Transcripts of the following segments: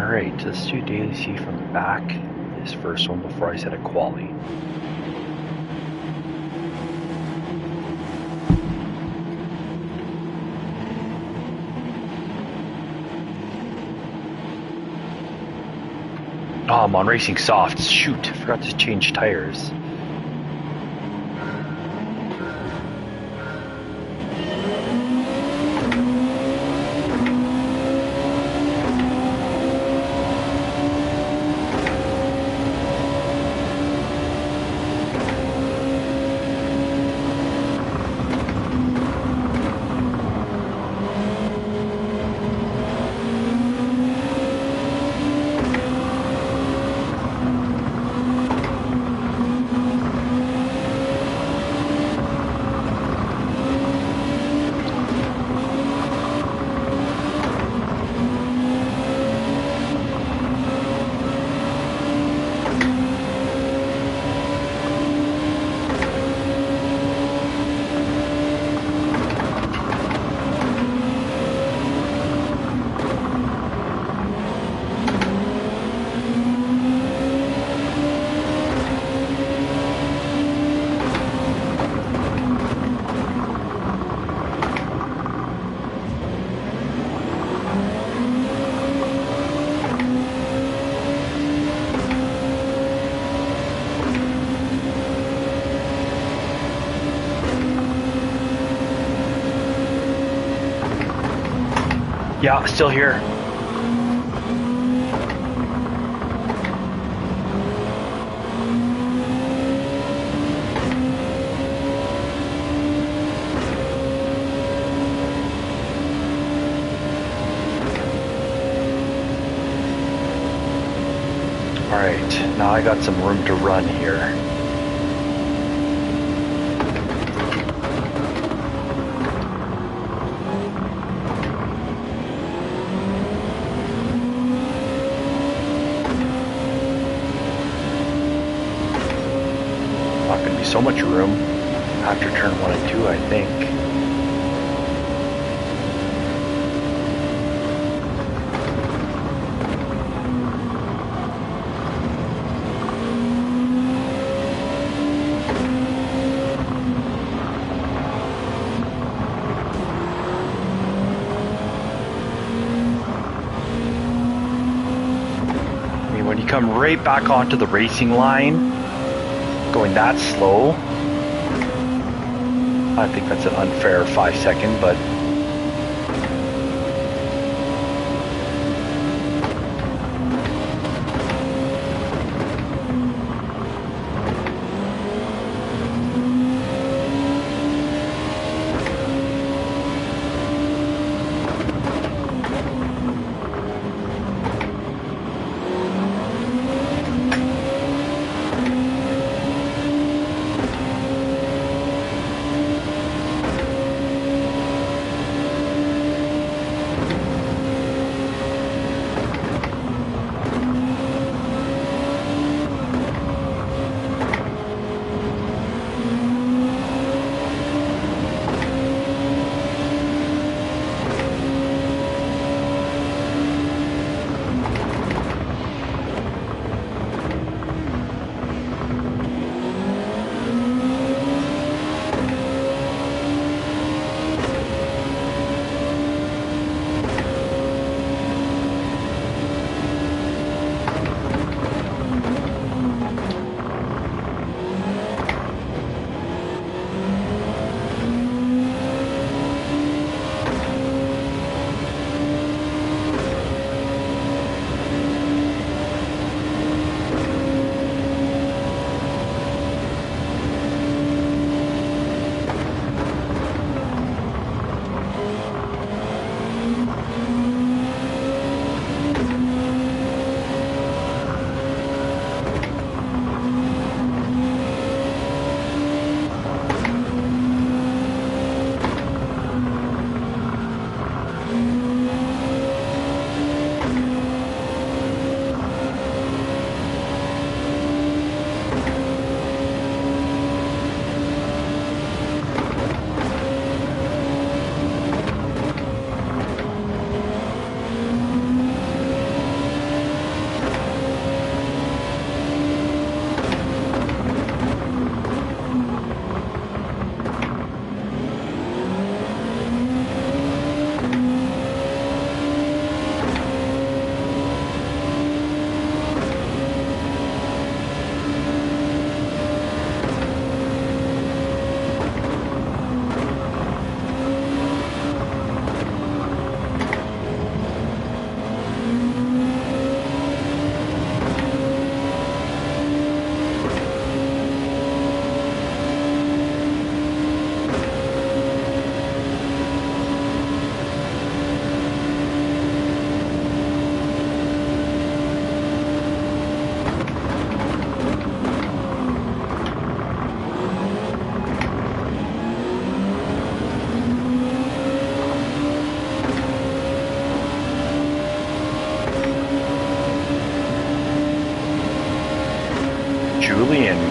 Alright, let's do daily C from the back. This first one before I set a quali. Oh, I'm on racing soft. Shoot, forgot to change tires. Yeah, still here. Alright, now I got some room to run here. Not going to be so much room after turn 1 and 2, I think. I mean, when you come right back onto the racing line, going that slow, I think that's an unfair 5-second, but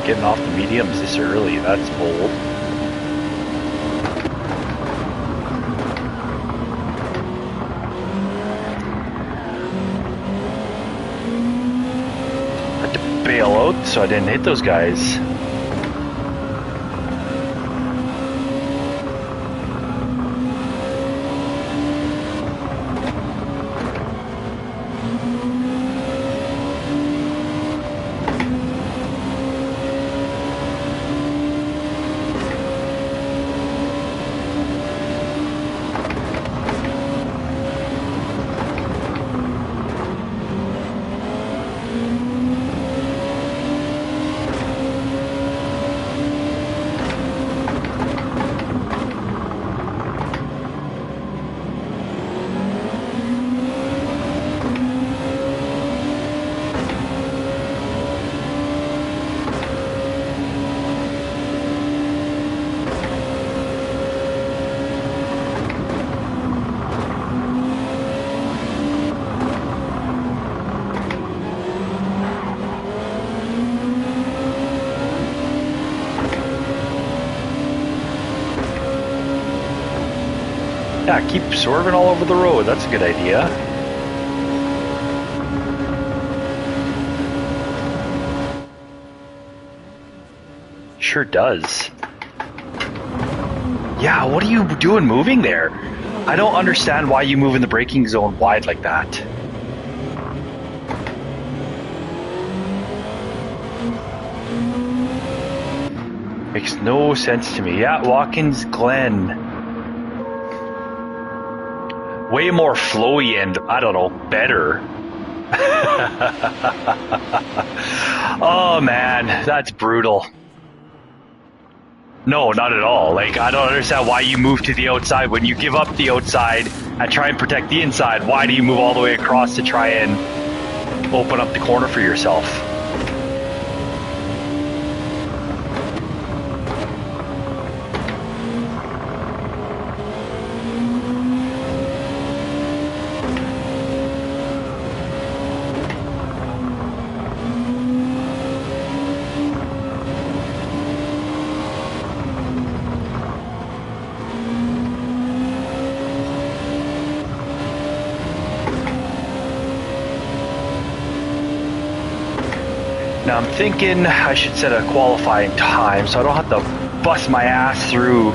getting off the mediums this early. That's bold. Had to bail out so I didn't hit those guys. Yeah, keep swerving all over the road. That's a good idea. Sure does. Yeah, what are you doing moving there? I don't understand why you move in the braking zone wide like that. Makes no sense to me. Yeah, Watkins Glen. Way more flowy and, I don't know, better. Oh man, that's brutal. No, not at all. Like, I don't understand why you move to the outside when you give up the outside and try and protect the inside. Why do you move all the way across to try and open up the corner for yourself? Now I'm thinking I should set a qualifying time so I don't have to bust my ass through.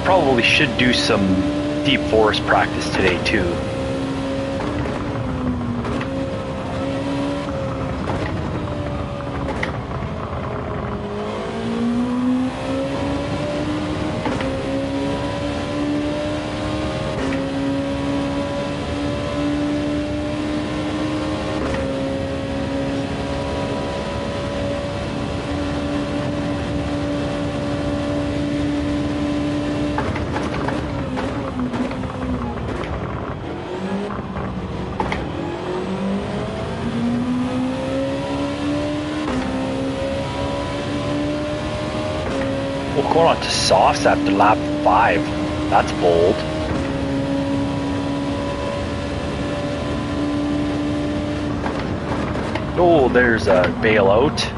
Probably should do some deep forest practice today too. Going on to softs after lap 5. That's bold. Oh, there's a bailout.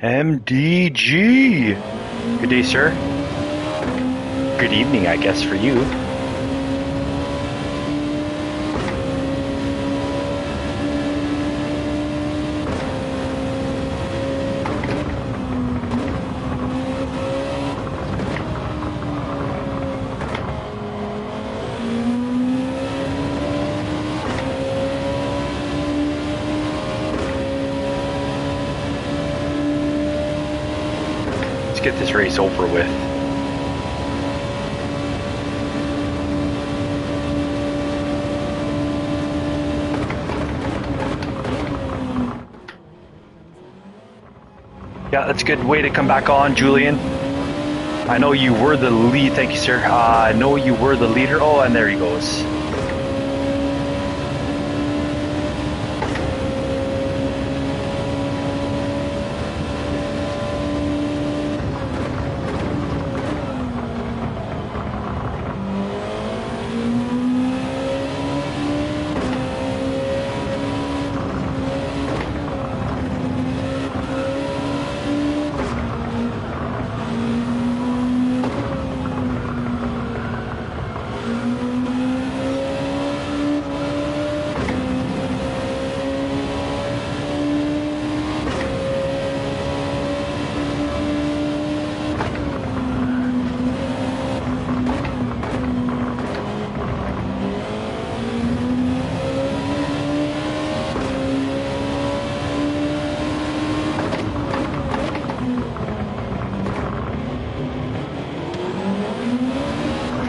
MDG. Good day, sir. Good evening, I guess, for you. let's get this race over with. Yeah, that's a good way to come back on, Julian. I know you were the lead. Thank you, sir. I know you were the leader. Oh, and there he goes.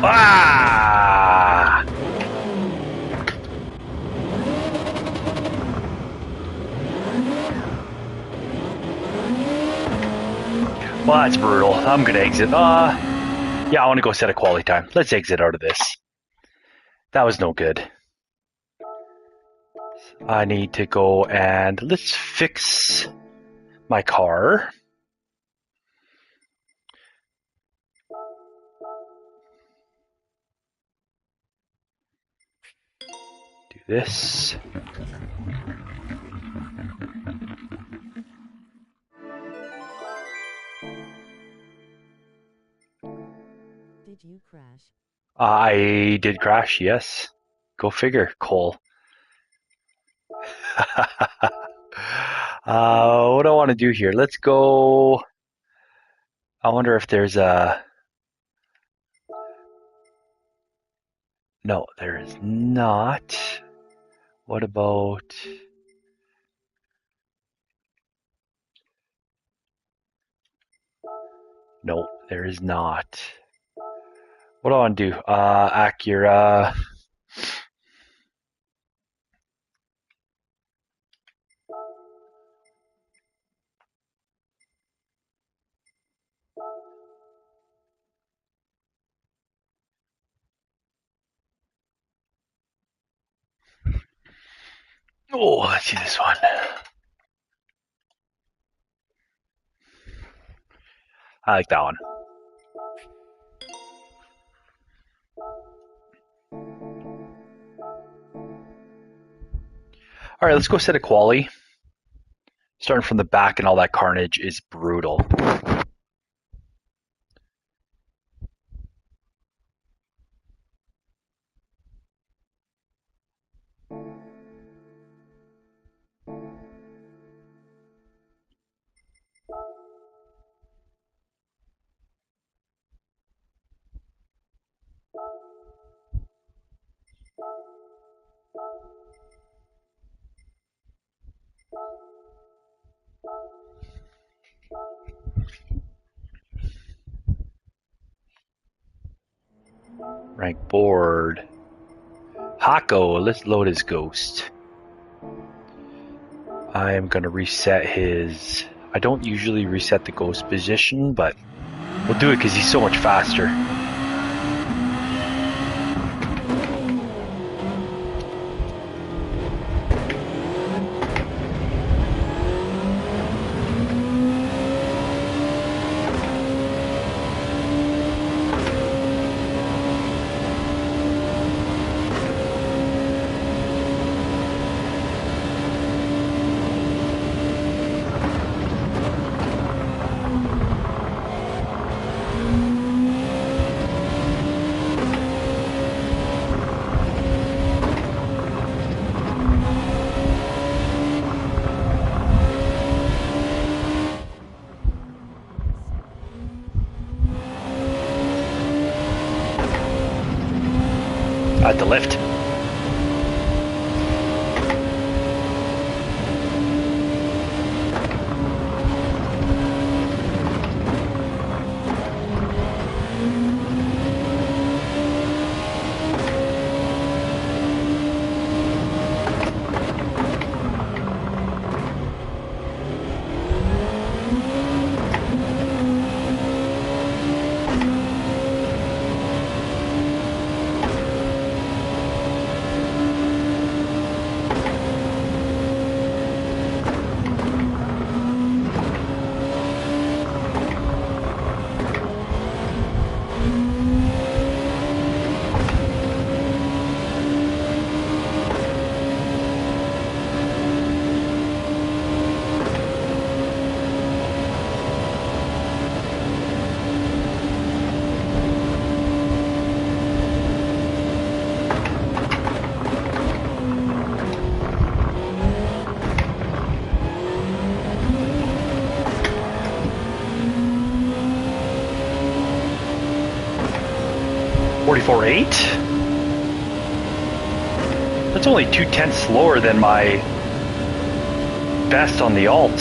Ah! Well, that's brutal. I'm gonna exit. Yeah, I want to go set a quality time. Let's exit out of this. That was no good. I need to go and let's fix my car. Do this. Did you crash? I did crash, yes. Go figure, Cole. What do I want to do here? Let's go. I wonder if there's a. No, there is not. What about. No, there is not. What do I want to do? Acura. Oh, let's see this one. I like that one. All right, let's go set a quali. Starting from the back and all that carnage is brutal. Rank board. Hako, let's load his ghost. I am going to reset his... I don't usually reset the ghost position, but we'll do it because he's so much faster. At the lift. 44.8? That's only 0.2 slower than my best on the alt.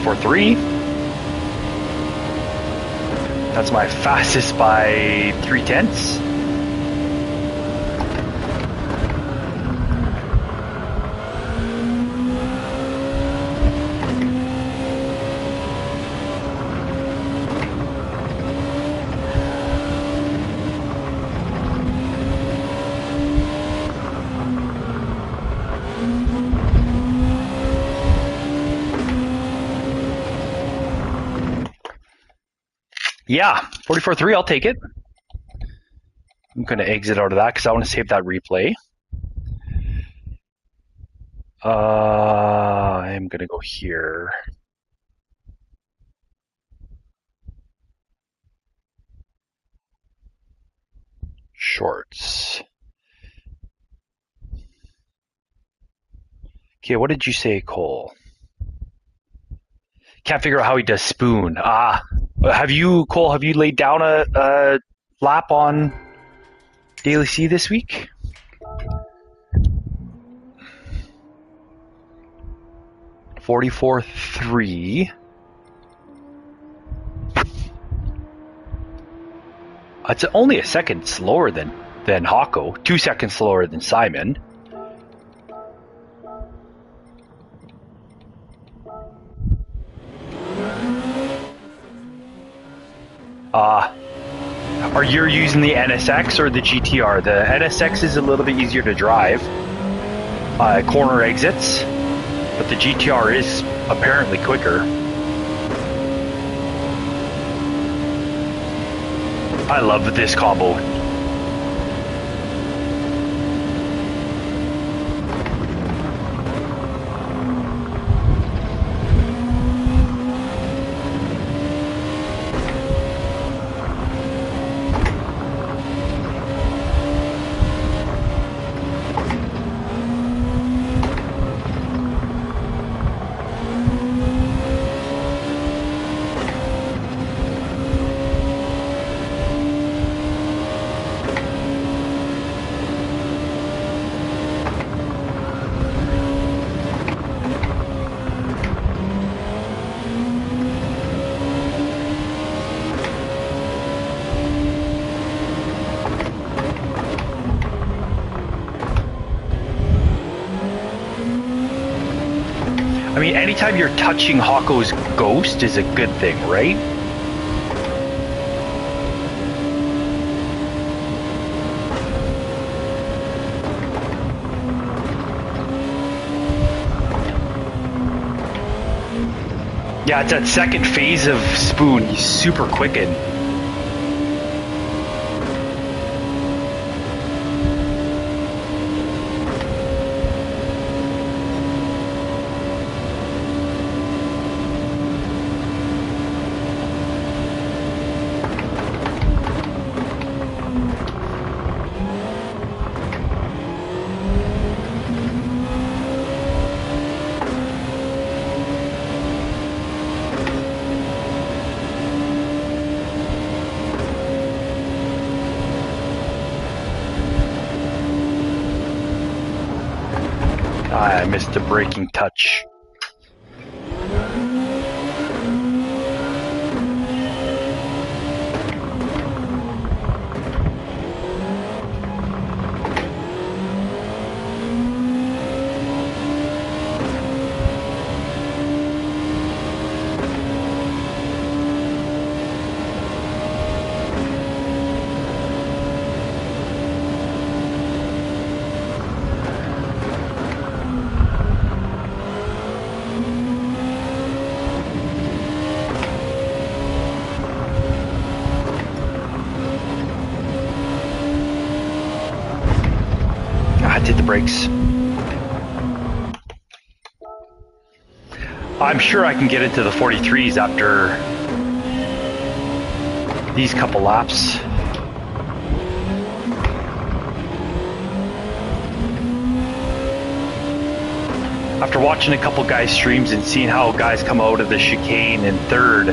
.3. That's my fastest by 0.3. Yeah, 44.3, I'll take it. I'm going to exit out of that because I want to save that replay. I'm going to go here. Shorts. Okay, what did you say, Cole? Can't figure out how he does spoon. Have you, Cole, laid down a lap on Daily C this week? .44.3. It's only a second slower than Hako. 2 seconds slower than Simon. Are you using the NSX or the GTR? The NSX is a little bit easier to drive. Corner exits. But the GTR is apparently quicker. I love this combo. I mean, anytime you're touching Hako's ghost is a good thing, right? Yeah, it's that second phase of Spoon. He's super quicken. I missed a braking touch. Hit the brakes. I'm sure I can get into the 43s after these couple laps. After watching a couple guys' streams and seeing how guys come out of the chicane in third,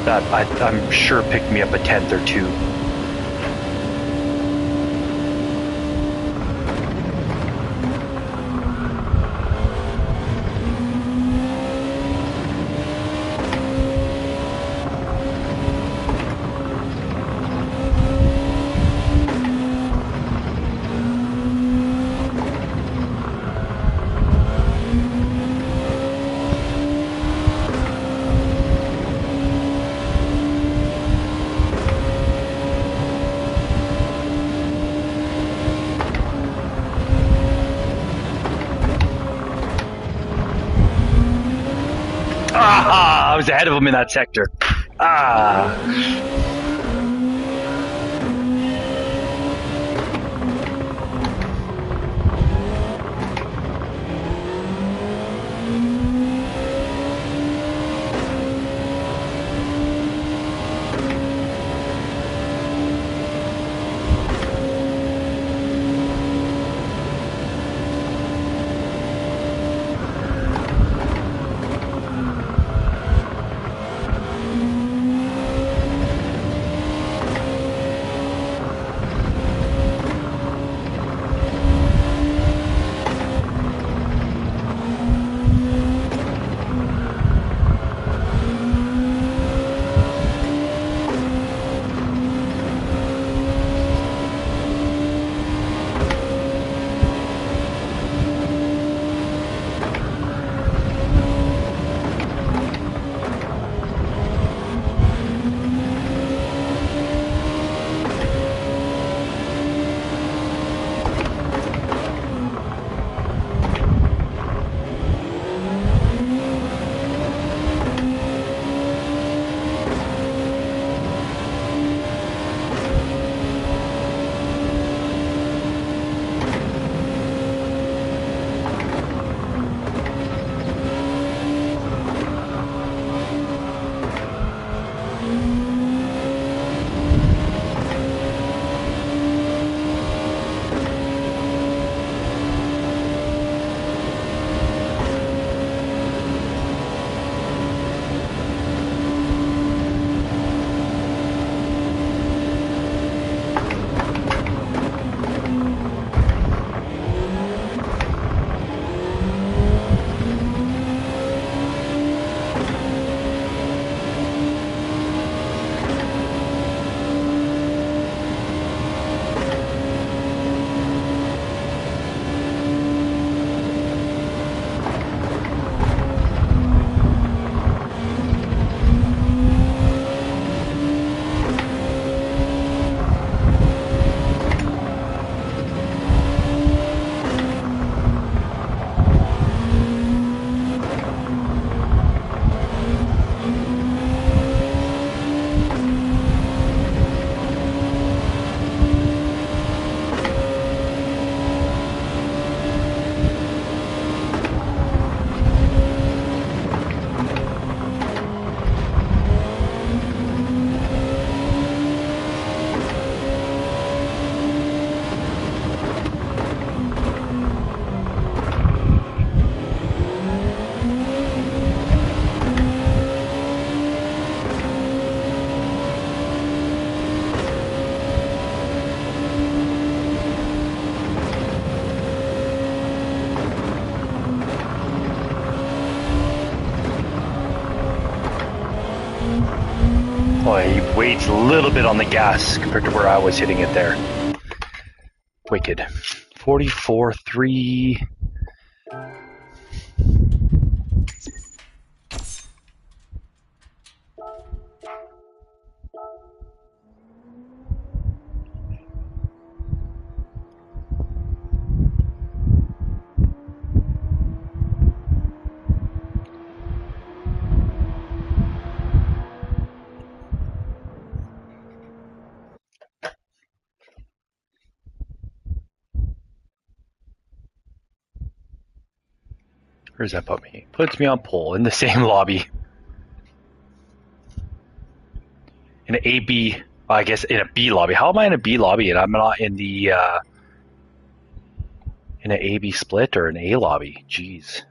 that I'm sure picked me up a 10th or two. I was ahead of him in that sector. Oh, he waits a little bit on the gas compared to where I was hitting it there. Wicked. 44.3. Where does that put me? Puts me on pole in the same lobby. In an A, B, I guess in a B lobby. How am I in a B lobby and I'm not in the in an A, B split or an A lobby? Jeez.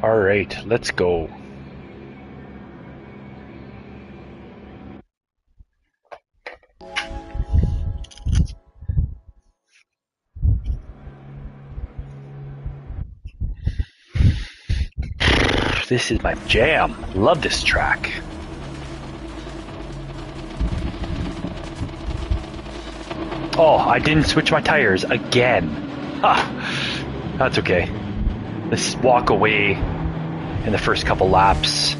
All right, let's go. This is my jam. Love this track. Oh, I didn't switch my tires again. Ah, that's okay. Let's walk away in the first couple laps.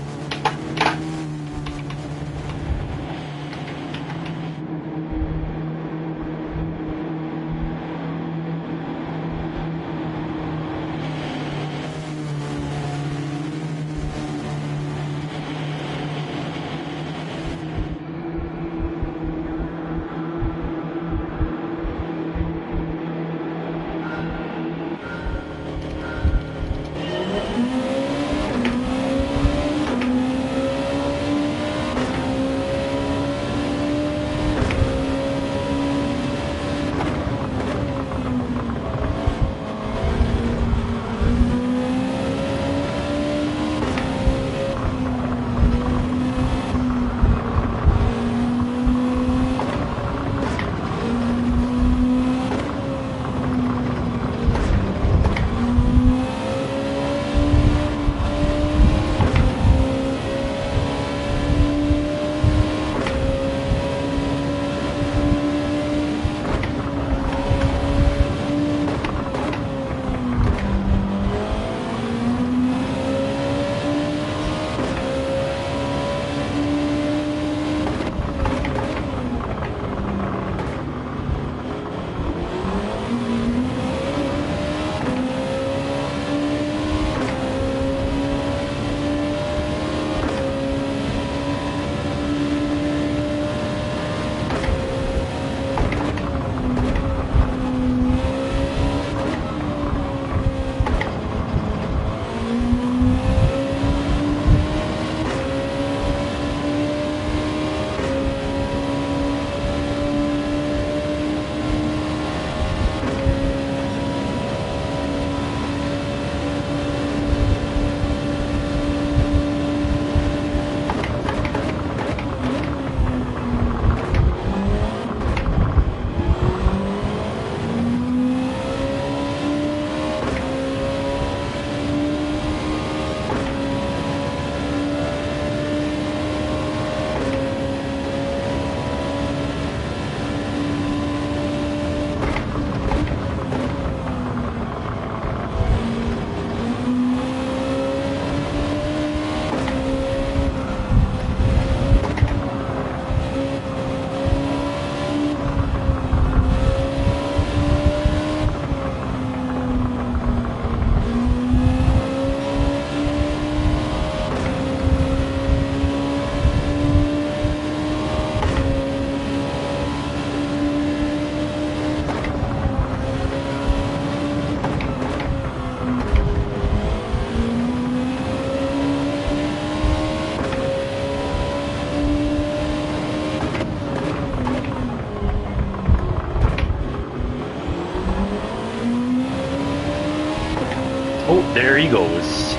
There he goes.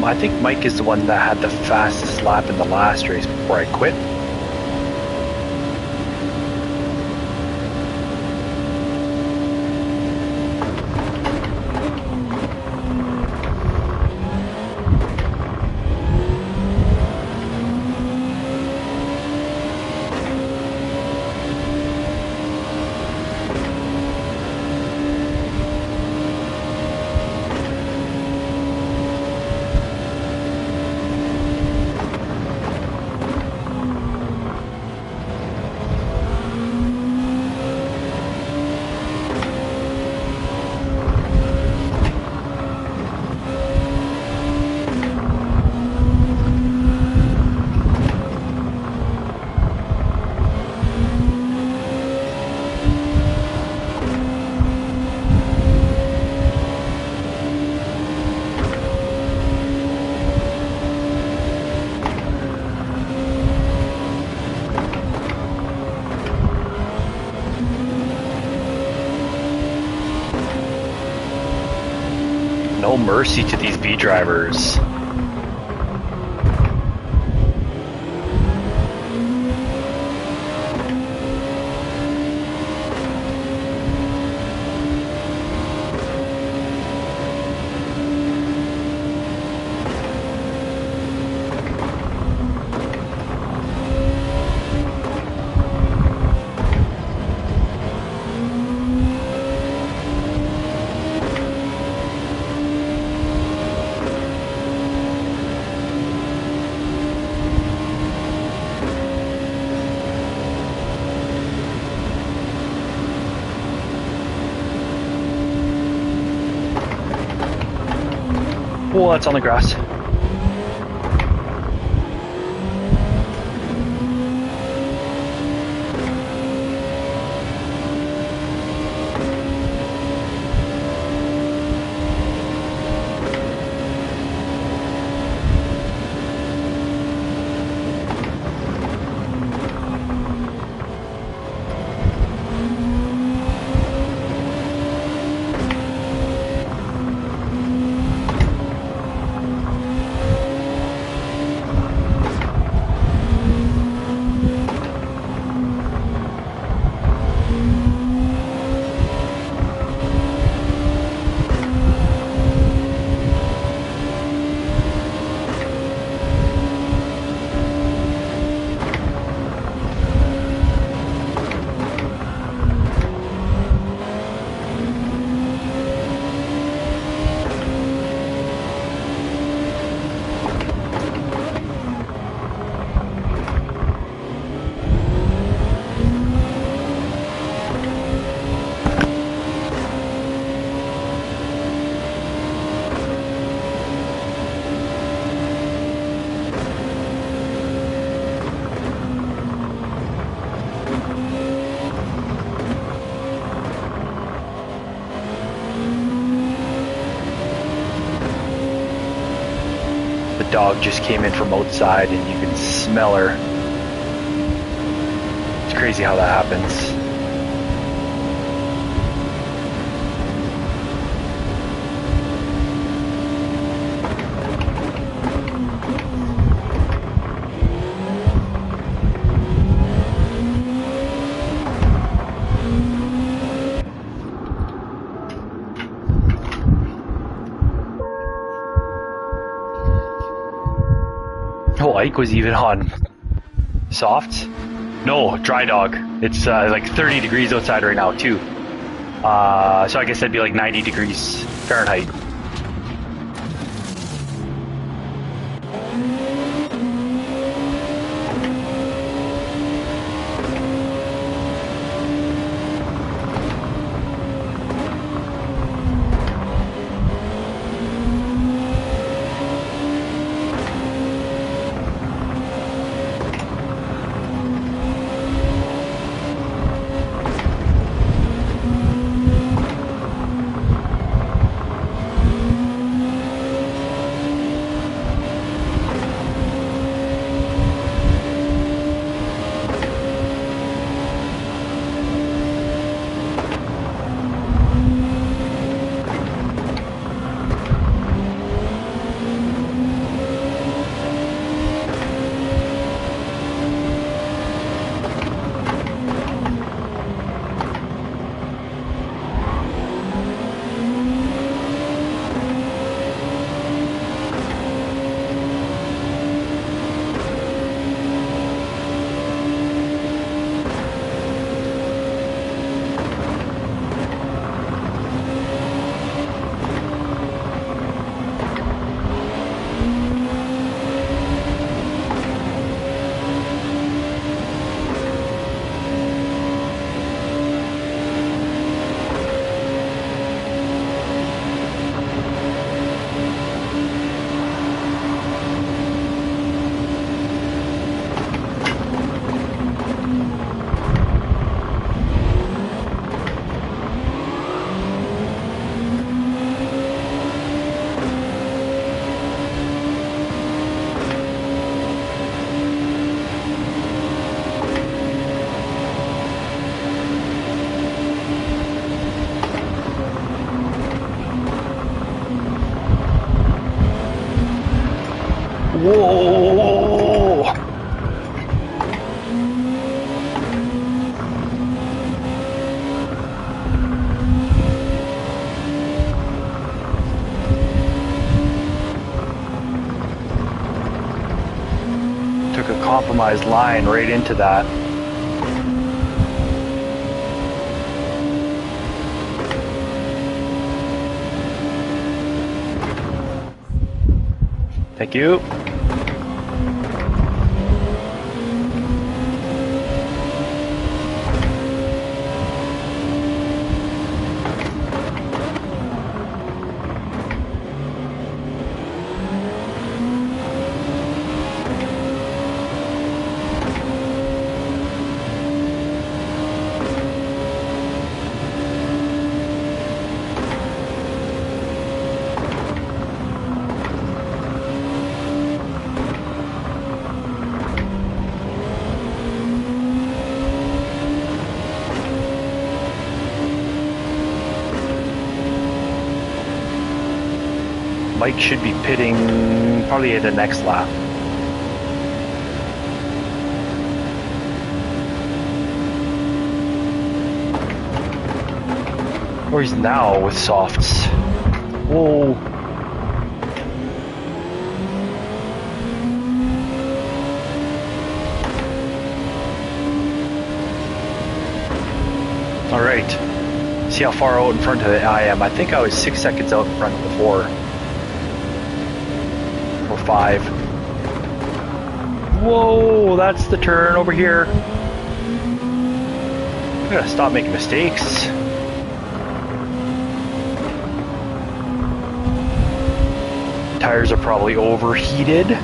I think Mike is the one that had the fastest lap in the last race before I quit. No mercy to these B drivers. Oh, it's on the grass. The dog just came in from outside and you can smell her. It's crazy how that happens. Oh, Ike was even on softs. No, dry dog. It's like 30 degrees outside right now too. So I guess that'd be like 90 degrees Fahrenheit. customized line right into that. Thank you. Mike should be pitting probably at the next lap. Or he's now with softs. Whoa. All right. See how far out in front of it I am. I think I was 6 seconds out in front before. 5. Whoa, that's the turn over here. I gotta stop making mistakes. Tires are probably overheated.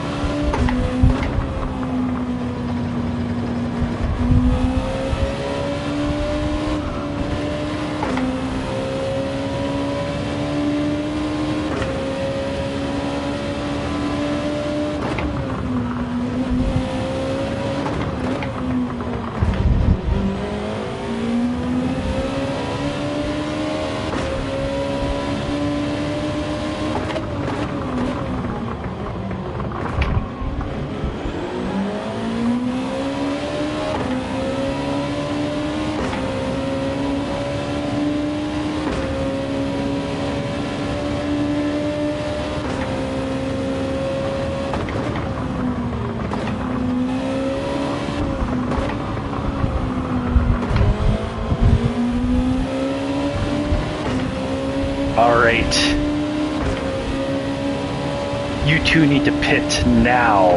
Alright. You two need to pit now.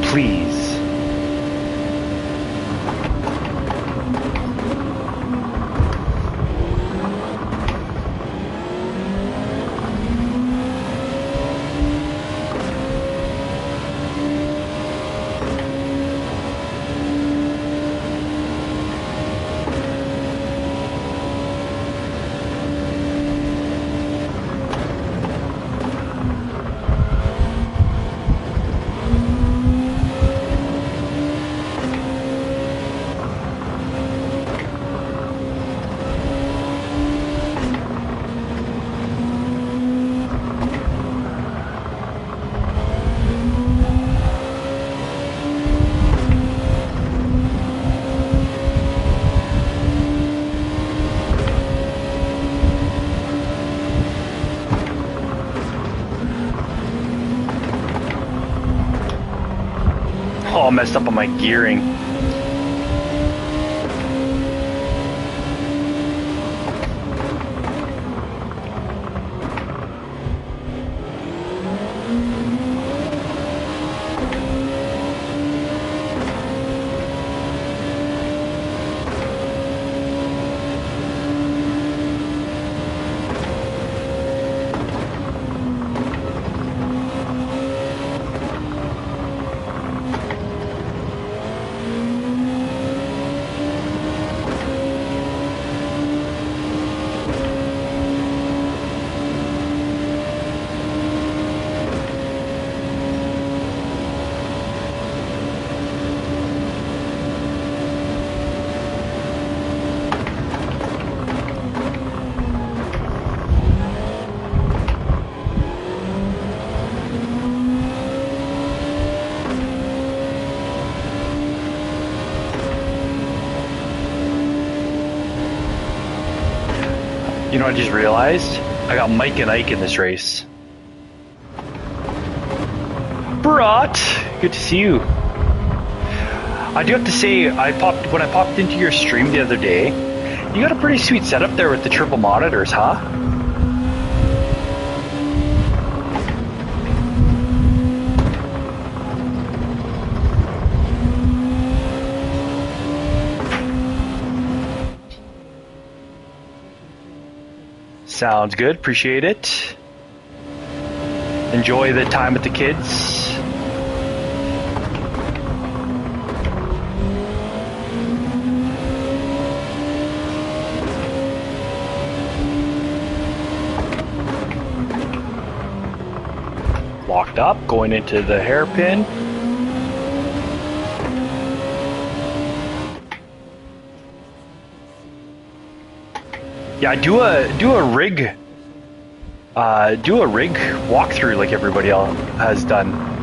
Please. All messed up on my gearing. You know, I just realized I got Mike and Ike in this race. Brat, good to see you. I do have to say, when I popped into your stream the other day, you got a pretty sweet setup there with the triple monitors, huh? Sounds good, appreciate it. Enjoy the time with the kids. Locked up, going into the hairpin. Yeah, do a rig walkthrough like everybody else has done.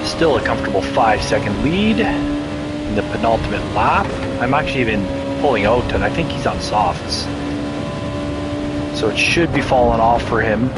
Still a comfortable 5-second lead in the penultimate lap. I'm actually even pulling out, and I think he's on softs. So it should be falling off for him.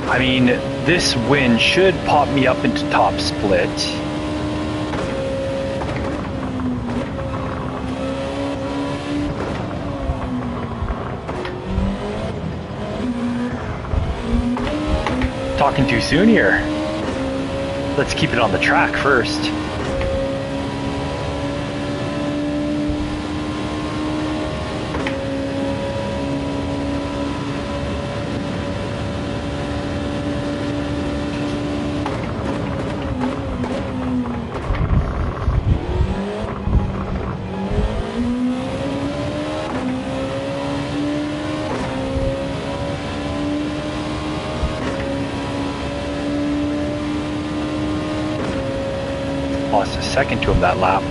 I mean, this win should pop me up into top split. Talking too soon here. Let's keep it on the track first. Lost a second to him that lap.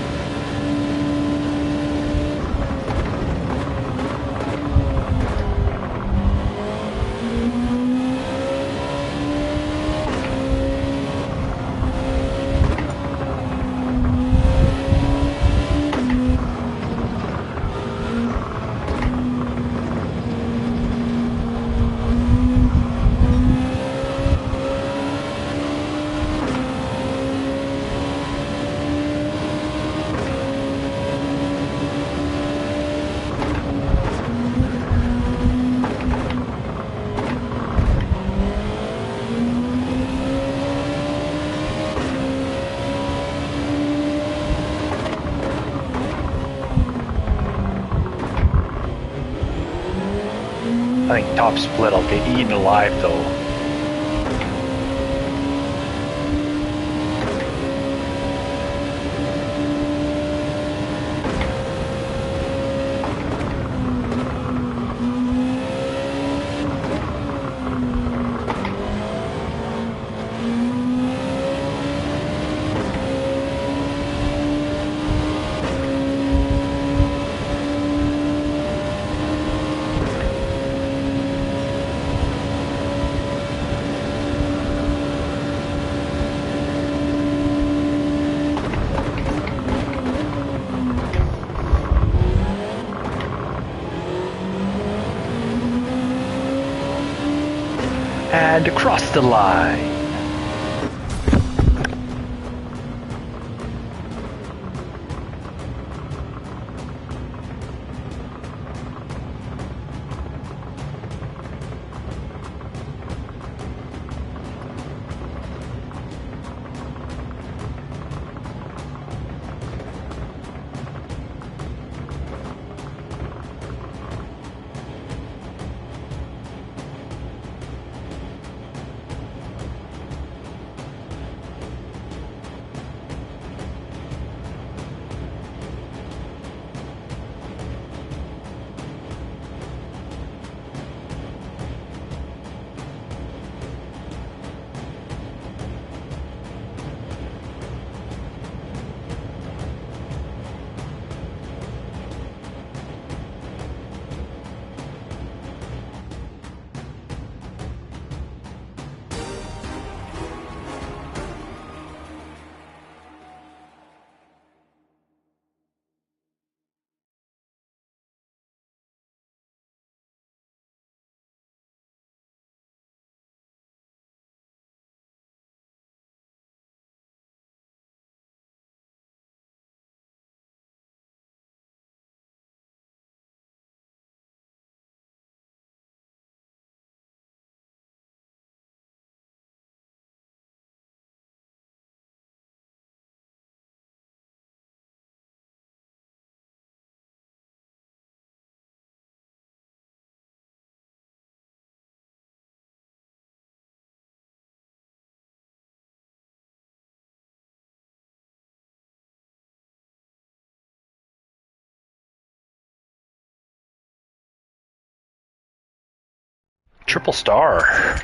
I think top split, I'll get eaten alive though. And across the line. Triple star.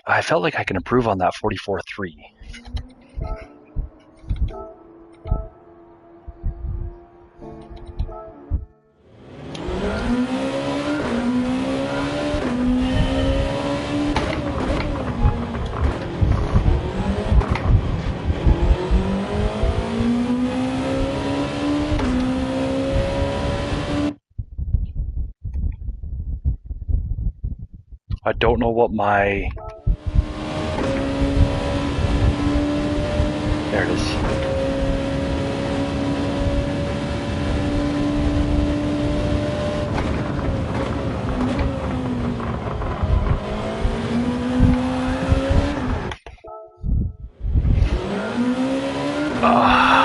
I felt like I can improve on that 44.3. I don't know what my There it is. Ow.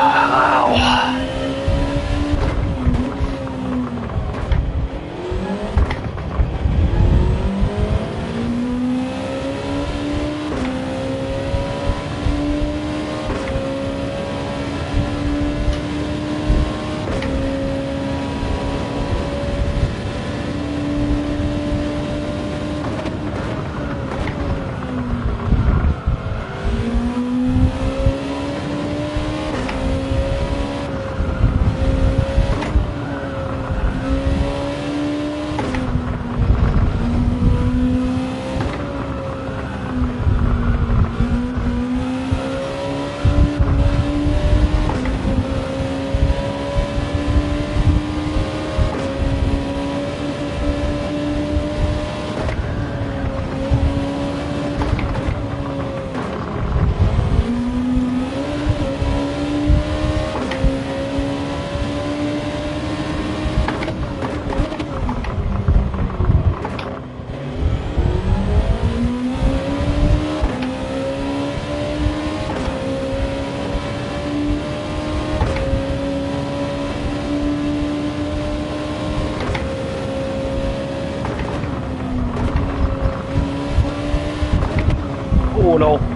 Oh no.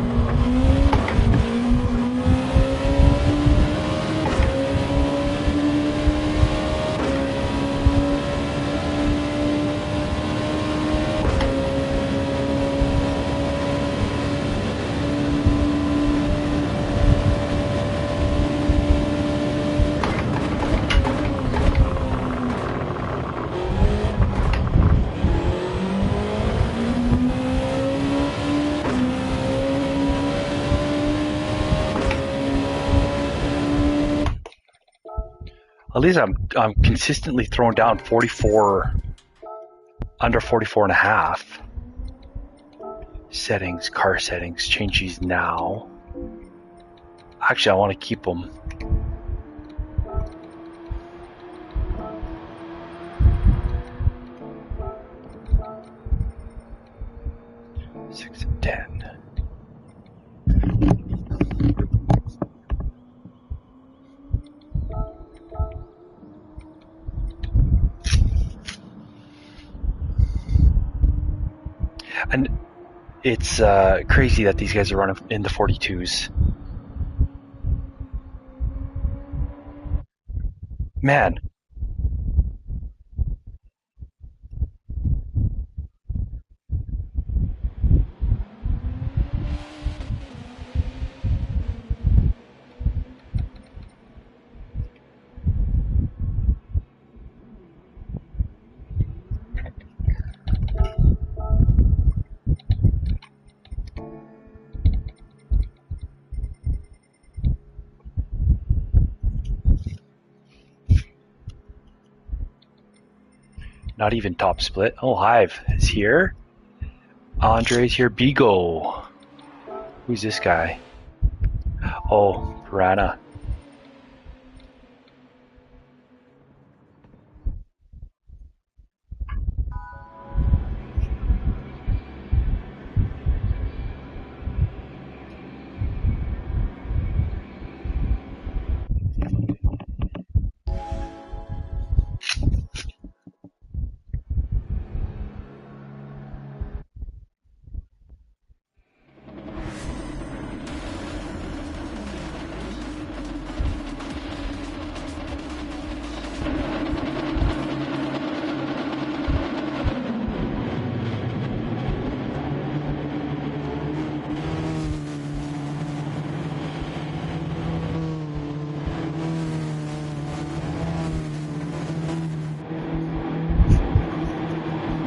At least I'm consistently throwing down 44, under 44 and a half. Settings, car settings, change these now. Actually, I want to keep them. Six and 10. And it's crazy that these guys are running in the 42s. Man. Not even top split. Oh, Hive is here. Andre's here. Bigo. Who's this guy? Oh, Piranha.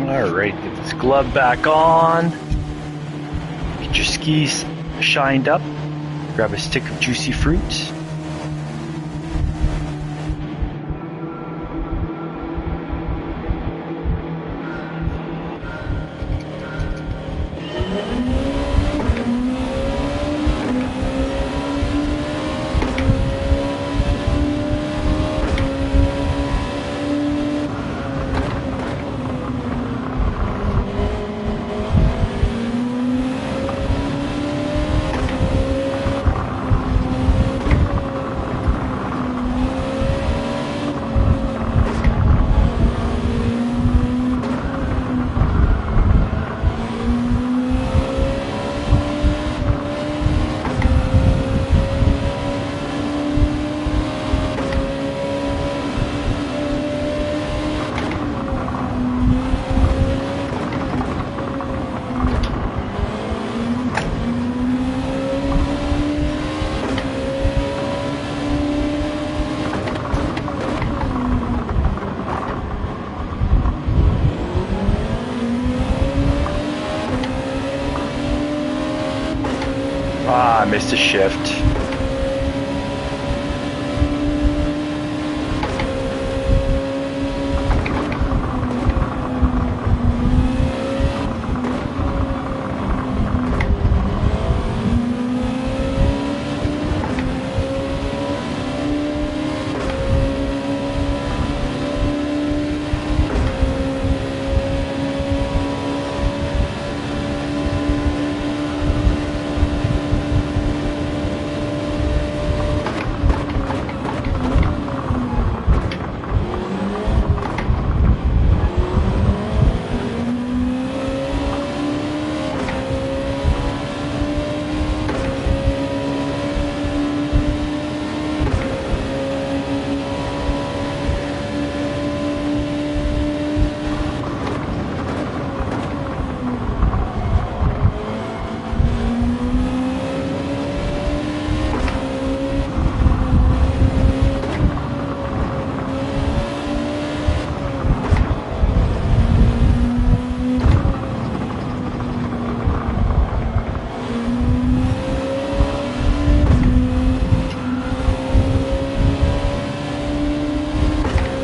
Alright, get this glove back on. Get your skis shined up. Grab a stick of juicy fruit. Ah, I missed a shift.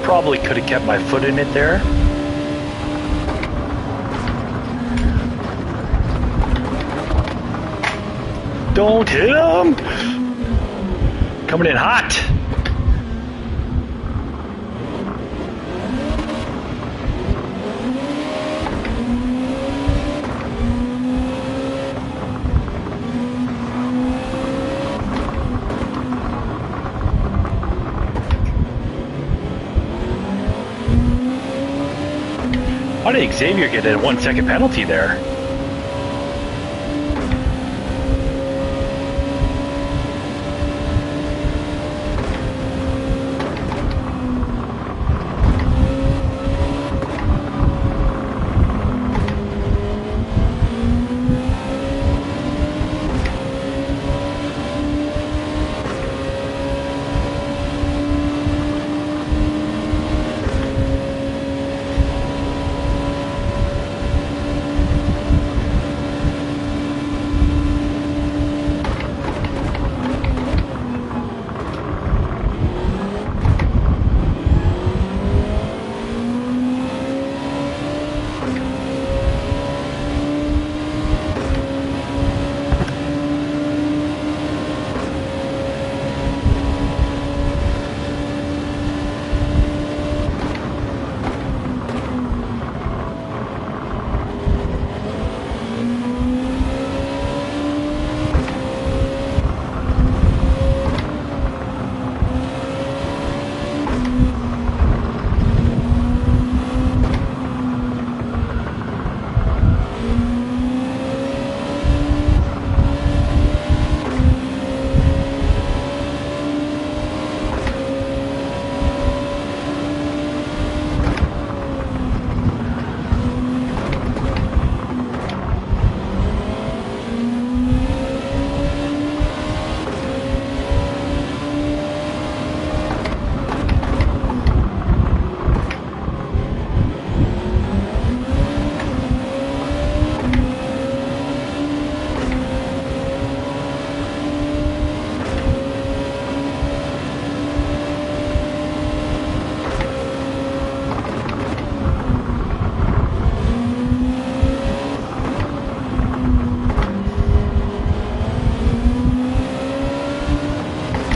Probably could have kept my foot in it there. Don't hit him! Coming in hot! How did Xavier get a 1 second penalty there?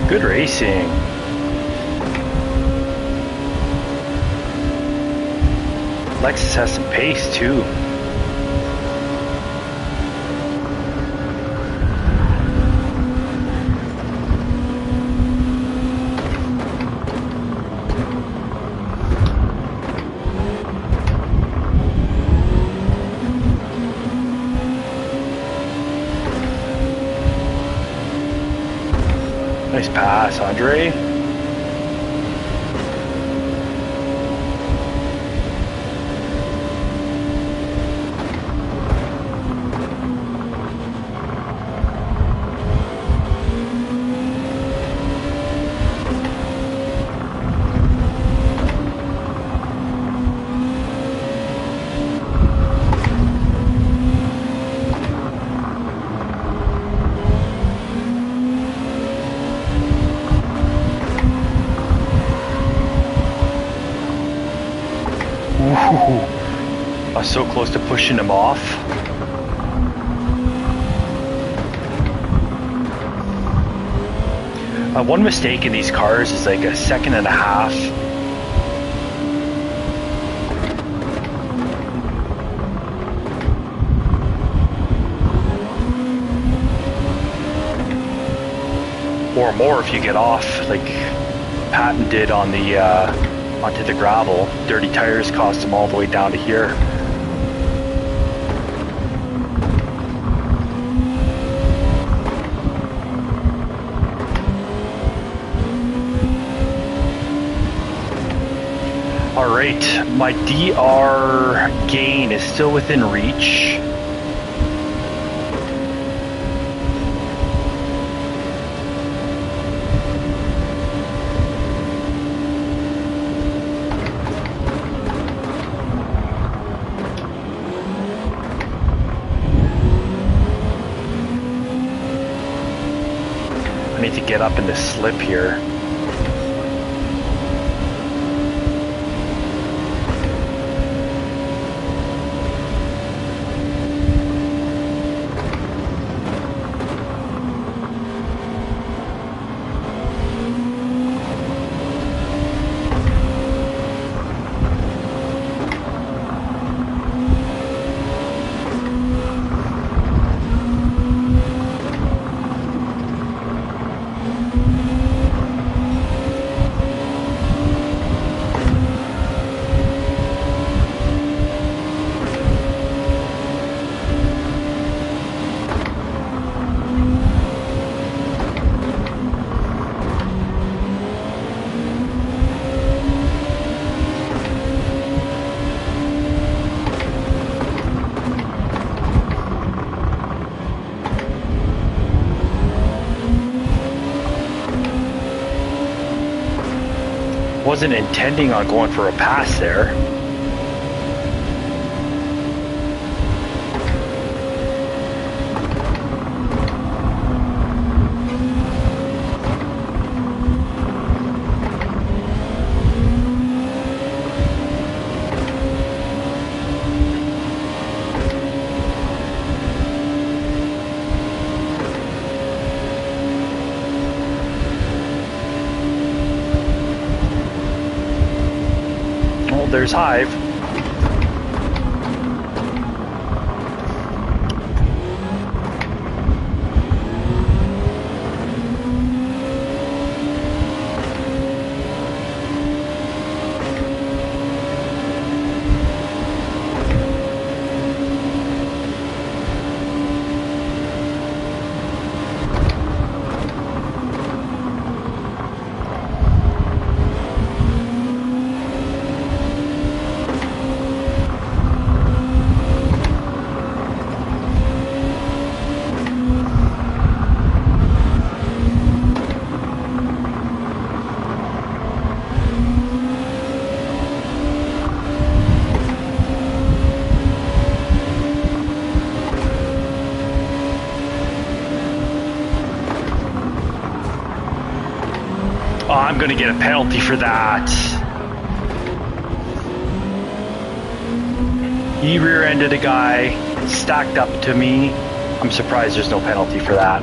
Good racing. Lexus has some pace too. Nice pass, Andre. was so close to pushing him off. One mistake in these cars is like a second and a half. Or more if you get off, like Patton did on the onto the gravel. Dirty tires cost him all the way down to here. Alright, my DR gain is still within reach. I need to get up in the slip here. Wasn't intending on going for a pass there. There's Hive. Oh, I'm gonna get a penalty for that. He rear-ended a guy, stacked up to me. I'm surprised there's no penalty for that.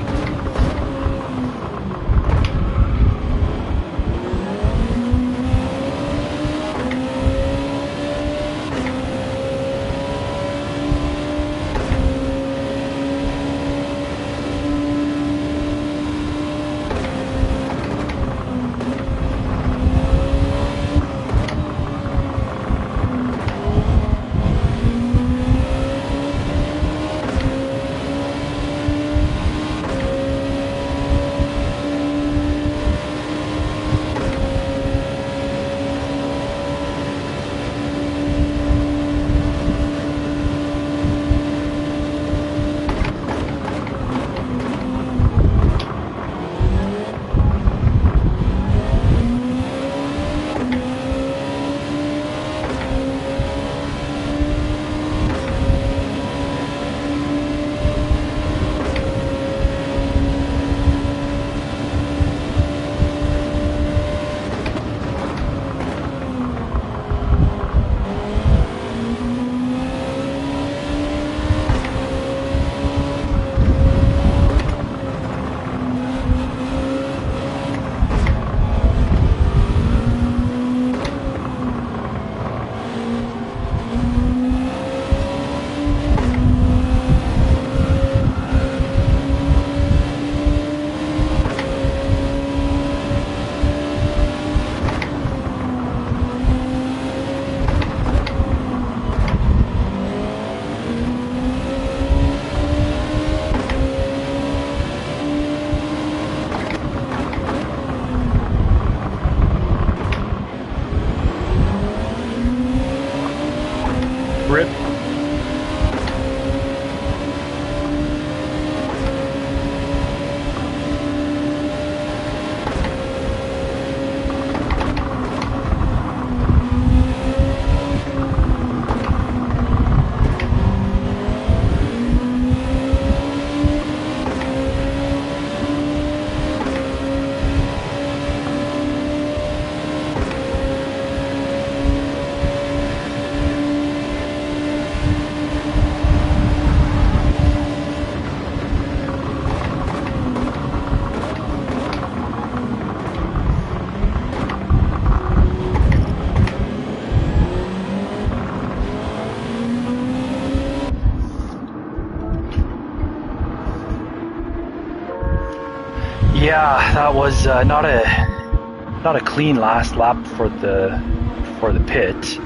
Yeah, that was not a clean last lap for the pit.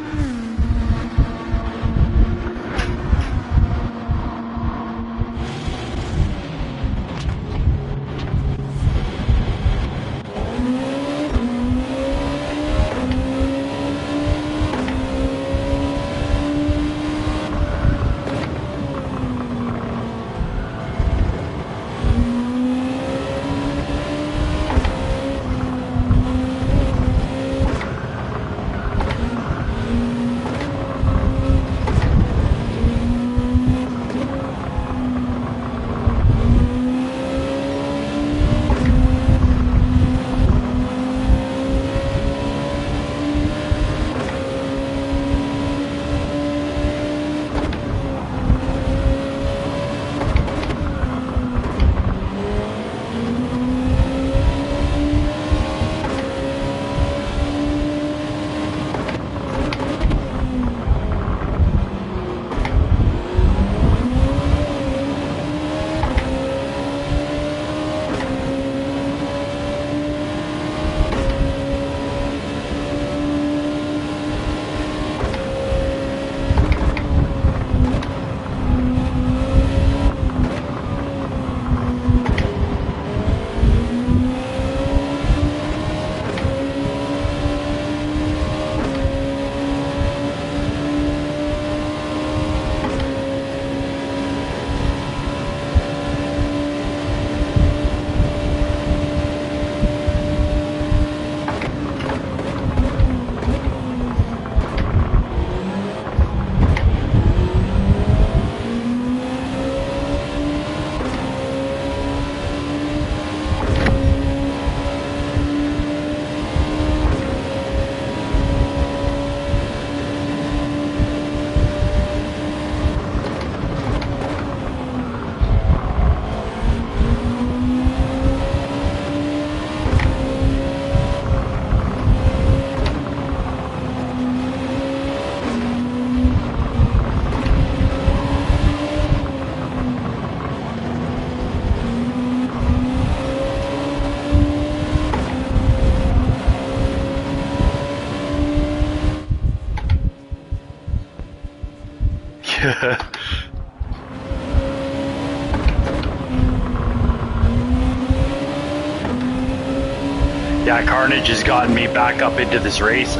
Yeah, Carnage has gotten me back up into this race.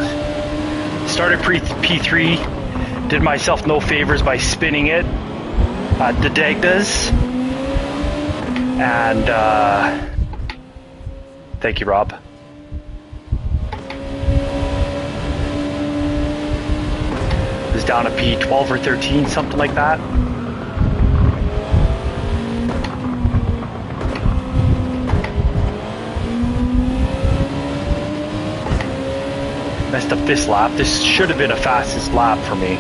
Started P3, did myself no favors by spinning it at the Dagdas. And, thank you, Rob. It was down to P12 or 13, something like that. Messed up this lap. This should have been a fastest lap for me.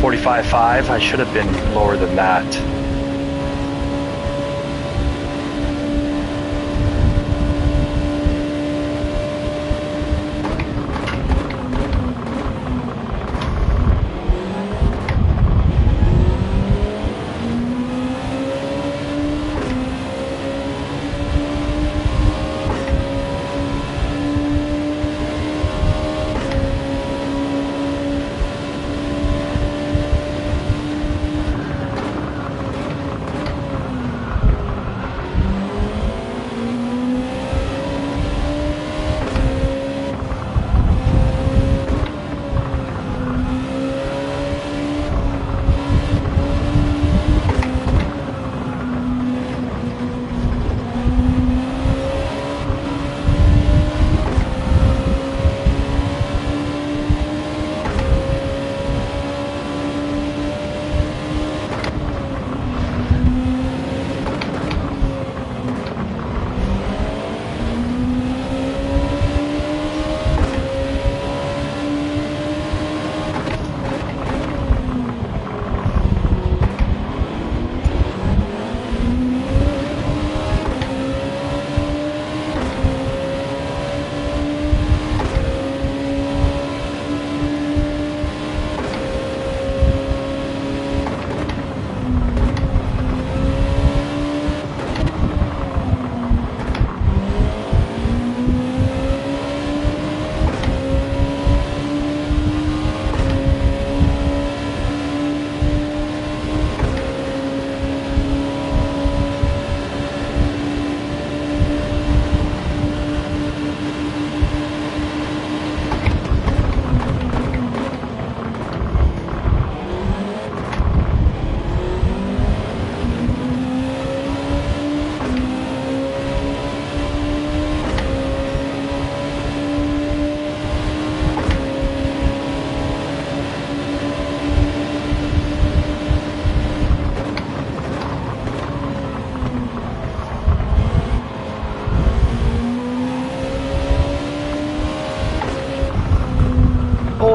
45.5. I should have been lower than that.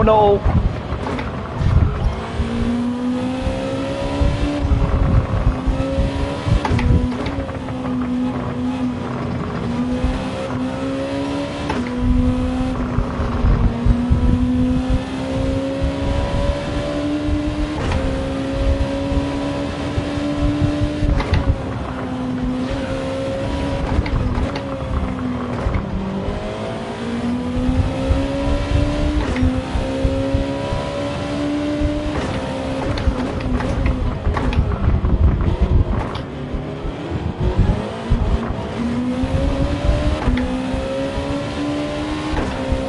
Oh no!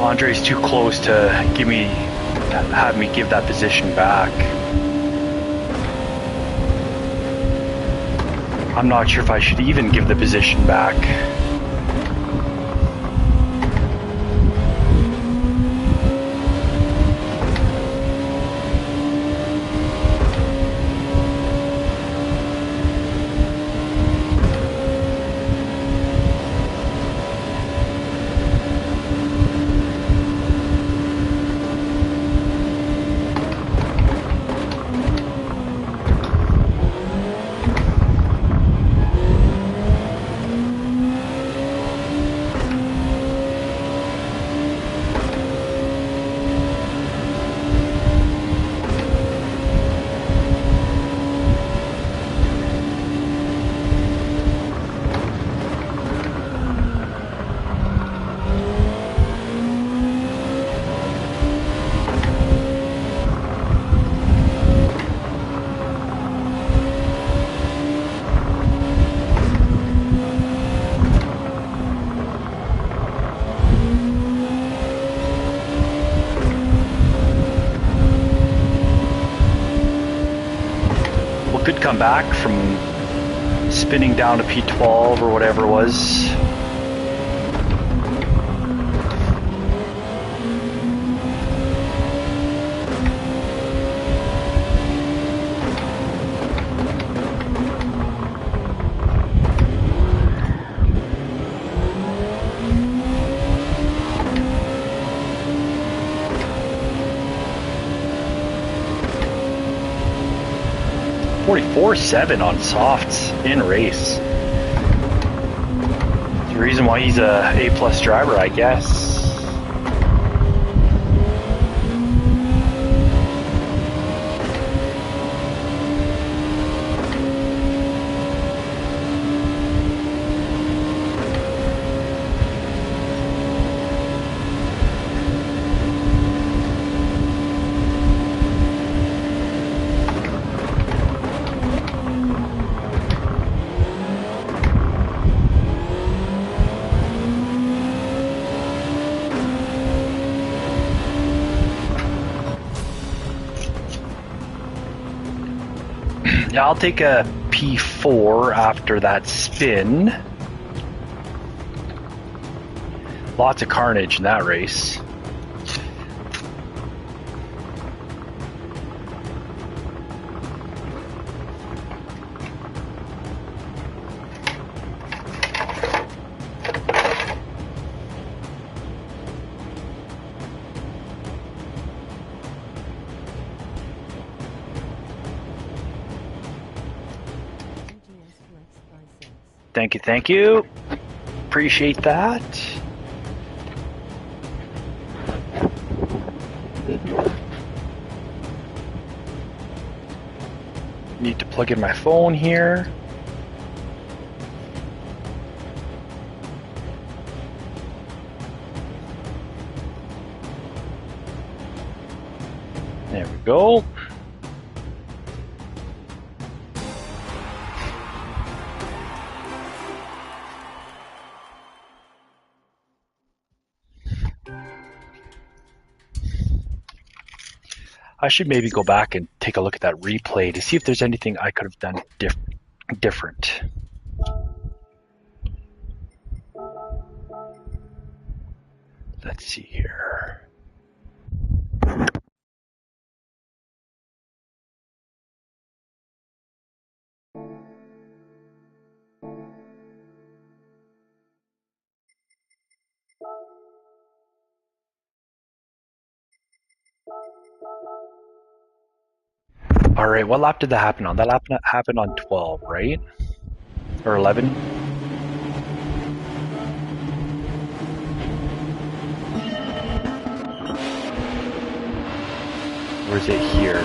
Andre's too close to have me give that position back. I'm not sure if I should even give the position back. Could come back from spinning down to P12 or whatever it was. .44.7 on softs in race. It's the reason why he's a A+ driver, I guess. Yeah, I'll take a P4 after that spin. Lots of carnage in that race. Thank you. Appreciate that. Need to plug in my phone here. There we go. I should maybe go back and take a look at that replay to see if there's anything I could have done different. Let's see here. All right, what lap did that happen on? That lap happened on 12, right? Or 11? Or is it here?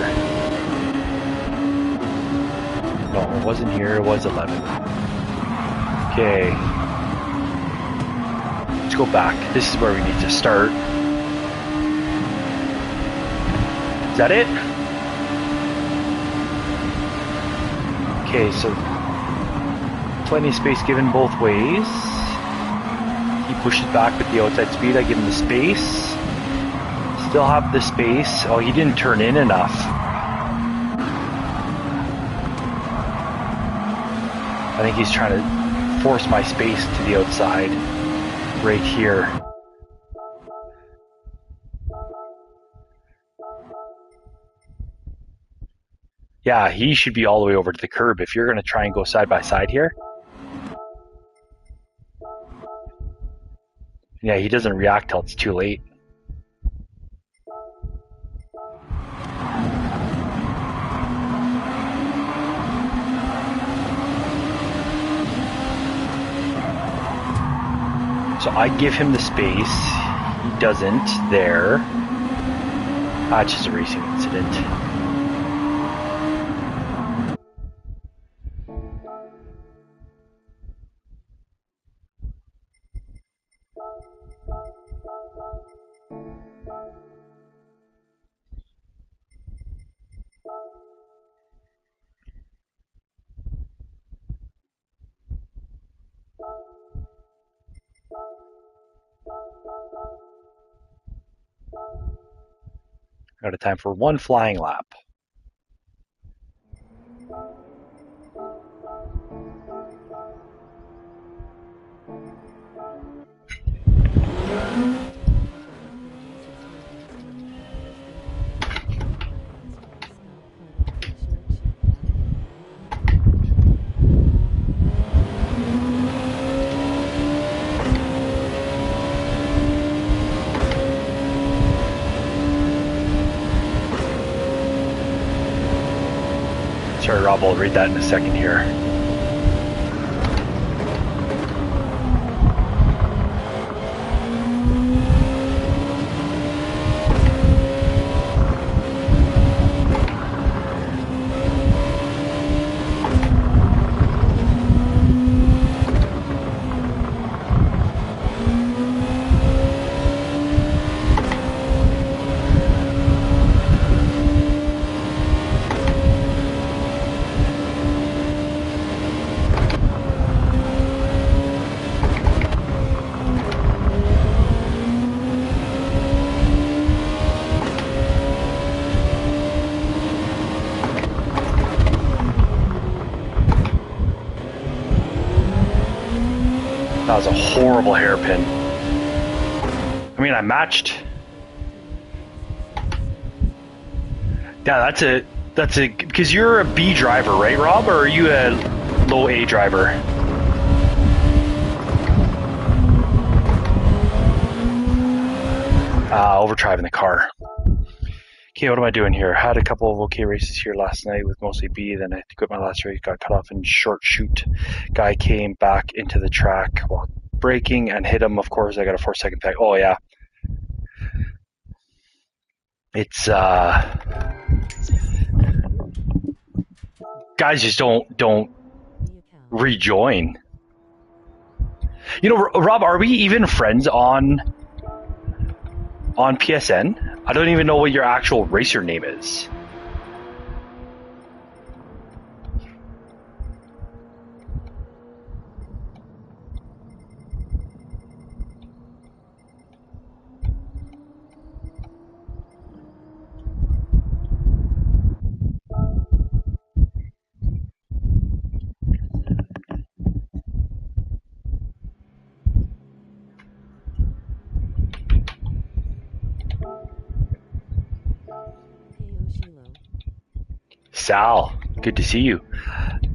No, it wasn't here. It was 11. Okay. Let's go back. This is where we need to start. Is that it? Okay, so plenty of space given both ways. He pushes back with the outside speed. I give him the space. Still have the space. Oh, he didn't turn in enough. I think he's trying to force my space to the outside. Right here. Yeah, he should be all the way over to the curb if you're going to try and go side by side here. Yeah, he doesn't react till it's too late. So I give him the space. He doesn't there. It's just a racing incident. Got a time for one flying lap. Sorry, Rob, I'll read that in a second here. That was a horrible hairpin. I mean, I matched. Yeah, that's a, because you're a B driver, right, Rob? Or are you a low A driver? Overdriving the car. Okay, what am I doing here? Had a couple of okay races here last night with mostly B, then I quit my last race, got cut off in short shoot. Guy came back into the track while braking and hit him. Of course, I got a 4-second tag. Oh yeah. It's guys just don't rejoin. You know, Rob, are we even friends on PSN? I don't even know what your actual racer name is. Sal, good to see you.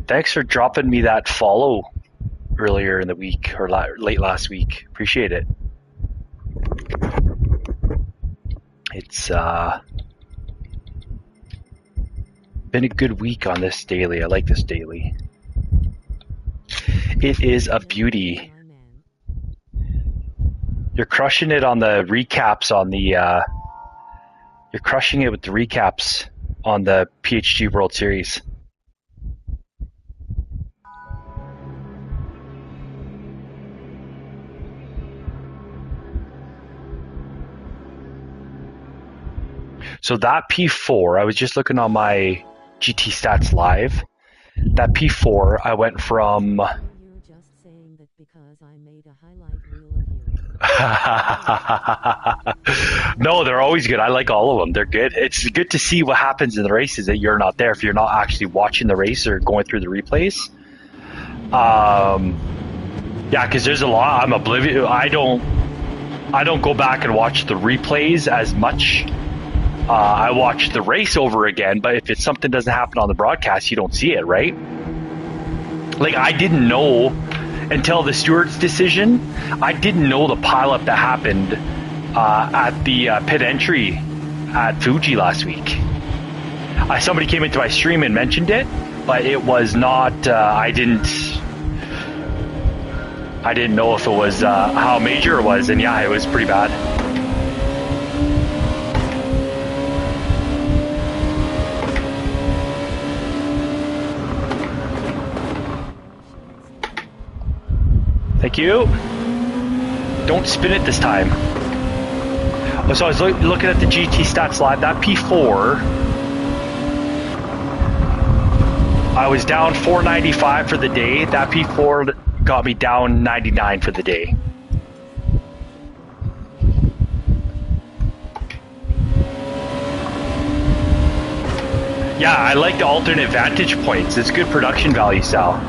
Thanks for dropping me that follow earlier in the week or late last week. Appreciate it. It's been a good week on this daily. I like this daily. It is a beauty. You're crushing it on the recaps on the. You're crushing it with the recaps on the PHG World Series. So that P4, I was just looking on my GT Stats Live. That P4, I went from. You're just saying that because I made a highlight reel of you. No, they're always good. I like all of them. They're good. It's good to see what happens in the races that you're not there if you're not actually watching the race or going through the replays. Yeah, because there's a lot. I'm oblivious. I don't go back and watch the replays as much. I watch the race over again, but if it's something doesn't happen on the broadcast, you don't see it, right? Like, I didn't know until the stewards' decision. I didn't know the pileup that happened at the pit entry at Fuji last week. Somebody came into my stream and mentioned it, but it was not. I didn't know if it was how major it was, and yeah, it was pretty bad. Thank you. Don't spin it this time. So I was looking at the GT Stats Live. That P4, I was down 495 for the day. That P4 got me down 99 for the day. Yeah, I like the alternate vantage points. It's good production value, Sal.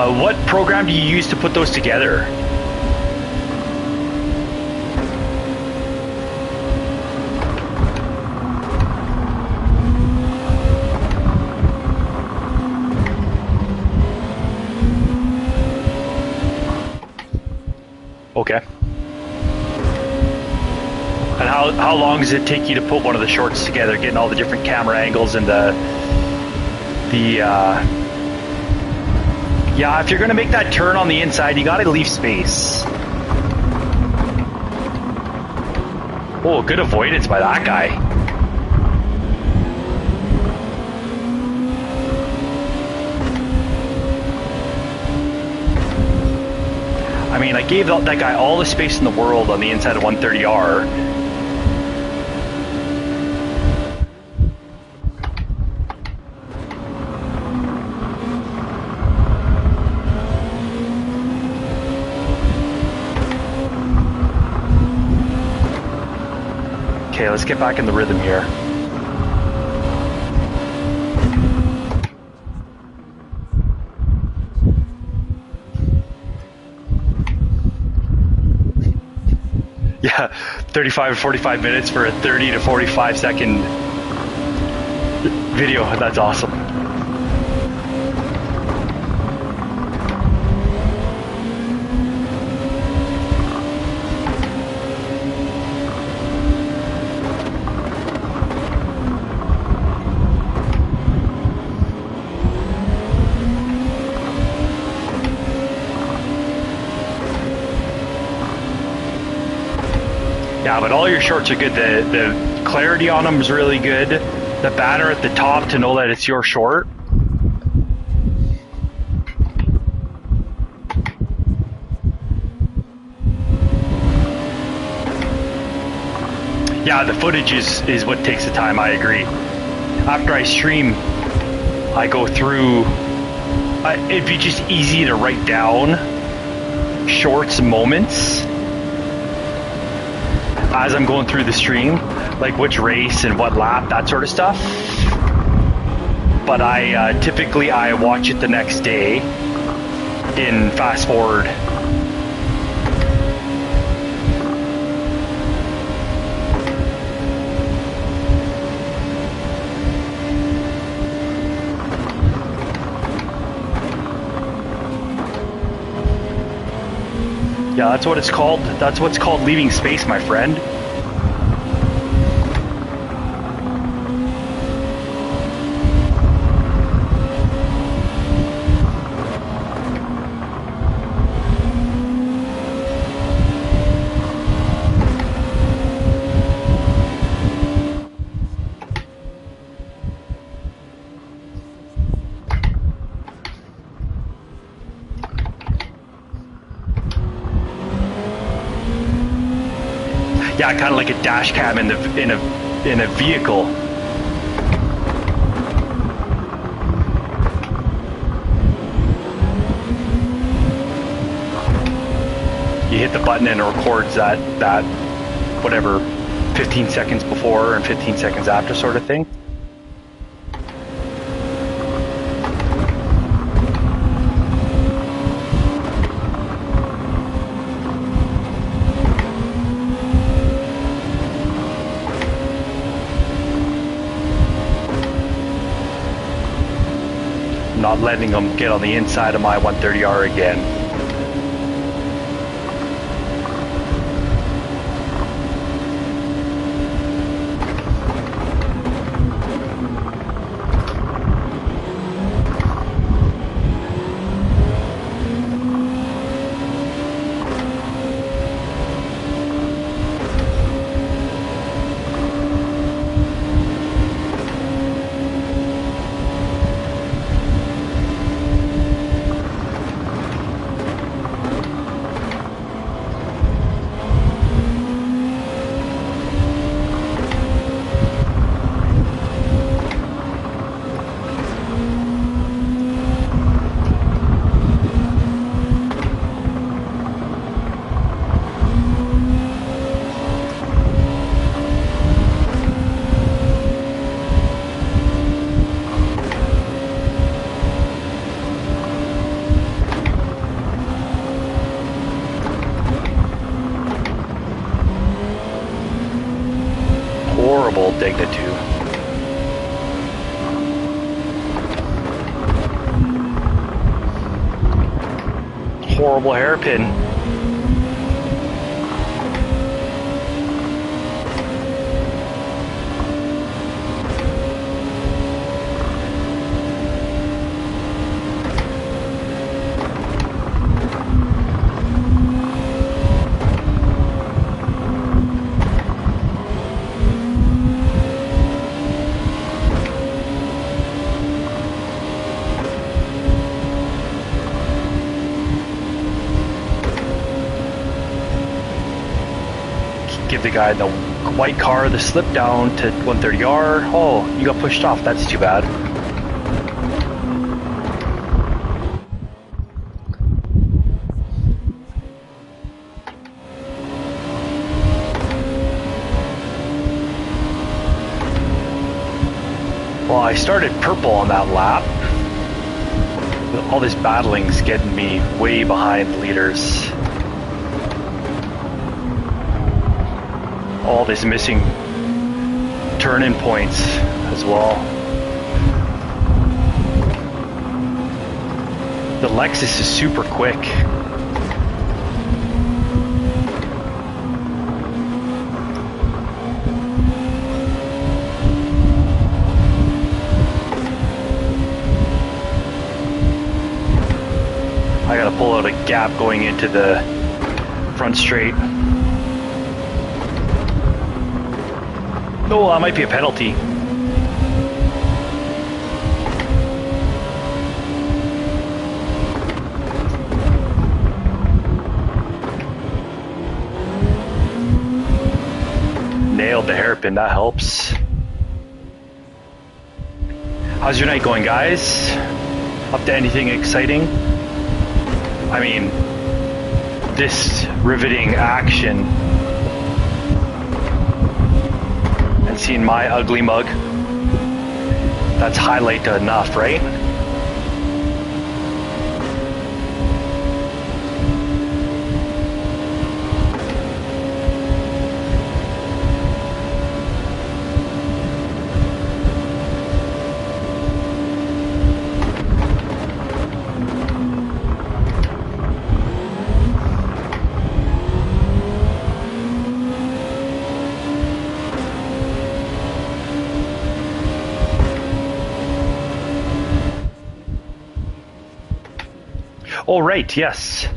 What program do you use to put those together? Okay. And how long does it take you to put one of the shorts together, getting all the different camera angles and yeah, if you're going to make that turn on the inside, you got to leave space. Oh, good avoidance by that guy. I mean, I gave that guy all the space in the world on the inside of 130R. Okay, let's get back in the rhythm here. Yeah, 35 to 45 minutes for a 30 to 45 second video. That's awesome. Yeah, but all your shorts are good. The clarity on them is really good. The banner at the top to know that it's your short. Yeah, the footage is what takes the time, I agree. After I stream, I go through... it'd be just easy to write down shorts moments as I'm going through the stream, like which race and what lap, that sort of stuff. But I typically I watch it the next day in fast forward. Yeah, that's what it's called. That's what's called leaving space, my friend. Yeah, kind of like a dash cam in a vehicle. You hit the button and it records that whatever 15 seconds before and 15 seconds after sort of thing. Not letting them get on the inside of my 130R again. Horrible dignitude. Horrible hairpin. Give the guy in the white car the slip down to 130R. Oh, you got pushed off. That's too bad. Well, I started purple on that lap. All this battling's getting me way behind leaders. All this missing turn-in points as well. The Lexus is super quick. I gotta pull out a gap going into the front straight. Oh, that might be a penalty. Nailed the hairpin, that helps. How's your night going, guys? Up to anything exciting? I mean, this riveting action and seeing my ugly mug, that's highlight enough, right? Oh, right, yes.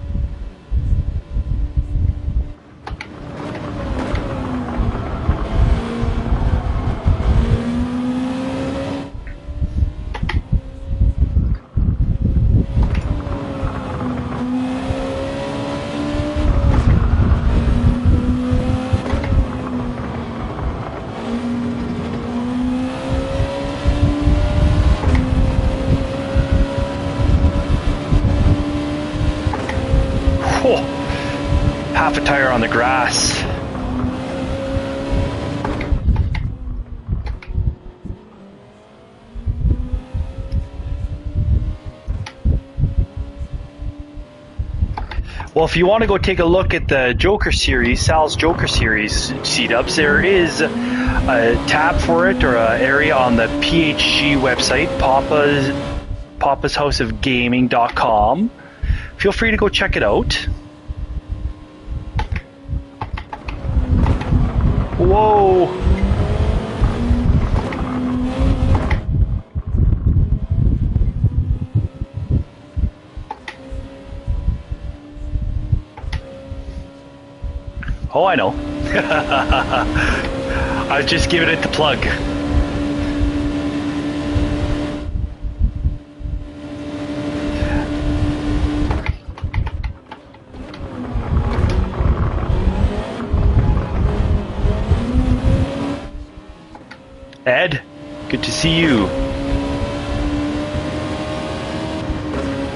Whoa. Half a tire on the grass. Well, if you want to go take a look at the Joker series, Sal's Joker series C-dubs, there is a tab for it, or an area on the PHG website, Papa's House of Gaming.com. Feel free to go check it out. Whoa! Oh, I know. I was just giving it the plug. Ed, good to see you.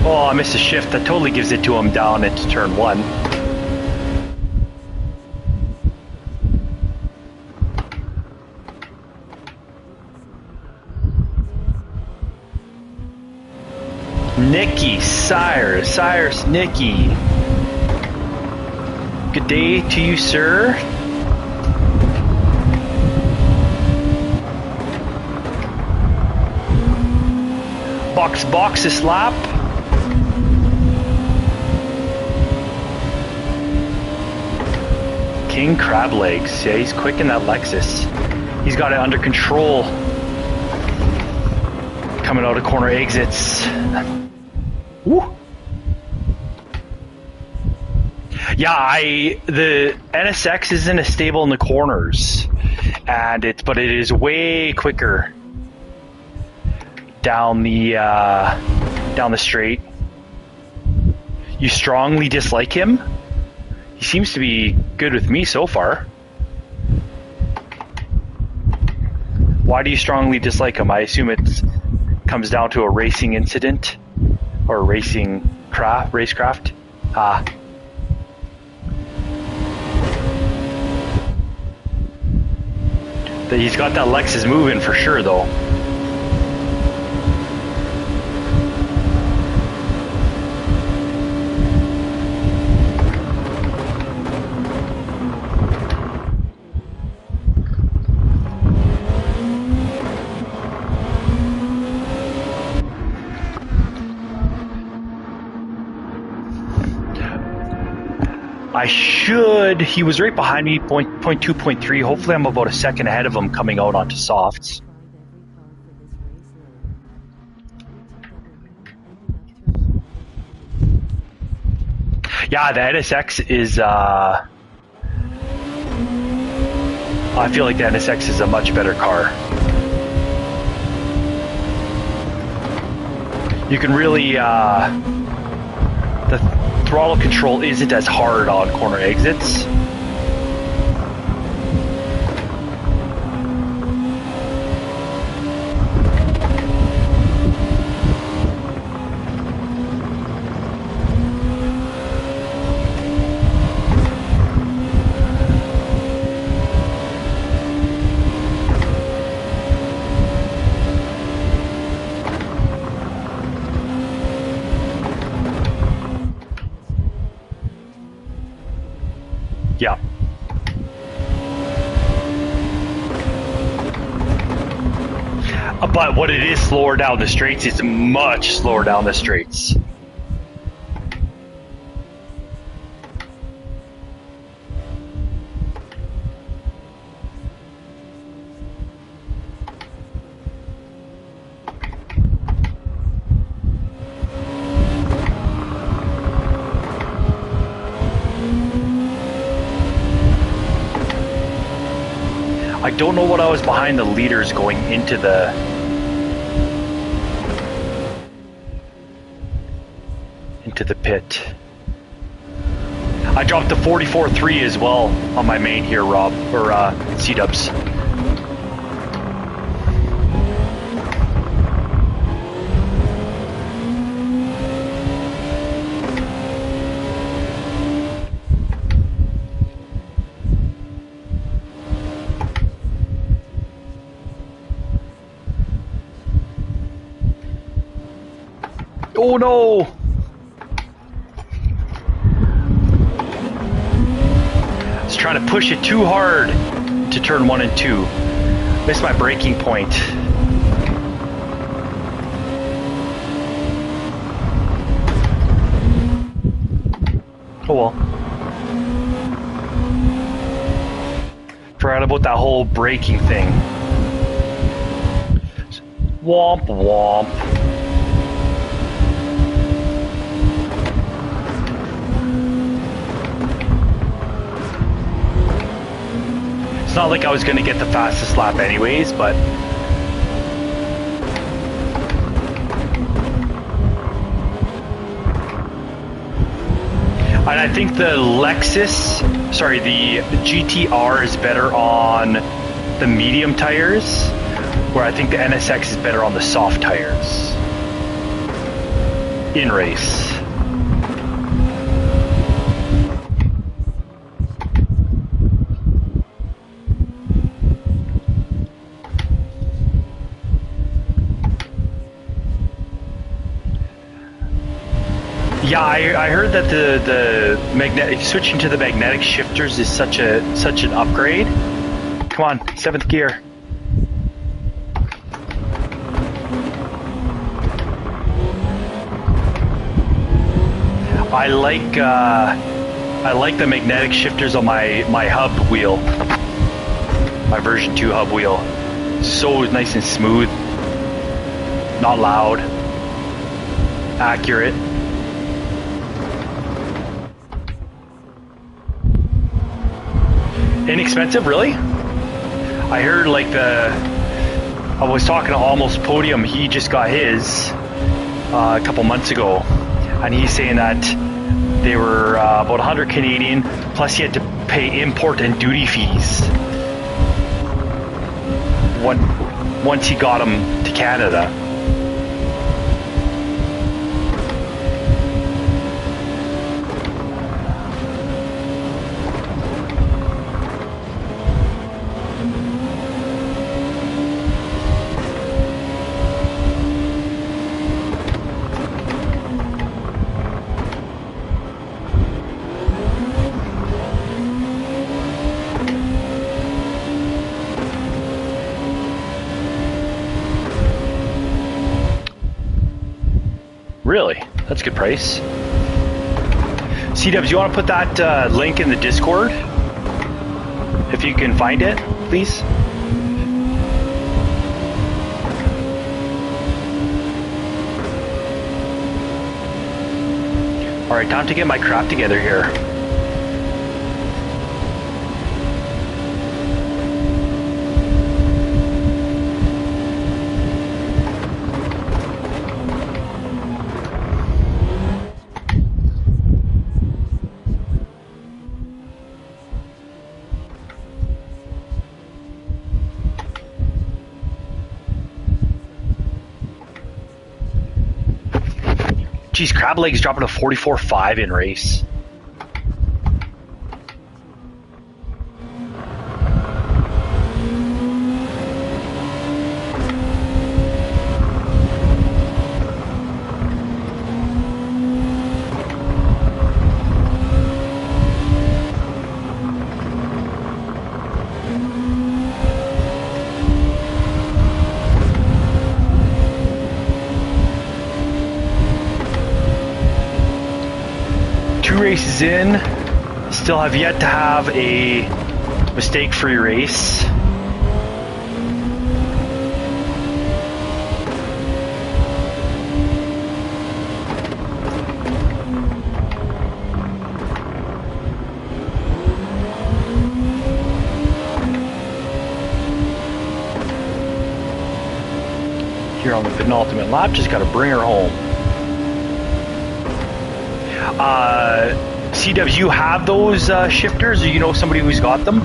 Oh, I missed a shift. That totally gives it to him down into turn 1. Nikki, Cyrus, Nikki. Good day to you, sir. Box this lap. King Crab Legs. Yeah, he's quick in that Lexus. He's got it under control. Coming out of corner exits. Woo. Yeah, the NSX isn't as stable in the corners, but it is way quicker down the straight. You strongly dislike him? He seems to be good with me so far. Why do you strongly dislike him? I assume it comes down to a racing incident or a racecraft. Ah. He's got that Lexus moving for sure, though. He was right behind me, point 2.3. Hopefully I'm about a second ahead of him coming out onto softs. Yeah, the NSX is, I feel like the NSX is a much better car. You can really, the throttle control isn't as hard on corner exits. Yeah. But what it is slower down the straights, it's much slower down the straights. I don't know what I was behind the leaders going into the... pit. I dropped the 44.3 as well on my main here, Rob, or C-dubs. Oh no! I was trying to push it too hard to turn 1 and 2. Missed my braking point. Oh well. Forgot about that whole braking thing. Womp womp. It's not like I was going to get the fastest lap anyways, but... And I think the GTR is better on the medium tires, where I think the NSX is better on the soft tires. In race. Yeah, I heard that the magnetic switching to the magnetic shifters is such an upgrade. Come on, 7th gear. I like the magnetic shifters on my hub wheel, my version 2 hub wheel. So nice and smooth, not loud, accurate. Inexpensive, really? I heard I was talking to Almost Podium, he just got his a couple months ago, and he's saying that they were about 100 Canadian, plus he had to pay import and duty fees once he got them to Canada. Really? That's a good price. C-Dubs, you want to put that link in the Discord? If you can find it, please. Alright, time to get my crap together here. Geez, Crab Leg's dropping a 44.5 in race. Races in, still have yet to have a mistake-free race. penultimate lap. Just got to bring her home. C-Dubs, you have those shifters, or you know somebody who's got them?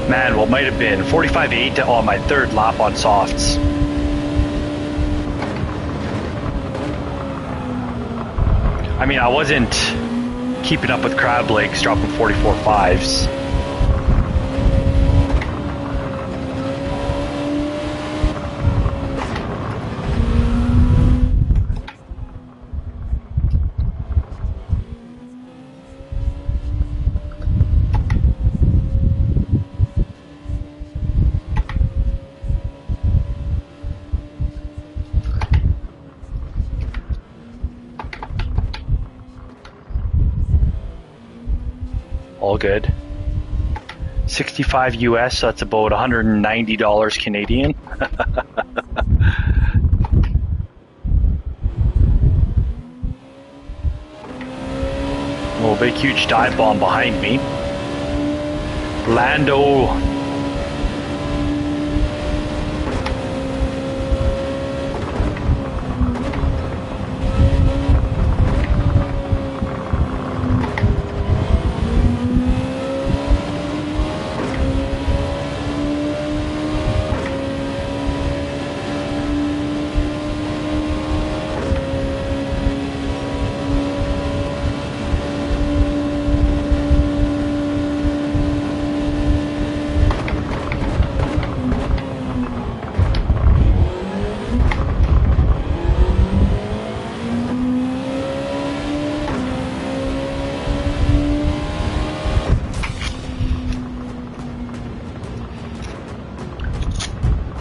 Man, what might have been 45.8 on my third lap on softs. I mean, I wasn't keeping up with crab legs, dropping 44.5s. All good. 65 US, so that's about $190 Canadian. Oh, big huge dive bomb behind me. Lando.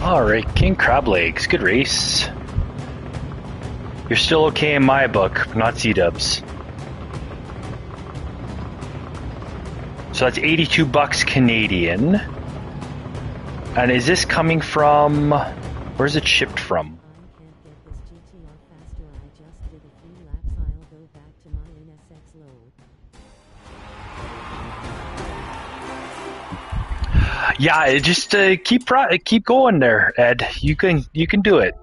Alright, King Crab Legs, good race. You're still okay in my book, but not C-Dubs. So that's $82 Canadian. And is this coming from... Where's it shipped from? Yeah, just keep going there, Ed. You can do it.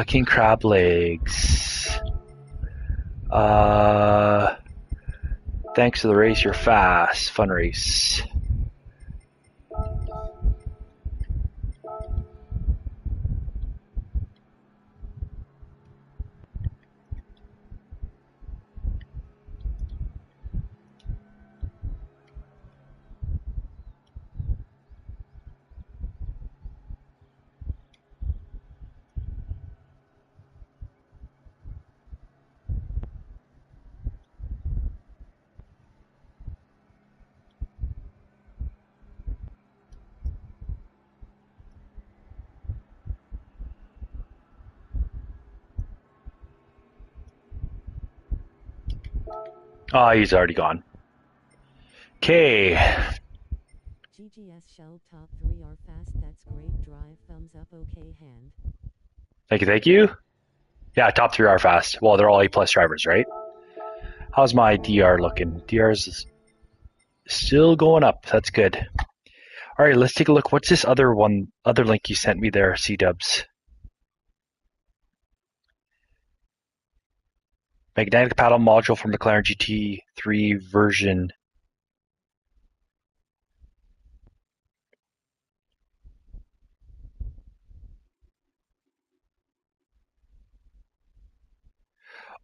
King Crab Legs. Thanks for the race. You're fast. Fun race. Oh, he's already gone. Okay. GGS shell top 3 are fast. That's great drive. Thumbs up. Okay hand. Thank you. Yeah, top 3 are fast. Well, they're all A+ drivers, right? How's my DR looking? DR's still going up. That's good. All right, let's take a look. What's this other link you sent me there, C-Dubs? Magnetic paddle module from McLaren GT3 version.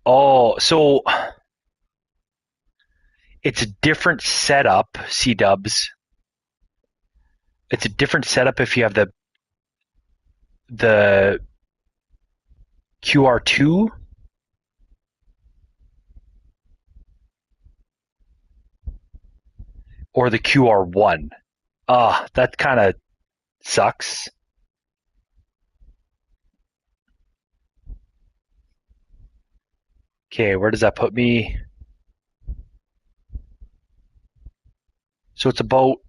Oh, so it's a different setup, C-Dubs. It's a different setup if you have the QR2. or the QR1. That kind of sucks. Okay, where does that put me? So it's about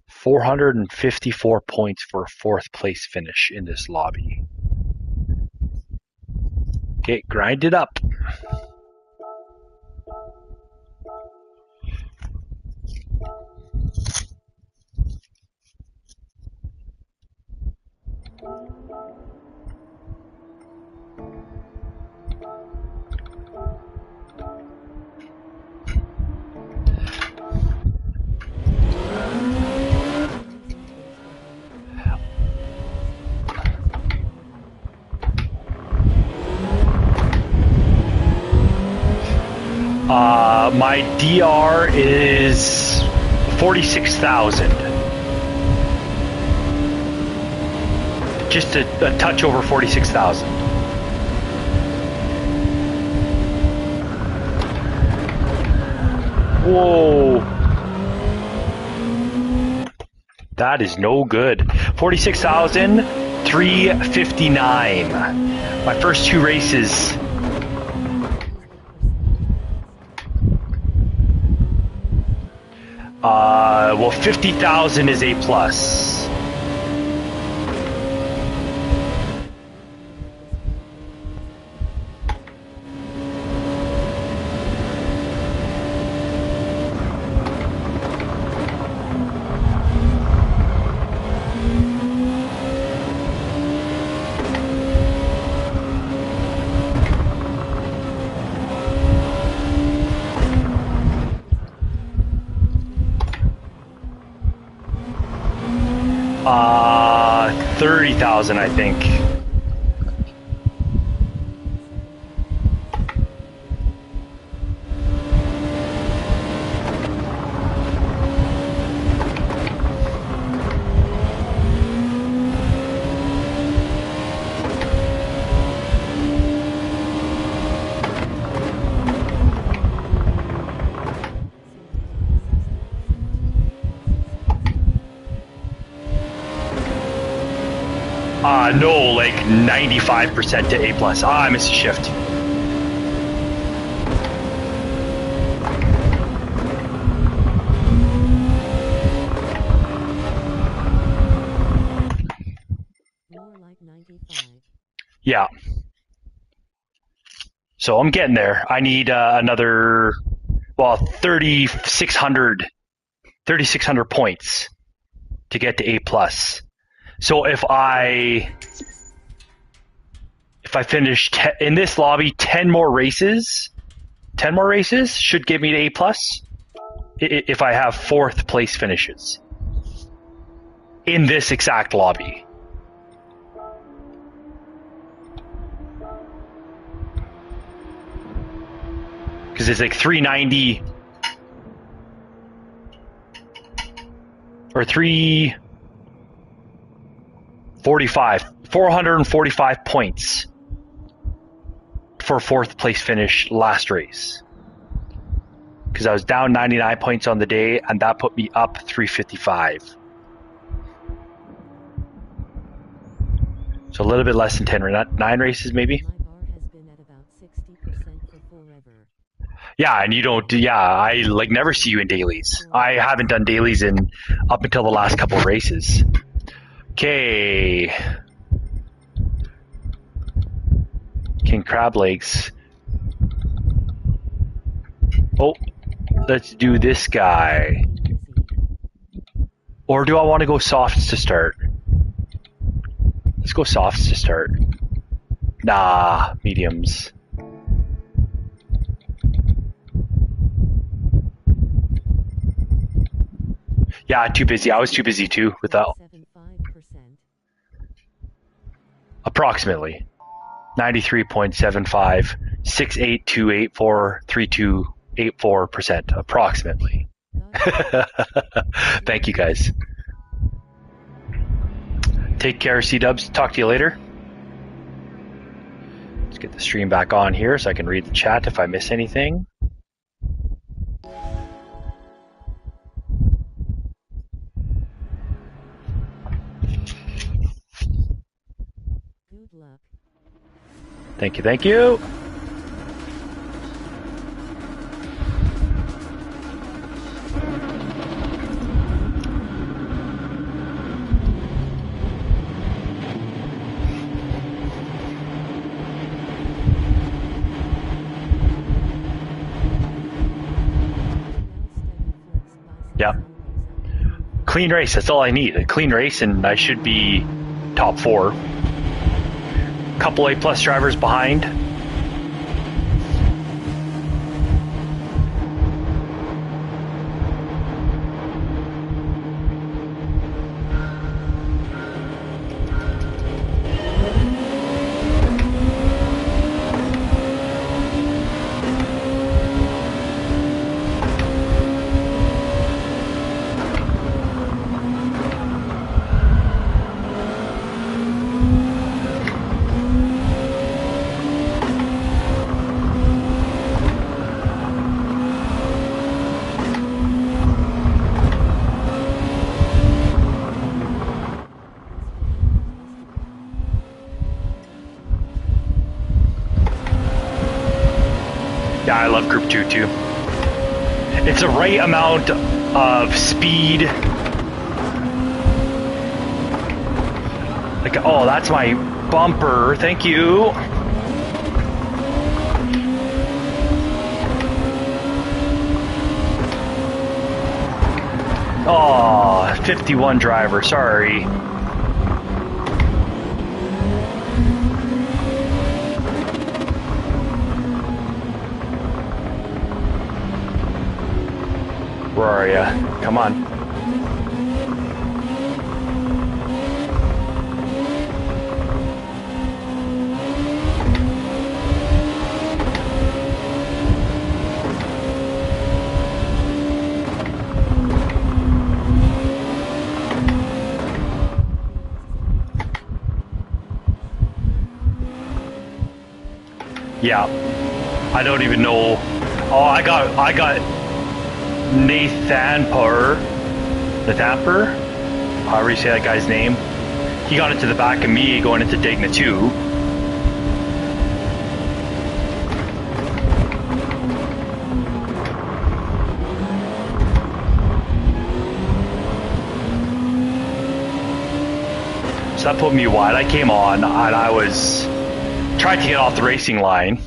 454 points for a fourth place finish in this lobby. Okay, grind it up. My DR is 46,000. Just a touch over 46,000. Whoa. That is no good. 46,359. My first two races. Well, 50,000 is A plus. Uh, 30,000, I think. No, like 95% to A plus. I missed a shift. More like 95. Yeah. So I'm getting there. I need another, well, 3,600 points to get to A plus. So if I finish in this lobby 10 more races should get me to A plus if I have fourth place finishes in this exact lobby. Because it's like 390 or 445 points for fourth place finish last race. Because I was down 99 points on the day, and that put me up 355. So a little bit less than 10, 9 races maybe. My bar has been at about 60% for forever. Yeah, and you don't. Yeah, I like never see you in dailies. I haven't done dailies in up until the last couple of races. Okay. King Crab Legs. Oh, let's do this guy. Or do I want to go softs to start? Let's go softs to start. Nah, mediums. Yeah, too busy. I was too busy too with that. 75%. Approximately 93.75, 682843284%. Approximately. Thank you guys. Take care, C-Dubs. Talk to you later. Let's get the stream back on here so I can read the chat if I miss anything. Thank you, thank you. Yeah. Clean race, that's all I need. A clean race and I should be top 4. Couple A+ drivers behind. Yeah, I love Group 2 too. It's the right amount of speed. Like, oh, that's my bumper. Thank you. Oh, 51 driver, sorry. Where are ya? Come on. Yeah. I don't even know. Oh, I got Nathanper, however you say that guy's name. He got into the back of me going into Dagna 2. So that put me wide. I came on and I was trying to get off the racing line.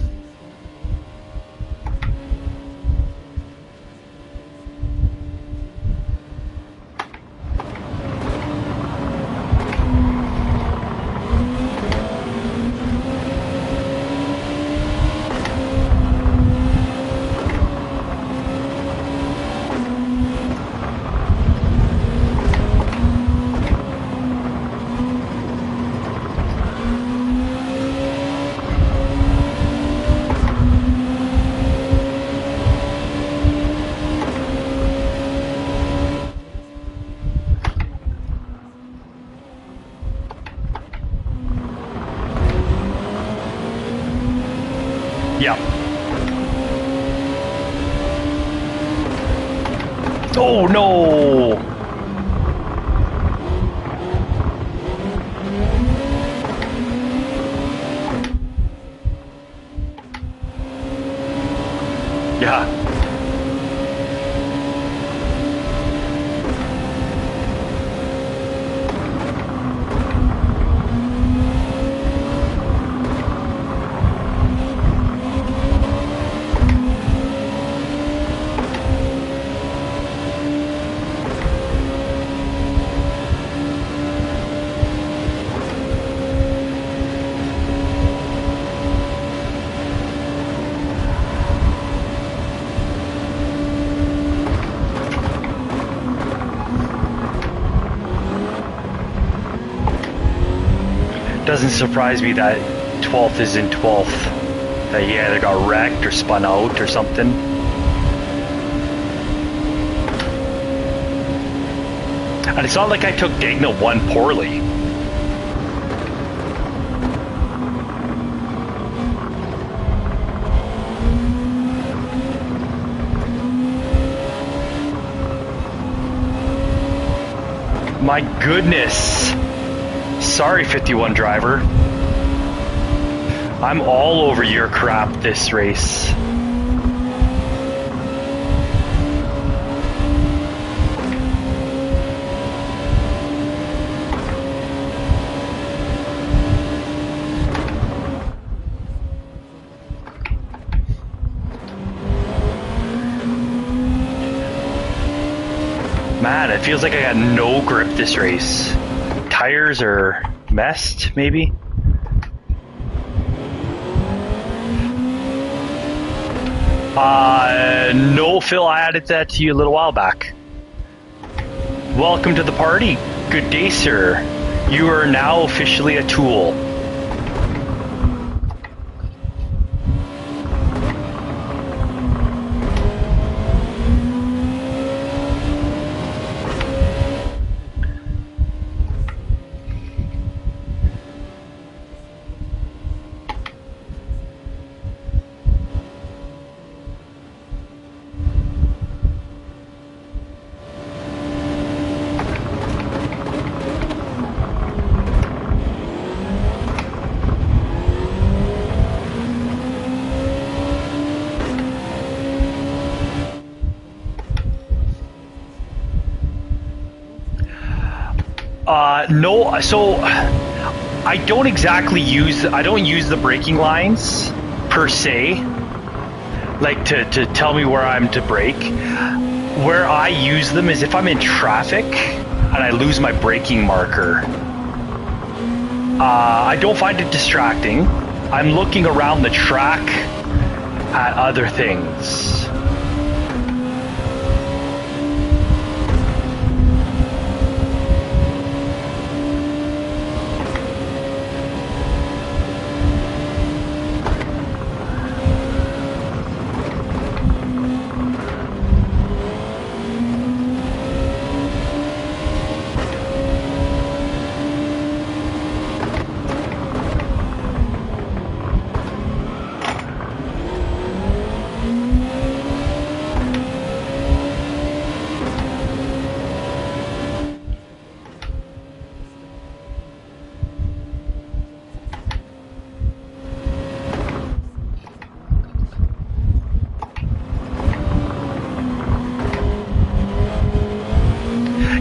Yeah. Oh no! Yeah. Doesn't surprise me that 12th is in 12th. That he either got wrecked or spun out or something. And it's not like I took Dagna 1 poorly. My goodness. Sorry, 51 driver. I'm all over your crap this race. Man, it feels like I got no grip this race. Tires are messed, maybe? No, Phil, I added that to you a little while back. Welcome to the party. Good day, sir. You are now officially a tool. No, so I don't exactly use the braking lines per se, like to tell me where I'm to brake. Where I use them is if I'm in traffic and I lose my braking marker. I don't find it distracting. I'm looking around the track at other things.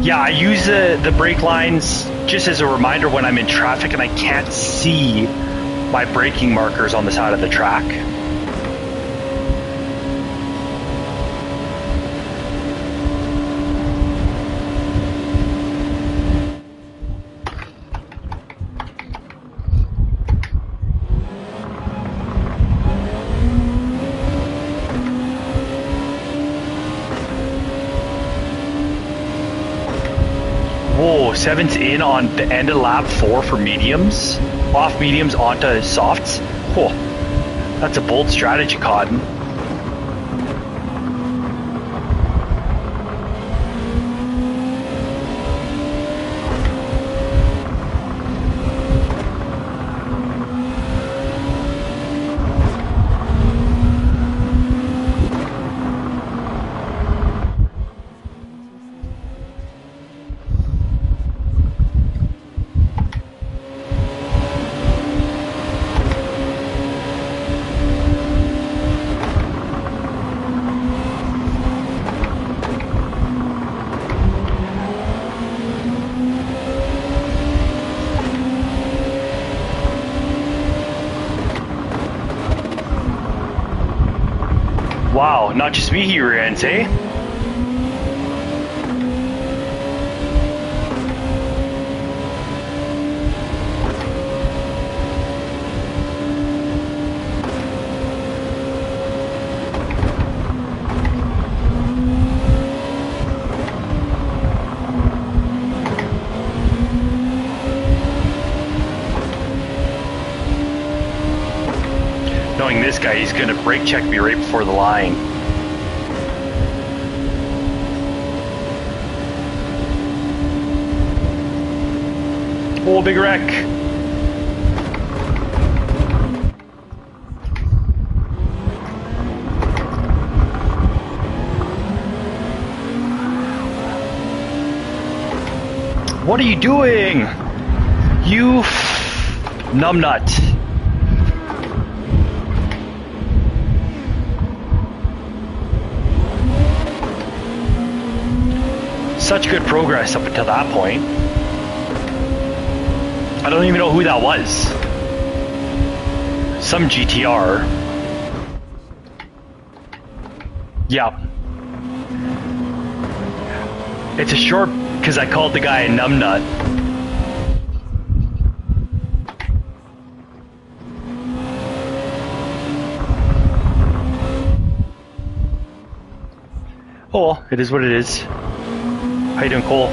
Yeah, I use the brake lines just as a reminder when I'm in traffic and I can't see my braking markers on the side of the track. Whoa, 7's in on the end of lap 4 for mediums. Off mediums onto softs. Whoa, that's a bold strategy, Cotton. Wow, not just me he ran, eh? Knowing this guy, he's gonna brake check me right before the line. Oh, big wreck. What are you doing? You numbnut. such good progress up until that point. I don't even know who that was. Some GTR. Yeah. It's a short because I called the guy a numbnut. Oh well, it is what it is. How you doing, Cole?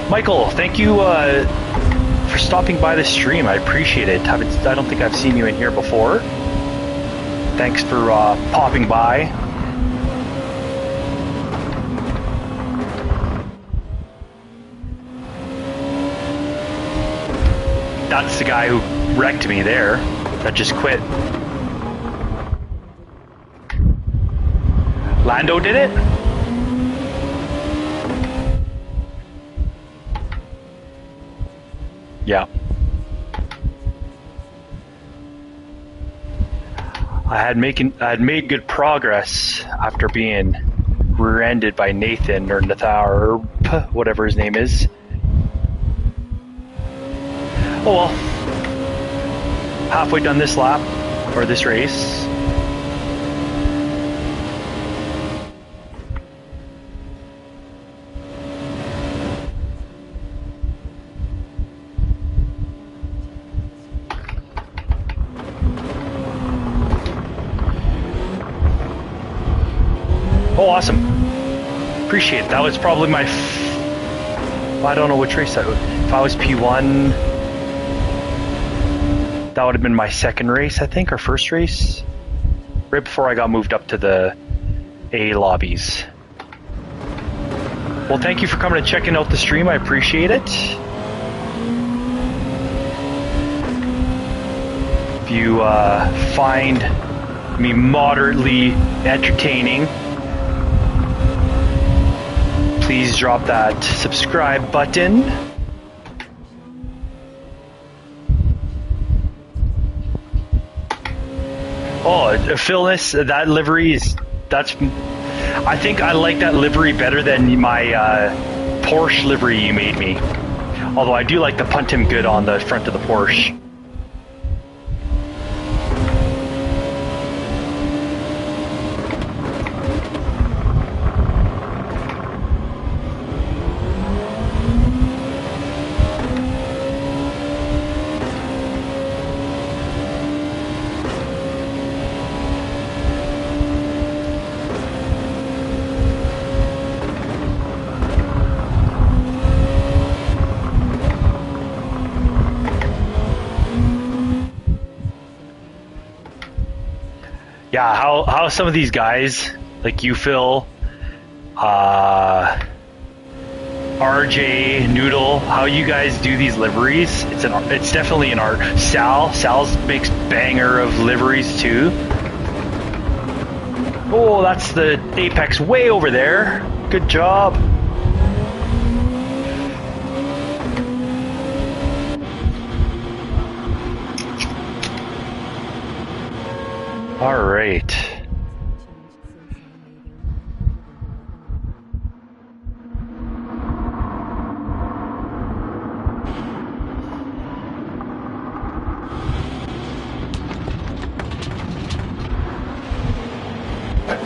Michael, thank you for stopping by the stream. I appreciate it. I don't think I've seen you in here before. Thanks for popping by. That's the guy who wrecked me there. That just quit. Lando did it? Yeah. I had made good progress after being rear-ended by Nathan or Nathar or whatever his name is. Oh well. Halfway done this lap or this race. Oh, awesome. Appreciate it. That was probably my... I don't know which race that was. If I was P1, that would have been my second race, I think, or first race. Right before I got moved up to the A lobbies. Well, thank you for coming and checking out the stream. I appreciate it. If you find me moderately entertaining, please drop that subscribe button. Oh, Philness, that livery is... I think I like that livery better than my Porsche livery you made me. Although I do like the punt him good on the front of the Porsche. Yeah, how some of these guys, like you, Phil, RJ, Noodle, how you guys do these liveries, it's definitely an art. Sal's makes banger of liveries too. Oh, that's the apex way over there. Good job. All right.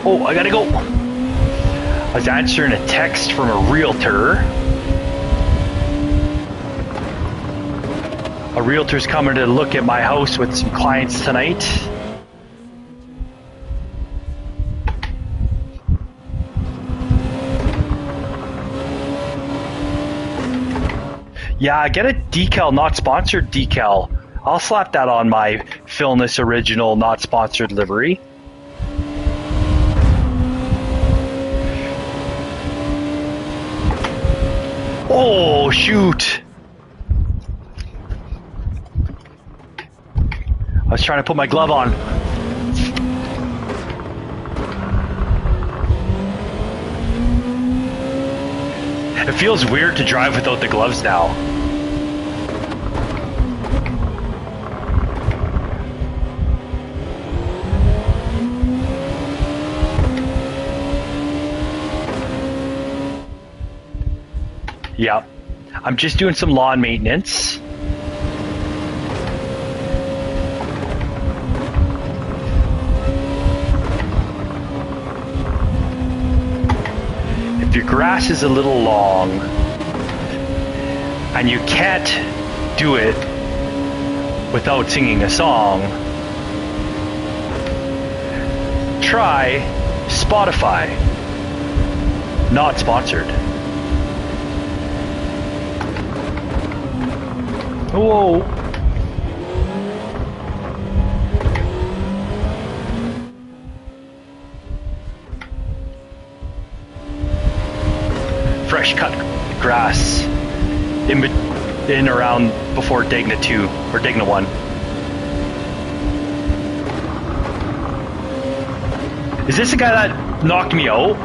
Oh, I gotta go. I was answering a text from a realtor. A realtor's coming to look at my house with some clients tonight. Yeah, get a decal, not sponsored decal. I'll slap that on my Philness original, not sponsored livery. Oh, shoot. I was trying to put my glove on. It feels weird to drive without the gloves now. Yep. I'm just doing some lawn maintenance. If your grass is a little long and you can't do it without singing a song, try Spotify. Not sponsored. Whoa. Fresh cut grass in around before Dagna 2 or Dagna 1. Is this the guy that knocked me out?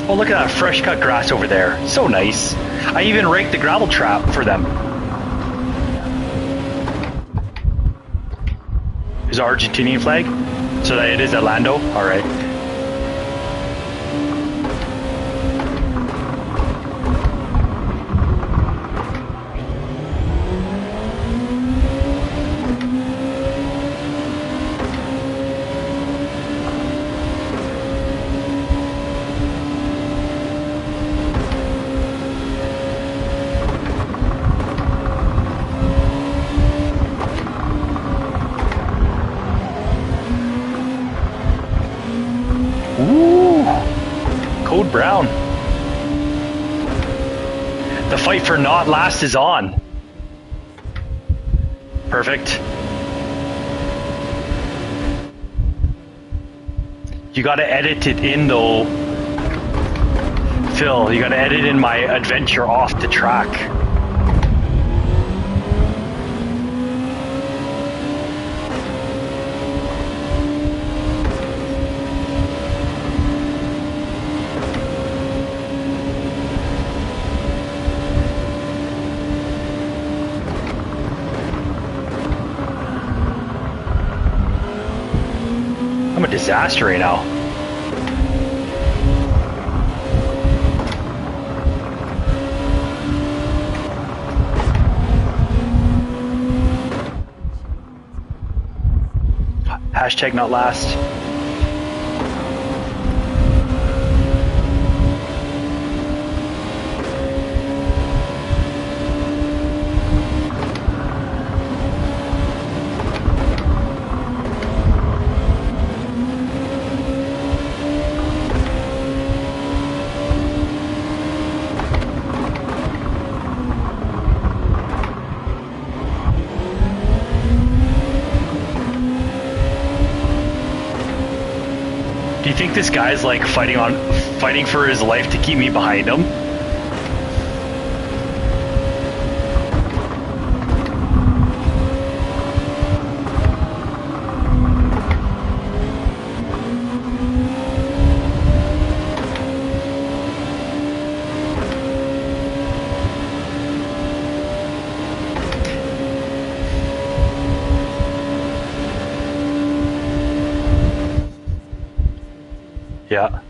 Oh, look at that fresh cut grass over there. So nice. I even raked the gravel trap for them. Is our Argentinian flag? So that it is Orlando? Alright. Code Brown. The fight for not last is on. Perfect. You gotta edit it in though. Phil, you gotta edit in my adventure off the track. I'm a disaster right now. Hashtag not last. Do you think this guy's like fighting for his life to keep me behind him? Yeah.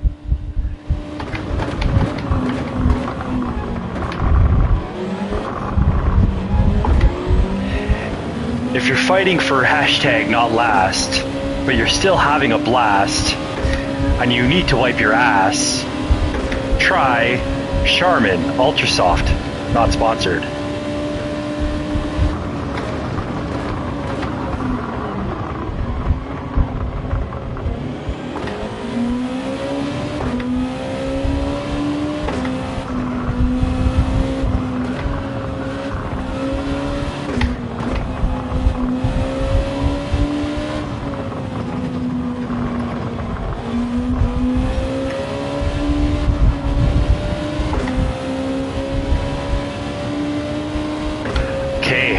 If you're fighting for hashtag not last, but you're still having a blast, and you need to wipe your ass, try Charmin Ultra Soft, not sponsored.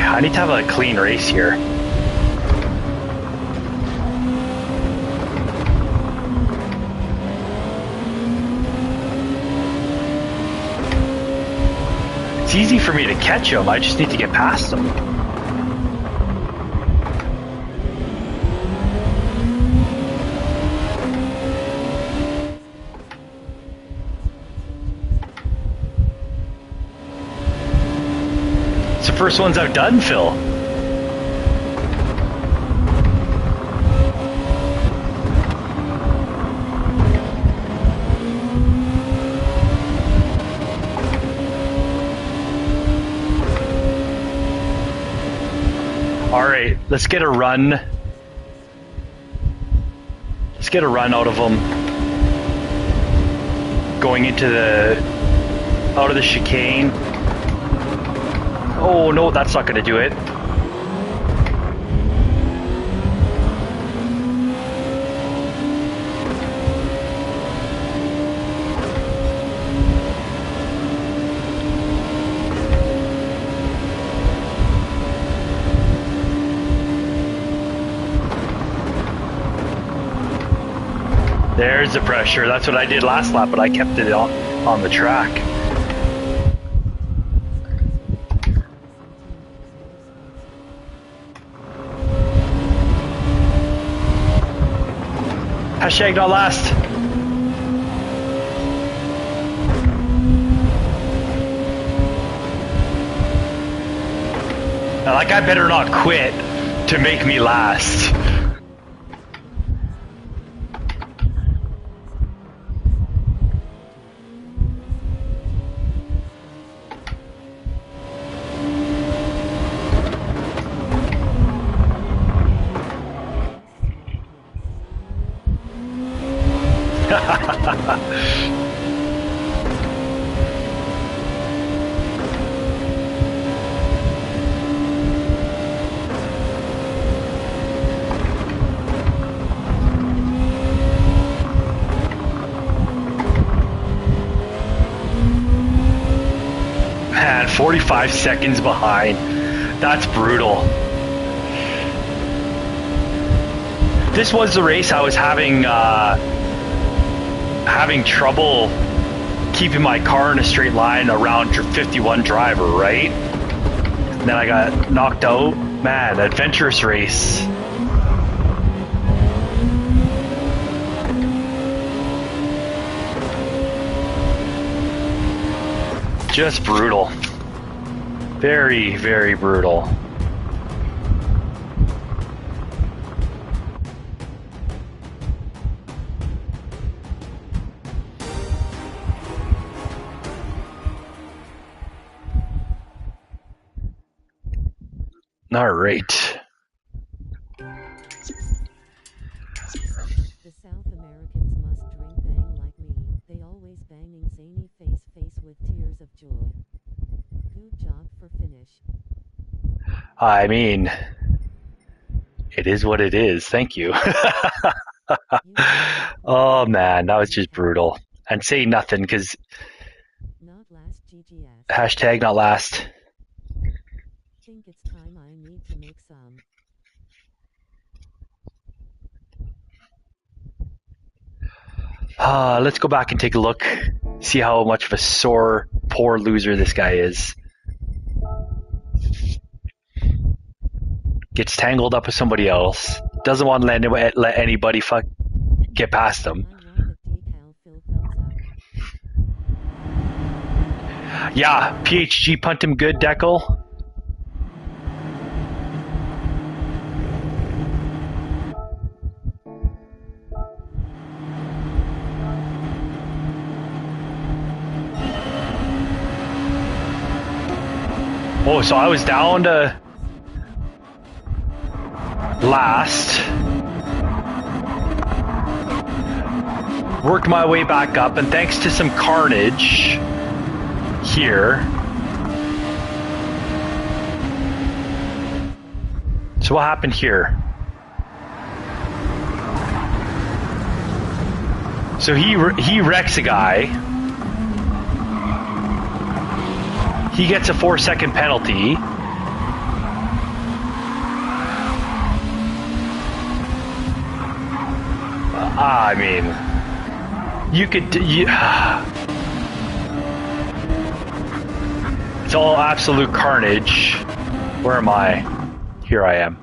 I need to have a clean race here. for me to catch him. I just need to get past him. It's the first ones I've done, Phil. Alright, let's get a run. Let's get a run out of them. Going into out of the chicane. Oh no, that's not gonna do it. There's the pressure. That's what I did last lap, but I kept it on the track. Hashtag not last. Now, that guy better not quit to make me last. Man, 45 seconds behind. That's brutal. This was the race I was having trouble keeping my car in a straight line around 51 driver, right? And then I got knocked out. Man, adventurous race. Just brutal. Very, very brutal. All right. The South Americans must drink bang like me. They always banging zany face with tears of joy. Good job for finish. I mean, it is what it is. Thank you. Oh man, that was just brutal. And say nothing because Not last GGS. hashtag not last. Think it's time I need to make some. Let's go back and take a look. See how much of a sore, poor loser this guy is. Gets tangled up with somebody else. Doesn't want to let anybody get past him. Yeah, PHG punt him good, Deckel. Oh, so I was down to last. Worked my way back up, and thanks to some carnage here. So what happened here? So he wrecks a guy. He gets a 4-second penalty. I mean, it's It's all absolute carnage. Where am I? Here I am.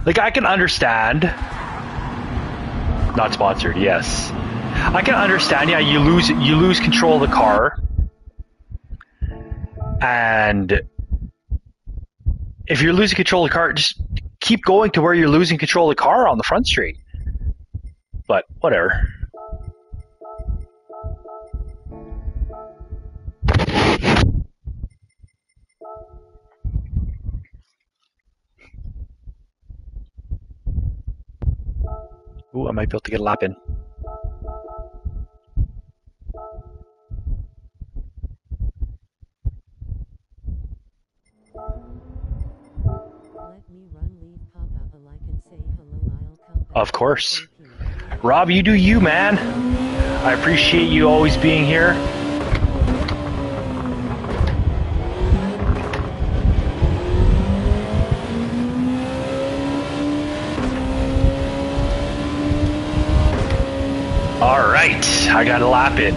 Like, I can understand. Not sponsored, yes. I can understand, yeah, you lose control of the car. And if you're losing control of the car, just keep going to where you're losing control of the car on the front street. But whatever. Ooh, I might be able to get a lap in. Let me run, leave, pop up a like and say hello. I'll come back. Of course. Rob, you do you, man. I appreciate you always being here. All right, I got a lap in.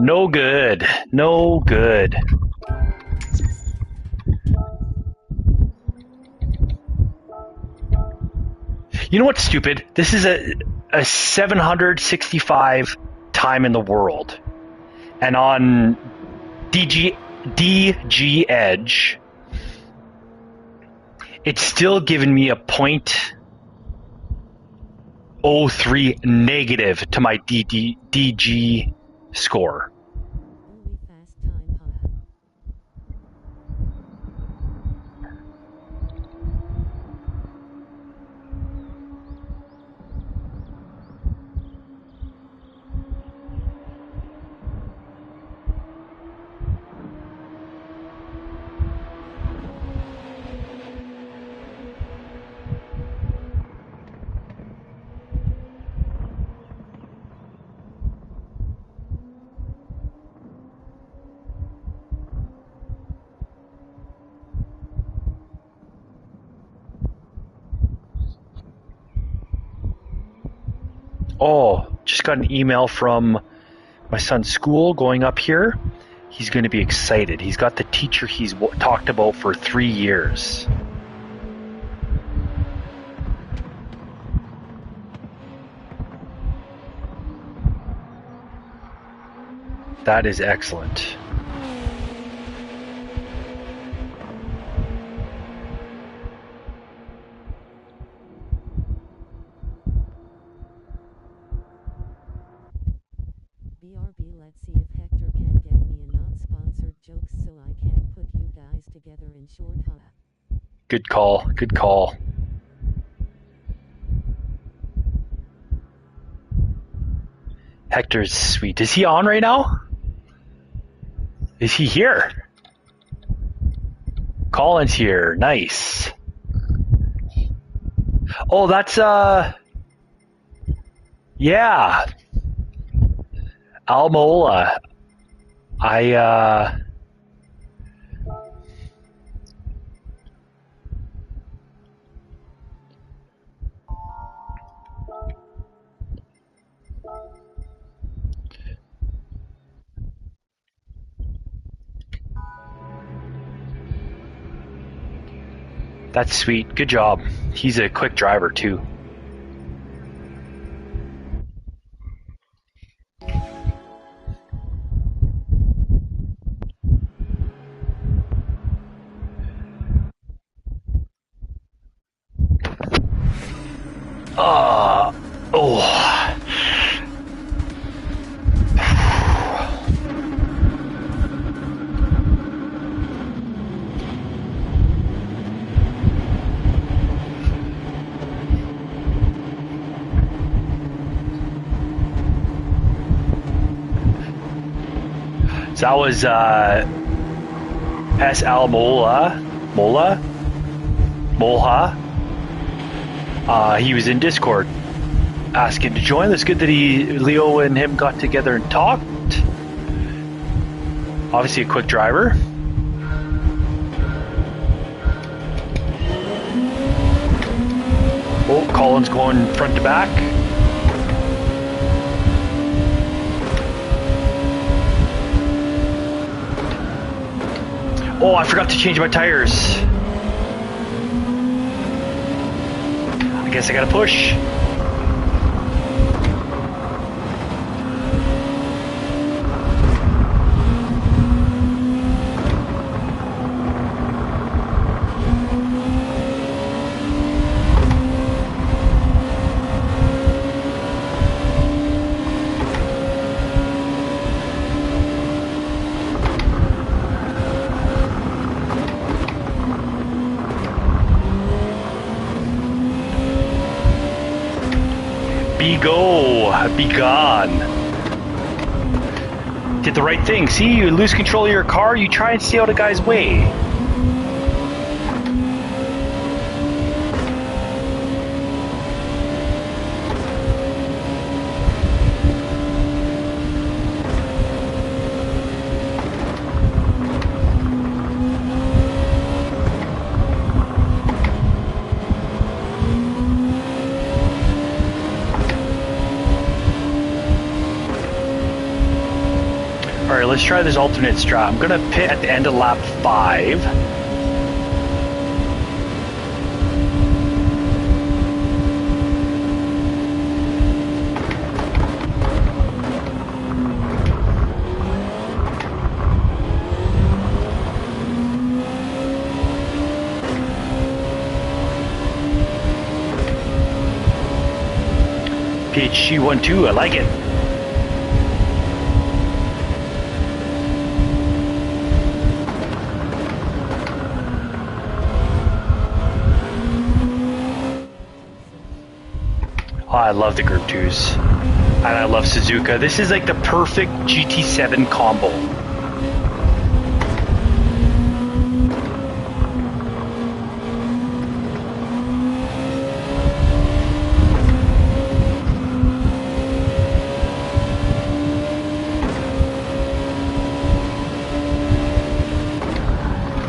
No good. No good. You know what's stupid? This is a 765 time in the world. And on DG Edge, it's still giving me a 0.03 negative to my DG score. Ooh, fast time, huh? Oh, just got an email from my son's school going up here. He's going to be excited. He's got the teacher he's talked about for 3 years. That is excellent. BRB, let's see if Hector can get me a not-sponsored jokes so I can put you guys together in short, huh? Good call. Good call. Hector's sweet. Is he on right now? Is he here? Colin's here. Nice. Oh, that's yeah. Almola. That's sweet. Good job. He's a quick driver too. Oh. So that was SL Molha. He was in Discord asking to join. It's good that Leo and him got together and talked. Obviously a quick driver. Oh, Colin's going front to back. Oh, I forgot to change my tires. I guess I gotta push. Be gone. Did the right thing. See, you lose control of your car, you try and stay out of a guy's way. Alright, let's try this alternate strat. I'm gonna pit at the end of lap 5. PHG 1-2, I like it. Oh, I love the Group 2s. And I love Suzuka. This is like the perfect GT7 combo.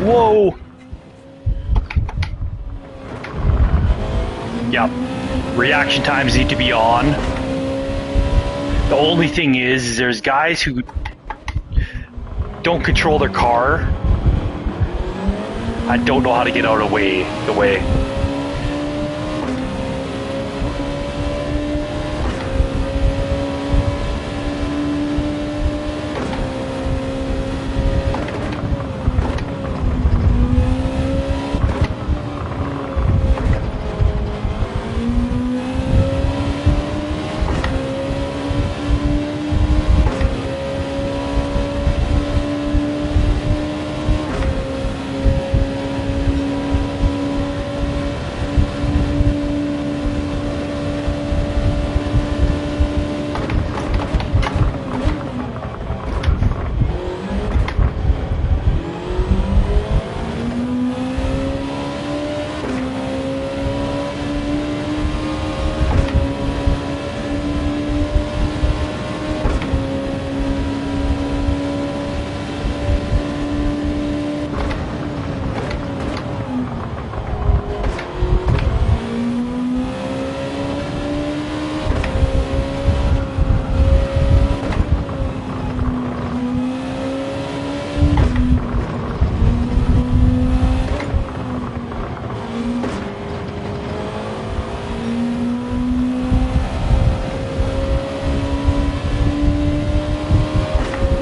Whoa! Yep. Reaction times need to be on. The only thing is there's guys who don't control their car. I don't know how to get out of the way.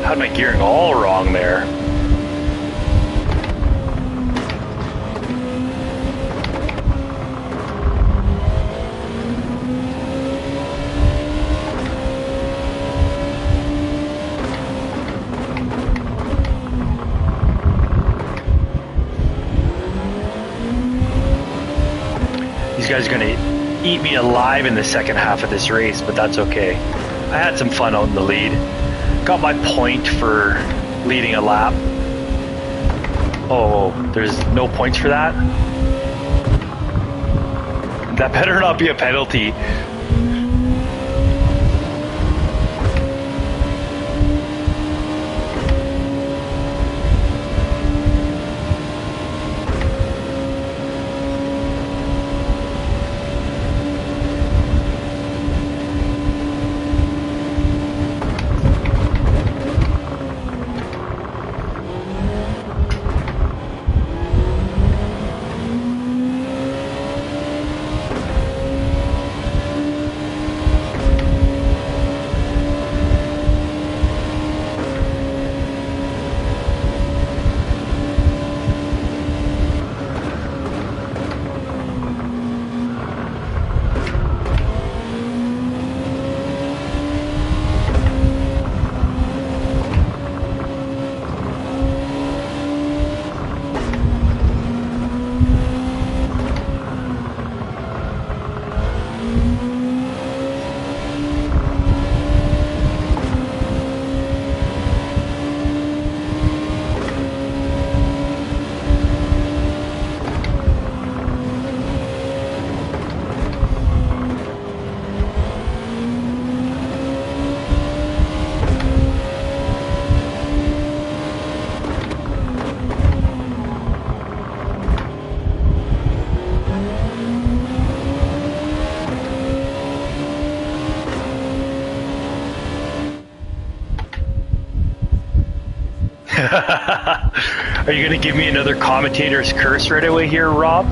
Had my gearing all wrong there. These guys are gonna eat me alive in the second half of this race, but that's okay. I had some fun out in the lead. Got my point for leading a lap. Oh, there's no points for that? That better not be a penalty. Are you going to give me another commentator's curse right away here, Rob?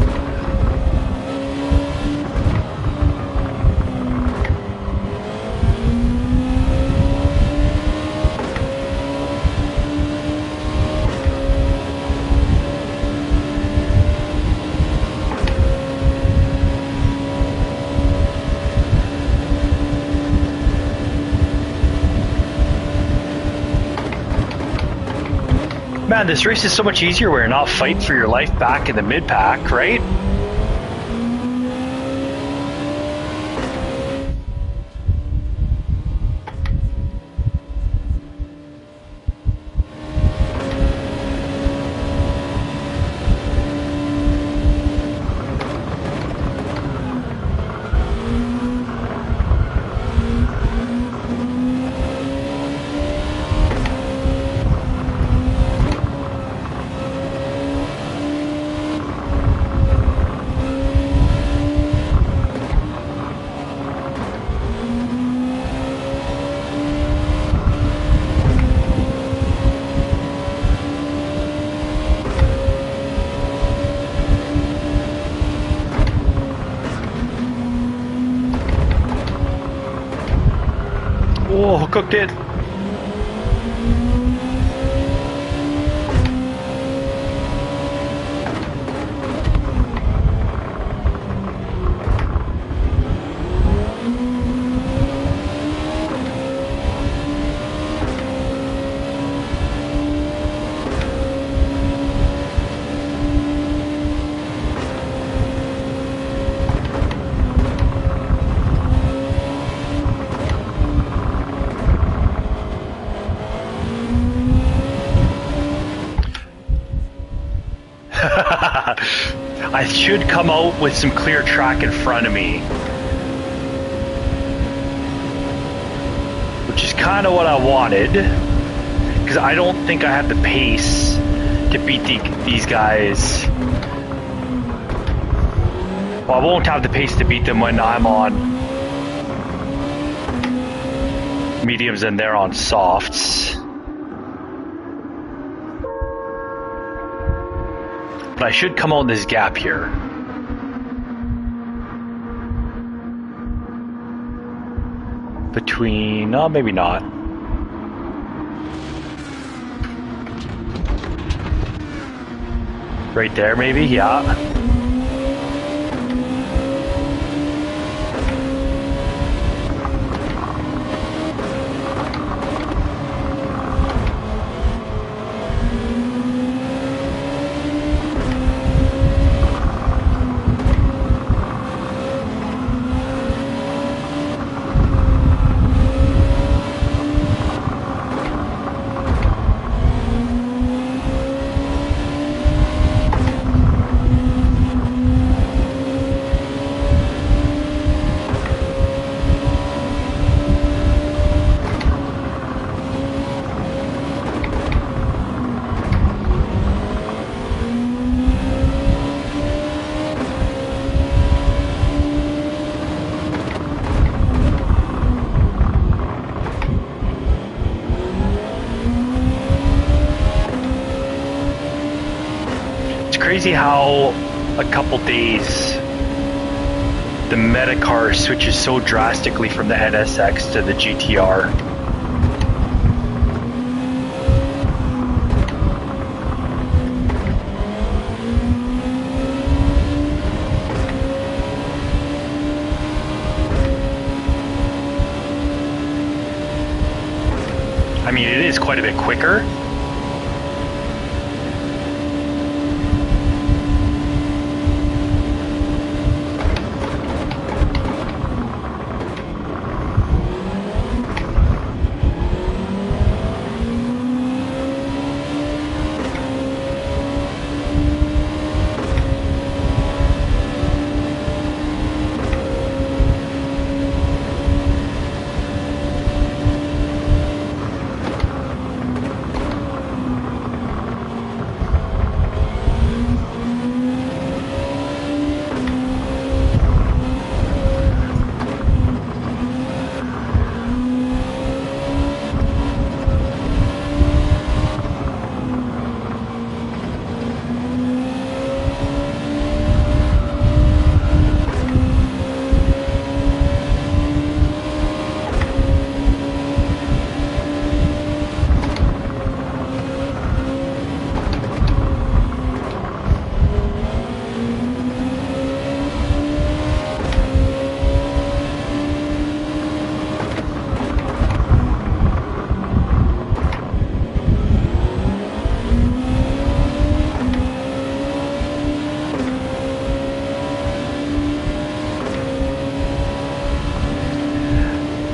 Man, this race is so much easier where you're not fighting for your life back in the mid-pack, right? Oh, cooked it. I should come out with some clear track in front of me, which is kind of what I wanted, because I don't think I have the pace to beat these guys. Well, I won't have the pace to beat them when I'm on mediums and they're on softs. But I should come out in this gap here. Between, oh, maybe not. Right there, maybe, yeah. crazy how a couple days the meta car switches so drastically from the NSX to the GTR. I mean, it is quite a bit quicker.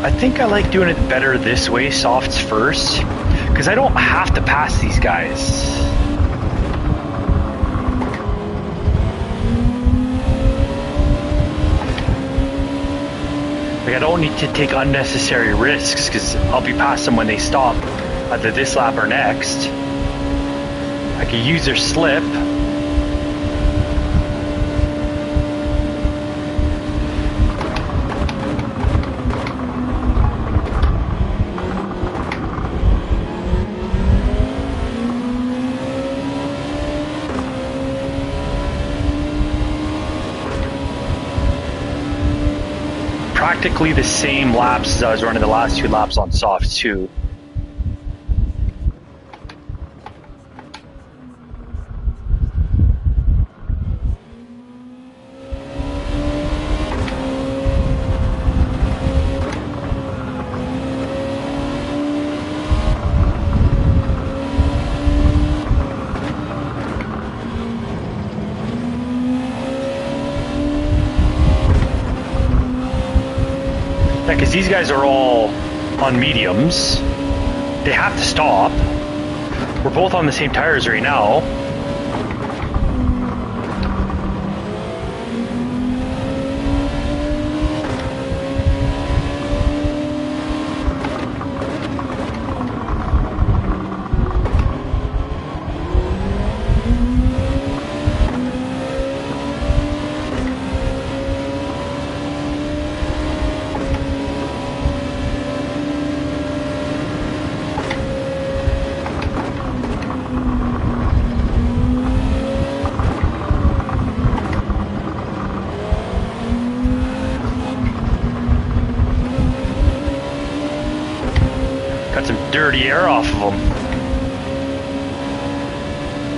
I think I like doing it better this way, softs first, because I don't have to pass these guys. Like, I don't need to take unnecessary risks, because I'll be past them when they stop, either this lap or next. I can use their slip. Practically the same laps as I was running the last 2 laps on softs too. Because these guys are all on mediums. They have to stop. We're both on the same tires right now. Got some dirty air off of them.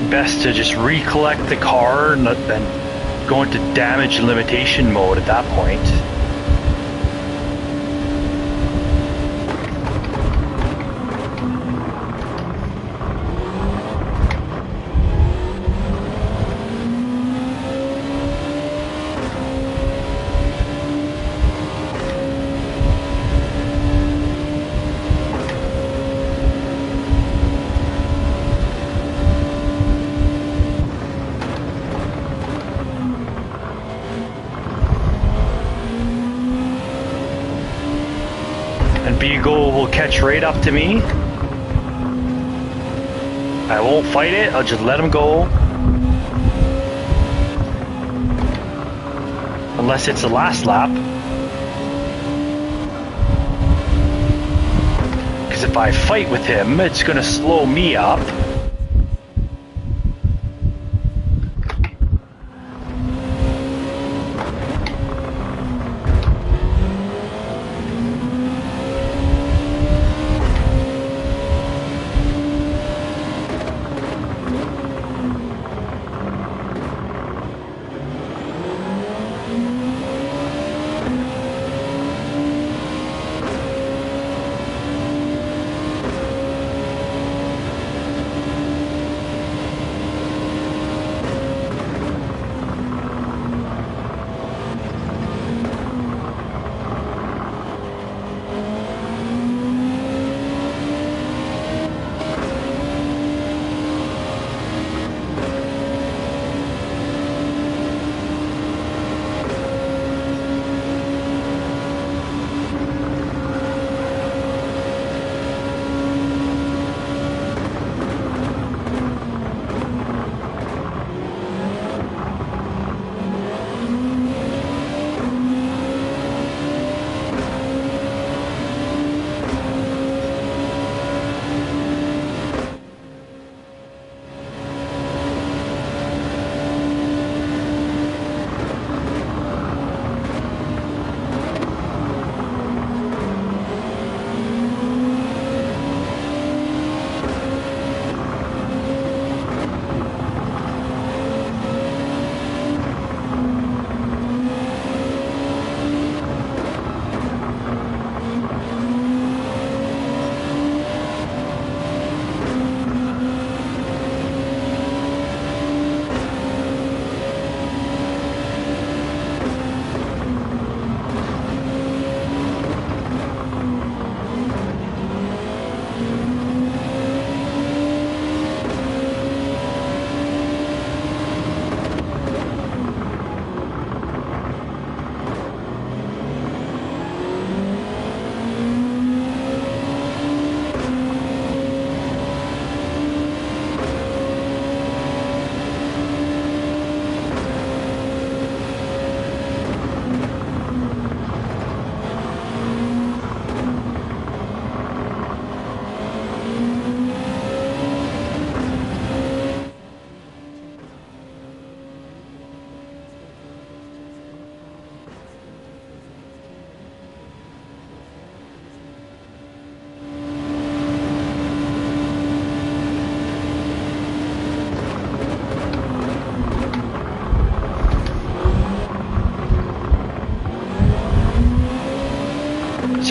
Best to just recollect the car and go into damage limitation mode at that point. And Beagle will catch right up to me. I won't fight it, I'll just let him go. Unless it's the last lap. Because if I fight with him, it's going to slow me up.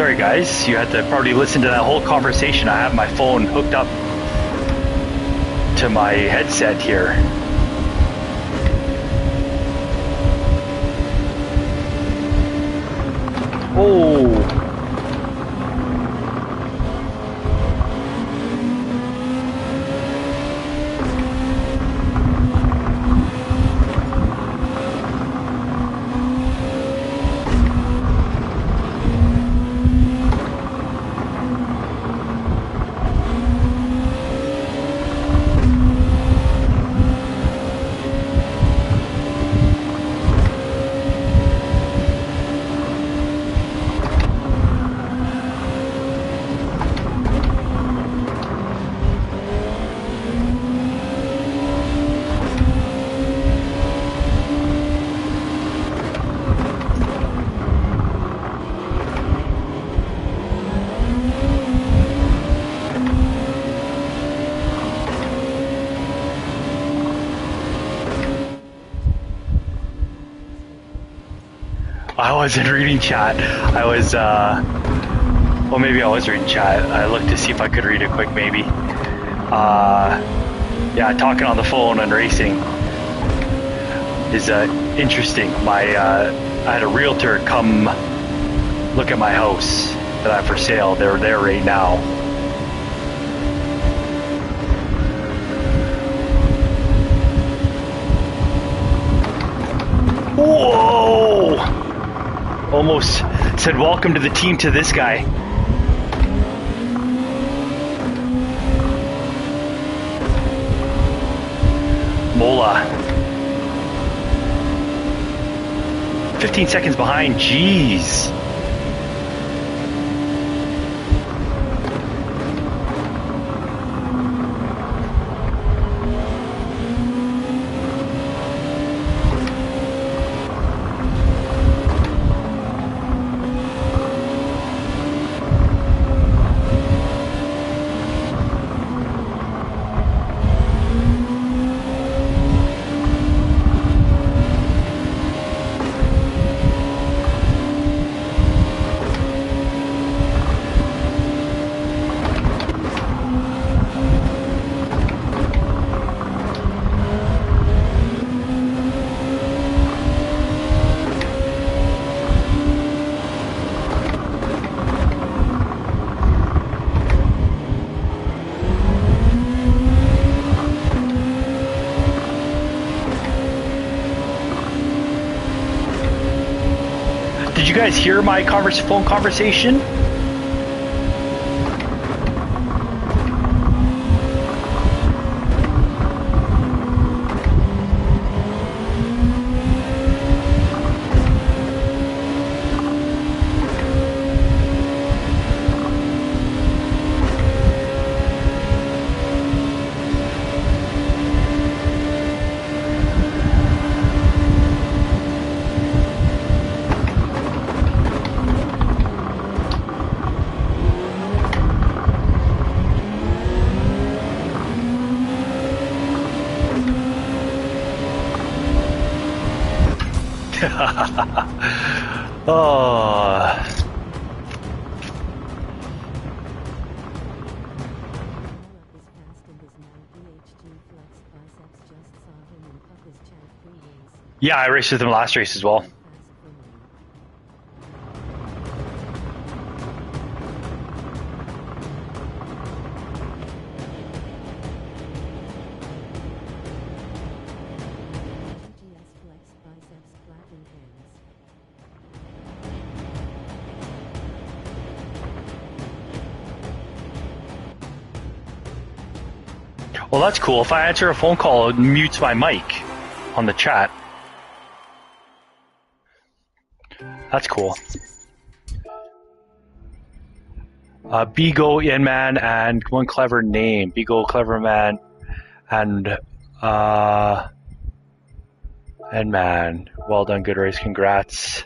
Sorry guys, you had to probably listen to that whole conversation. I have my phone hooked up to my headset here. Oh. I wasn't reading chat. I was, well, maybe I was reading chat. I looked to see if I could read it quick, maybe. Yeah, talking on the phone and racing is interesting. I had a realtor come look at my house that I have for sale. They're there right now. Whoa! Almost said welcome to the team to this guy. Mola. 15 seconds behind, jeez. Did you guys hear my phone conversation? Oh. Yeah, I raced with him last race as well. Well, that's cool. If I answer a phone call, it mutes my mic on the chat. That's cool. Bigo, Inman, and one clever name. Bigo, Clever Man, and Inman. Well done, good race. Congrats.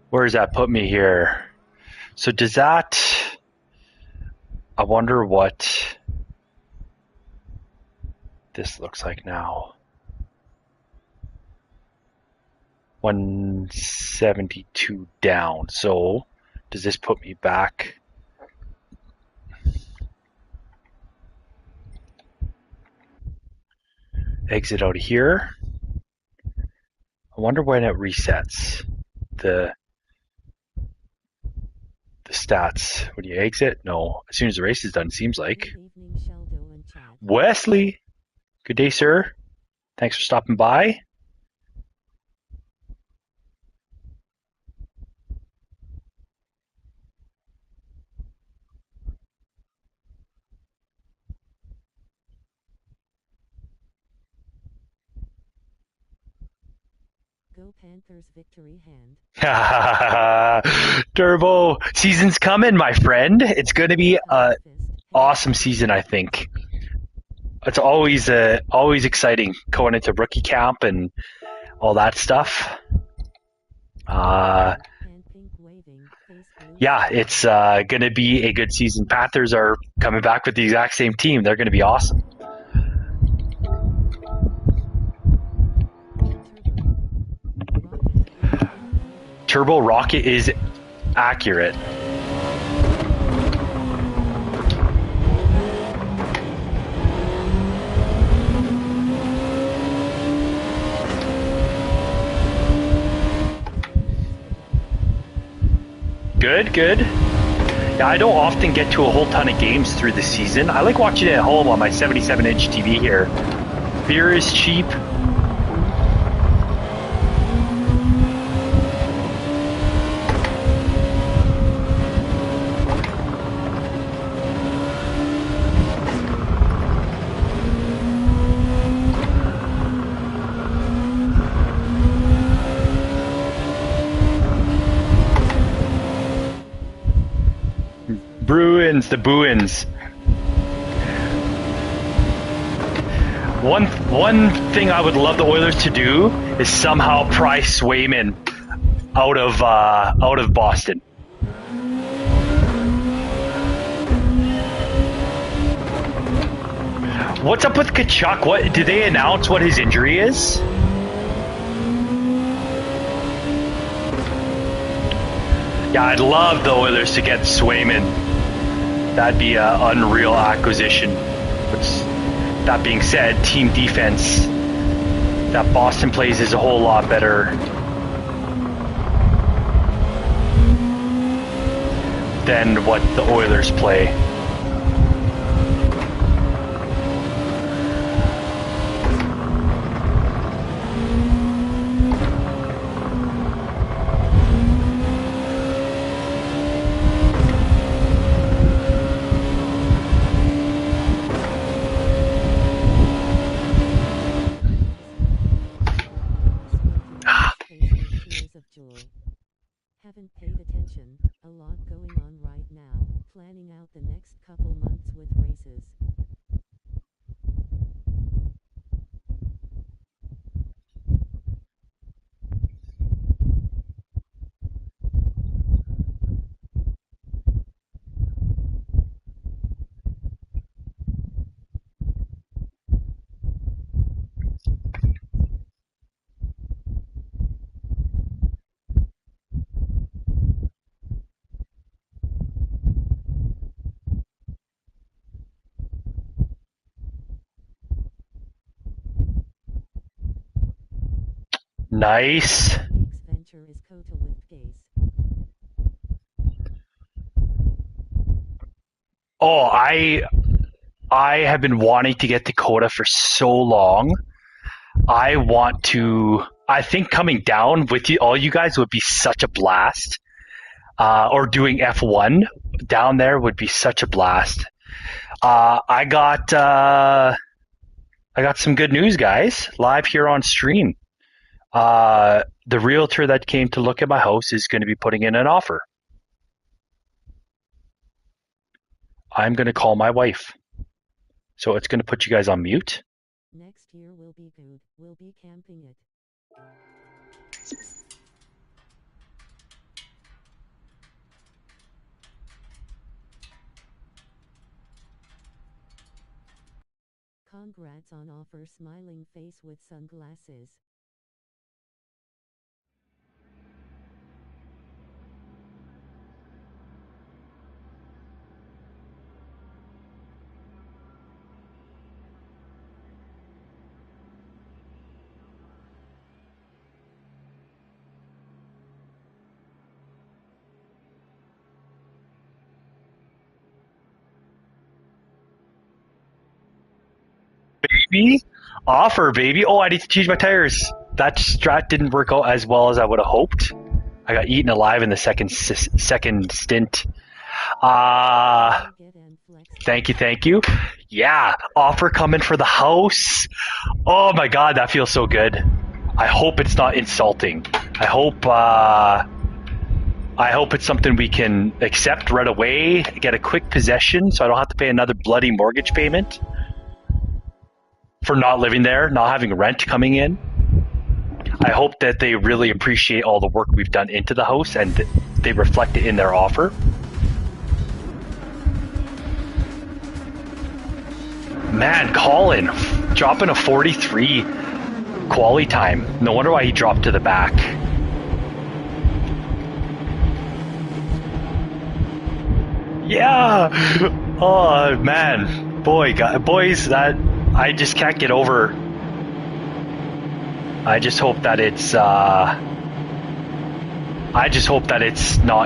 Where does that put me here? So does that... I wonder what... this looks like now. 172 down. So does this put me back? Exit out of here. I wonder when it resets the stats. When you exit? No. As soon as the race is done, seems like. Good evening, Sheldo and Chad. Wesley. Good day, sir. Thanks for stopping by. Go Panthers victory hand. Turbo. Season's coming, my friend. It's going to be an awesome season, I think. It's always exciting going into rookie camp and all that stuff. Yeah, it's going to be a good season. Panthers are coming back with the exact same team. They're going to be awesome. Turbo Rocket is accurate. Good. Yeah, I don't often get to a whole ton of games through the season. I like watching it at home on my 77-inch TV here. Beer is cheap. Bruins, the Bruins. One thing I would love the Oilers to do is somehow pry Swayman out of Boston. What's up with Tkachuk? What did they announce what his injury is? Yeah, I'd love the Oilers to get Swayman. That'd be an unreal acquisition. But that being said, team defense that Boston plays is a whole lot better than what the Oilers play. Haven't paid attention, a lot going on right now, planning out the next couple months with races. Nice. Oh, I have been wanting to get Dakota for so long. I think coming down with you, all you guys would be such a blast. Or doing F1 down there would be such a blast. I got some good news, guys, live here on stream. The realtor that came to look at my house is going to be putting in an offer. I'm going to call my wife. So it's going to put you guys on mute. Next year will be good. We'll be camping it. Congrats on offer, smiling face with sunglasses. Baby? Offer, baby. Oh, I need to change my tires. That strat didn't work out as well as I would have hoped. I got eaten alive in the second stint. Get and flex. Thank you. Yeah, offer coming for the house. Oh my god, that feels so good. I hope it's not insulting. I hope it's something we can accept right away, get a quick possession so I don't have to pay another bloody mortgage payment for not living there, not having rent coming in. I hope that they really appreciate all the work we've done into the house and they reflect it in their offer. Man, Colin, dropping a 43 quali time. No wonder why he dropped to the back. Yeah! Oh, man. Boys, that I just can't get over. I just hope that it's not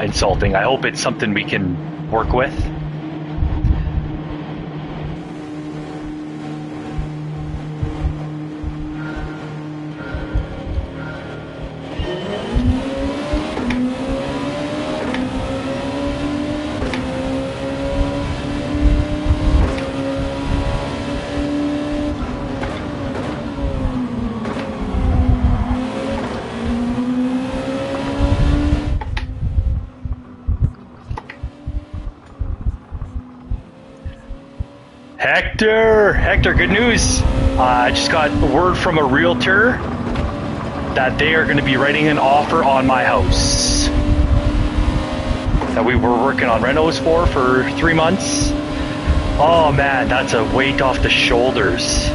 insulting. I hope it's something we can work with. Hector, good news. I just got word from a realtor that they are going to be writing an offer on my house that we were working on renos for 3 months. Oh man, that's a weight off the shoulders.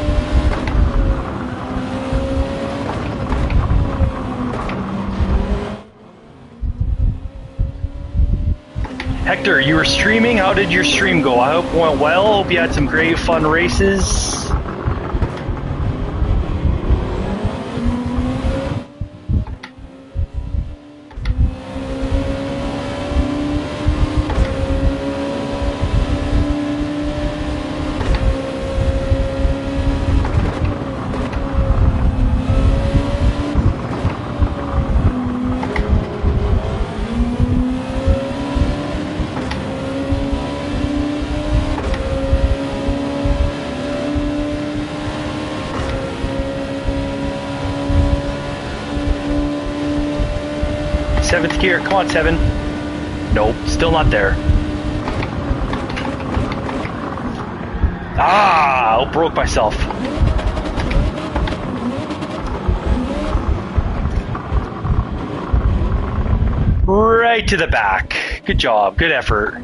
Hector, you were streaming? How did your stream go? I hope it went well. Hope you had some great fun races. Seventh gear, come on, 7. Nope, still not there. Ah, I broke myself. Right to the back. Good job, good effort.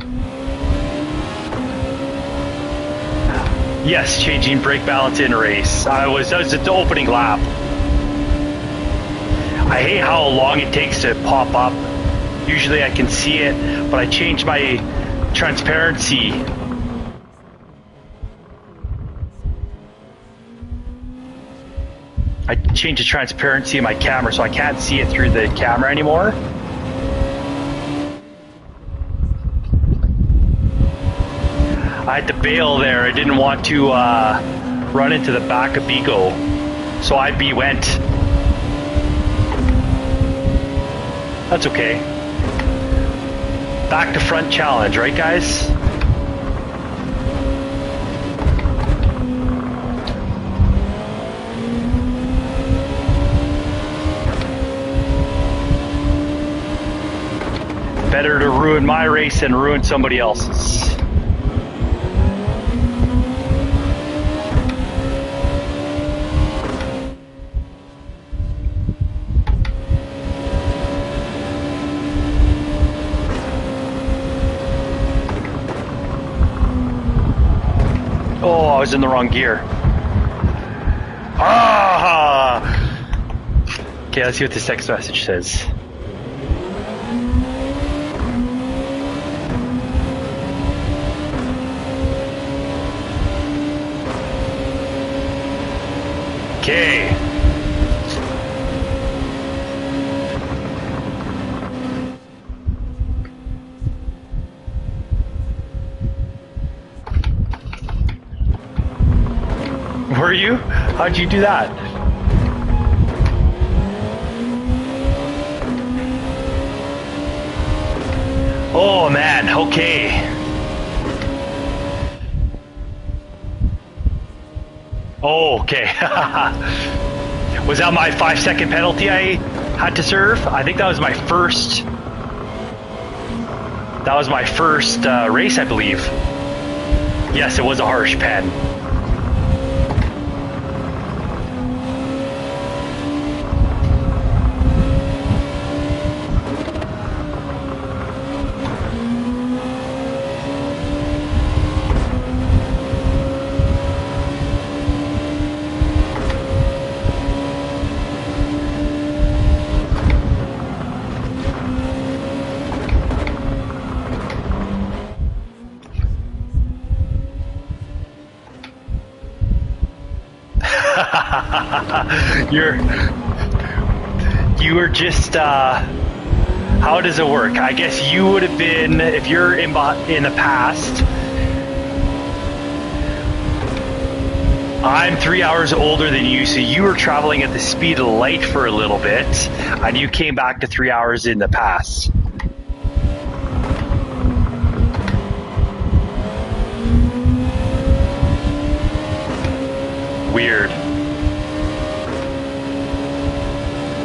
Yes, changing brake balance in a race. That was at the opening lap. I hate how long it takes to pop up. Usually I can see it, but I changed my transparency. I changed the transparency of my camera so I can't see it through the camera anymore. I had to bail there. I didn't want to run into the back of Bigo, so I went. That's okay. Back to front challenge, right guys? Better to ruin my race than ruin somebody else's. Oh, I was in the wrong gear. Ah! Okay, let's see what this text message says. Okay. Were you? How'd you do that? Oh man, okay. Oh, okay. Was that my 5-second penalty I had to serve? I think that was my first. That was my first race, I believe. Yes, it was a harsh pen. You were just, how does it work? I guess you would have been, if you're in the past, I'm 3 hours older than you, so you were traveling at the speed of light for a little bit, and you came back to 3 hours in the past. Weird.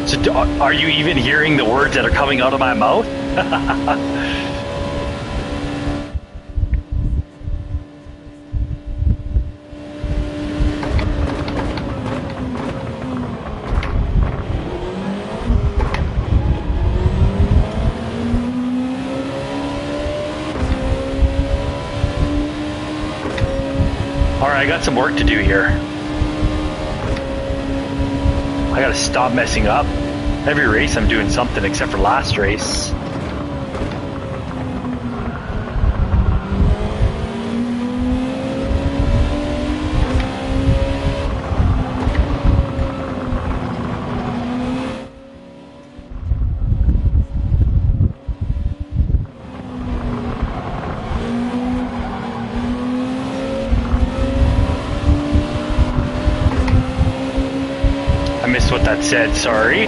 So are you even hearing the words that are coming out of my mouth? Alright, I got some work to do here. I gotta stop messing up. Every race I'm doing something except for last race. I missed what that said, sorry.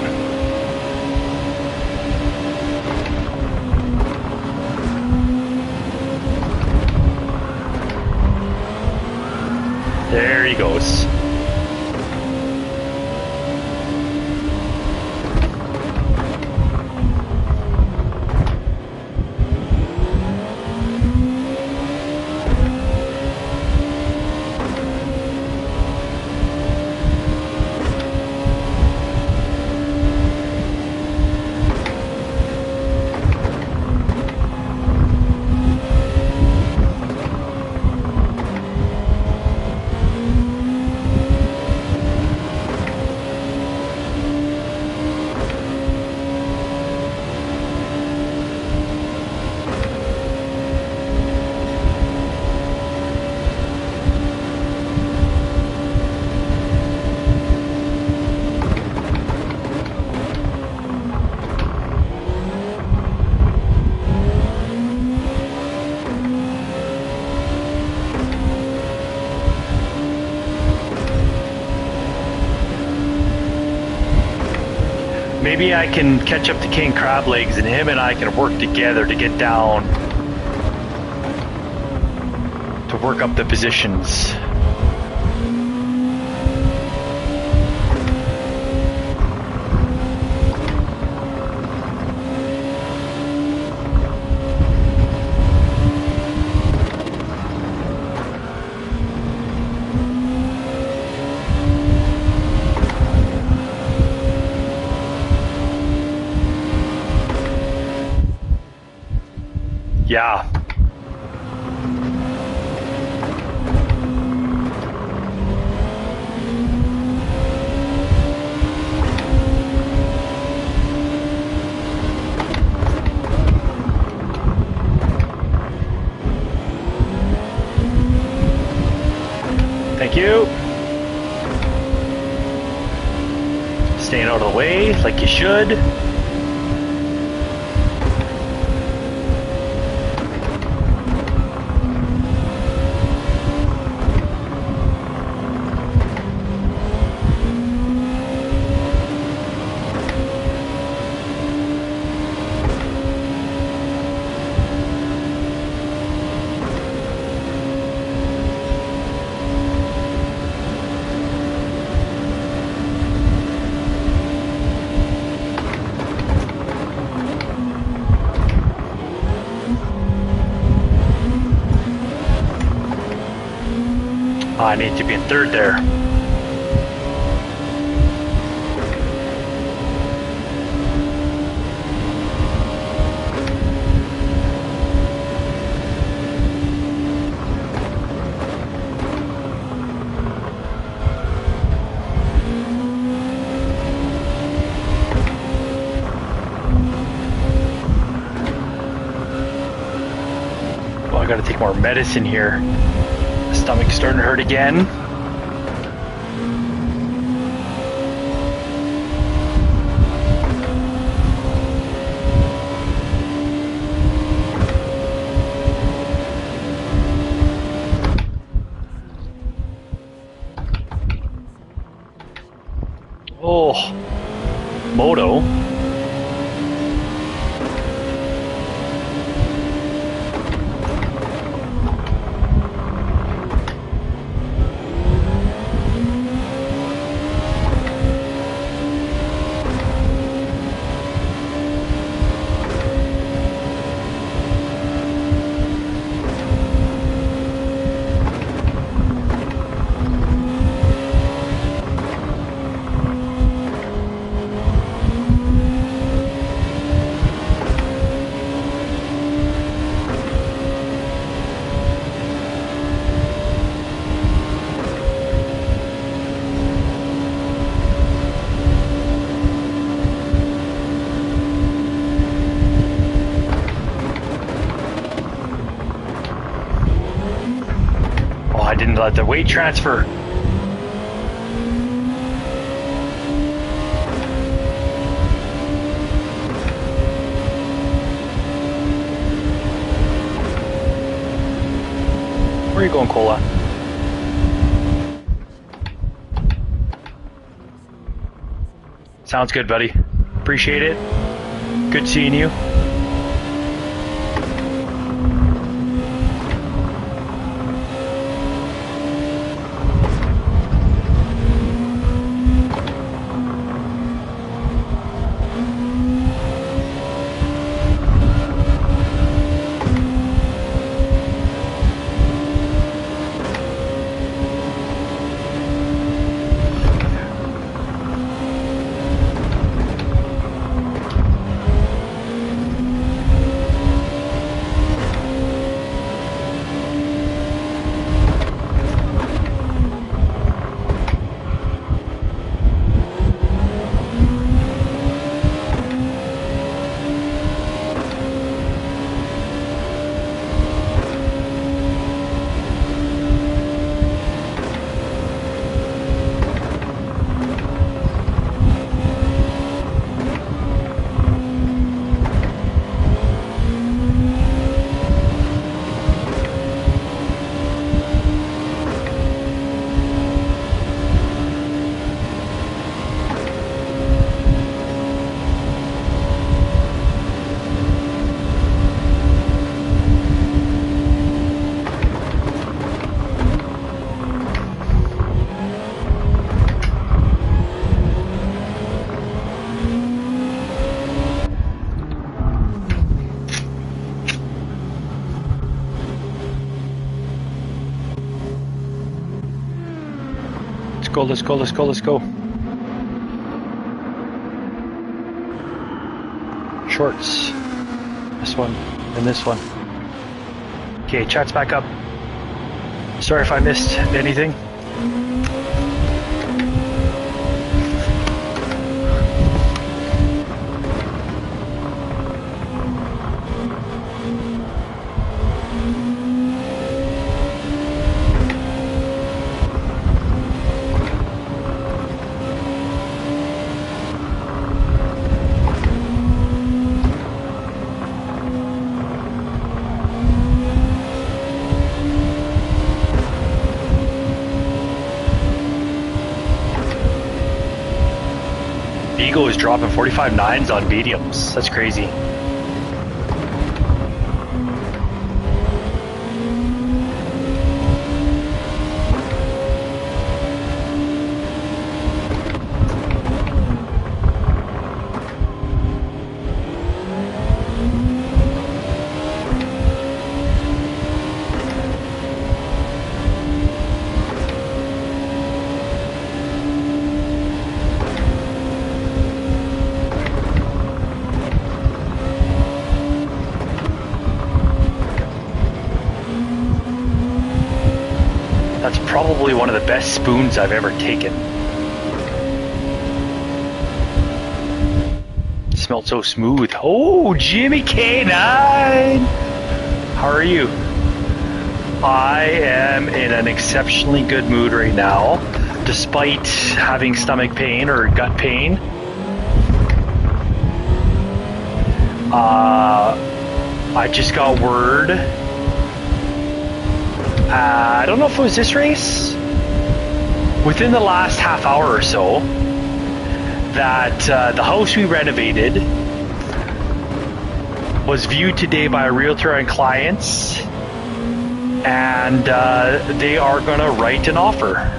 There he goes. Maybe I can catch up to King Crablegs and him and I can work together to get down, to work up the positions. Yeah. Thank you. Staying out of the way, like you should. I need to be in third there. Well, I gotta take more medicine here. Stomach's starting to hurt again. Oh, moto. I didn't let the weight transfer. Where are you going, Cola? Sounds good, buddy. Appreciate it. Good seeing you. Let's go. Shorts. This one and this one. Okay, chat's back up. Sorry if I missed anything. Vigo is dropping 45.9s on mediums. That's crazy. That's probably one of the best spoons I've ever taken. It smelled so smooth. Oh, Jimmy K9! How are you? I am in an exceptionally good mood right now, despite having stomach pain or gut pain. I just got word. I don't know if it was this race, within the last half hour or so, that the house we renovated was viewed today by a realtor and clients, and they are going to write an offer.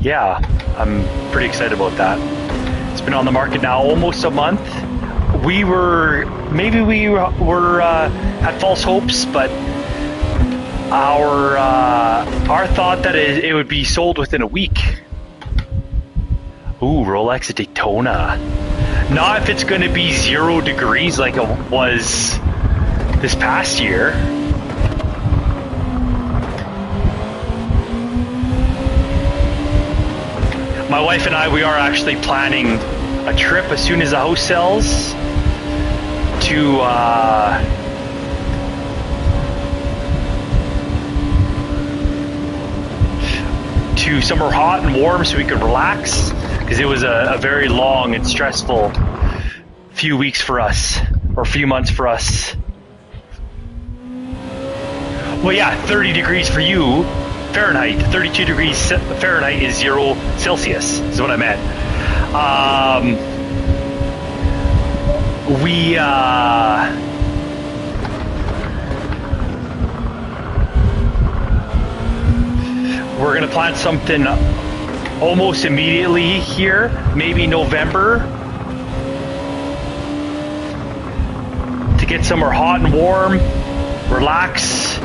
Yeah, I'm pretty excited about that. It's been on the market now almost a month. We were had false hopes, but our thought that it would be sold within a week. Ooh, Rolex at Daytona. Not if it's going to be 0 degrees like it was this past year. My wife and I, we are actually planning a trip as soon as the house sells to somewhere hot and warm so we could relax, because it was a very long and stressful few weeks for us, or few months for us. Well, yeah, 30 degrees for you. Fahrenheit, 32 degrees Fahrenheit is 0 Celsius, is what I meant. We're going to plan something almost immediately here, maybe November, to get somewhere hot and warm, relax,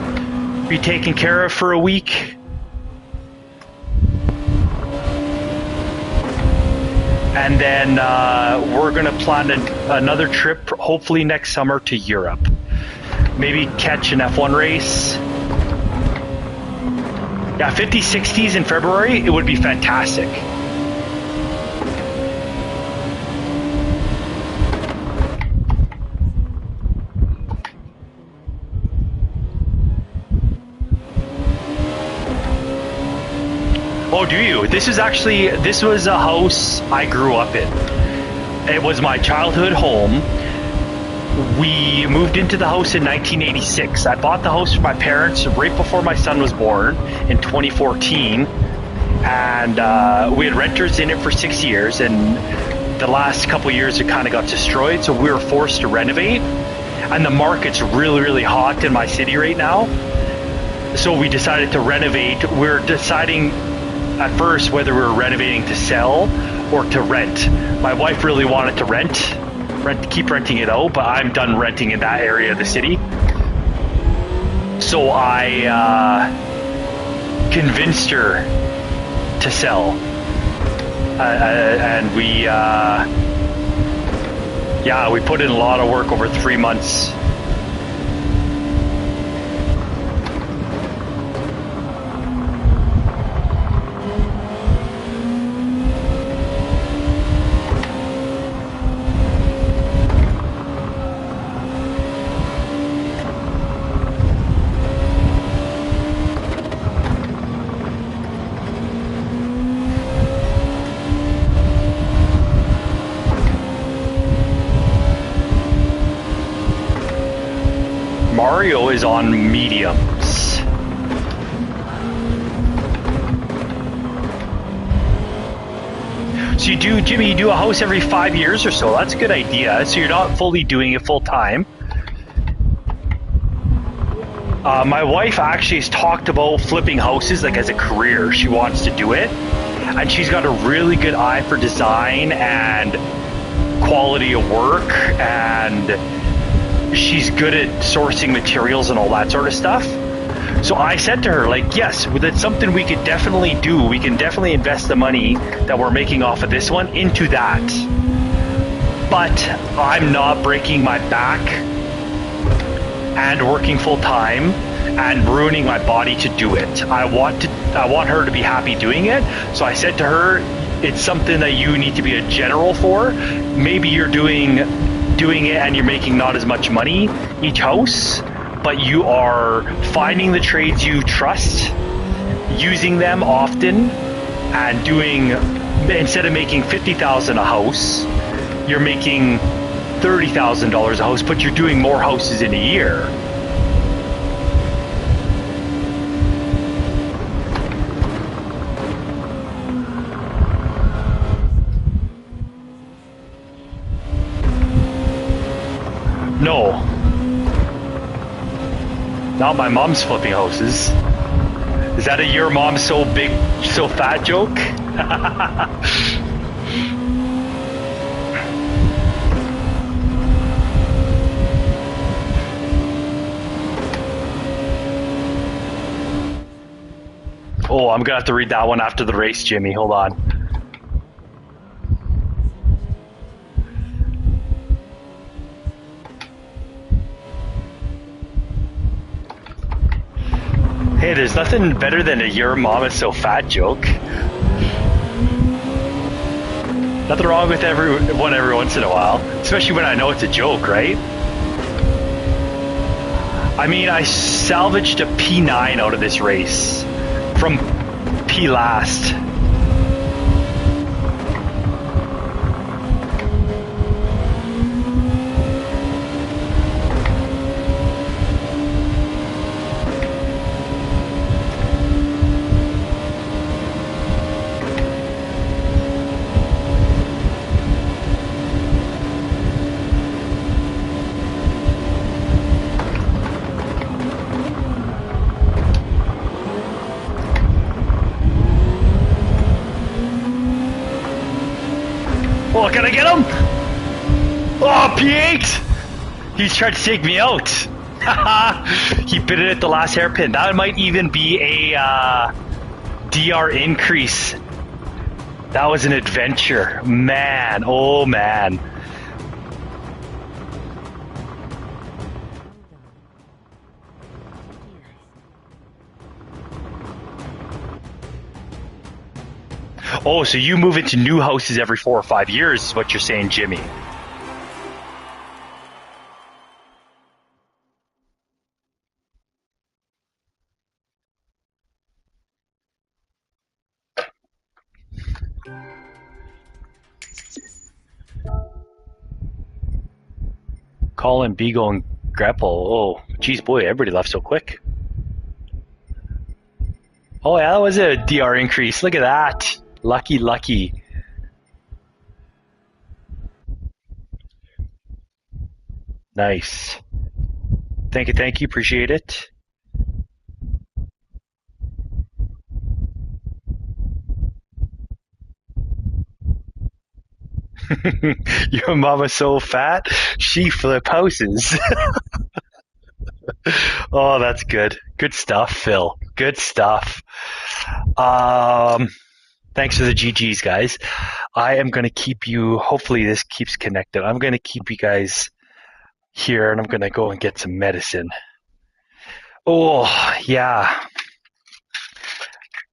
be taken care of for a week. And then we're going to plan another trip, hopefully next summer, to Europe. Maybe catch an F1 race. Yeah, 50s, 60s in February, it would be fantastic. Oh, do you? This was a house I grew up in. It was my childhood home. We moved into the house in 1986. I bought the house for my parents right before my son was born in 2014. And we had renters in it for 6 years. And the last couple of years it kind of got destroyed. So we were forced to renovate. And the market's really, really hot in my city right now. So we decided to renovate. We're deciding at first whether we were renovating to sell or to rent. My wife really wanted to keep renting it out, but I'm done renting in that area of the city. So I convinced her to sell, and we put in a lot of work over 3 months. Mario is on mediums. So Jimmy, you do a house every 5 years or so. That's a good idea. So you're not fully doing it full time. My wife actually has talked about flipping houses like as a career. She wants to do it. And she's got a really good eye for design and quality of work. And she's good at sourcing materials and all that sort of stuff. So I said to her, like, yes, that's something we could definitely do. We can definitely invest the money that we're making off of this one into that. But I'm not breaking my back and working full time and ruining my body to do it. I want her to be happy doing it. So I said to her, it's something that you need to be a general for. Maybe you're doing it and you're making not as much money each house, but you are finding the trades you trust, using them often, and doing, instead of making $50,000 a house, you're making $30,000 a house, but you're doing more houses in a year. No. Not my mom's flipping houses. Is that a your mom's so big, so fat joke? Oh, I'm gonna have to read that one after the race, Jimmy. Hold on. Hey, there's nothing better than a your mom is so fat joke. Nothing wrong with every once in a while, especially when I know it's a joke, right? I mean, I salvaged a P9 out of this race from P last. Oh, can I get him? Oh, P8! He's trying to take me out. He bit it at the last hairpin. That might even be a DR increase. That was an adventure. Man, oh man. Oh, so you move into new houses every 4 or 5 years is what you're saying, Jimmy. Colin, Beagle, and Grapple. Oh, geez, boy, everybody left so quick. Oh, yeah, that was a DR increase. Look at that. Lucky, lucky. Nice. Thank you. Appreciate it. Your mama's so fat, she flip houses. Oh, that's good. Good stuff, Phil. Good stuff. Um, Thanks for the GGs, guys. I am going to keep you, hopefully this keeps connected. I'm going to keep you guys here and I'm going to go and get some medicine. Oh, yeah.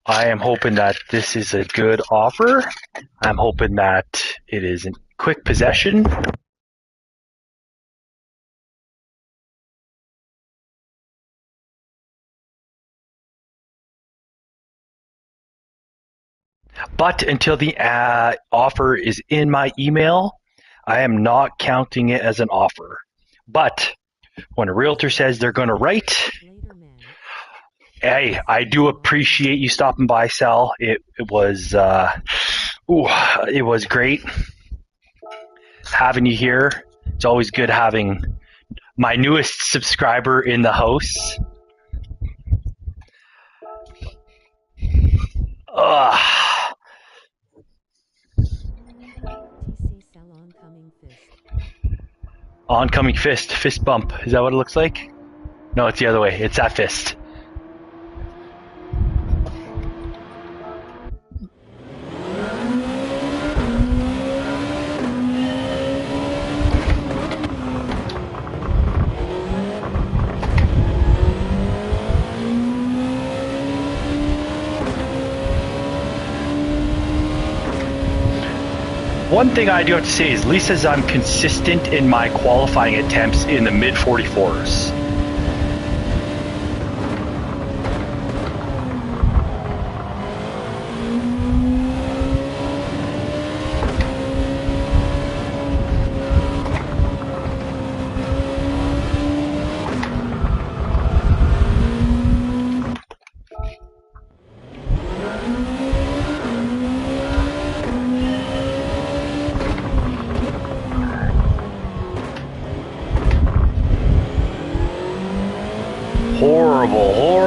I am hoping that this is a good offer. I'm hoping that it is in quick possession. But until the offer is in my email, I am not counting it as an offer. But When a realtor says they're going to write, Later, man. hey, I do appreciate you stopping by, Sal. It was it was great having you here. It's always good having my newest subscriber in the house. TC Cell oncoming fist. Oncoming fist bump. Is that what it looks like? No, it's the other way. It's that fist. One thing I do have to say is, at least as I'm consistent in my qualifying attempts in the mid 44s.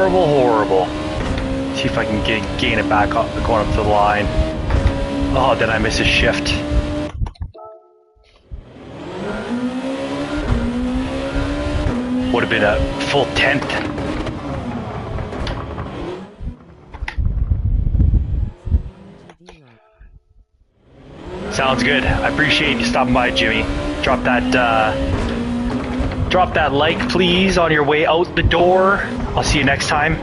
Horrible. See if I can gain it back up, going up to the line. Oh, then I miss a shift. Would have been a full 10th. Sounds good. I appreciate you stopping by, Jimmy. Drop that like, please, on your way out the door. I'll see you next time.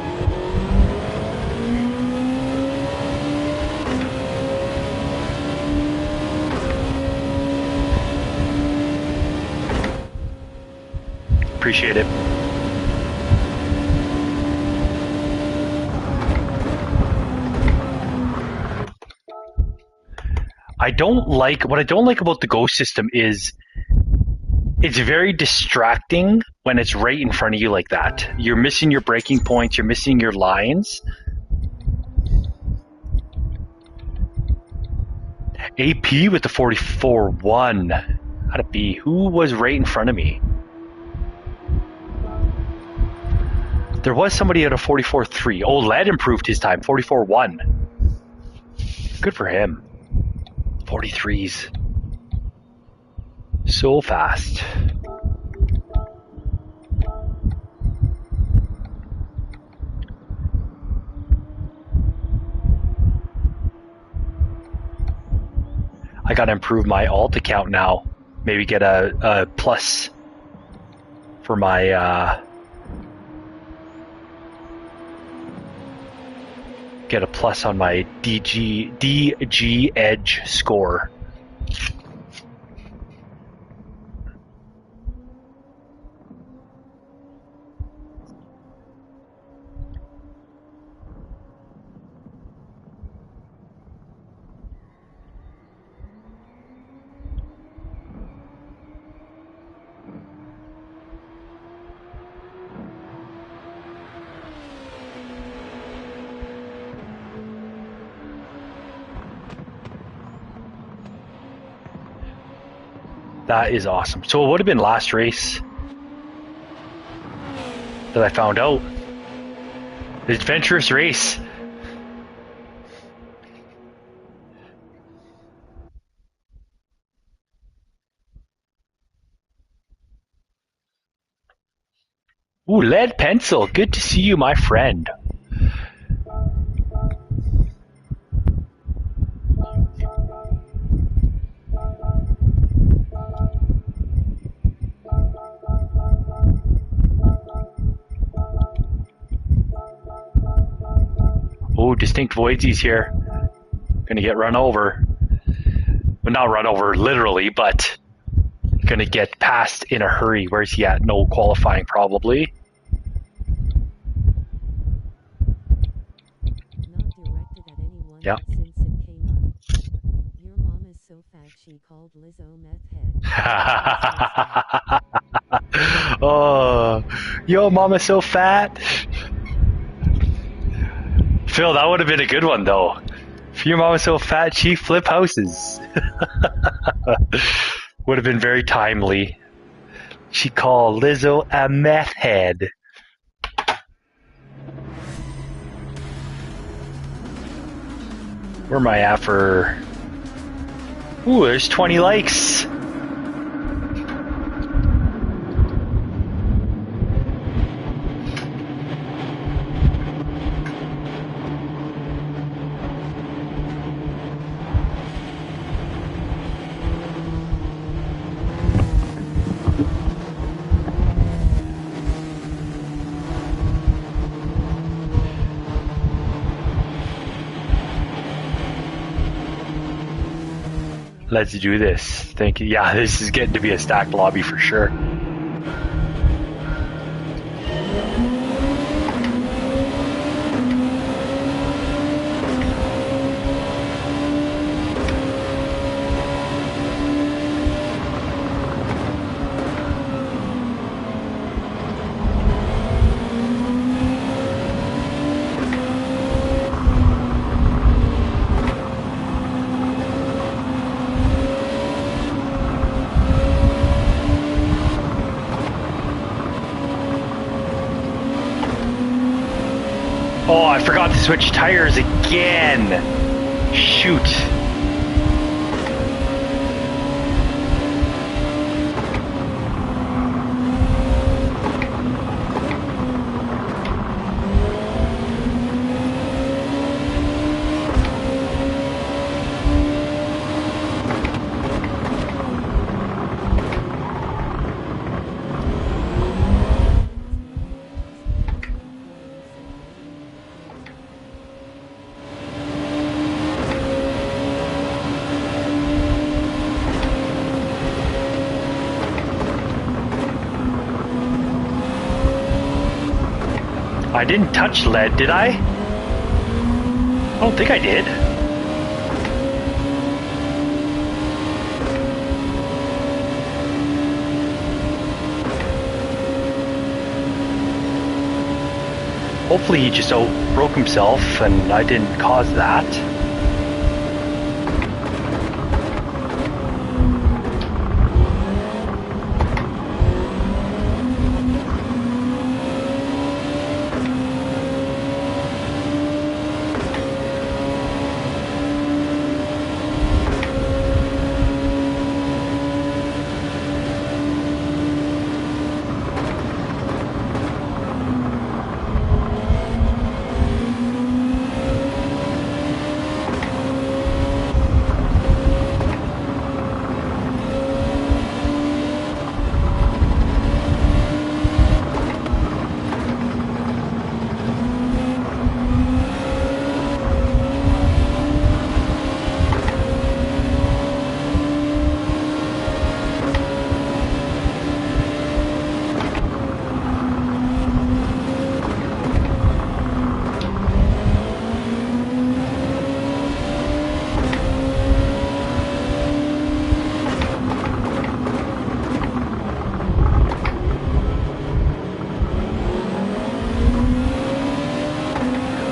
Appreciate it. What I don't like about the Go system is it's very distracting when it's right in front of you like that. You're missing your braking points, you're missing your lines. AP with the 44-1. How'd it be? Who was right in front of me? There was somebody at a 44-3. Oh, Led improved his time, 44-1. Good for him. 43s. So fast. I gotta improve my alt account now. Maybe get a plus for my get a plus on my DG Edge score. That is awesome. So it would have been last race that I found out. The adventurous race. Ooh, Lead Pencil. Good to see you, my friend. Oh, Distinct Voidsy's here. Gonna get run over. Well, not run over literally, but gonna get passed in a hurry. Where's he at? No qualifying, probably. Not directed at anyone Yep. since it came up. Your mom is so fat she called Lizzo meth head. Oh, yo, mama's so fat. Phil, that would have been a good one, though. If your mama's so fat, she flip houses. Would have been very timely. She called Lizzo a meth head. Where am I at for... Ooh, there's 20 likes. Let's do this. Thank you. Yeah, this is getting to be a stacked lobby for sure. Oh, I forgot to switch tires again. Shoot. I didn't touch lead, did I? I don't think I did. Hopefully he just broke himself and I didn't cause that.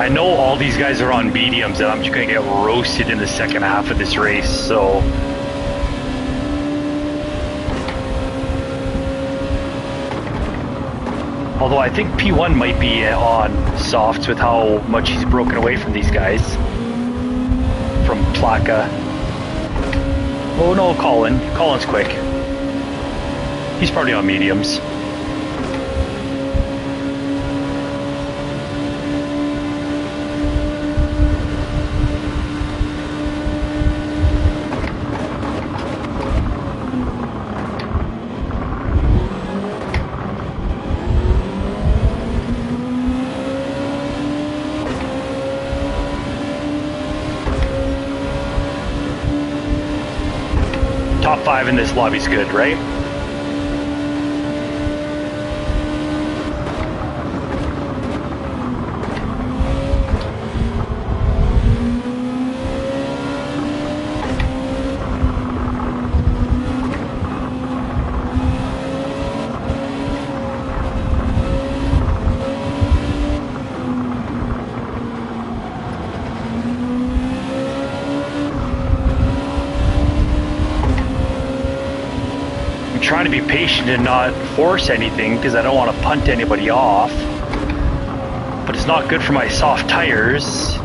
I know all these guys are on mediums and I'm just going to get roasted in the second half of this race, so... Although I think P1 might be on softs with how much he's broken away from these guys. From Plaka. Oh no, Colin. Colin's quick. He's probably on mediums. Top 5 in this lobby's good, right? trying to be patient and not force anything because I don't want to punt anybody off. But it's not good for my soft tires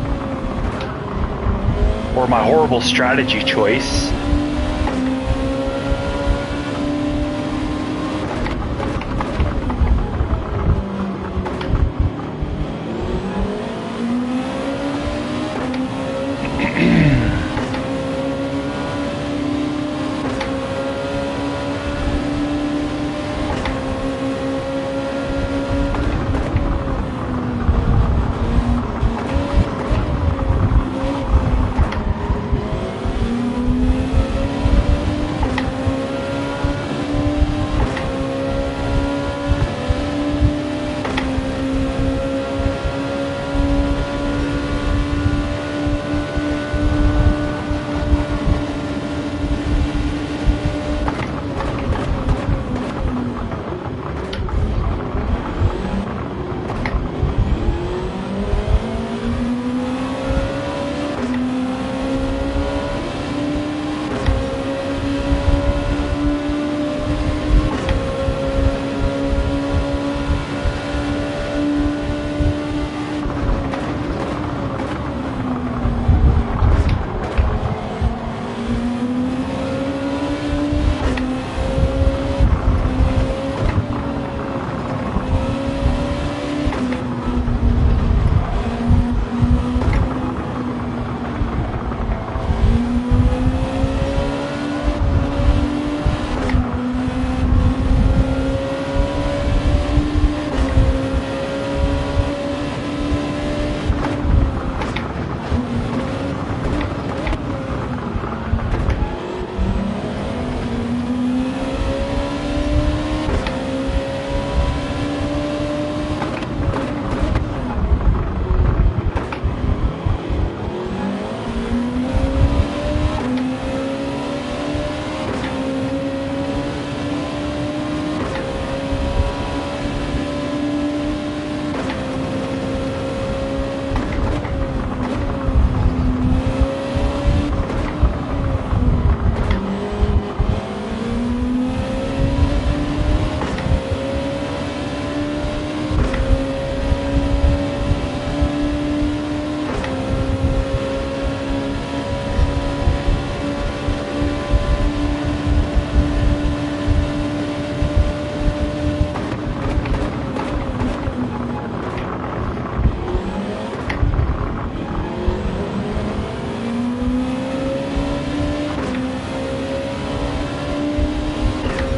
or my horrible strategy choice.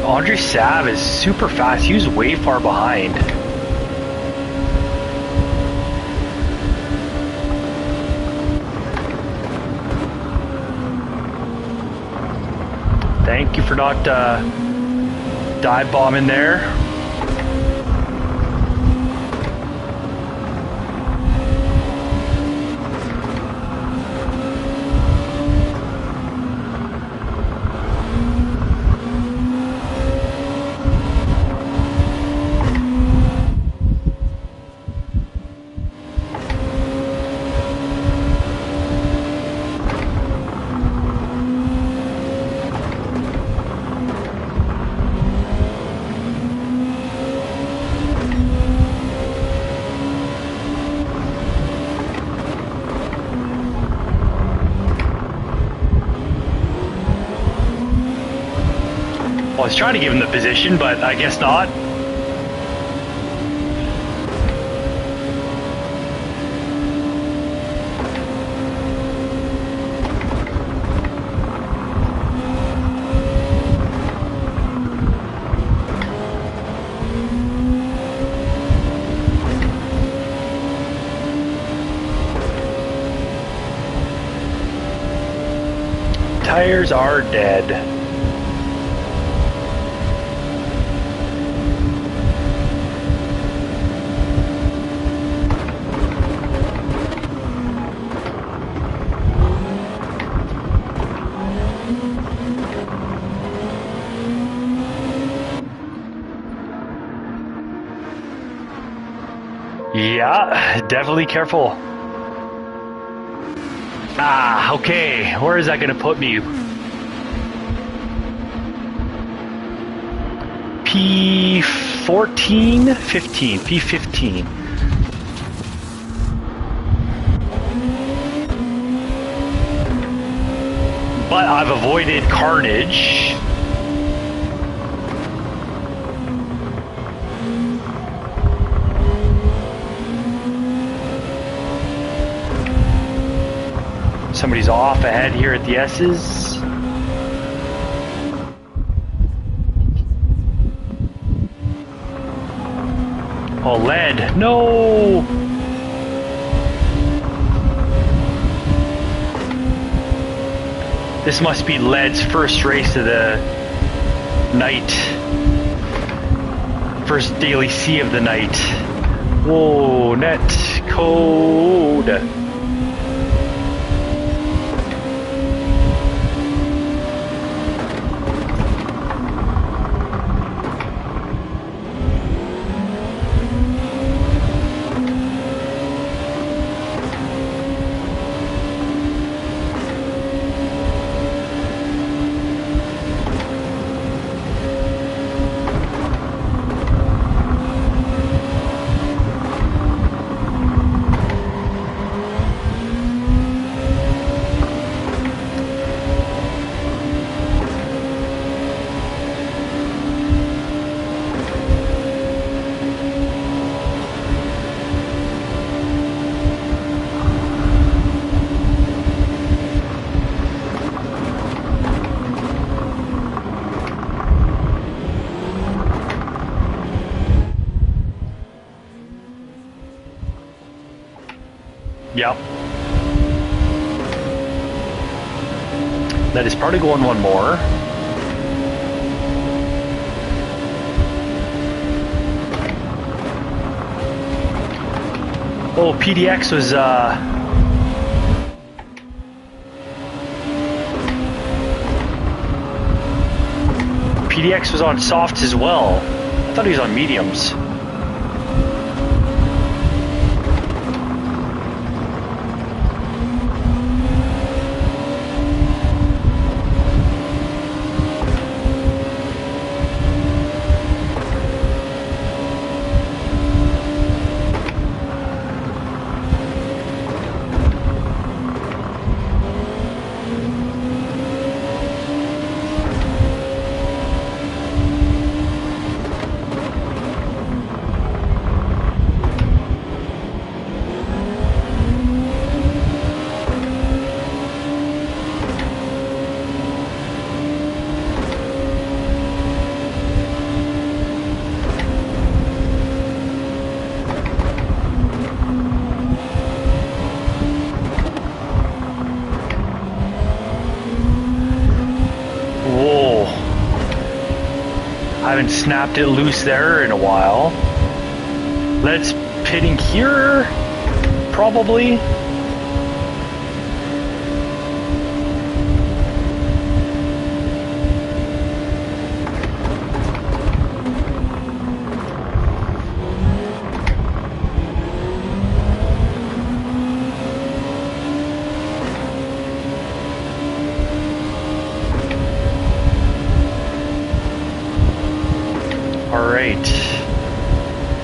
Andre Sav is super fast. He was way far behind. Thank you for not dive bombing there. I was trying to give him the position, but I guess not. Tires are dead. Yeah, definitely careful. Ah, okay. Where is that going to put me? P14? 15. P15. But I've avoided carnage. Somebody's off ahead here at the S's. Oh, lead. No! This must be Lead's first race of the night. First daily C of the night. Whoa, net code. Yep. That is probably going one more. Oh, PDX was PDX was on softs as well. I thought he was on mediums. Haven't snapped it loose there in a while. Let's pitting here, probably.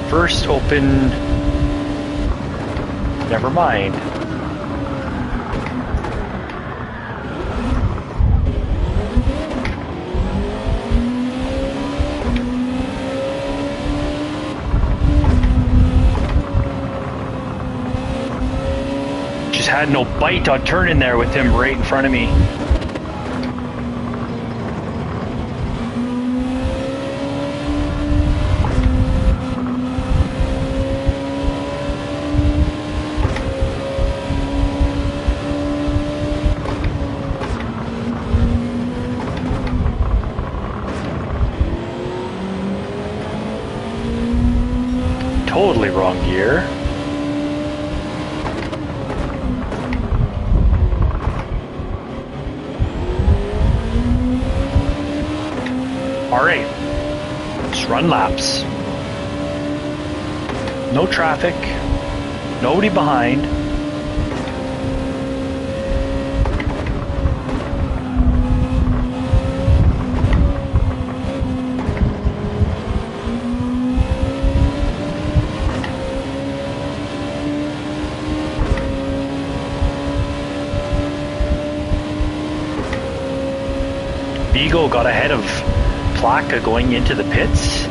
First open, never mind. Just had no bite on turning there with him right in front of me. Totally wrong gear. All right, let's run laps. No traffic, nobody behind. Vigo got ahead of Plaka going into the pits.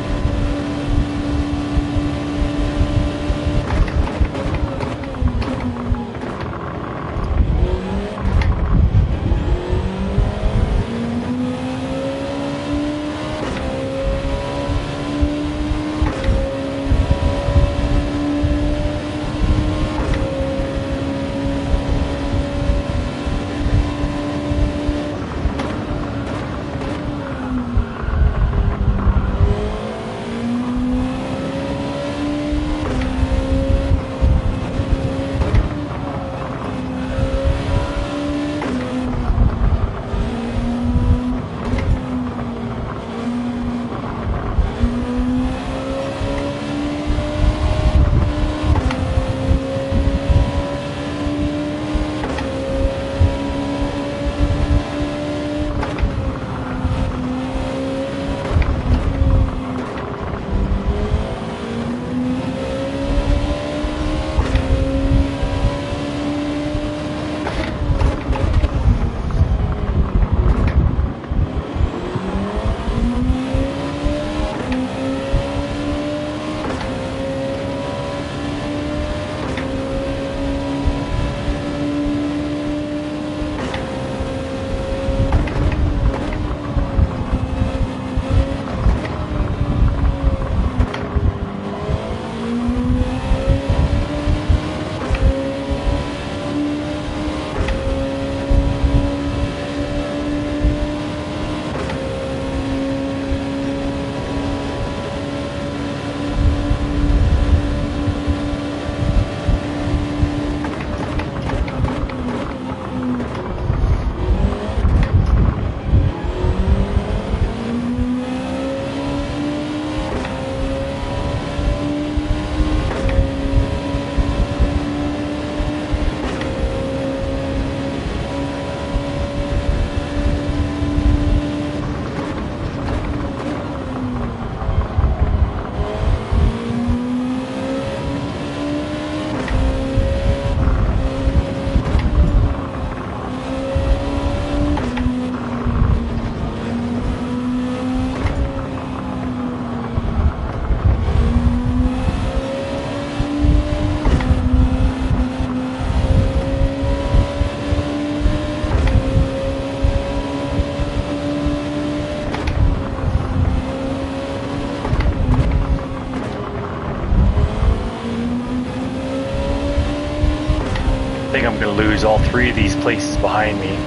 I think I'm going to lose all three of these places behind me.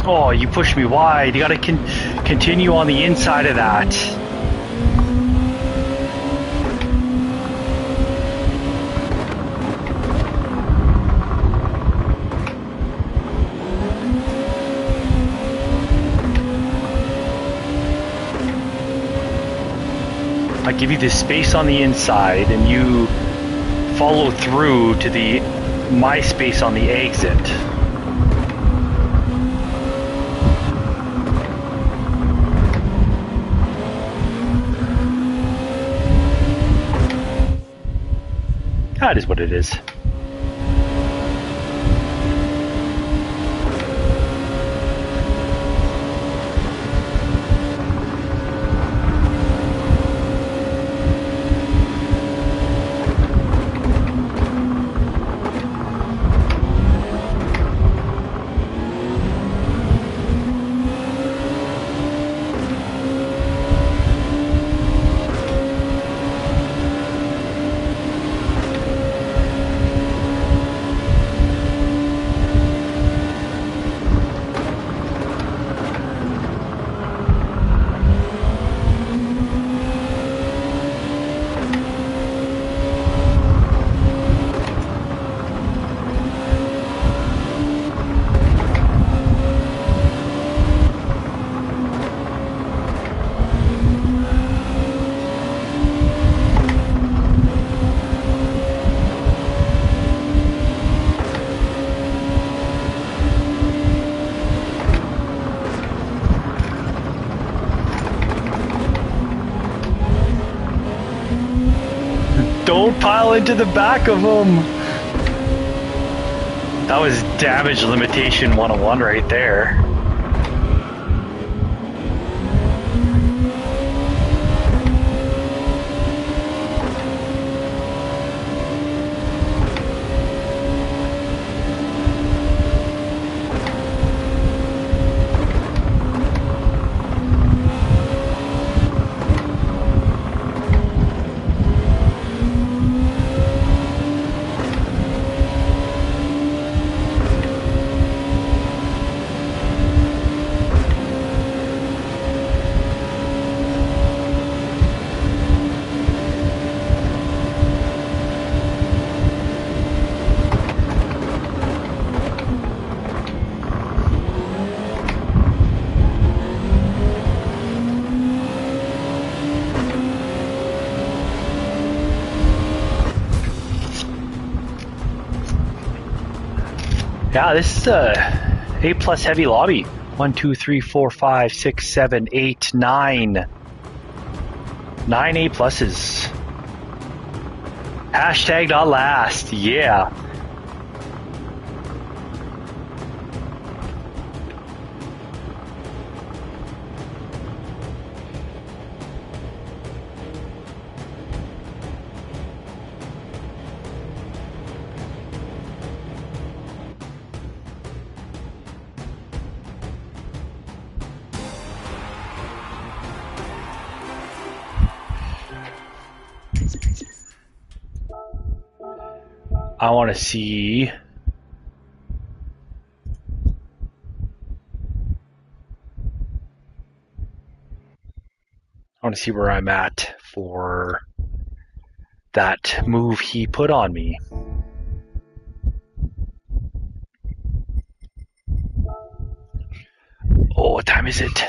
Oh, you pushed me wide. You gotta continue on the inside of that. I give you this space on the inside, and you follow through to my space on the exit. That is what it is. Don't pile into the back of them. That was damage limitation 101 right there. Yeah, this is a A+ heavy lobby. 1, 2, 3, 4, 5, 6, 7, 8, 9. 9 A+. Hashtag not last. Yeah. I want to see. I want to see where I'm at for that move he put on me. Oh, what time is it?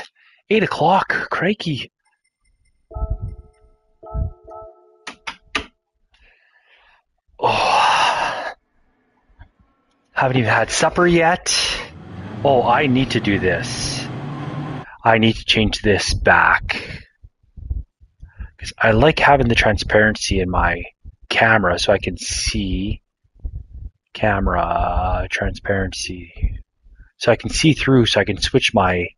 8 o'clock. Crikey. Oh, haven't even had supper yet. Oh, I need to do this. I need to change this back. Because I like having the transparency in my camera so I can see camera transparency. So I can see through, so I can switch my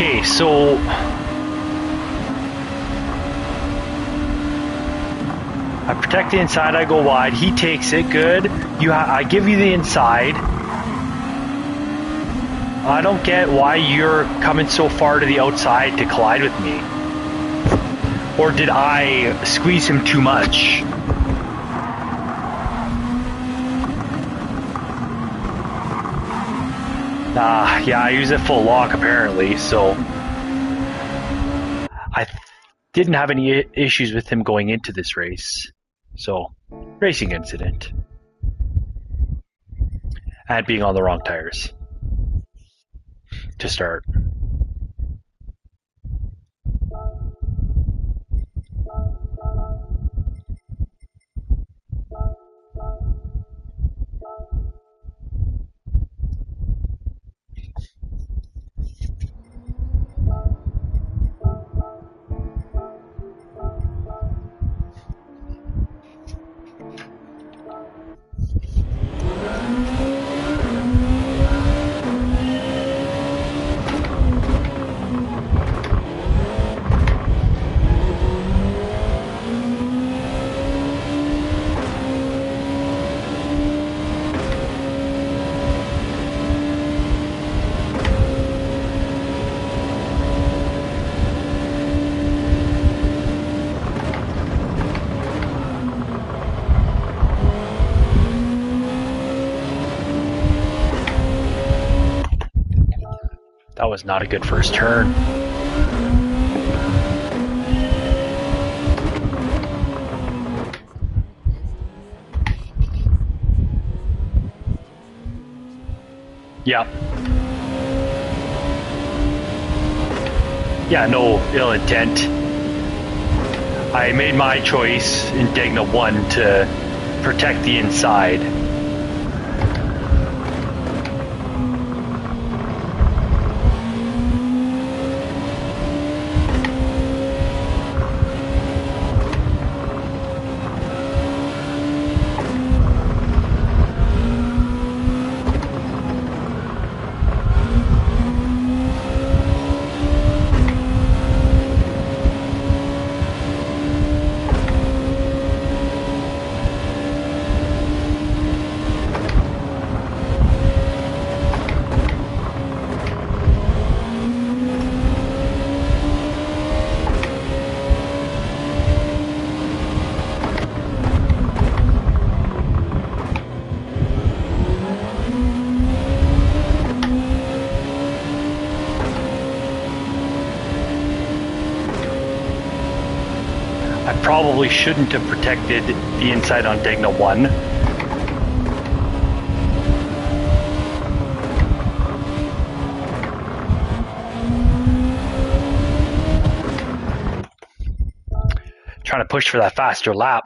Okay, so I protect the inside, I go wide, he takes it, good. I give you the inside. I don't get why you're coming so far to the outside to collide with me. Or did I squeeze him too much? Yeah, I use it full lock apparently, so I didn't have any issues with him going into this race. So, racing incident. And being on the wrong tires to start. That was not a good first turn. Yeah. Yeah, no ill intent. I made my choice in Degna 1 to protect the inside. I probably shouldn't have protected the inside on Degna 1. Trying to push for that faster lap.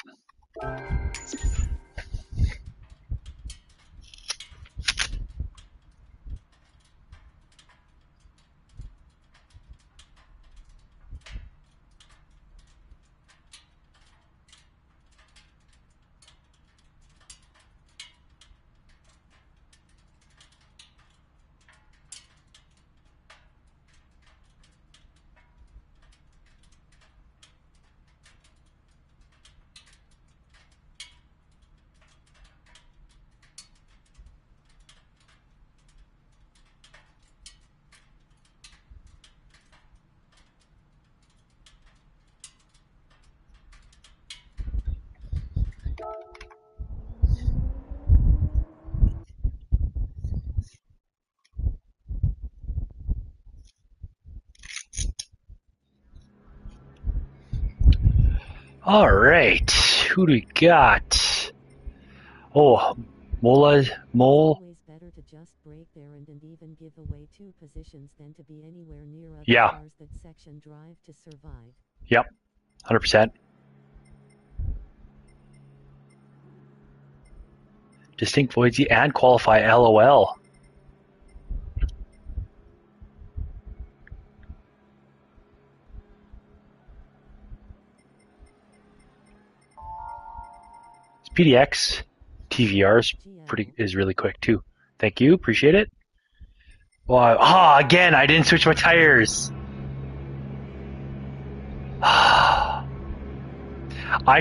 All right, who do we got? Oh, Mole. Always better to just break there and even give away 2 positions than to be anywhere near other cars that section drive to survive. Yep, 100%. Distinct Voidsy and qualify LOL. PDX TVR is really quick too. Thank you, appreciate it. Well, again, I didn't switch my tires. I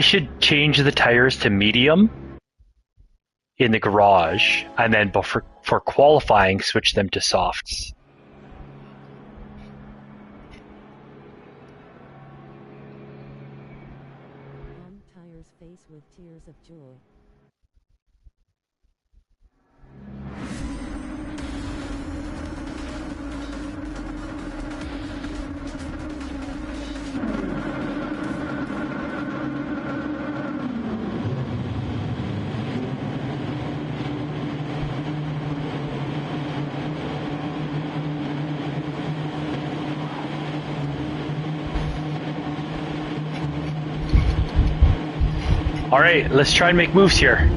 should change the tires to medium in the garage, and then for qualifying, switch them to softs. Tires face with tears of joy. All right, let's try and make moves here.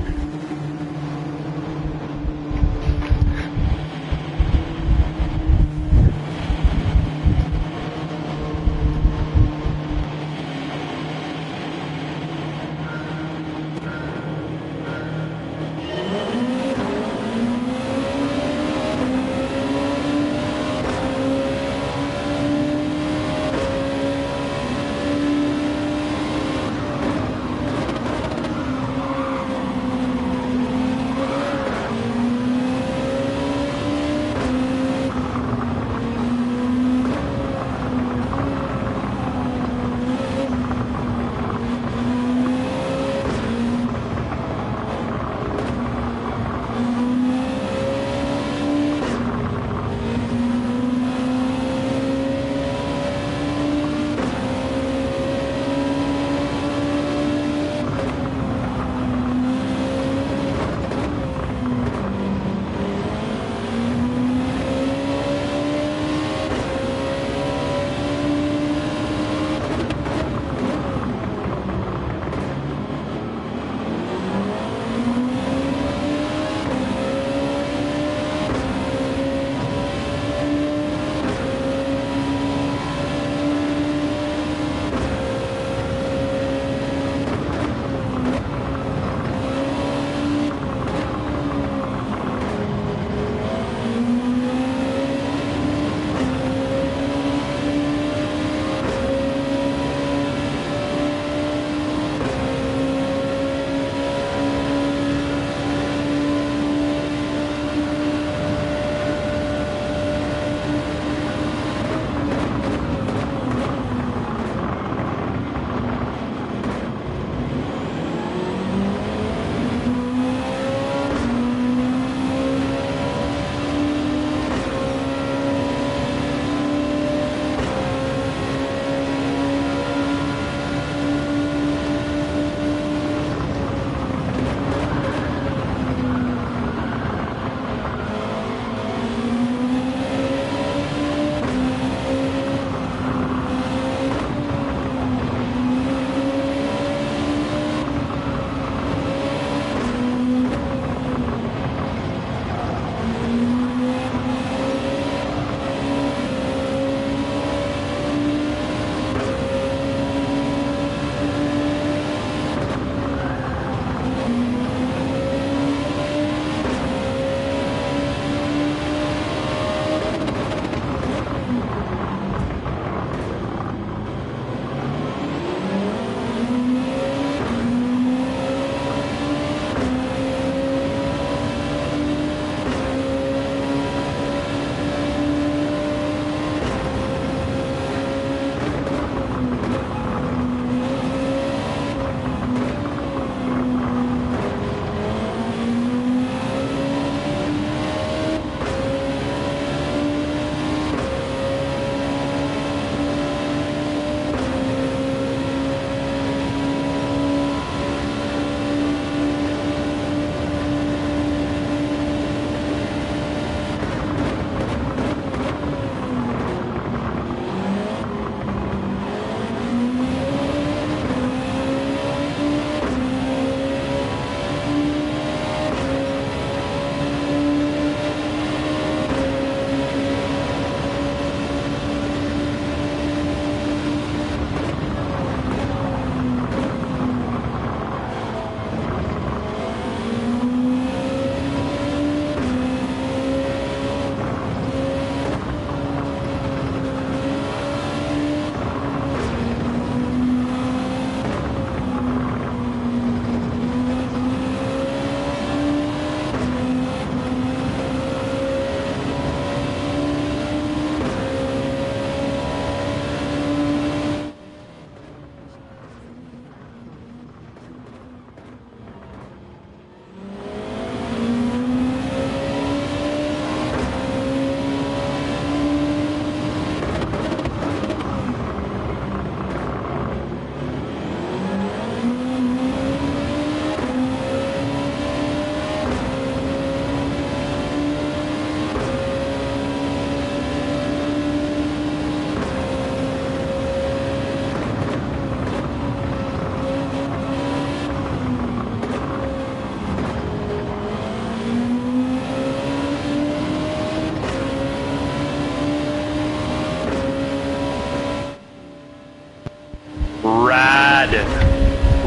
Rad.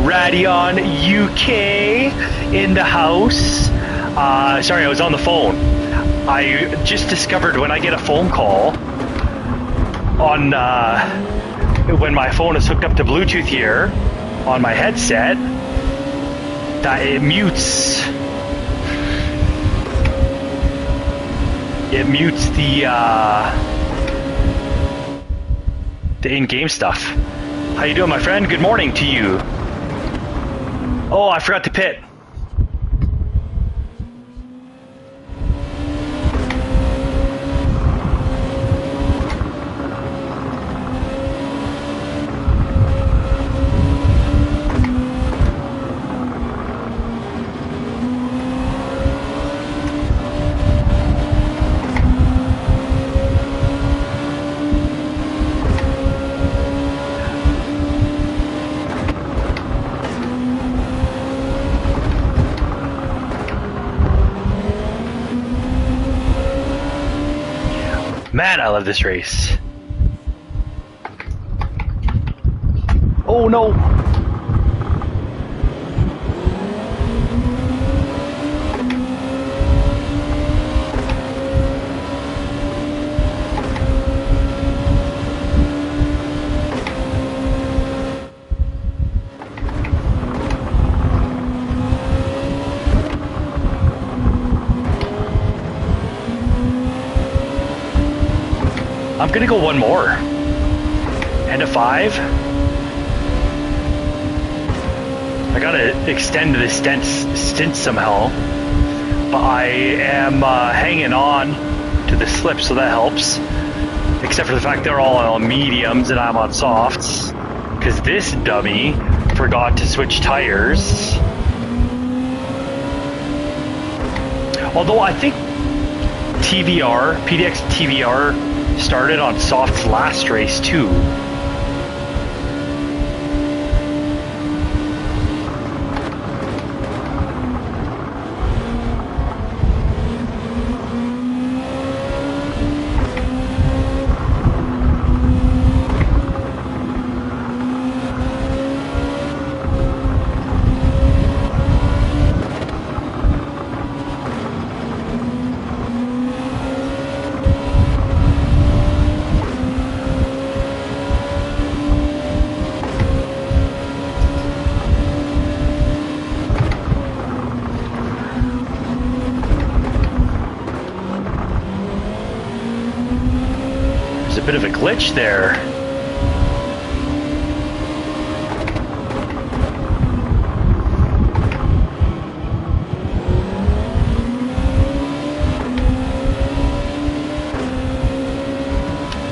Radion UK in the house. Sorry, I was on the phone. I just discovered when I get a phone call on when my phone is hooked up to Bluetooth here on my headset, that it mutes the in-game stuff. How you doing, my friend? Good morning to you. Oh, I forgot to pit. Man, I love this race. Oh no! I'm gonna go one more. End of 5. I gotta extend this stint somehow. But I am hanging on to the slip, so that helps. Except for the fact they're all on mediums and I'm on softs. Because this dummy forgot to switch tires. Although I think PDX TVR started on softs last race too. Bit of a glitch there.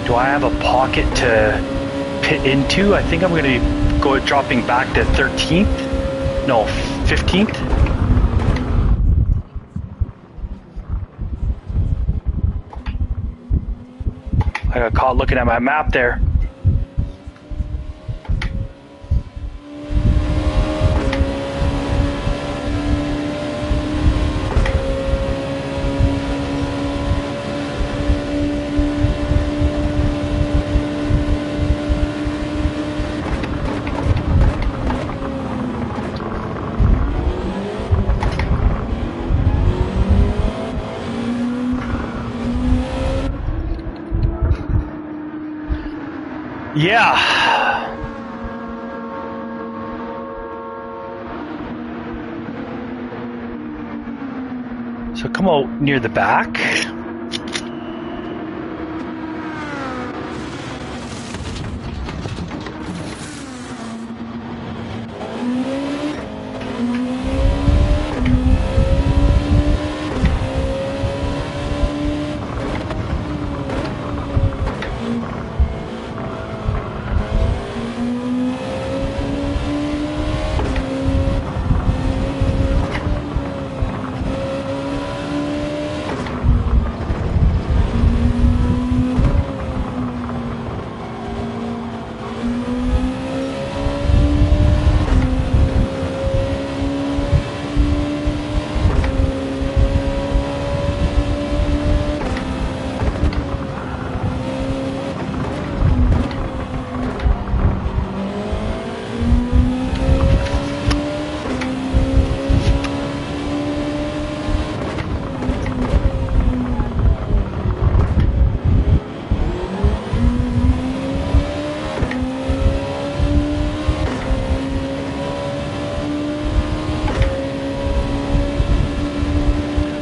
Do I have a pocket to pit into? I think I'm going to go dropping back to 13th. No, 15th. I got caught looking at my map there. Yeah. So come out near the back.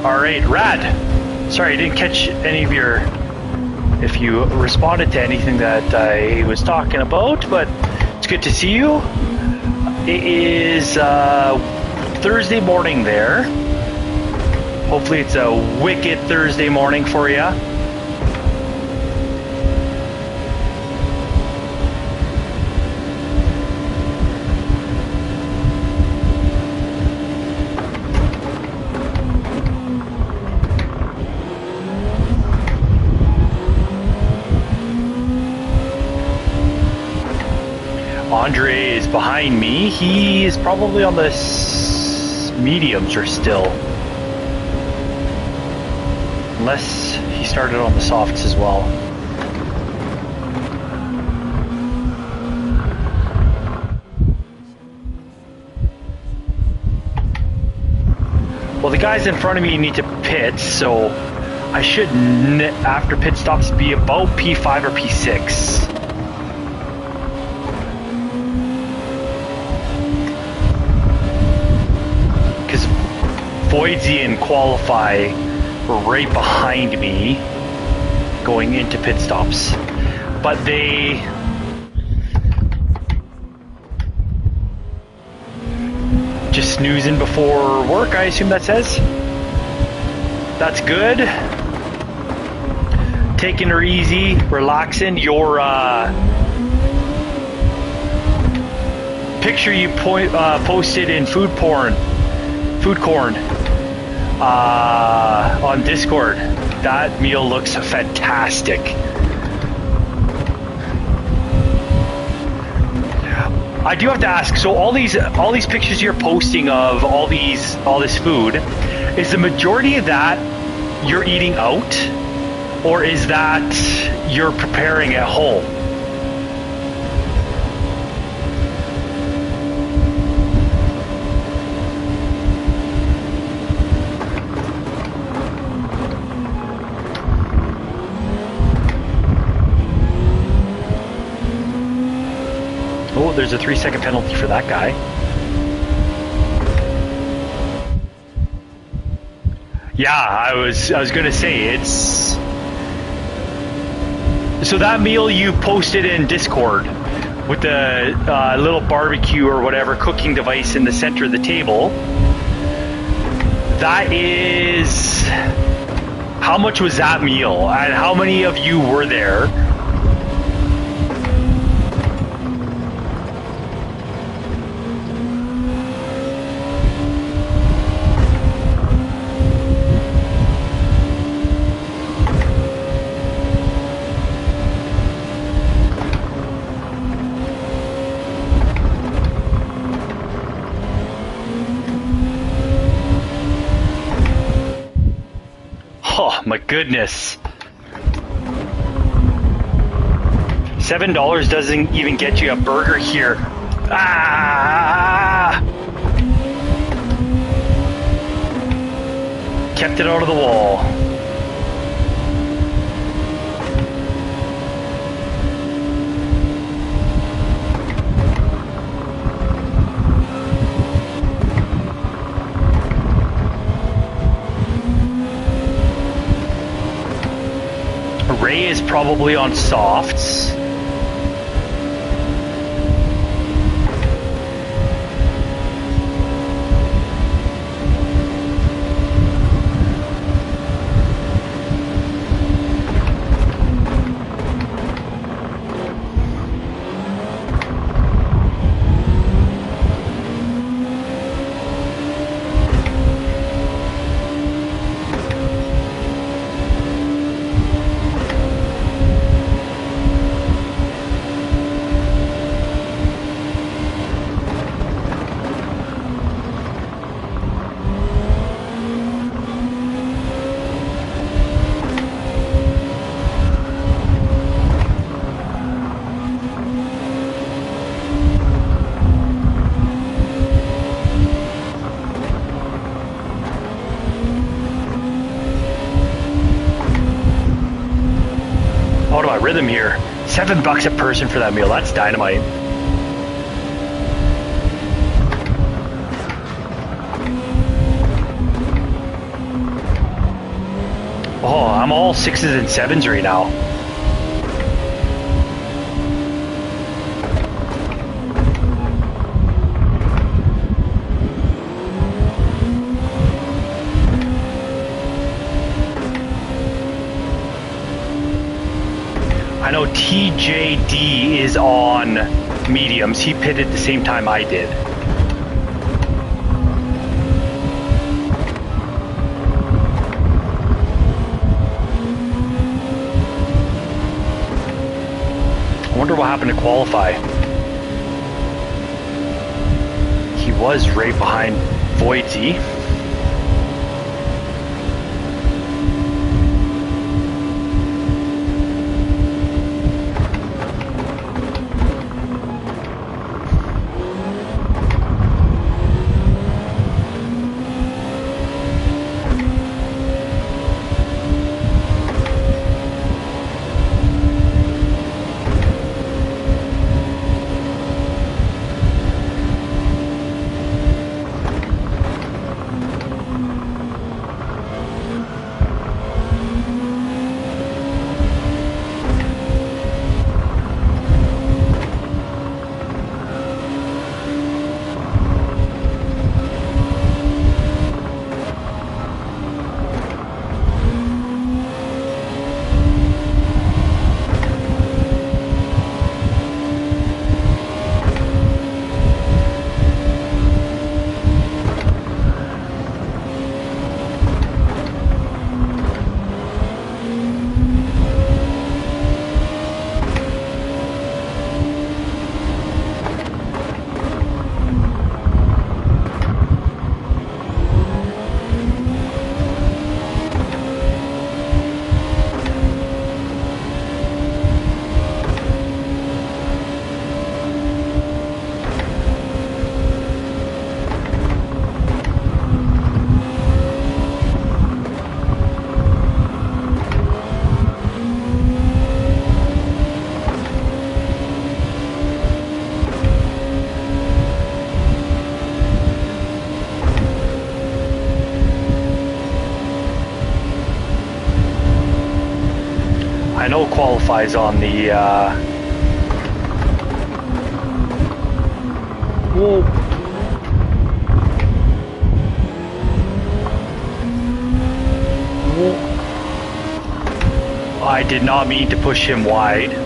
All right, rad. Sorry, I didn't catch any of your... if you responded to anything that I was talking about, but it's good to see you. It is Thursday morning there. Hopefully it's a wicked Thursday morning for you. Andre is behind me. He is probably on the mediums or still. Unless he started on the softs as well. Well, the guys in front of me need to pit, so I should, after pit stops, be about P5 or P6. Boydsie and Qualify were right behind me going into pit stops, but they just snoozing before work, I assume that says. That's good. Taking her easy, relaxing. Your picture you posted in food corn on Discord. That meal looks fantastic. I do have to ask, so all these pictures you're posting of all this food, is the majority of that you're eating out, or is that you're preparing at home? Oh, there's a 3-second penalty for that guy. Yeah, I was gonna say, it's... So that meal you posted in Discord with the little barbecue or whatever cooking device in the center of the table, that is... How much was that meal? And how many of you were there? Oh my goodness. $7 doesn't even get you a burger here. Ah! Kept it out of the wall. Ray is probably on softs. Out of my rhythm here. $7 a person for that meal. That's dynamite. sixes and sevens right now. I know TJD is on mediums. He pitted the same time I did. I wonder what happened to qualify. He was right behind Voidsy. I know qualifies on the whoa. Whoa. I did not mean to push him wide.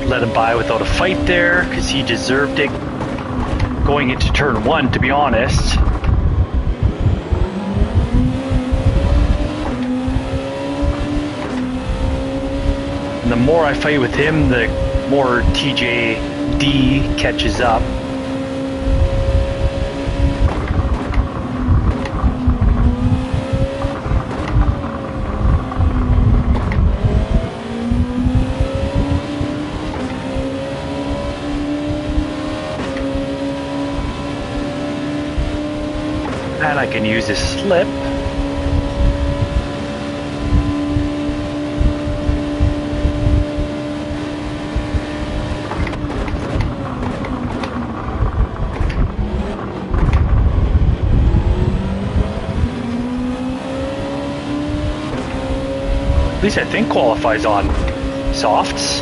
Let him by without a fight there, because he deserved it going into turn one, to be honest. And the more I fight with him, the more TJD catches up. And I can use this slip. At least I think qualifies on softs.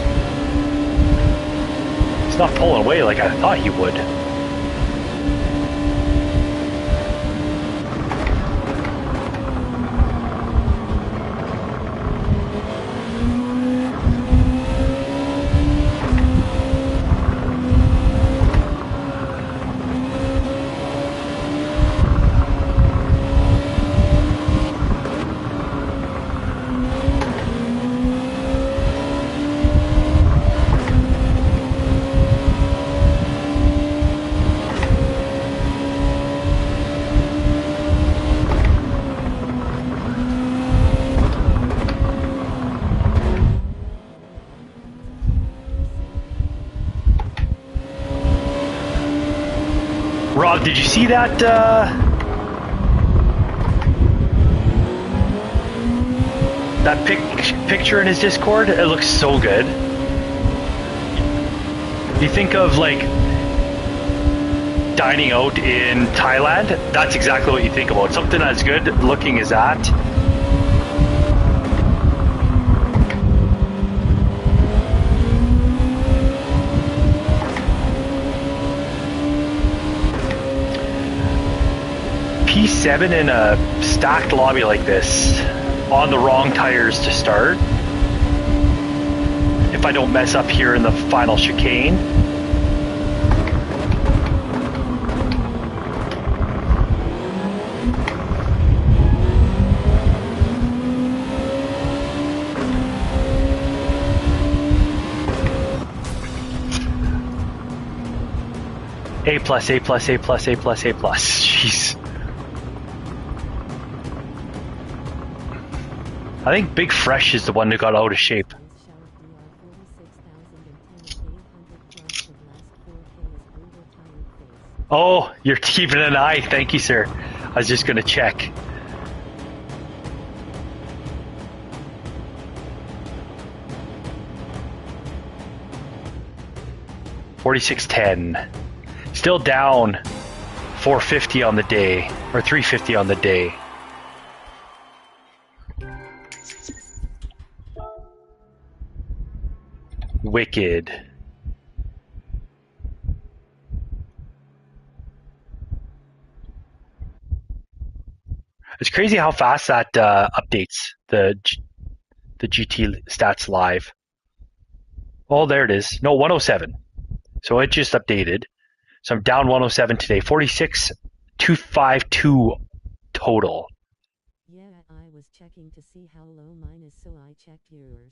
He's not pulling away like I thought he would. Rob, did you see that? That picture in his Discord? It looks so good. You think of like dining out in Thailand? That's exactly what you think about. Something as good looking as that. P7 in a stacked lobby like this, on the wrong tires to start. If I don't mess up here in the final chicane. A plus, A plus, A plus, A plus, A plus. Jeez. I think Big Fresh is the one who got out of shape. Oh, you're keeping an eye. Thank you, sir. I was just going to check. $46.10. Still down $4.50 on the day, or $3.50 on the day. Wicked. It's crazy how fast that updates the GT stats live. Oh, there it is. No, 107. So it just updated. So I'm down 107 today. 46,252 total. Yeah, I was checking to see how low mine is, so I checked yours.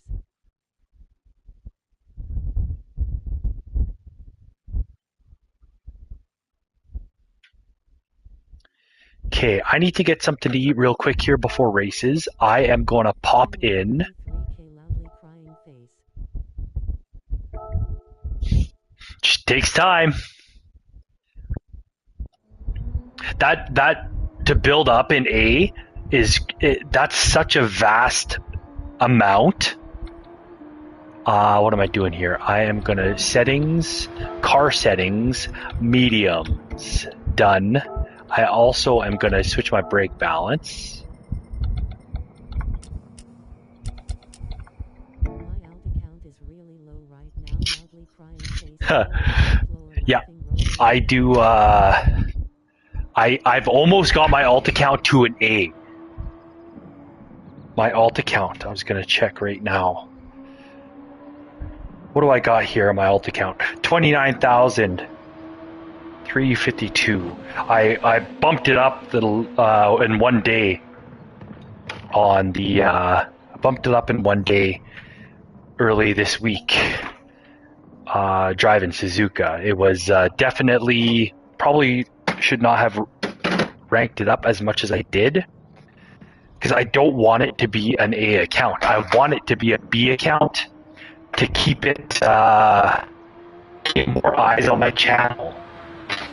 Okay, I need to get something to eat real quick here before races. I am going to pop in. Just takes time. That to build up in A that's such a vast amount. What am I doing here? I am gonna settings, car settings, mediums, done. I also am gonna switch my brake balance. Yeah, I do. I've almost got my alt account to an A. My alt account. I was gonna check right now. What do I got here on my alt account? 29,352. I bumped it up in one day. I bumped it up in one day early this week. Driving Suzuka. It was definitely probably should not have ranked it up as much as I did, because I don't want it to be an A account. I want it to be a B account to keep it get more eyes on my channel,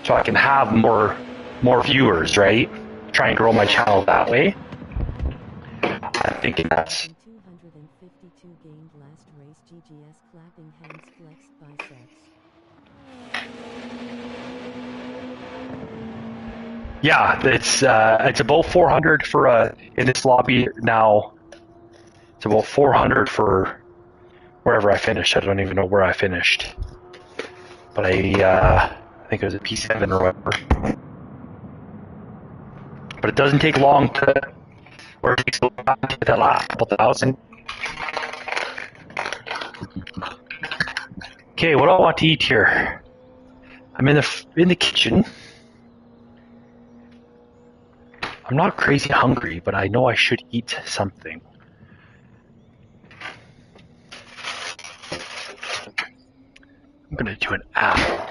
so I can have more viewers, right? Try and grow my channel that way. I'm thinking that's 252 gained last race. GGS clapping hands, flexed biceps. yeah. It's about 400 for in this lobby now. It's about 400 for wherever I finished. I don't even know where I finished, but I think it was a P7 or whatever. But it doesn't take long to, or it takes a long time to get that last couple thousand. Okay, what do I want to eat here? I'm in the kitchen. I'm not crazy hungry, but I know I should eat something. I'm gonna do an apple.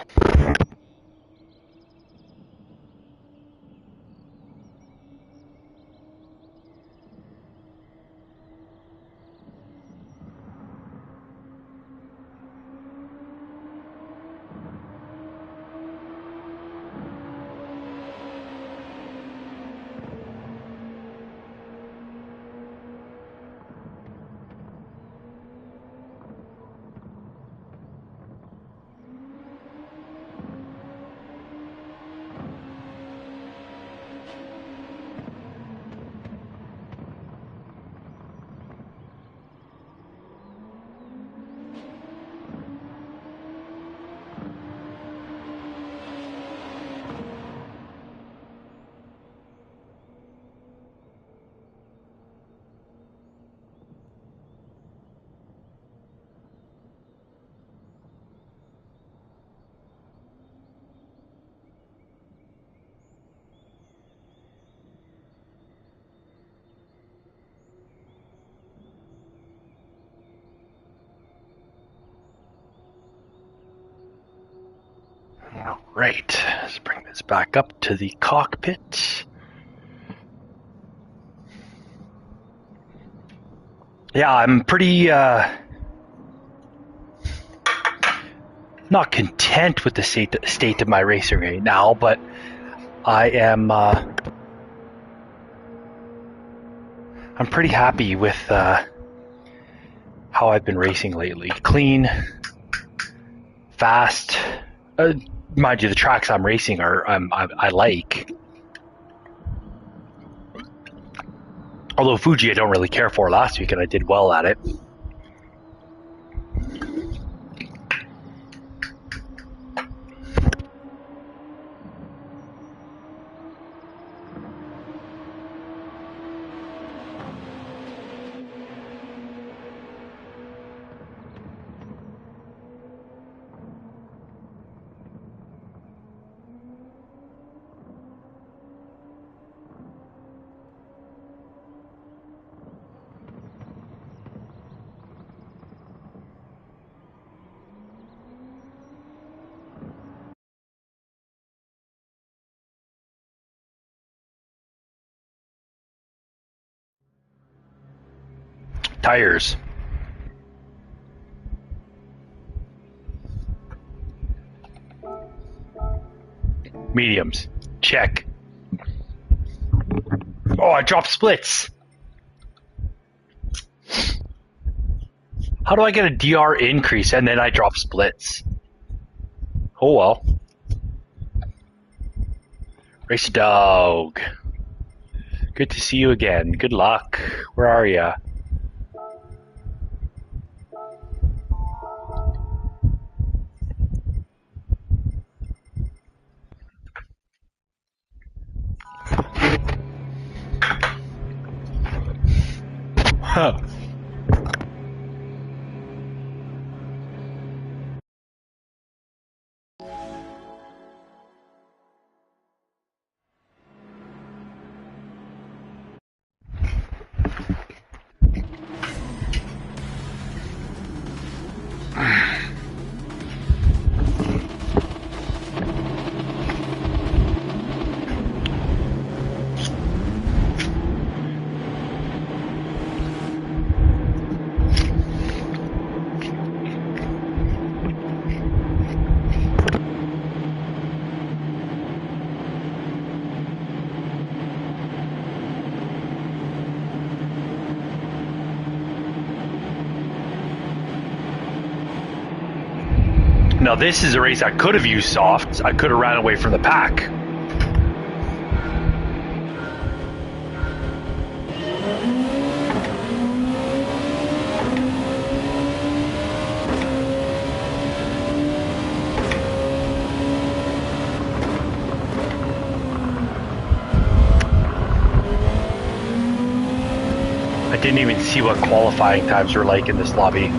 Right, let's bring this back up to the cockpit. Yeah, I'm pretty not content with the state of my racing right now, but I am I'm pretty happy with how I've been racing lately. Clean, fast. Mind you, the tracks I'm racing I like. Although Fuji I don't really care for last week, and I did well at it. Tires. Mediums. Check. Oh, I dropped splits. How do I get a DR increase and then I drop splits? Oh well. Race Dog. Good to see you again. Good luck. Where are ya? Huh. Now this is a race I could have used softs. I could have ran away from the pack. I didn't even see what qualifying times were like in this lobby.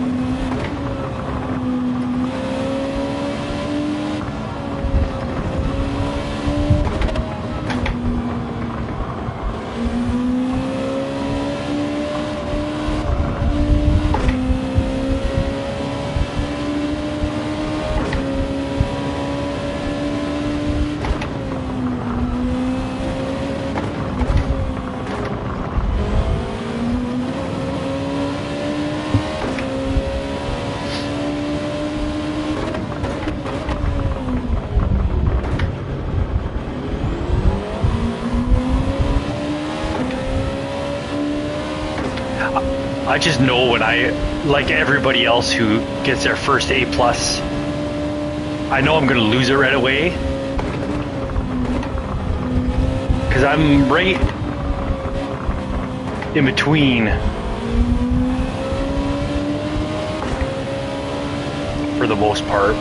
I just know when like everybody else who gets their first A+, I know I'm going to lose it right away. Because I'm right in between for the most part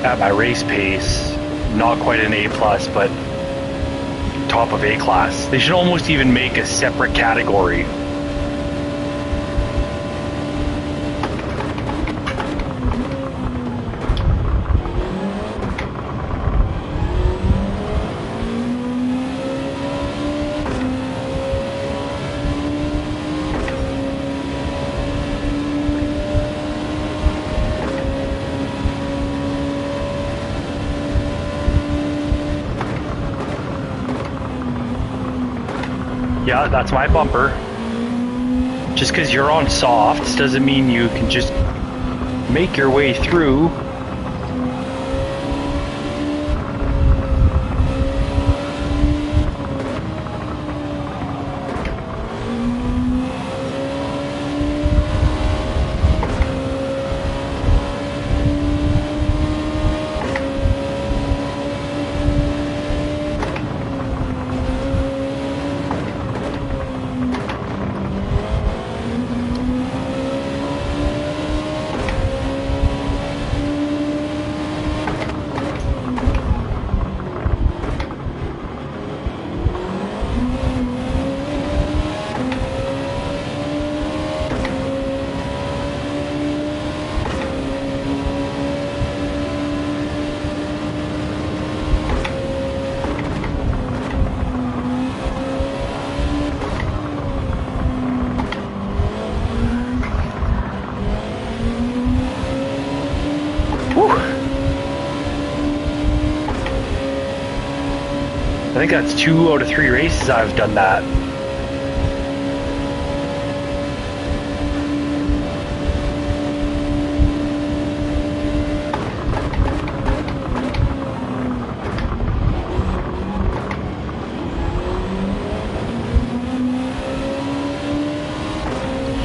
at my race pace. Not quite an A+, but top of A class. They should almost even make a separate category. Yeah, that's my bumper. Just because you're on softs doesn't mean you can just make your way through. I think that's 2 out of 3 races I've done that.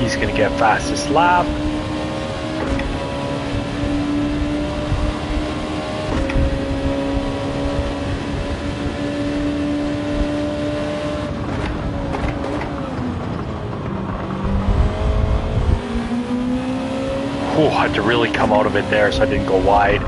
He's gonna get fastest lap. Ooh, I had to really come out of it there so I didn't go wide.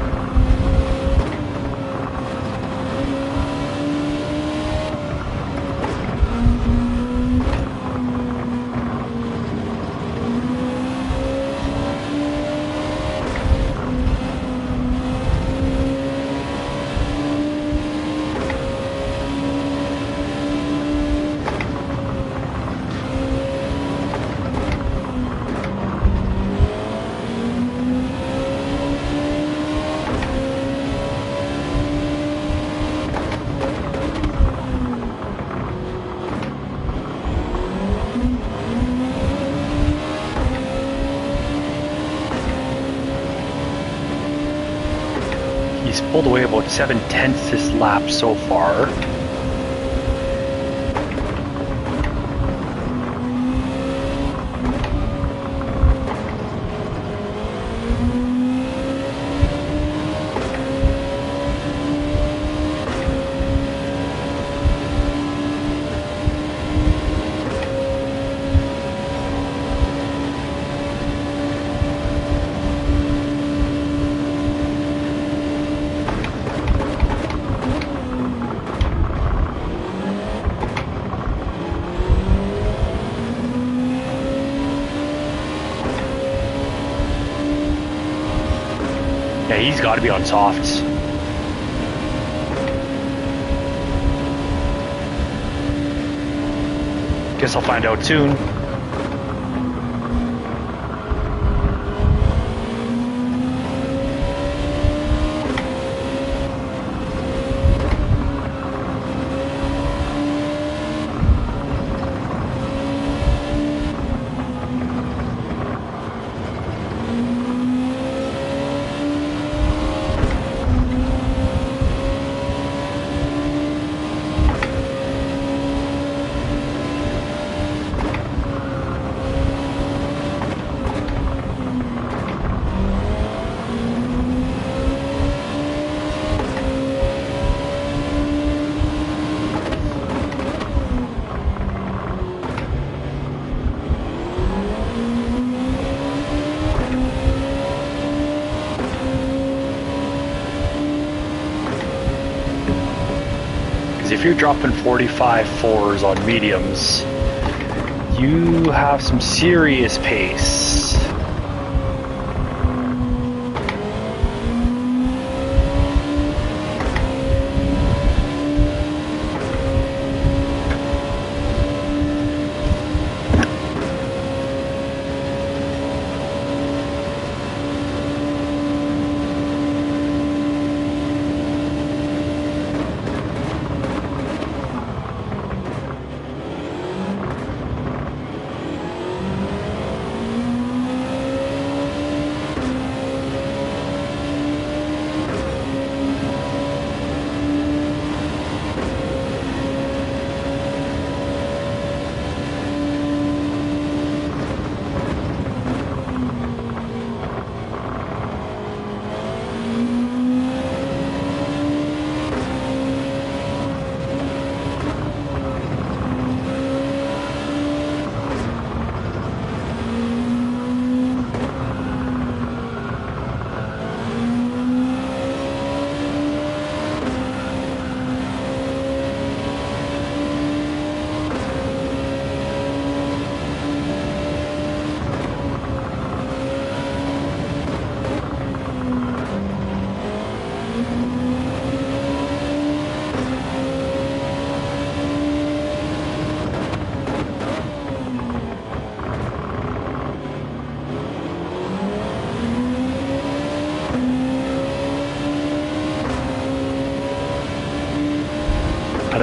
He's pulled away about 7/10 this lap so far. Yeah, he's got to be on softs. Guess I'll find out soon. If you're dropping 45 fours on mediums, you have some serious pace.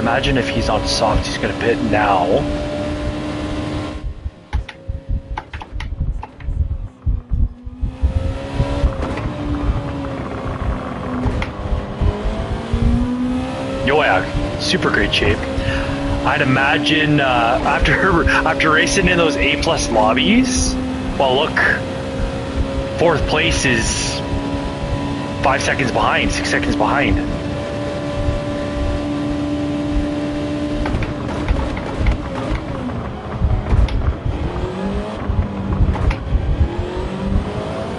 imagine if he's on soft, he's gonna pit now. Oh yeah, super great shape. I'd imagine after racing in those A+ lobbies, well look, 4th place is 5 seconds behind, 6 seconds behind.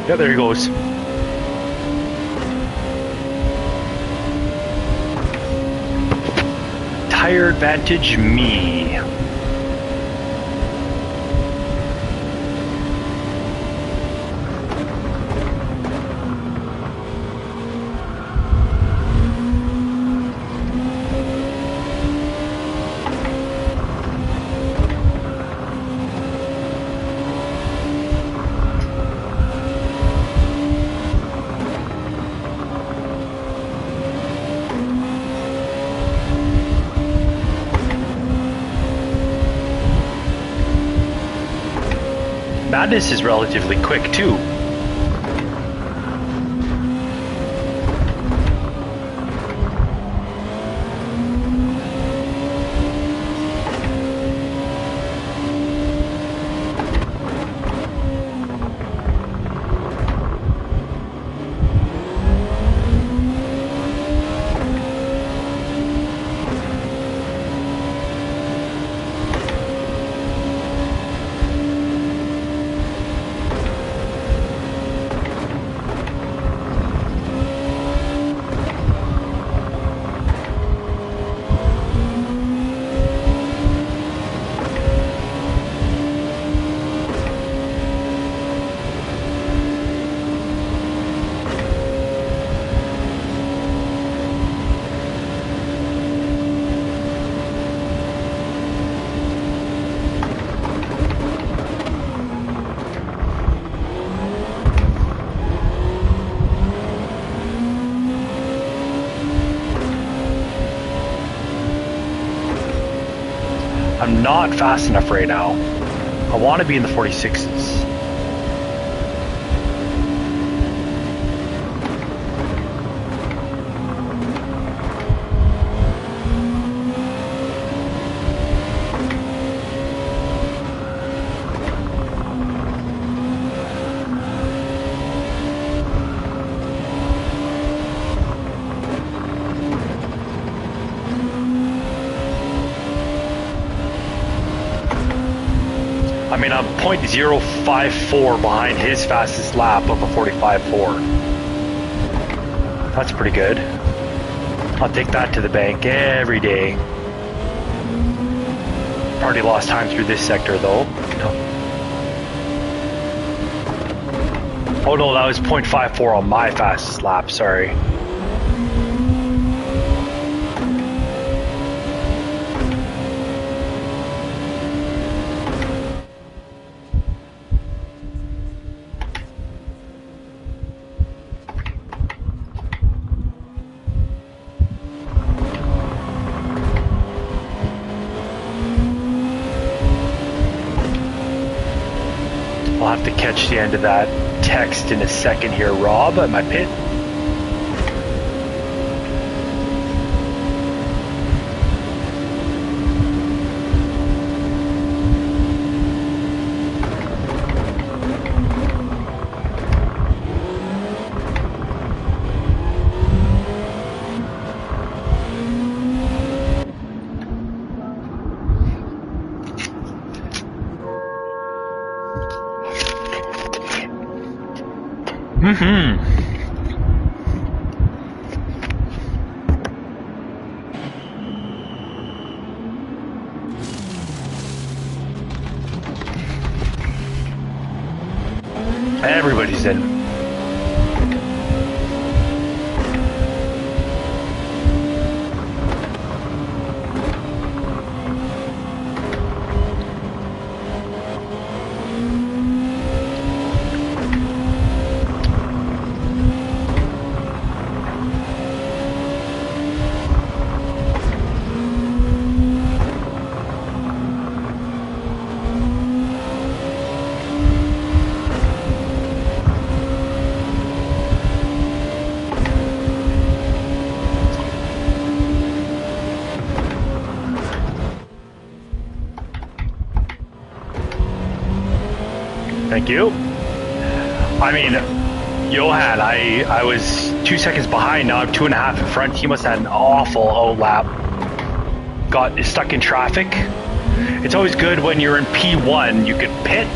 Yeah, there he goes. Tire advantage me. Madness is relatively quick too. I'm not fast enough right now. I want to be in the 46s. I mean, I'm 0.054 behind his fastest lap of a 45.4. That's pretty good. I'll take that to the bank every day. Already lost time through this sector though. No. Oh no, that was 0.54 on my fastest lap, sorry. I'll have to catch the end of that text in a second here, Rob, at my pit. Everybody's in. Thank you. I mean, Johan, I was 2 seconds behind. Now I'm 2.5 in front. He must have had an awful outlap. Got stuck in traffic. It's always good when you're in P1. You could pit,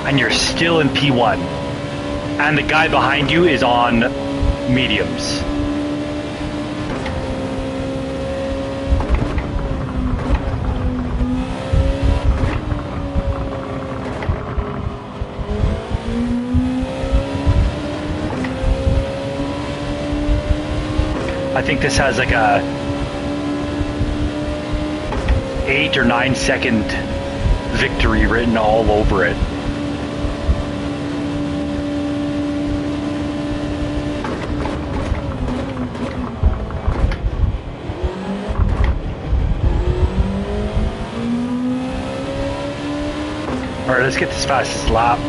and you're still in P1, and the guy behind you is on mediums. I think this has like a 8 or 9 second victory written all over it. All right, let's get this fastest lap.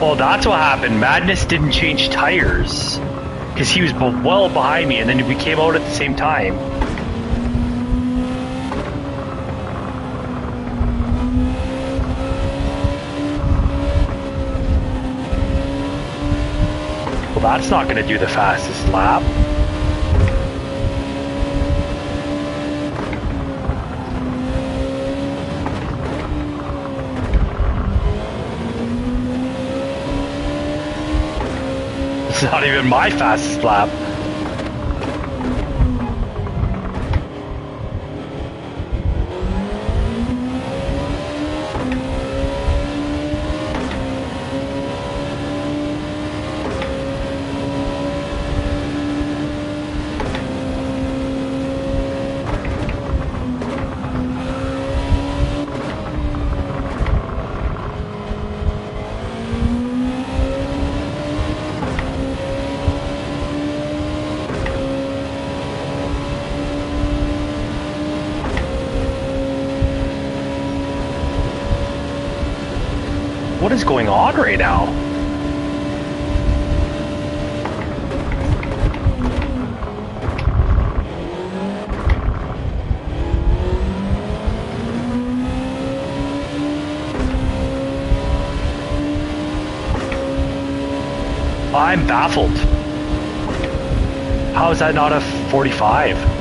Well, that's what happened. Madness didn't change tires because he was well behind me, and then we came out at the same time. Well, that's not going to do the fastest lap. It's not even my fastest lap. What is going on right now? I'm baffled. How is that not a 45?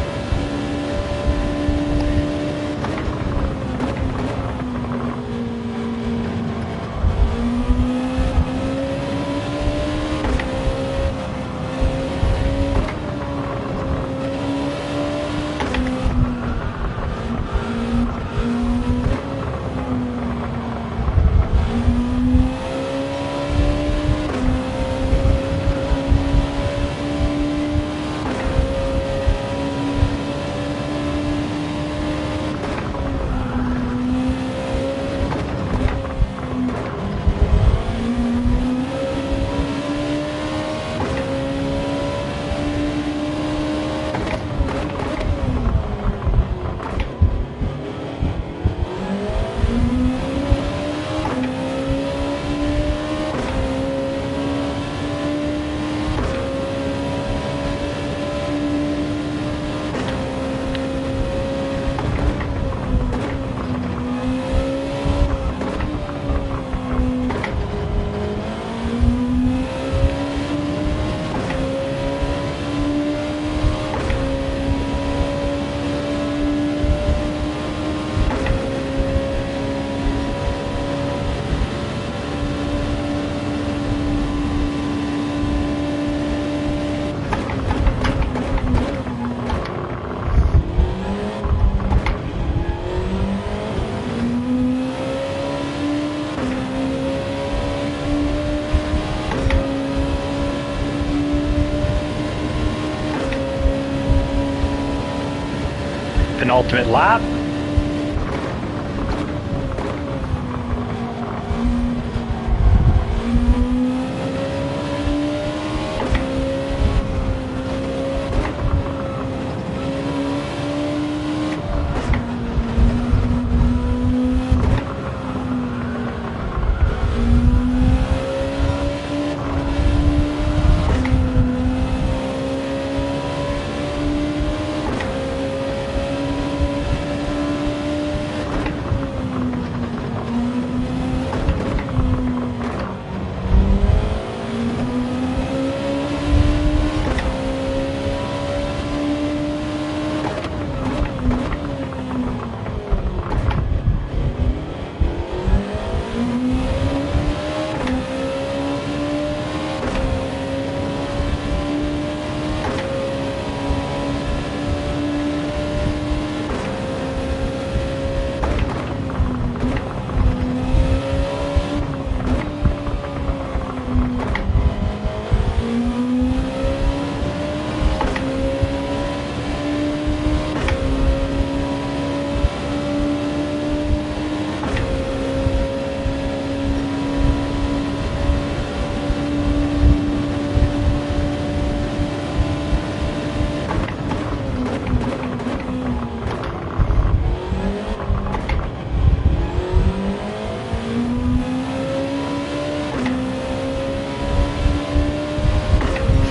Penultimate lap.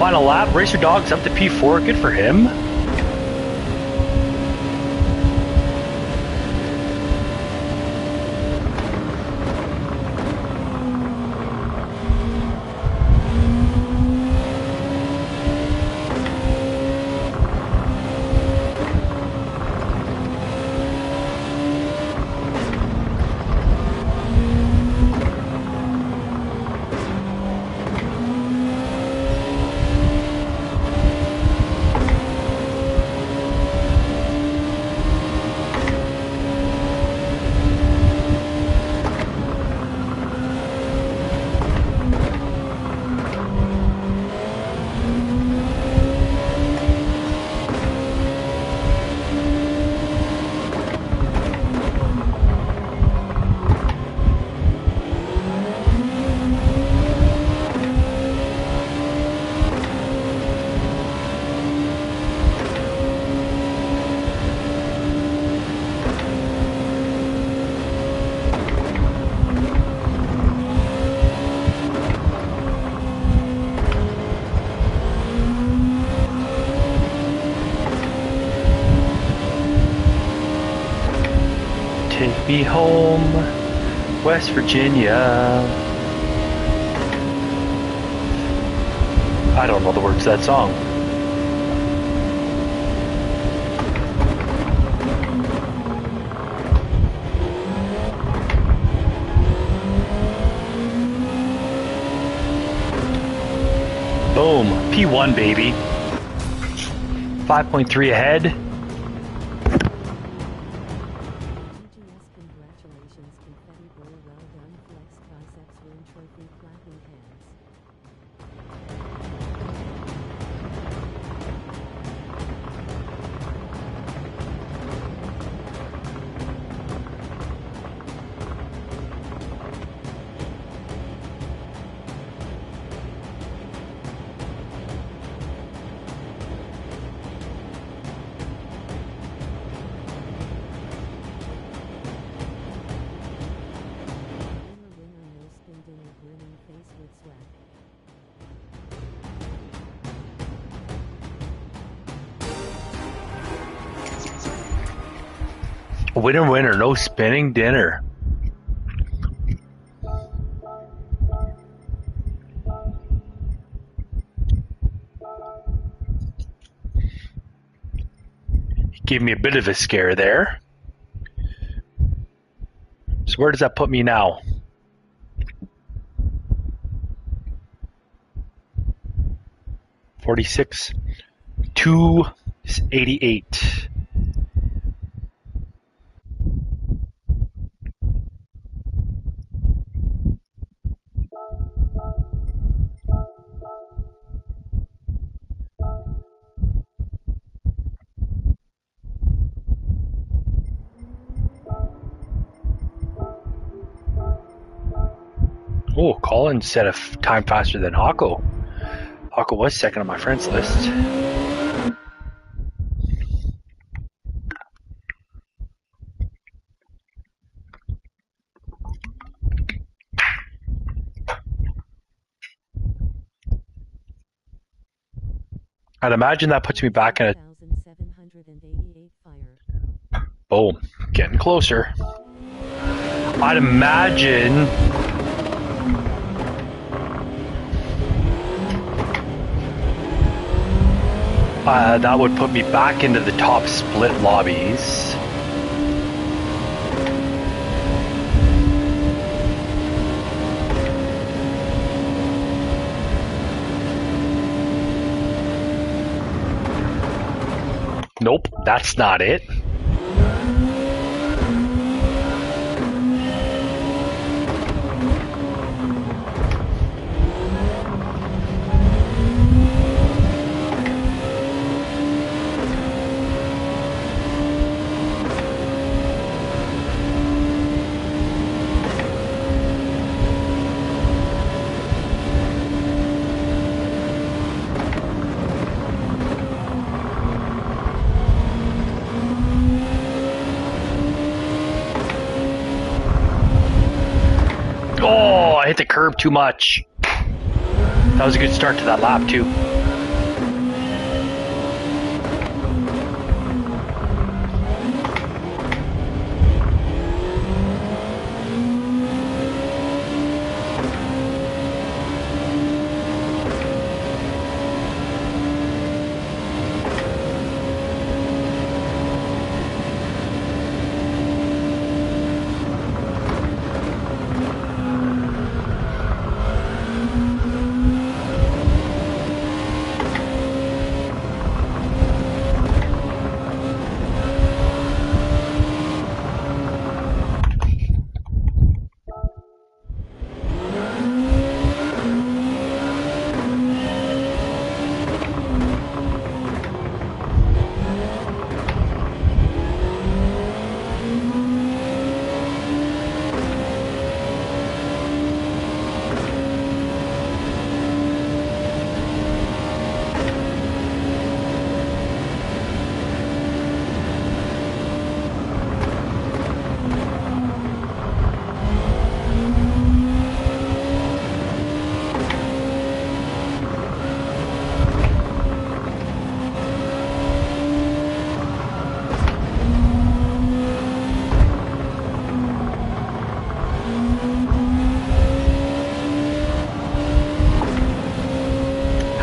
final lap. Racer Dog's up to P4. Good for him. Take me home, West Virginia. I don't know the words to that song. Boom, P1 baby. 5.3 ahead. Congratulations, confetti boy, well done, flex biceps, win trophy, clapping hands. Winner, winner, no spinning dinner. Gave me a bit of a scare there. So where does that put me now? $46, $288. Oh, Colin set a time faster than Hako. Hako was second on my friends list. I'd imagine that puts me back in a... Boom. Getting closer. I'd imagine... that would put me back into the top split lobbies. Nope, that's not it. Oh, I hit the curb too much. That was a good start to that lap too.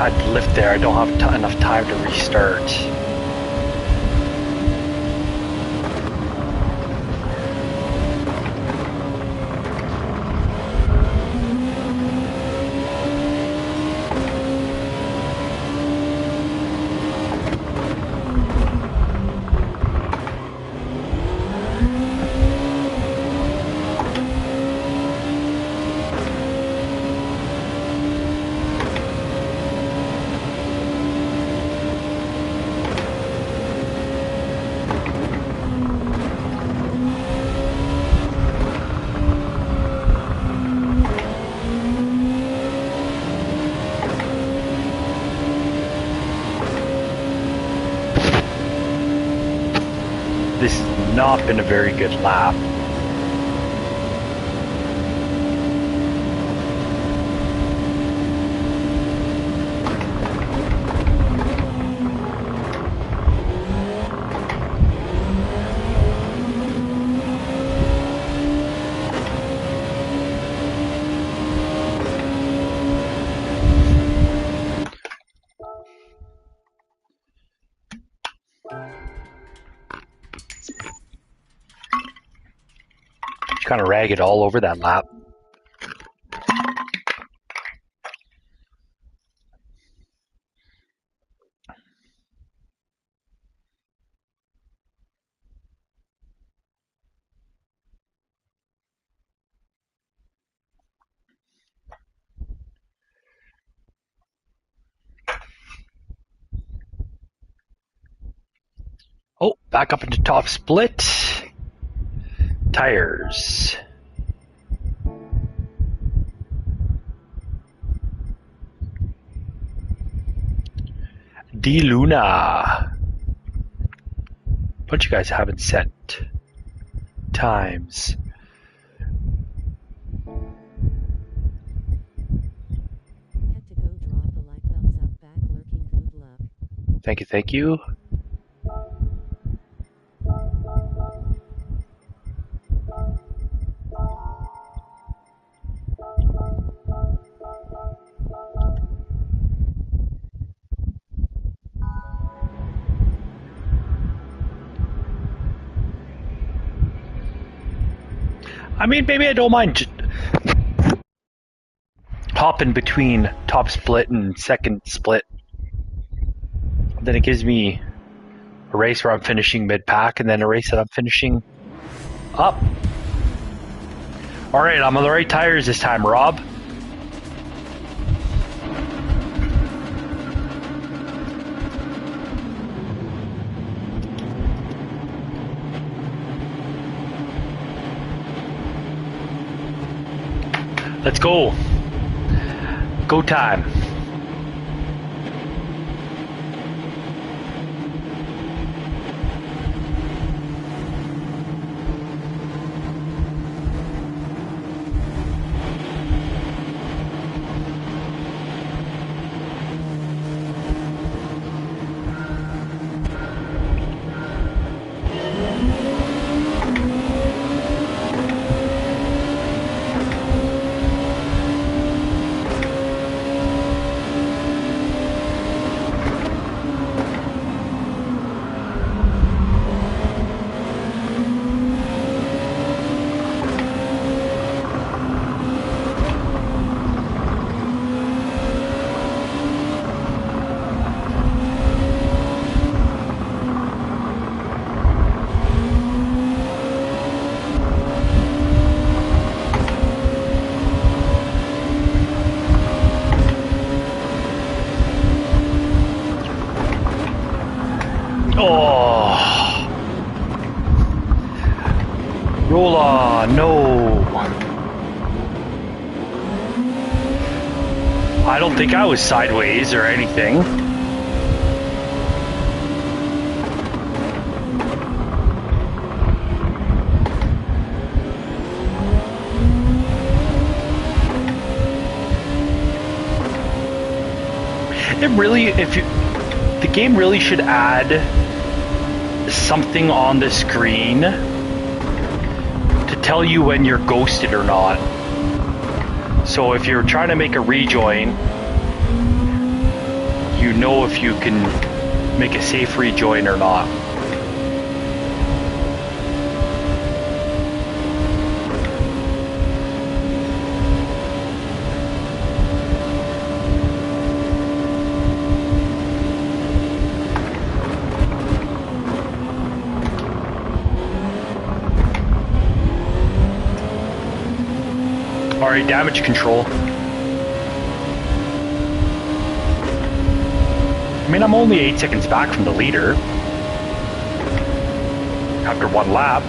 had to lift there. I don't have enough time to restart. This has not been a very good lap. Kind of ragged all over that lap. Oh, back up into top split. Tires. D Luna. Bunch of guys haven't set times. Had to go drop a like thumbs up back lurking good luck. Thank you, thank you. I mean, maybe I don't mind hopping between top split and second split. Then it gives me a race where I'm finishing mid-pack and then a race that I'm finishing up. All right, I'm on the right tires this time, Rob. Let's go. Go time. Rolla, no. I don't think I was sideways or anything. It really, the game really should add something on the screen to tell you when you're ghosted or not. So if you're trying to make a rejoin you know if you can make a safe rejoin or not. Alright, damage control. I mean, I'm only 8 seconds back from the leader. After one lap.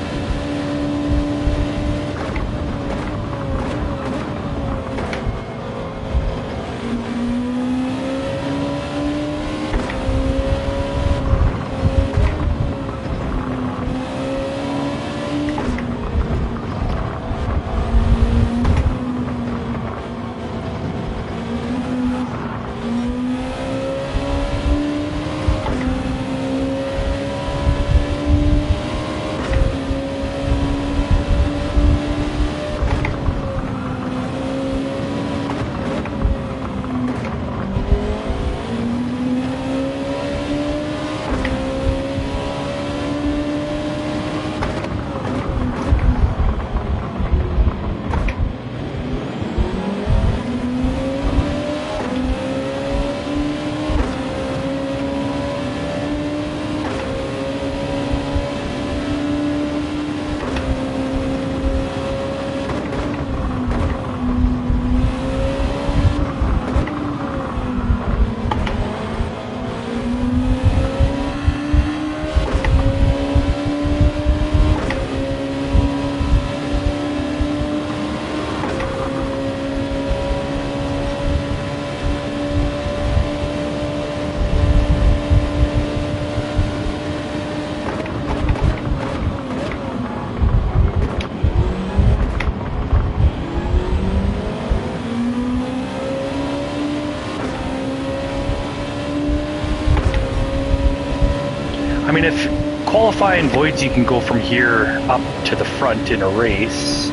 I mean, if qualifying voids, you can go from here up to the front in a race.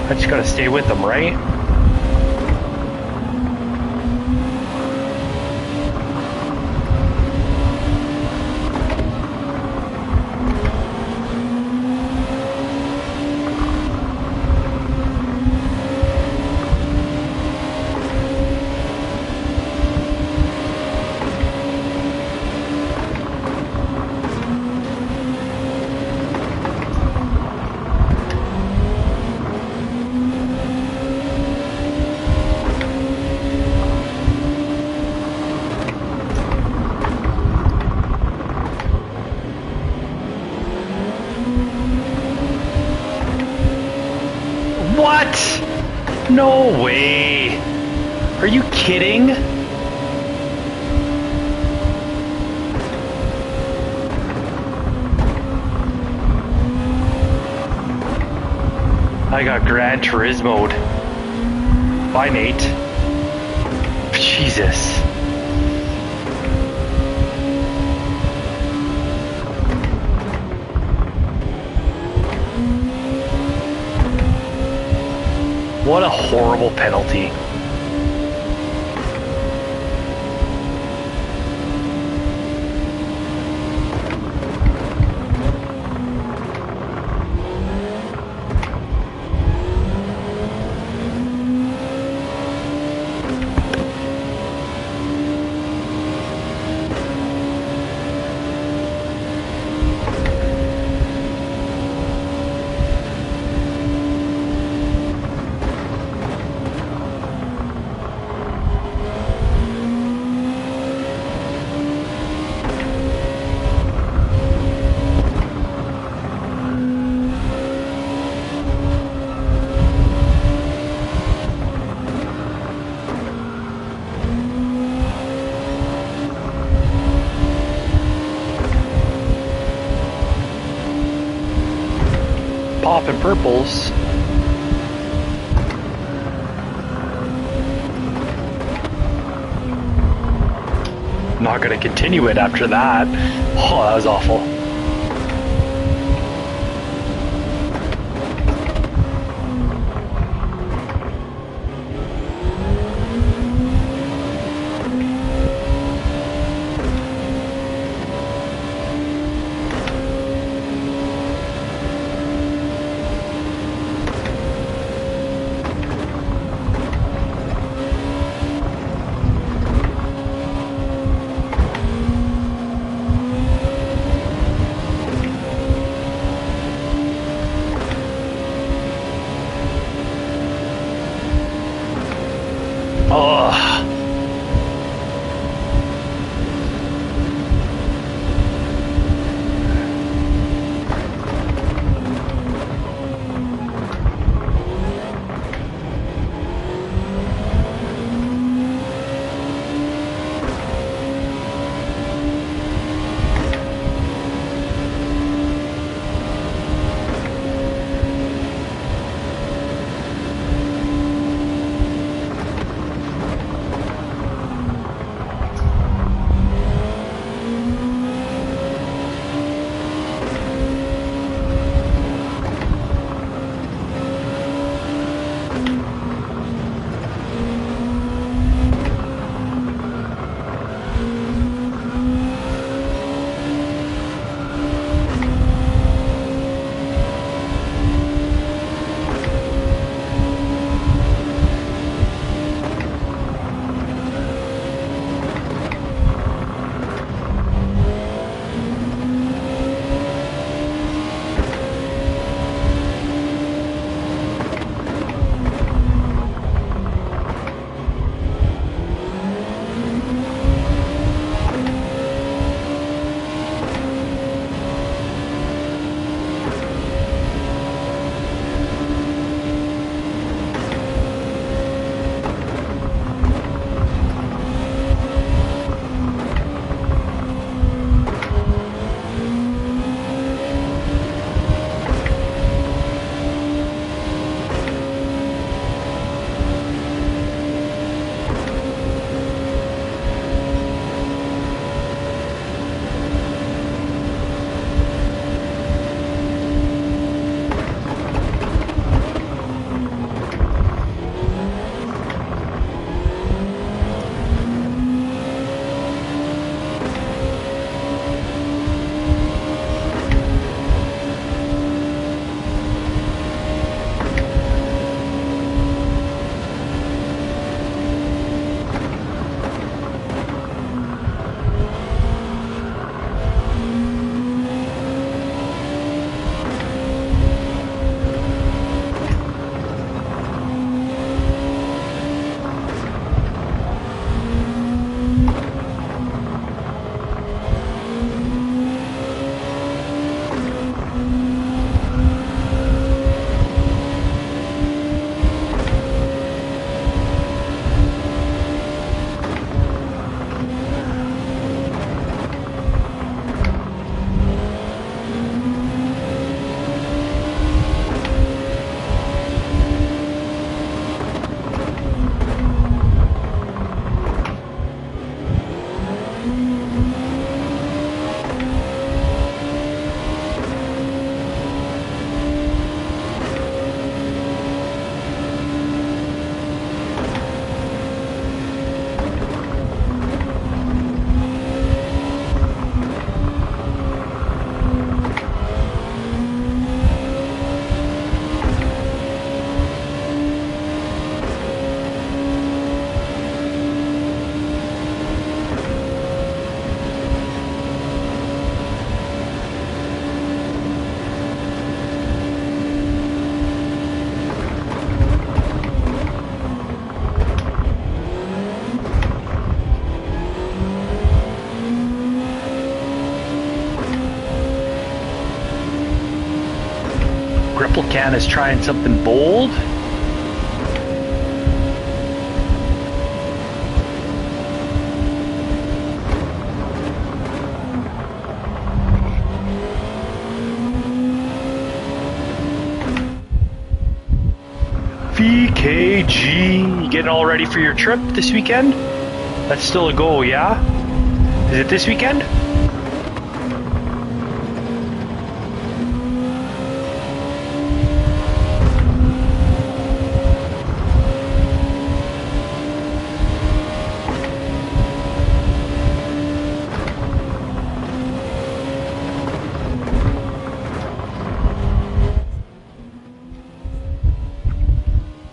I just gotta stay with them, right? What? No way. Are you kidding? I got Gran Turismo'd. Bye, Nate. Jesus. What a horrible penalty. Popping purples. Not gonna continue it after that. Oh, that was awful. Triple Can is trying something bold. VKG, you getting all ready for your trip this weekend? That's still a go, yeah? Is it this weekend?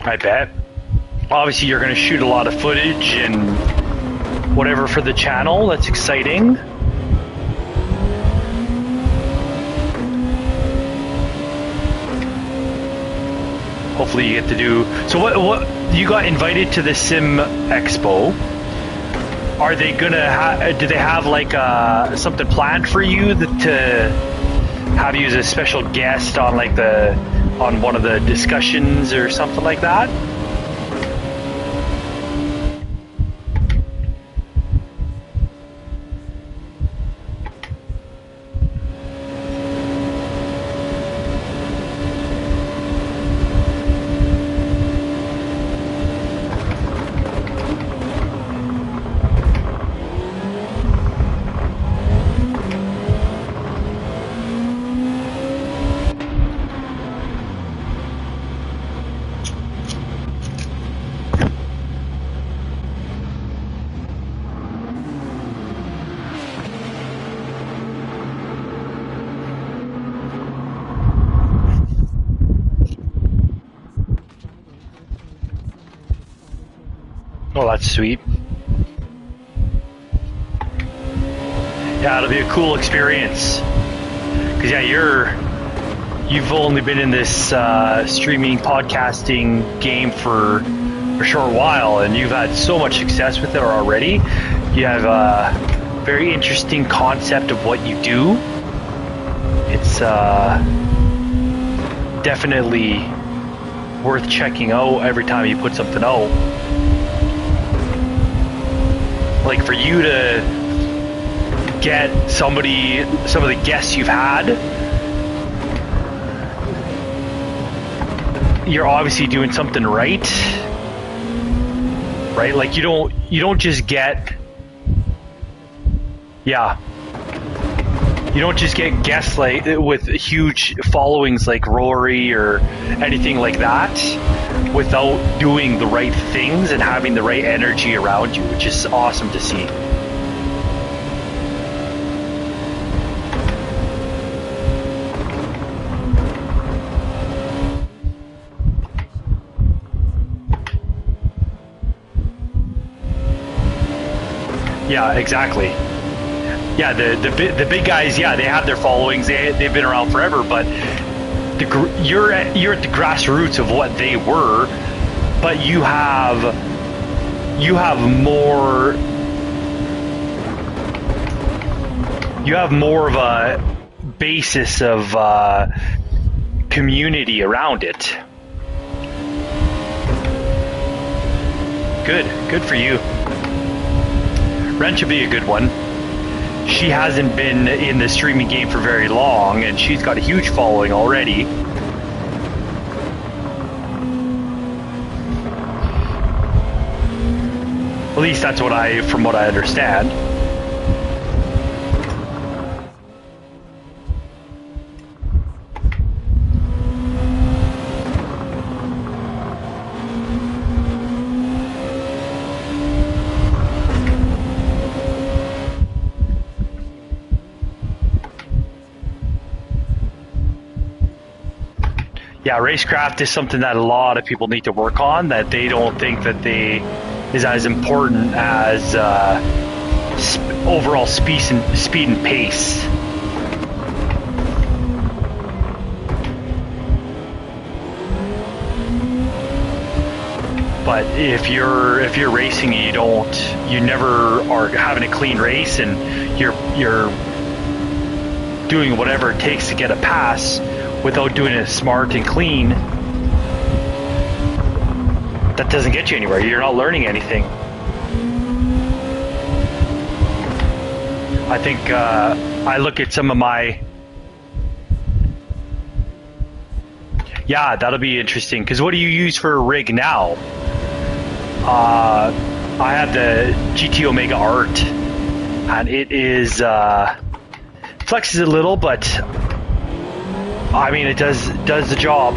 I bet. Obviously, you're going to shoot a lot of footage and whatever for the channel. That's exciting. Hopefully, you get to do. So, what you got invited to the Sim Expo? Are they gonna? Do they have like something planned for you to have you as a special guest on like on one of the discussions or something like that? Oh, that's sweet. Yeah, it'll be a cool experience. Cause yeah, you've only been in this streaming podcasting game for a short while, and you've had so much success with it already. You have a very interesting concept of what you do. It's definitely worth checking out every time you put something out. Like for you to get some of the guests you've had, you're obviously doing something right? Like you don't just get, yeah. You don't just get guests like with huge followings like Rory or anything like that without doing the right things and having the right energy around you, which is awesome to see. Yeah, exactly. Yeah, the big guys, yeah, they have their followings. They've been around forever, but you're at the grassroots of what they were, but you have more of a basis of community around it. Good for you. Ren should be a good one. She hasn't been in the streaming game for very long, and she's got a huge following already. At least that's from what I understand. Yeah, racecraft is something that a lot of people need to work on, that they don't think that is as important as overall speed and pace. But if you're racing and you never are having a clean race, and you're doing whatever it takes to get a pass without doing it smart and clean, that doesn't get you anywhere. You're not learning anything. I think I look at some of my... Yeah, that'll be interesting. Because what do you use for a rig now? I have the GT Omega Art, and it is flexes a little, but I mean it does the job.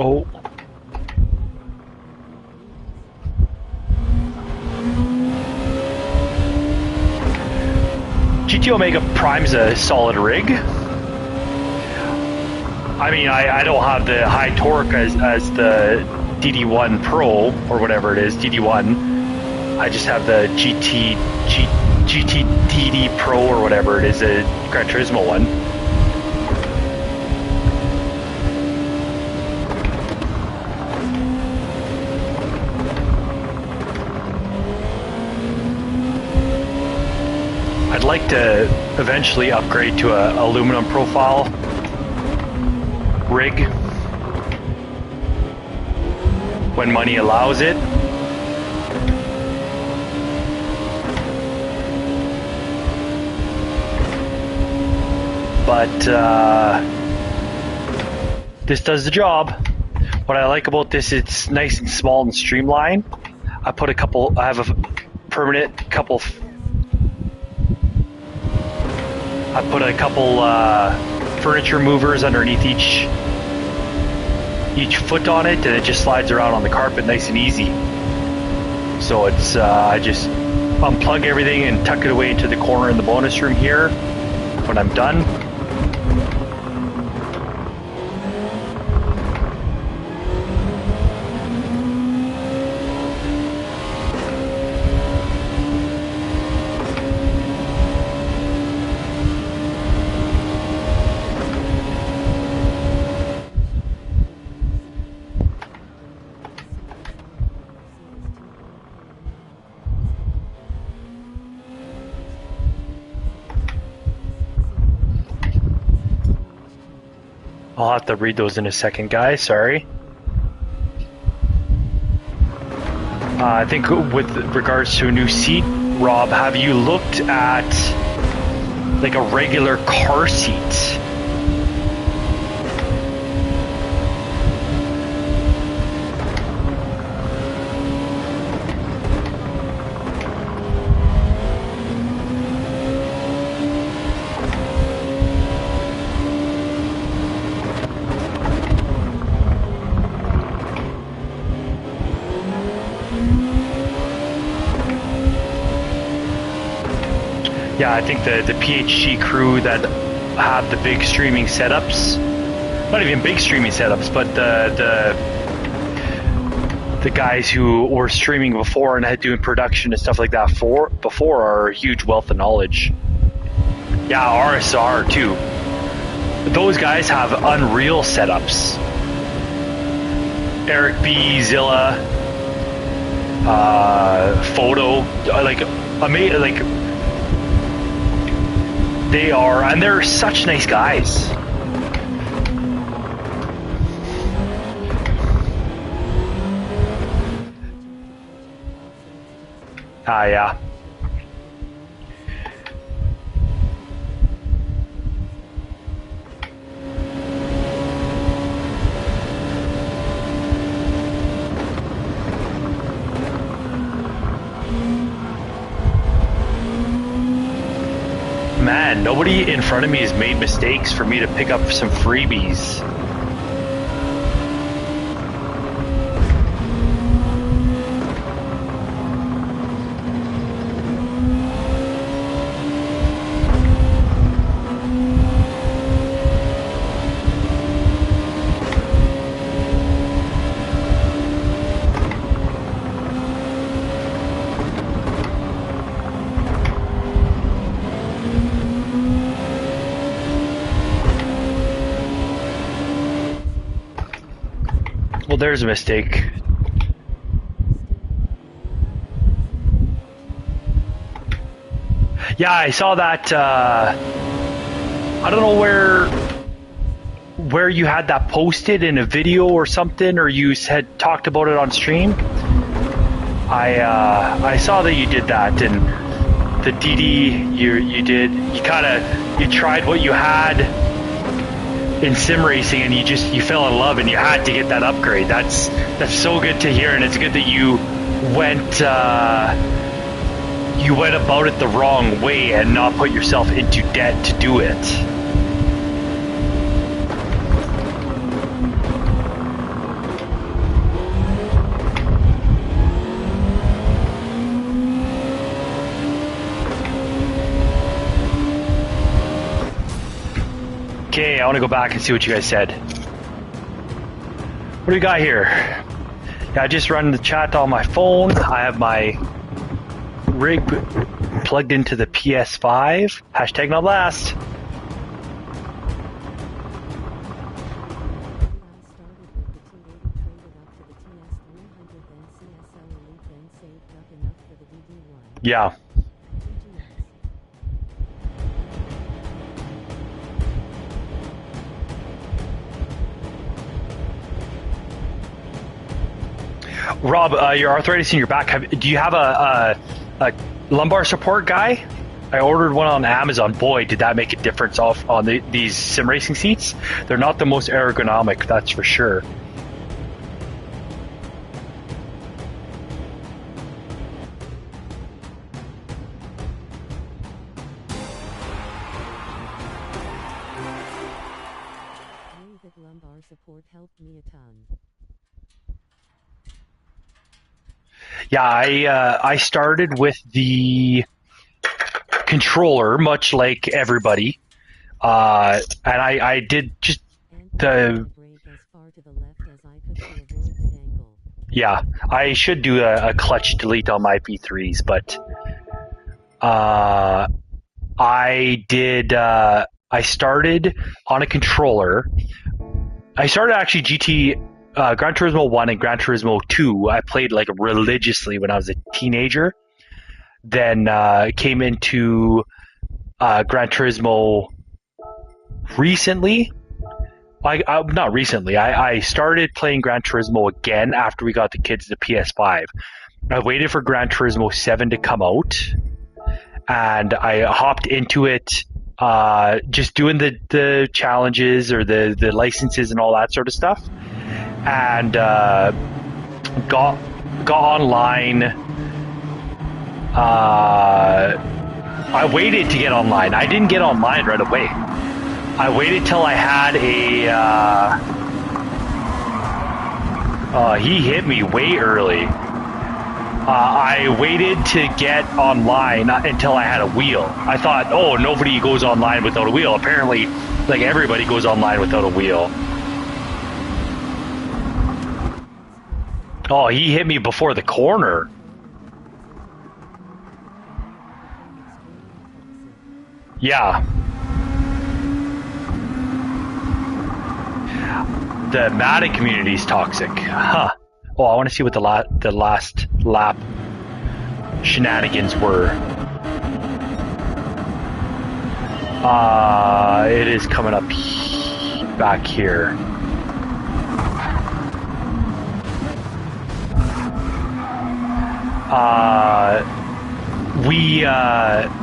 Oh. GT Omega Prime's a solid rig. I mean, I don't have the high torque as the DD1 Pro, or whatever it is, DD1. I just have the GT DD Pro, or whatever it is, the Gran Turismo one. I'd like to eventually upgrade to a aluminum profile rig when money allows it. But this does the job. What I like about this, it's nice and small and streamlined. I have a permanent couple. I put a couple furniture movers underneath each foot on it, and it just slides around on the carpet nice and easy. So it's I just unplug everything and tuck it away into the corner in the bonus room here when I'm done. I'll have to read those in a second, guys. Sorry. I think with regards to a new seat, Rob, have you looked at like a regular car seat? Yeah, I think the PHG crew that have the big streaming setups, not even big streaming setups, but the guys who were streaming before and had doing production and stuff like that before are a huge wealth of knowledge. Yeah, RSR too. Those guys have unreal setups. Eric B, Zilla, Photo, like amazing, like. They are, and they're such nice guys. Yeah. Man, nobody in front of me has made mistakes for me to pick up some freebies. there's a mistake. Yeah, I saw that. I don't know where you had that posted in a video or something, or you had talked about it on stream. I saw that you did that, and the DD you tried what you had in sim racing, and you fell in love, and you had to get that upgrade. That's so good to hear, and it's good that you went about it the wrong way and not put yourself into debt to do it. Okay, I want to go back and see what you guys said. What do we got here? Yeah, I just run the chat on my phone. I have my rig plugged into the PS5. Hashtag not last. Yeah. Rob, your arthritis in your back, do you have a lumbar support guy? I ordered one on Amazon. Boy, did that make a difference on these sim racing seats. They're not the most ergonomic, that's for sure. Lumbar support helped me a ton. Yeah, I started with the controller, much like everybody, and I did just the. Yeah, I should do a clutch delete on my V3s, but I did. I started on a controller. I started actually Gran Turismo 1 and Gran Turismo 2, I played like religiously when I was a teenager. Then came into Gran Turismo recently. Not recently. I started playing Gran Turismo again after we got the kids the PS5. I waited for Gran Turismo 7 to come out, and I hopped into it, just doing the challenges or the licenses and all that sort of stuff. And got online. I waited to get online. I didn't get online right away. I waited till I had he hit me way early. I waited to get online until I had a wheel. I thought, oh, nobody goes online without a wheel. Apparently, like everybody goes online without a wheel. Oh, he hit me before the corner. Yeah. The Matic community is toxic. Huh. Oh, I want to see what the last lap shenanigans were. It is coming up back here.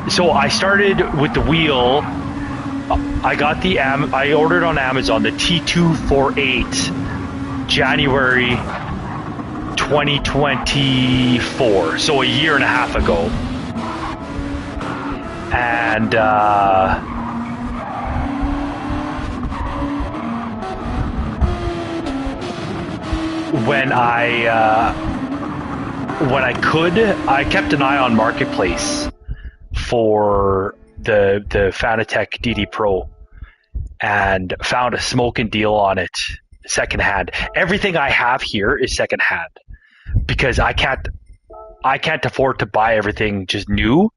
So I started with the wheel. I ordered on Amazon the T248 January 2024, so a year and a half ago. And when I could, I kept an eye on Marketplace for the Fanatec DD Pro and found a smoking deal on it secondhand. Everything I have here is secondhand because I can't afford to buy everything just new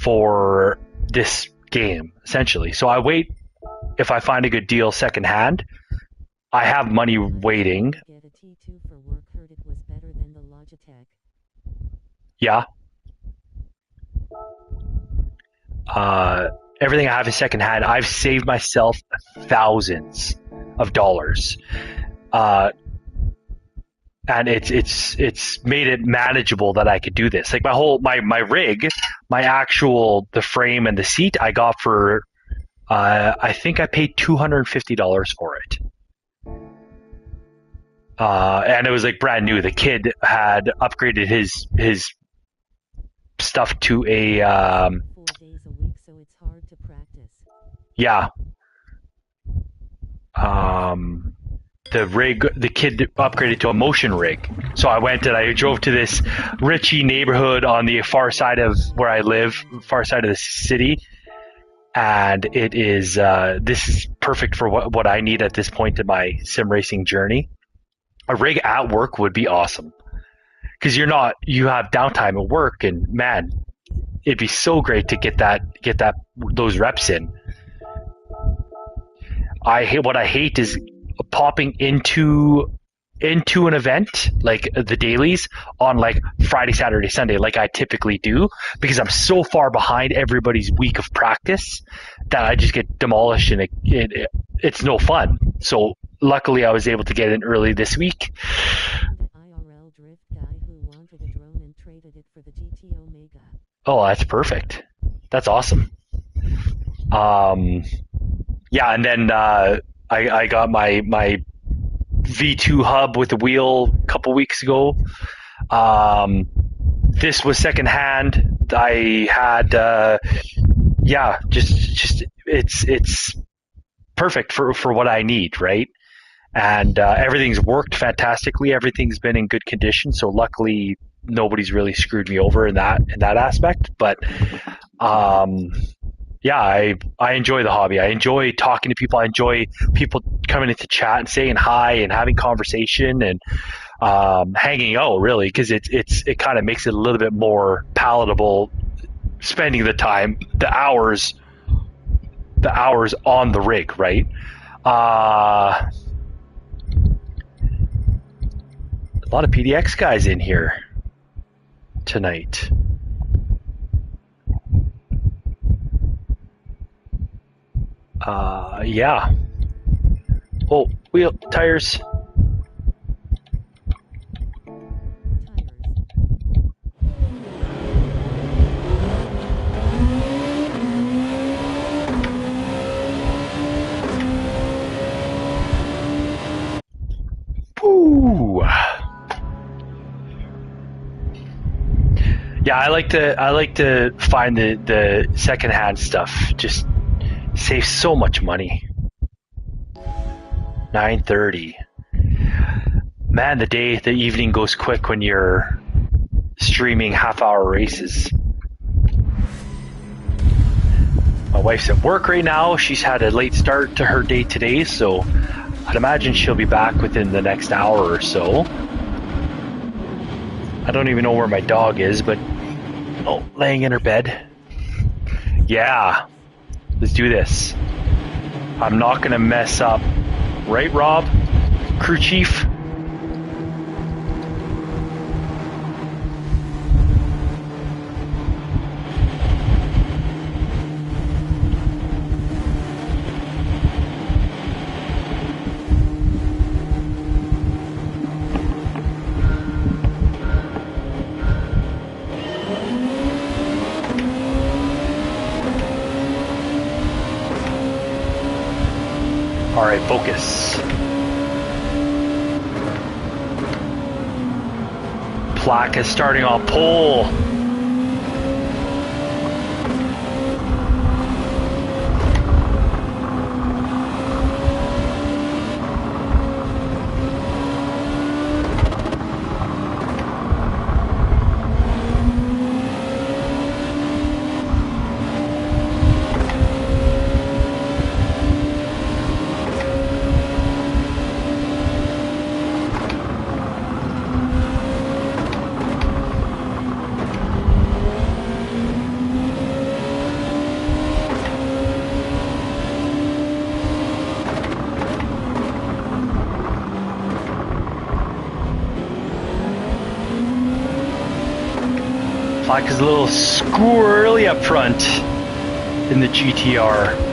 for this game, essentially. So I wait. If I find a good deal secondhand, I have money waiting, T2 for work, heard it was better than the Logitech. Yeah. Everything I have is secondhand. I've saved myself thousands of dollars. And it's made it manageable that I could do this. Like my rig, my actual the frame and the seat I got for I think I paid $250 for it. And it was like brand new. The kid had upgraded his stuff to a 4 days a week, so it's hard to practice. yeah. The rig, the kid upgraded to a motion rig. So I went and I drove to this Richie neighborhood on the far side of where I live, far side of the city. And it is, this is perfect for what I need at this point in my sim racing journey. A rig at work would be awesome. Because you have downtime at work, and man, it'd be so great to get those reps in. What I hate is popping into an event like the dailies on like Friday, Saturday, Sunday, like I typically do, because I'm so far behind everybody's week of practice that I just get demolished, and it's no fun. So luckily I was able to get in early this week. The IRL drift guy who wanted a drone and traded it for the GT Omega. Oh, that's perfect. That's awesome. Yeah, and then I got my V2 hub with the wheel a couple weeks ago. This was secondhand. I had just it's perfect for what I need, right? And everything's worked fantastically. Everything's been in good condition. So luckily, nobody's really screwed me over in that aspect. But yeah, I enjoy the hobby. I enjoy talking to people. I enjoy people coming into chat and saying hi and having conversation and hanging out, really, because it kind of makes it a little bit more palatable, spending the time, the hours on the rig, right? A lot of PDX guys in here tonight. Yeah. Oh, wheel tires. Ooh. Yeah, I like to find the secondhand stuff. Just saves so much money. 9:30. Man, the evening goes quick when you're streaming half-hour races. My wife's at work right now. She's had a late start to her day today, so I'd imagine she'll be back within the next hour or so. I don't even know where my dog is, but laying in her bed. Yeah, let's do this. I'm not gonna mess up, right, Rob? Crew chief? All right, focus. Plaque is starting on pole. Because a little squirrely up front in the GTR.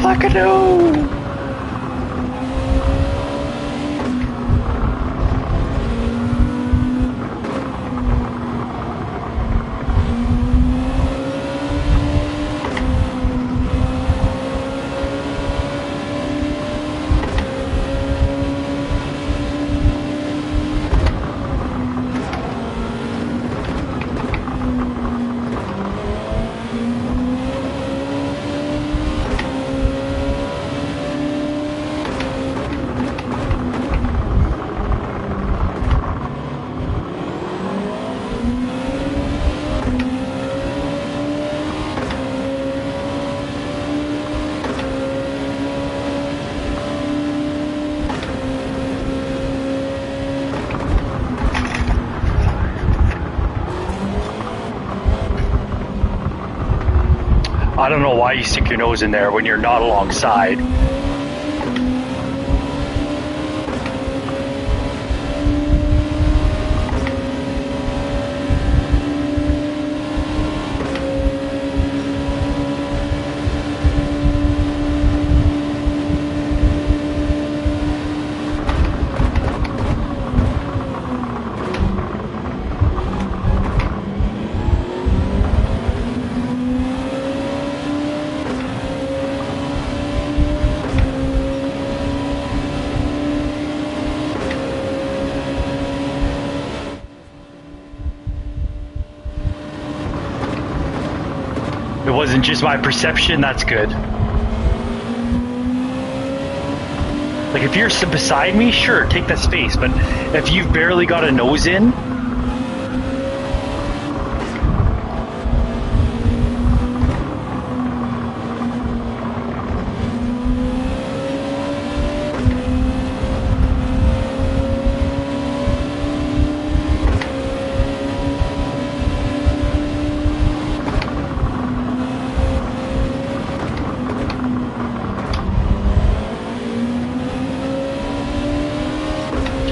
Placado! I don't know why you stick your nose in there when you're not alongside. It wasn't just my perception, that's good. Like if you're beside me, sure, take that space, but if you've barely got a nose in,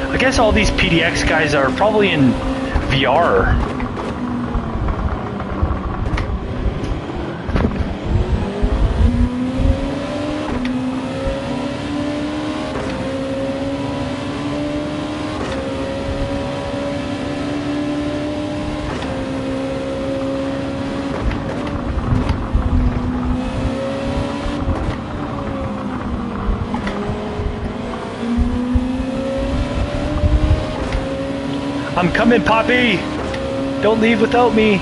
I guess all these PDX guys are probably in VR. I'm coming, Poppy! Don't leave without me.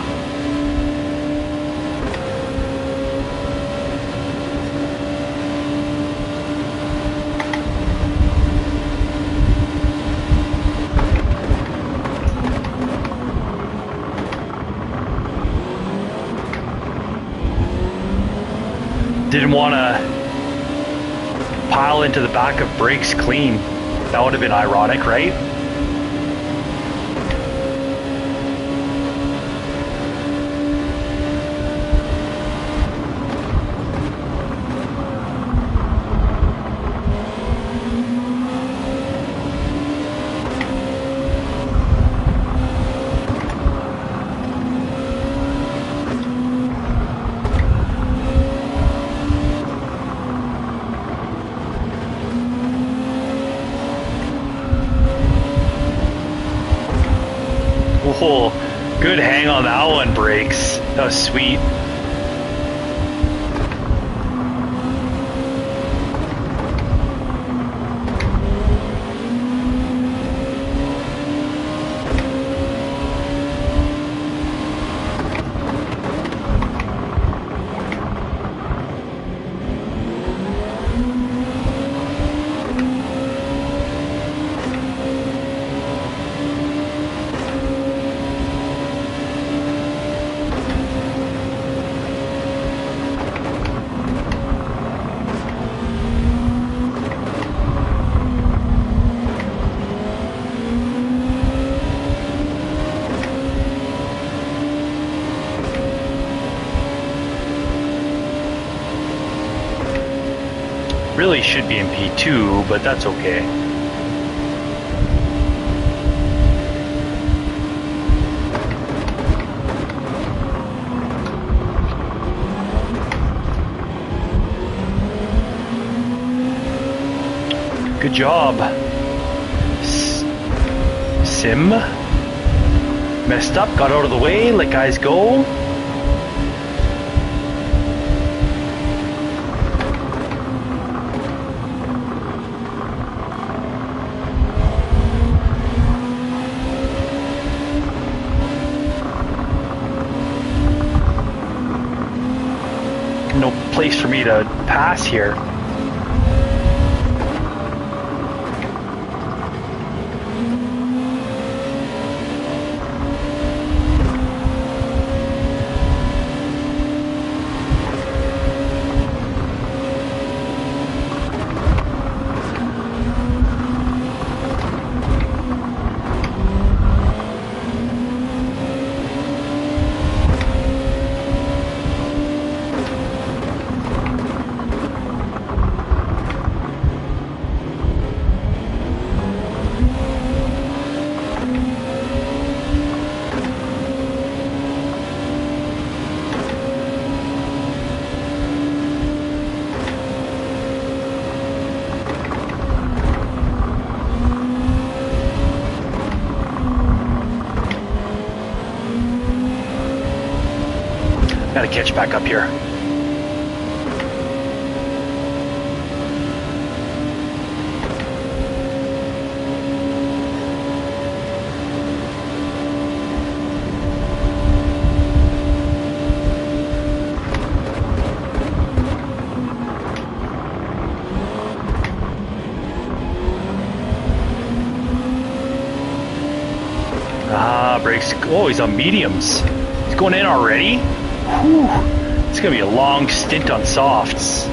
Didn't want to pile into the back of brakes clean. That would have been ironic, right? Good hang on that one, brakes. That was sweet. Really should be in P2, but that's okay. Good job. Sim. Messed up, got out of the way, let guys go. No place for me to pass here. Gotta catch back up here. Ah, brakes. Oh, he's on mediums. He's going in already? Whew. It's gonna be a long stint on softs.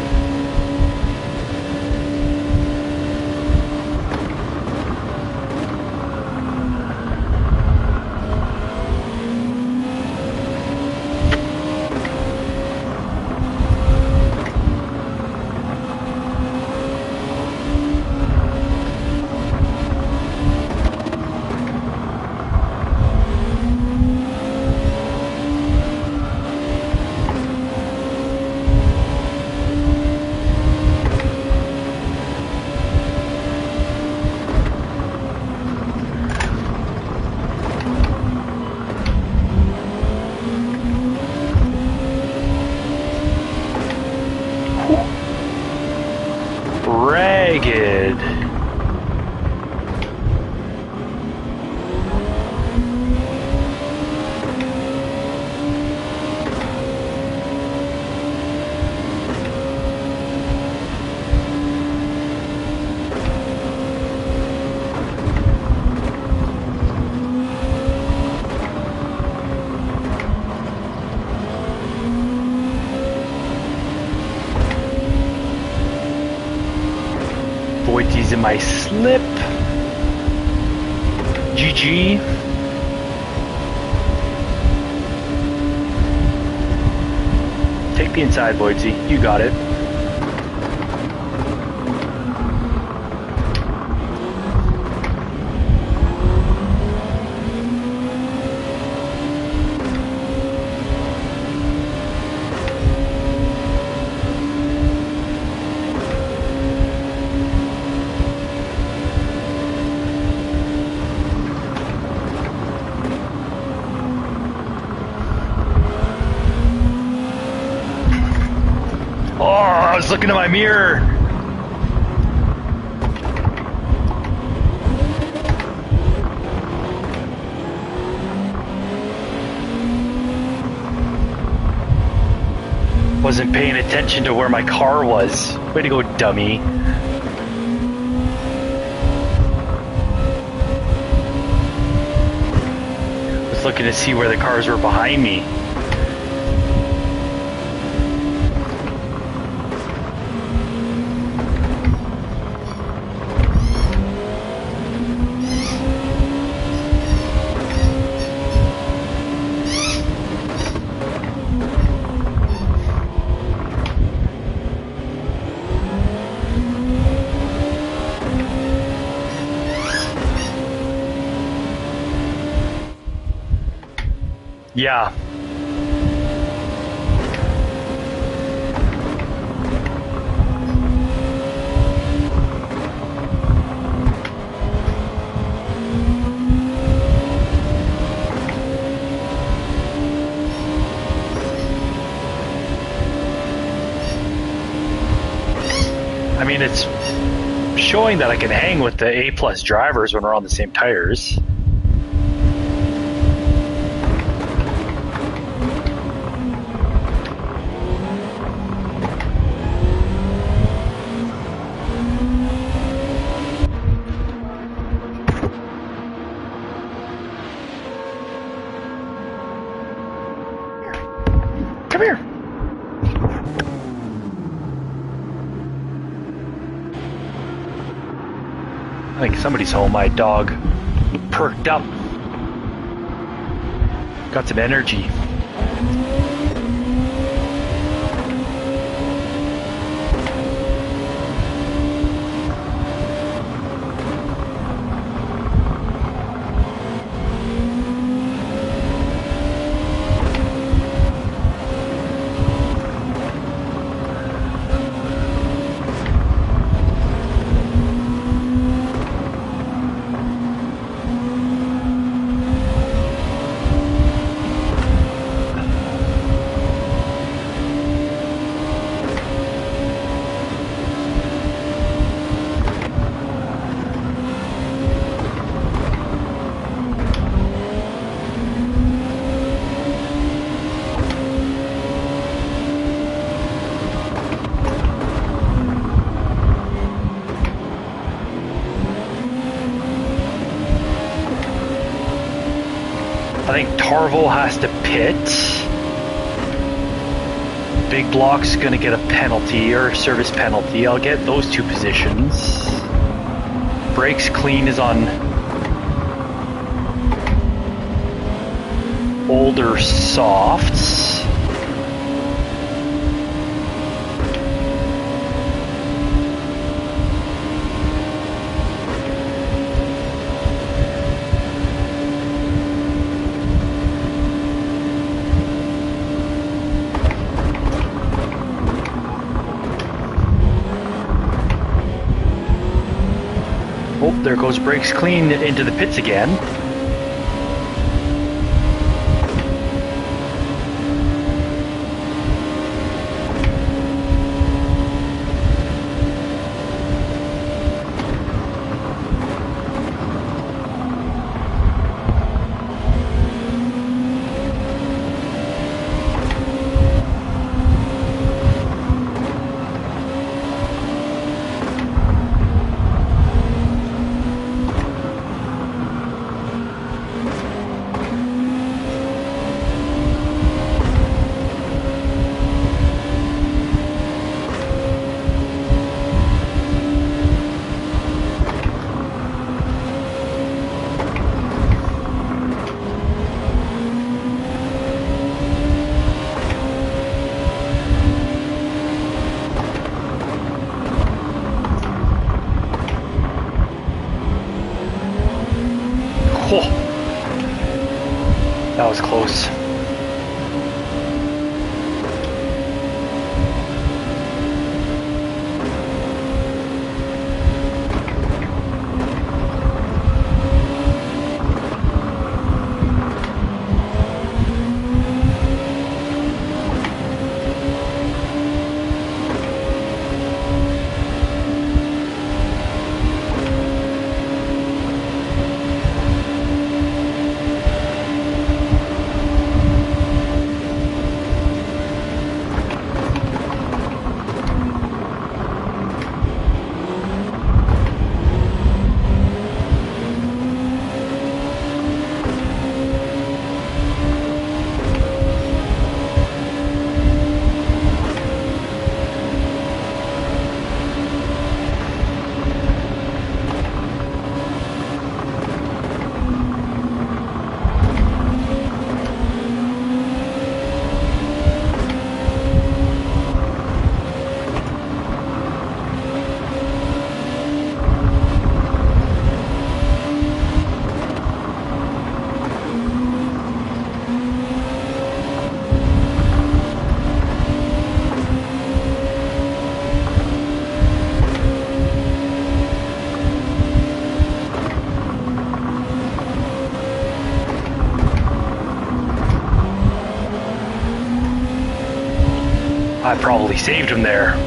Ragged. Voity's in my slip. GG. Take the inside, Voity. You got it. looking at my mirror. Wasn't paying attention to where my car was. Way to go, dummy. Was looking to see where the cars were behind me. Yeah. I mean, it's showing that I can hang with the A+ drivers when we're on the same tires. Come here. I think somebody's home. My dog perked up. Got some energy. I think Tarvo has to pit. Big Block's gonna get a penalty or a service penalty. I'll get those two positions. Brakes Clean is on older softs. Oh, there goes Brakes Clean into the pits again. Oh, that was close. I probably saved him there.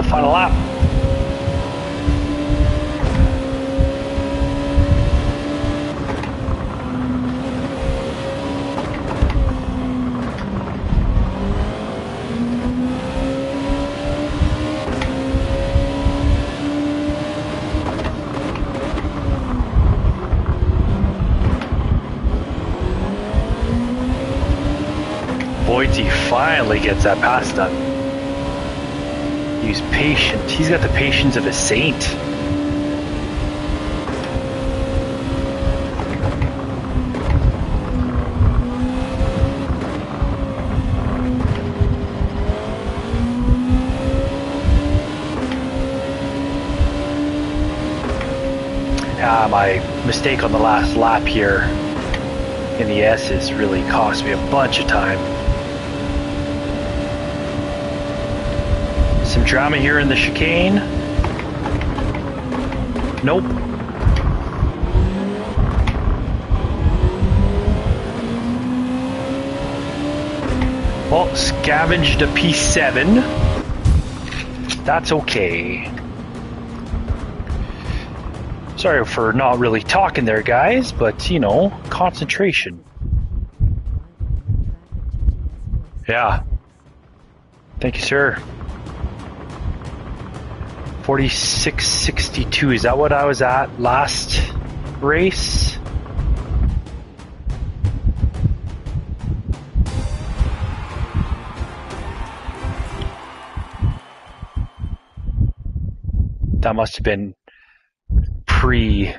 Final lap. Boydie finally gets that pass done. He's patient. He's got the patience of a saint. My mistake on the last lap here in the S's really cost me a bunch of time. Some drama here in the chicane. Nope. Well, scavenged a P7. That's okay. Sorry for not really talking there, guys, but, you know, concentration. Yeah. Thank you, sir. 46.62, is that what I was at last race? That must have been pre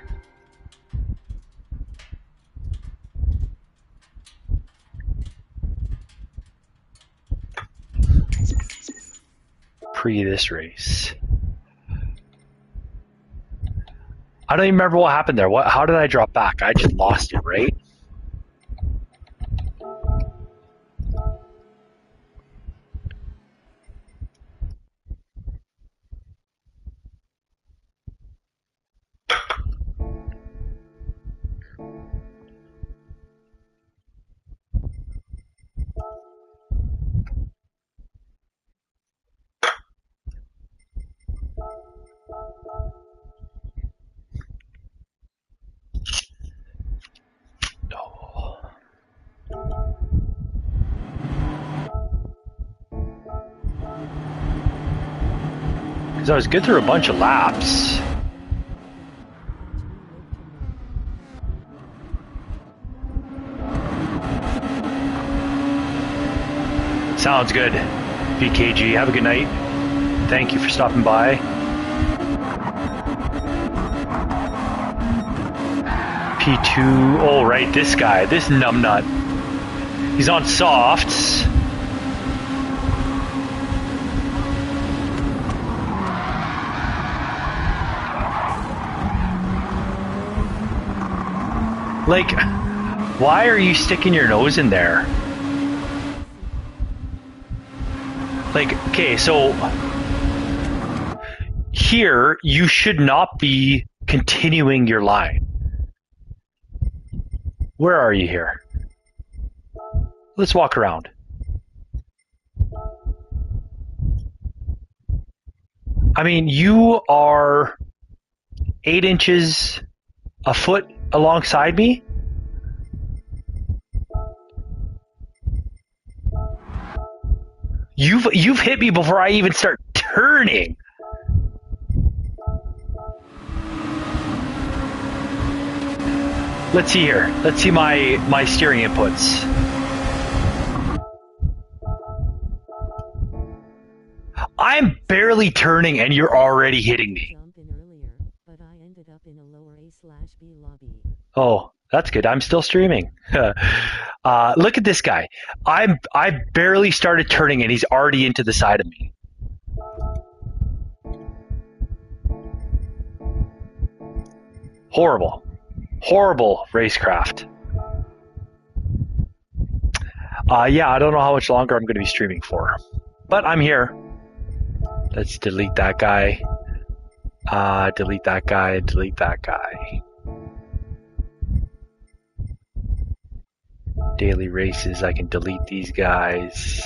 this race. I don't even remember what happened there. How did I drop back? I just lost it, right? Because I was good through a bunch of laps. Sounds good. VKG, have a good night. Thank you for stopping by. P2, oh right, this guy, this numbnut. He's on softs. Like, why are you sticking your nose in there? Like, okay, so here you should not be continuing your line. Where are you here? Let's walk around. I mean, you are 8 inches, a foot alongside me. You've hit me before I even start turning. Let's see here. Let's see my steering inputs. I'm barely turning and you're already hitting me. Earlier, but I ended up in a lower A/B lobby. Oh, that's good. I'm still streaming. Look at this guy. I barely started turning and he's already into the side of me. Horrible. Horrible racecraft. Yeah, I don't know how much longer I'm going to be streaming for. But I'm here. Let's delete that guy. Delete that guy. Delete that guy. Daily races, I can delete these guys.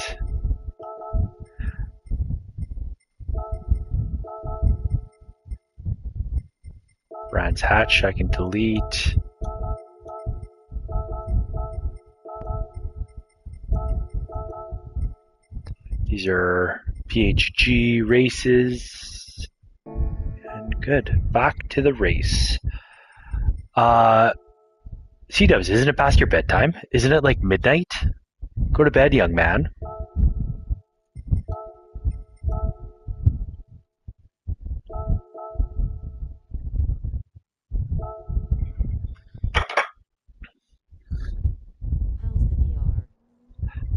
Brands Hatch, I can delete. These are PHG races. And good. Back to the race. C-Dubs, isn't it past your bedtime? Isn't it like midnight? Go to bed, young man. How's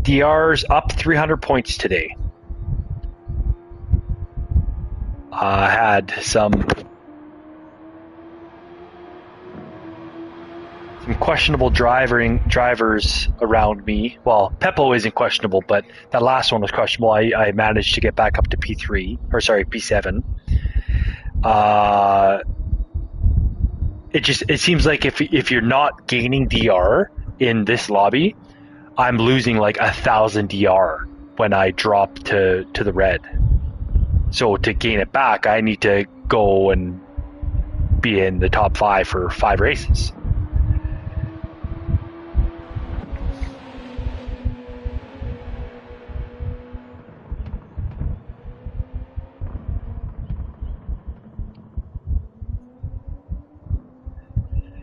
the DR? DR's up 300 points today. I had some questionable drivers around me. Well, Peppo isn't questionable, but that last one was questionable. I managed to get back up to P7. It seems like if you're not gaining DR in this lobby, I'm losing like 1,000 DR when I drop to the red. So to gain it back, I need to go and be in the top 5 for 5 races.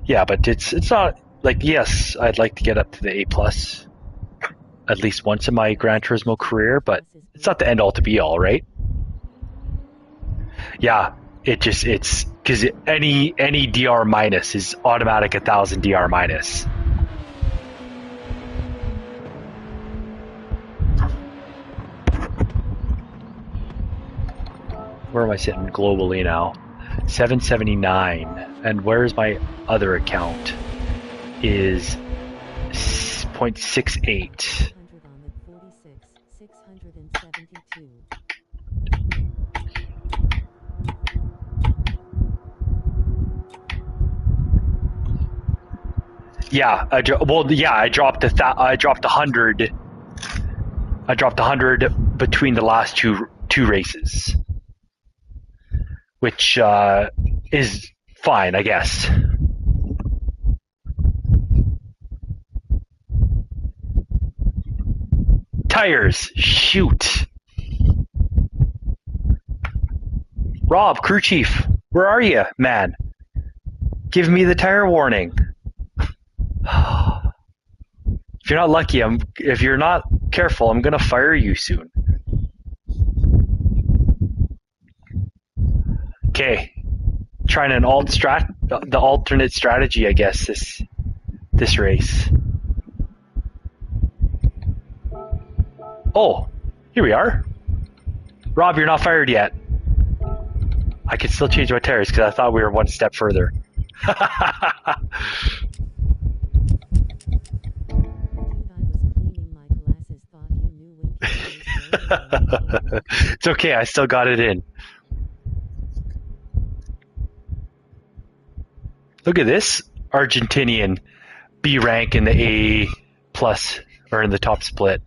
Yeah, but it's not like, yes, I'd like to get up to the A+ at least once in my Gran Turismo career, but it's not the end all to be all, right? Yeah, it's because any DR minus is automatic 1,000 DR minus. Where am I sitting globally now? 779. And where's my other account? Is 0.68. 672. Yeah, I dropped 100. I dropped 100 between the last two races, which is fine, I guess. Tires, shoot. Rob, crew chief, where are you, man? Give me the tire warning. If you're not lucky, if you're not careful, I'm gonna fire you soon. Okay, trying the alternate strategy, I guess, this race. Oh, here we are. Rob, you're not fired yet. I can still change my tires because I thought we were one step further. It's okay, I still got it in. Look at this Argentinian B rank in the A plus, or in the top split.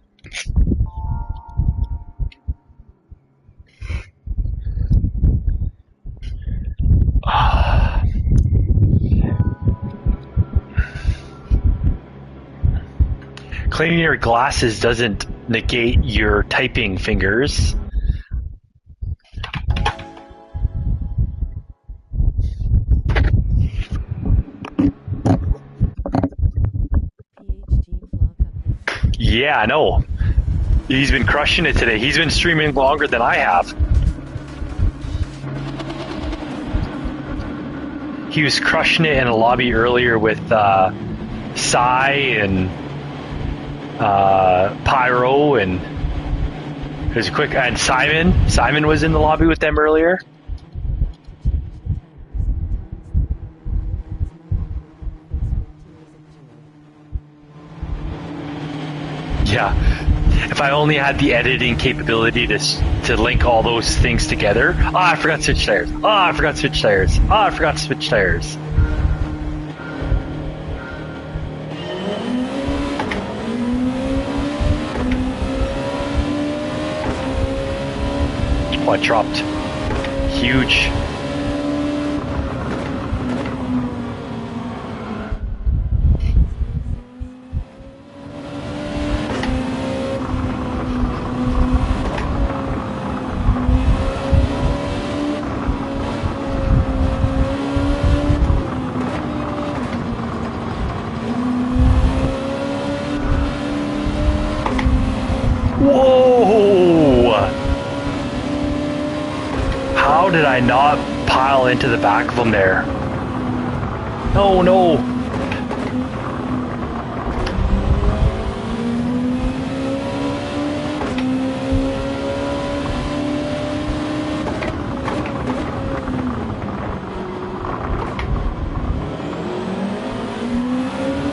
Cleaning your glasses doesn't negate your typing fingers. Yeah, I know. He's been crushing it today. He's been streaming longer than I have. He was crushing it in a lobby earlier with Psy and Pyro, and it was quick. And Simon was in the lobby with them earlier. Yeah, if I only had the editing capability to link all those things together. Oh, I forgot to switch tires. Oh, I forgot to switch tires. Oh, I forgot to switch tires. Oh, I dropped. Huge. Whoa! How did I not pile into the back of him there? No, no.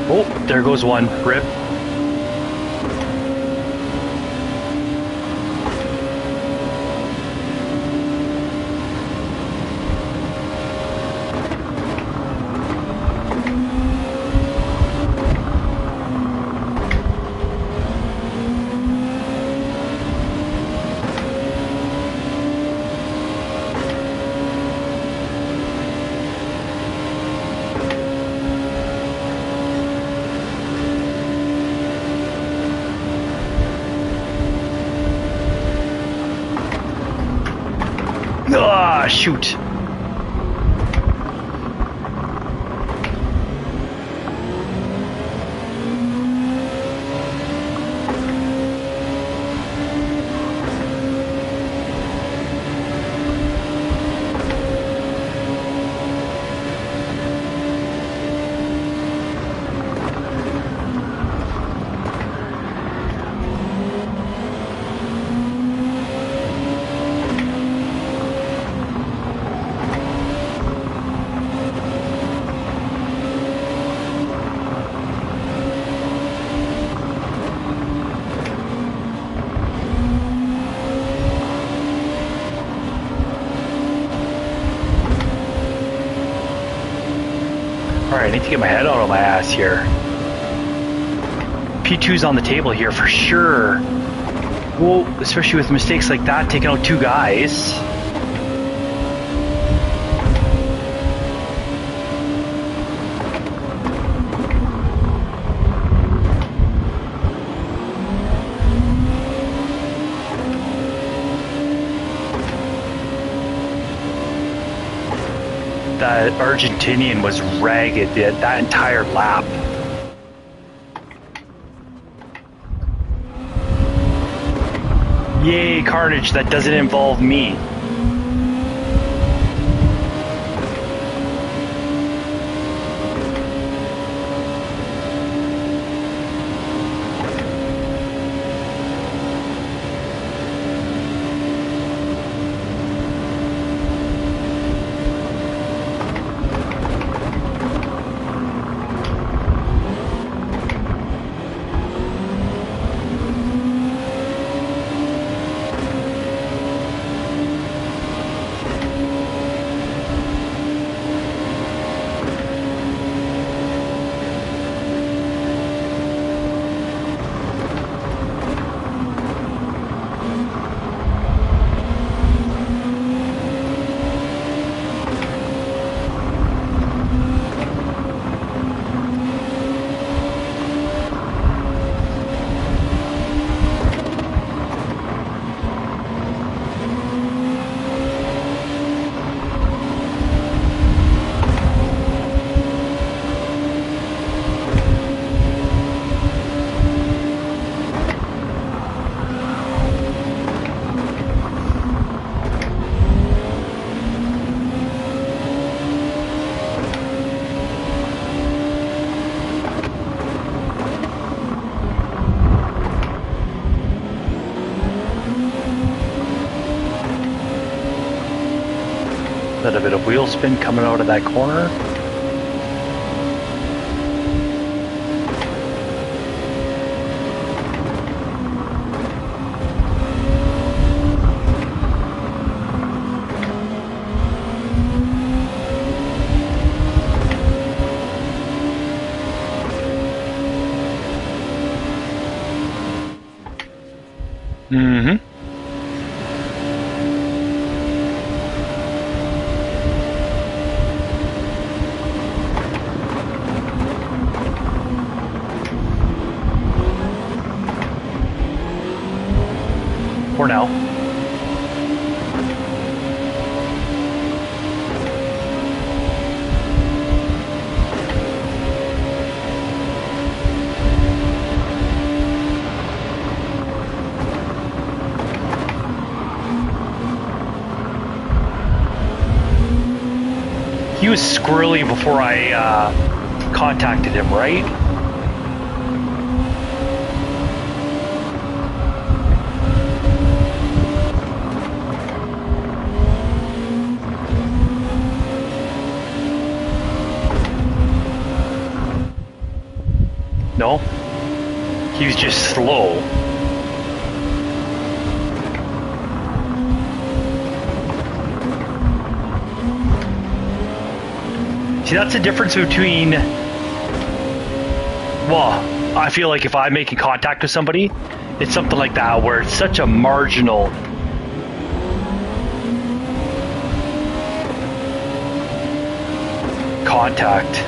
Oh, there goes one. Rip. Ah, shoot. Alright, I need to get my head out of my ass here. P2's on the table here for sure. Well, especially with mistakes like that, taking out 2 guys. That Argentinian was ragged that entire lap. Yay, carnage, that doesn't involve me. Little bit of wheel spin coming out of that corner. Mm-hmm. For now. He was squirrely before I contacted him, right? No? He was just slow. See, that's the difference between... Well, I feel like if I'm making contact with somebody, it's something like that, where it's such a marginal... contact.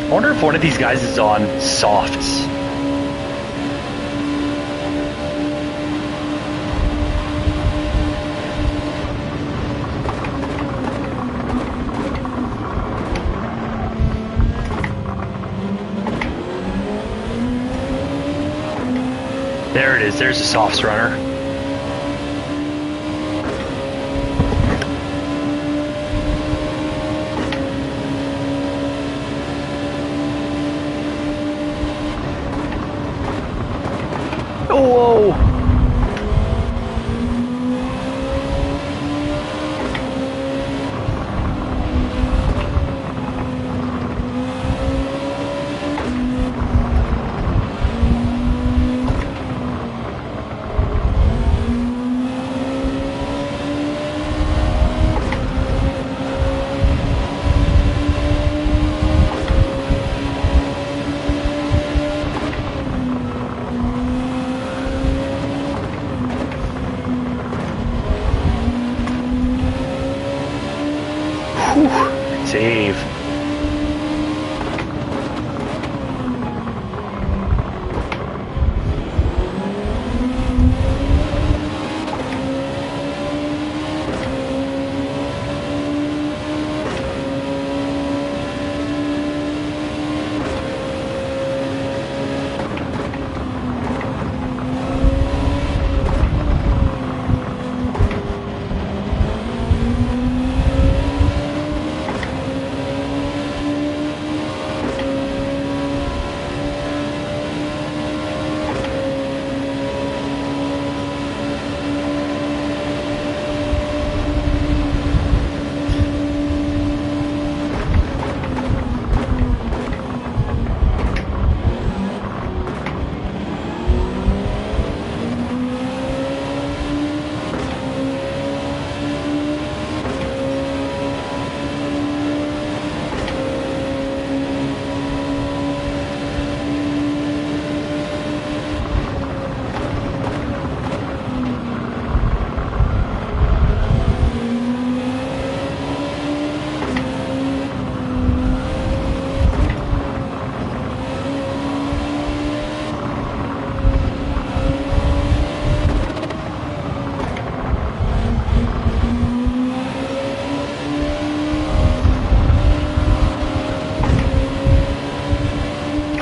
I wonder if one of these guys is on softs. There it is, there's a softs runner. Whoa!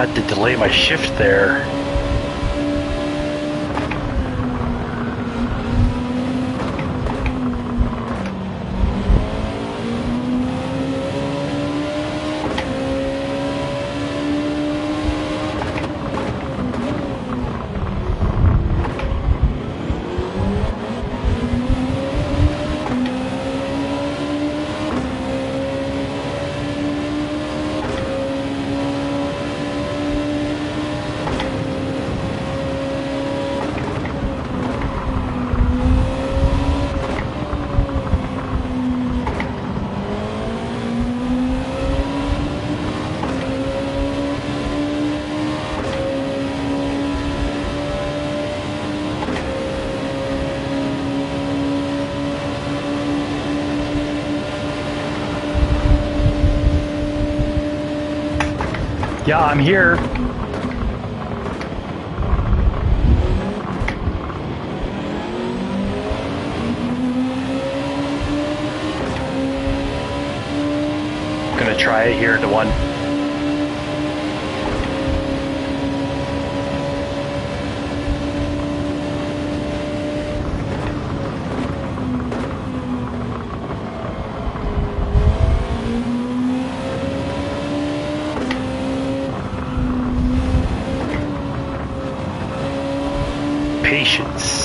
had to delay my shift there. Yeah, I'm here. Gonna try it here at the one. Patience.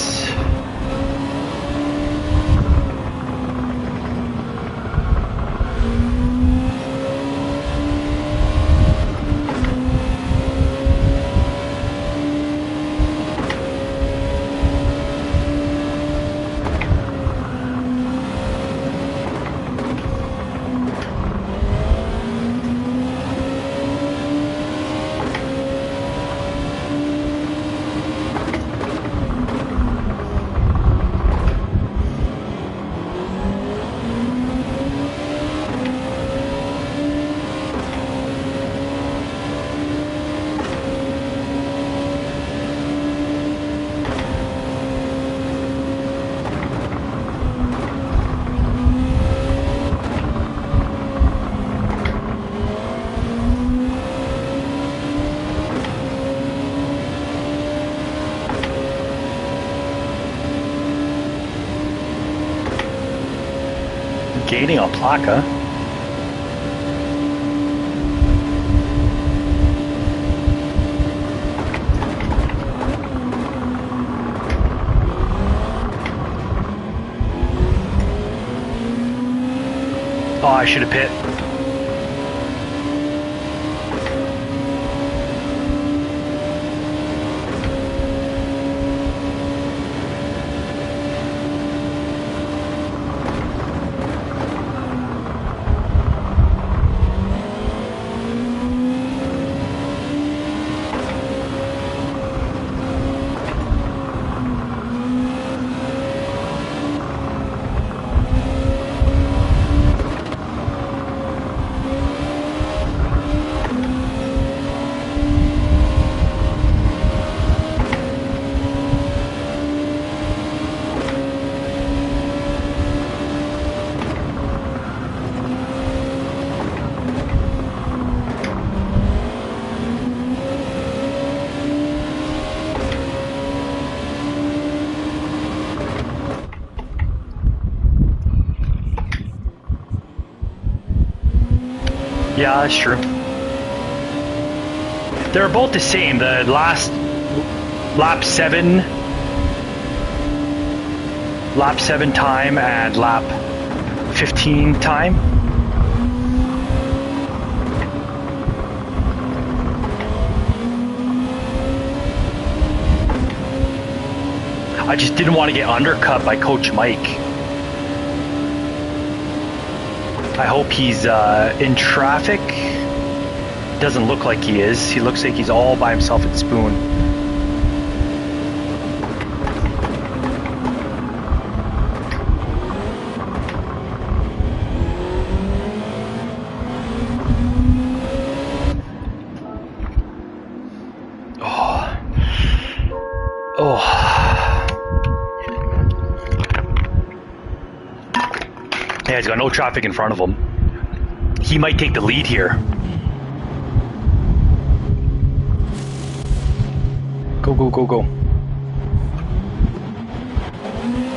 Gaining on Plaka. Oh, I should have pit. Yeah, that's true. They're both the same. The last lap 7 time and lap 15 time. I just didn't want to get undercut by Coach Mike. I hope he's in traffic. Doesn't look like he is. He looks like he's all by himself at Spoon. Yeah, he's got no traffic in front of him. He might take the lead here. Go, go, go, go.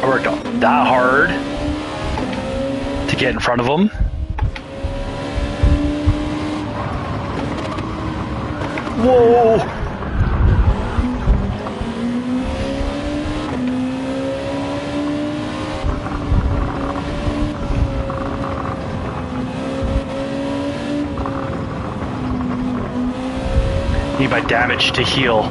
I worked that hard to get in front of him. Whoa! Need my damage to heal.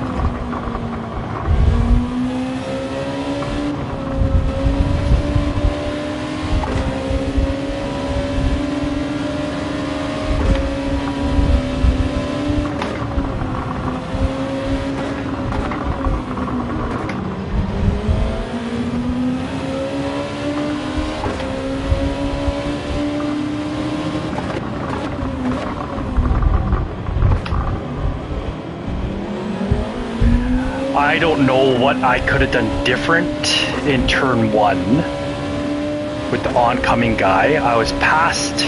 I don't know what I could have done different in turn 1 with the oncoming guy. I was past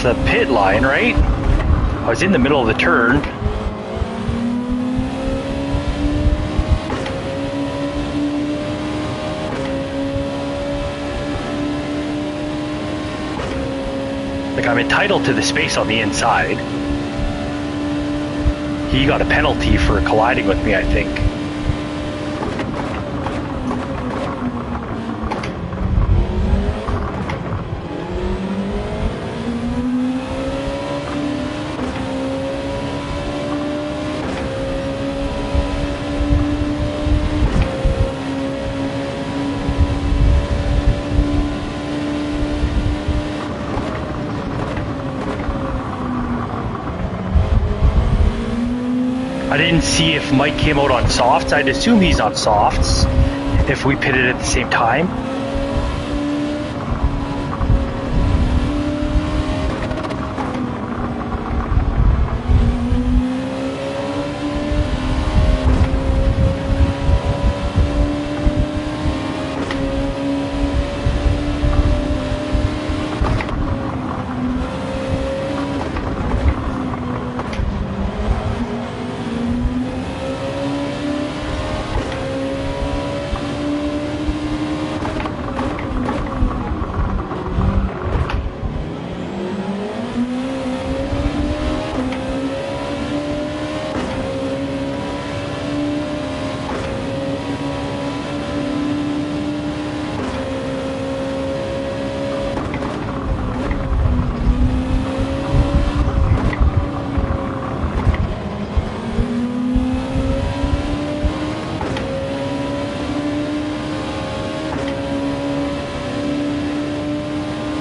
the pit line, right? I was in the middle of the turn. Like, I'm entitled to the space on the inside. He got a penalty for colliding with me, I think. I didn't see if Mike came out on softs. I'd assume he's on softs if we pitted at the same time.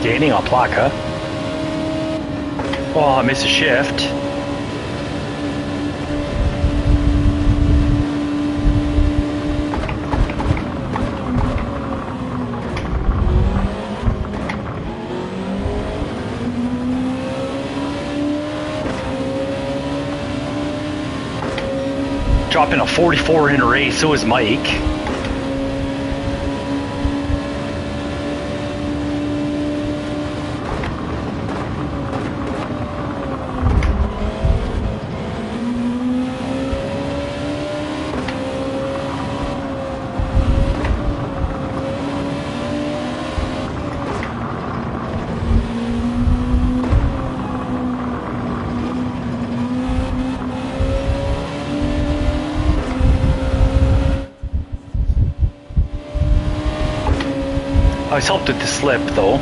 Gaining on Plaka. Oh, I missed a shift. Dropping a 44 in a race, so is Mike. I was helped with the slip, though.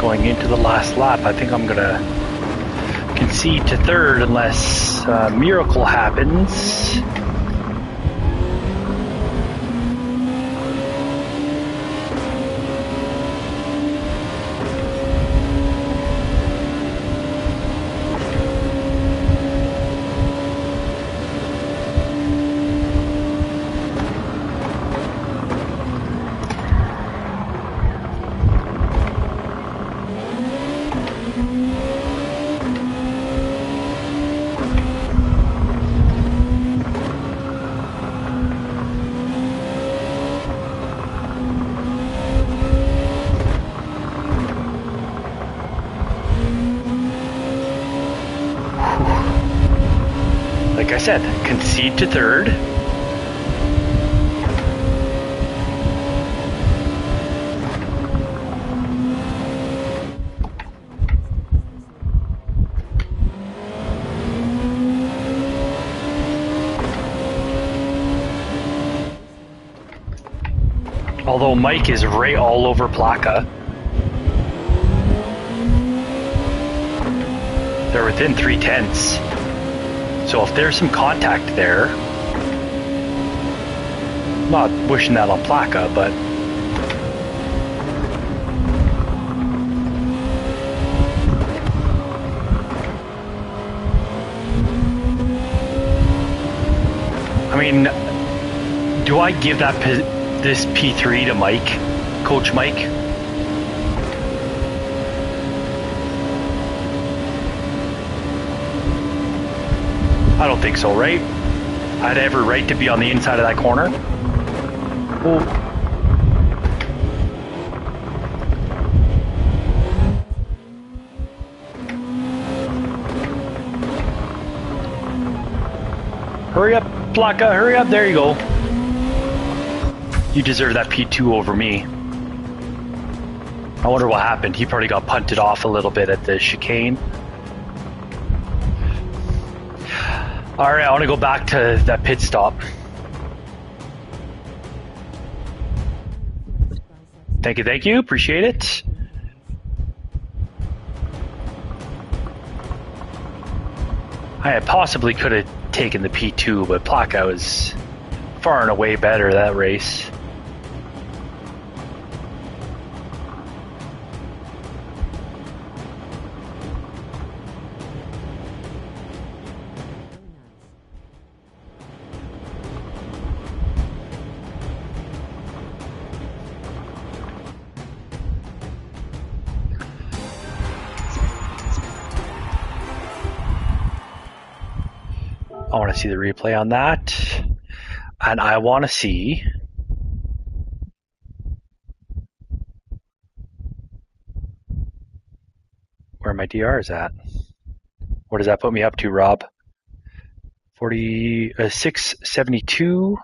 going into the last lap. I think I'm gonna concede to third unless a miracle happens. Like I said, concede to third. Although Mike is right all over Plaka. They're within 3/10. So if there's some contact there, not wishing that on Plaka, but I mean, do I give this P3 to Mike, Coach Mike? I don't think so, right? I'd have every right to be on the inside of that corner. Well, hurry up, Plaka, hurry up, there you go. You deserve that P2 over me. I wonder what happened. He probably got punted off a little bit at the chicane. Alright, I want to go back to that pit stop. Thank you, appreciate it. I possibly could have taken the P2, but Plaka was far and away better that race. I want to see the replay on that. And I want to see where my DR is at. What does that put me up to, Rob? 672.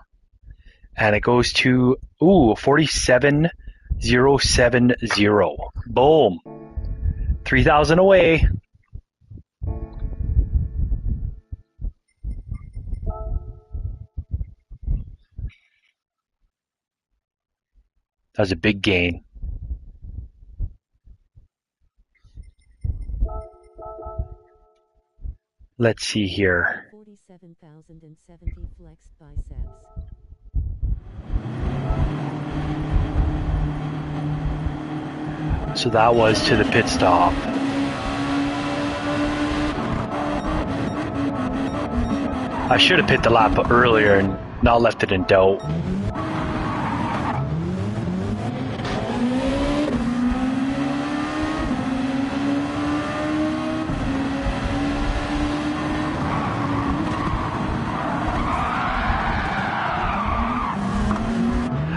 And it goes to, 47070. Boom. 3,000 away. That was a big gain. Let's see here. 47,070 flexed biceps. So that was to the pit stop. I should have pit the lap earlier and not left it in doubt.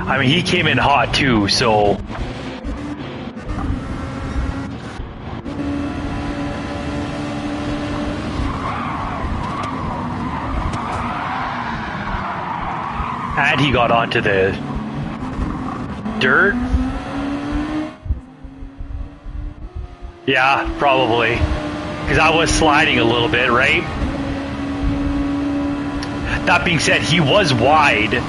I mean, he came in hot too, so and he got onto the dirt. Yeah, probably. Because I was sliding a little bit, right? That being said, he was wide.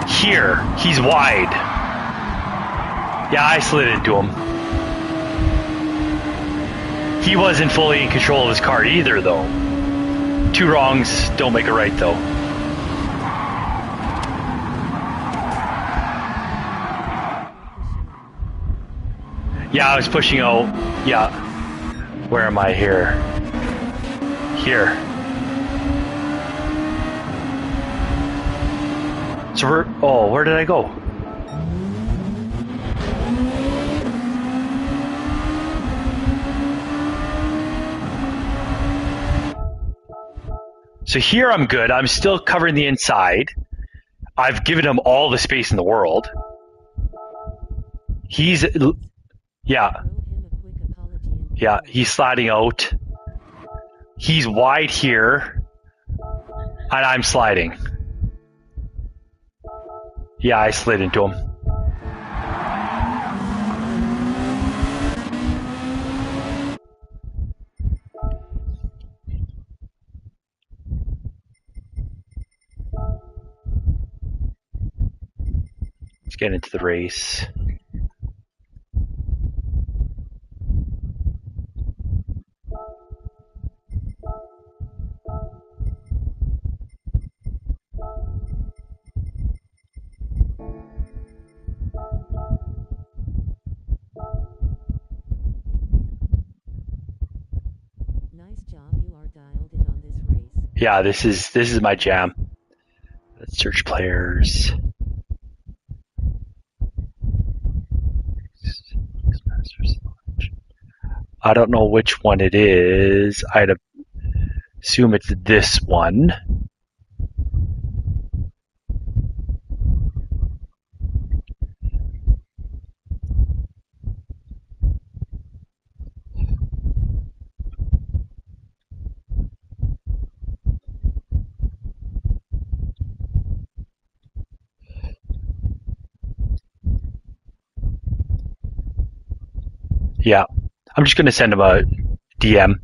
Here, he's wide. Yeah, I slid into him. He wasn't fully in control of his car either, though. Two wrongs don't make a right, though. Yeah, I was pushing out. Yeah. Where am I here? Here. So where did I go? So here I'm good. I'm still covering the inside. I've given him all the space in the world. He's, yeah. Yeah, he's sliding out. He's wide here. And I'm sliding. Yeah, I slid into him. Let's get into the race. Nice job, you are dialed in on this race. Yeah, this is my jam. Let's search players. I don't know which one it is. I'd assume it's this one. Yeah, I'm just going to send him a DM.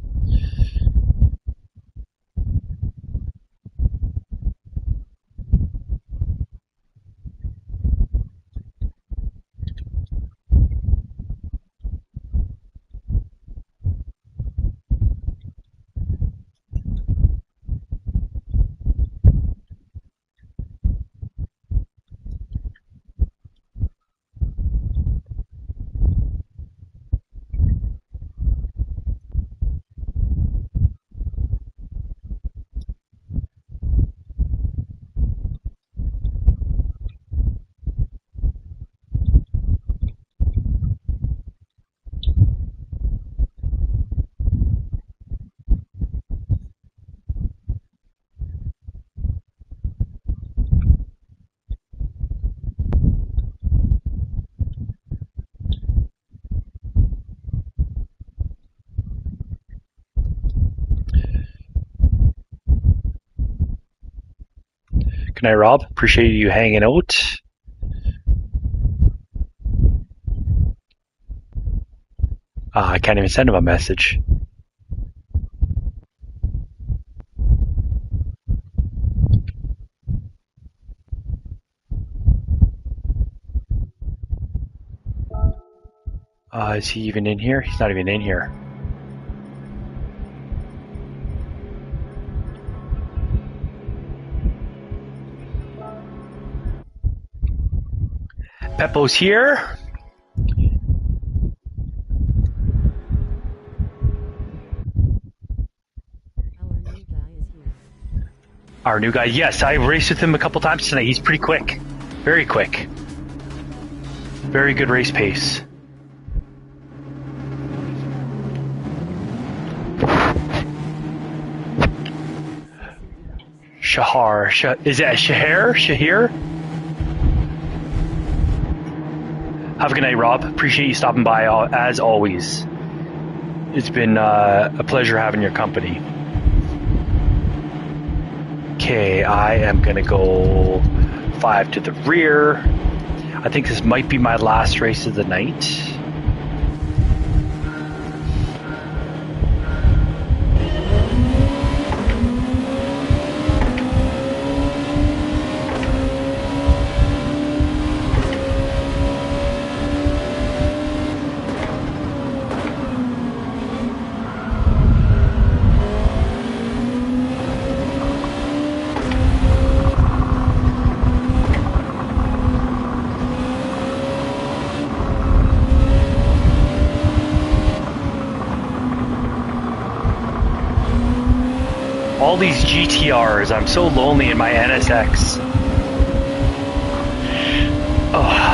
Good night, Rob. Appreciate you hanging out. I can't even send him a message. Is he even in here? He's not even in here. Peppo's here. Our new guy, yes, I raced with him a couple times tonight. He's pretty quick. Very quick. Very good race pace. Shahar. Is that Shahir? Shahir? Have a good night, Rob. Appreciate you stopping by as always. It's been a pleasure having your company. Okay, I am going to go 5 to the rear. I think this might be my last race of the night. all these GTRs. I'm so lonely in my NSX. Oh.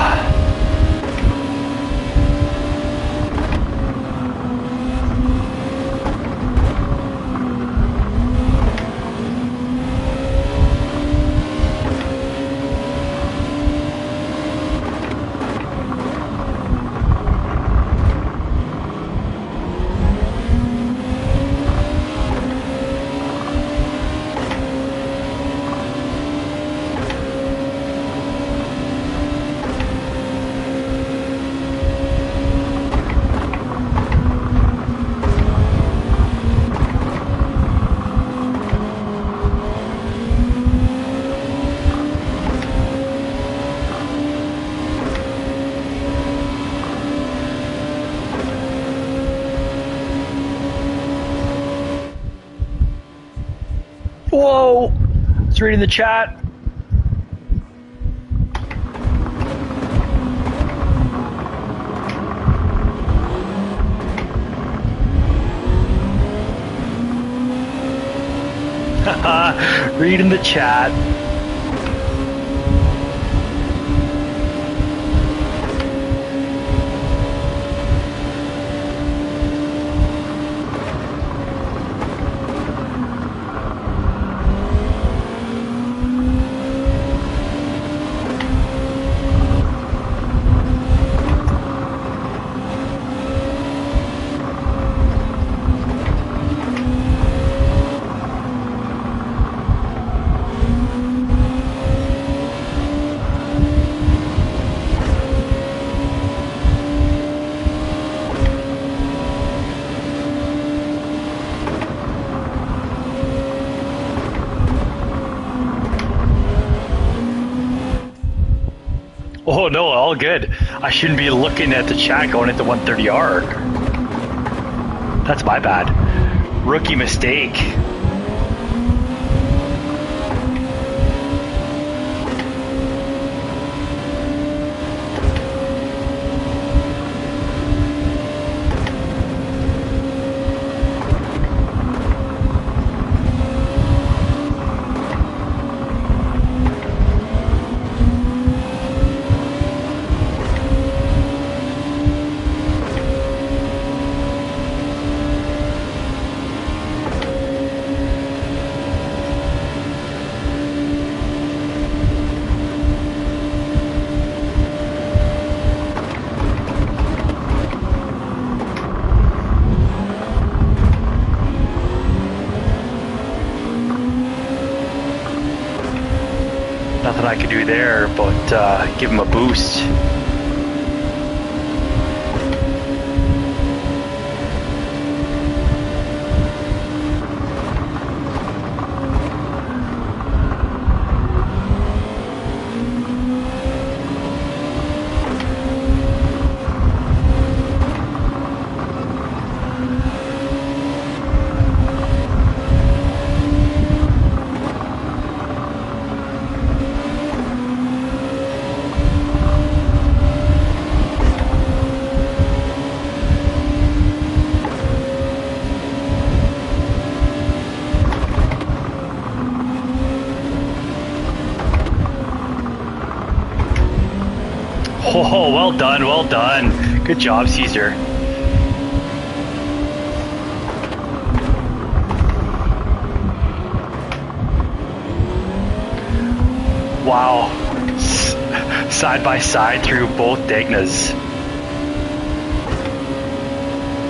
Whoa! It's reading the chat. Haha, reading the chat. Oh no, all good. I shouldn't be looking at the chat going at the 130R. That's my bad. Rookie mistake. Nothing I could do there but give him a boost. Oh, well done, well done. Good job, Caesar. Wow. Side by side through both Degnas.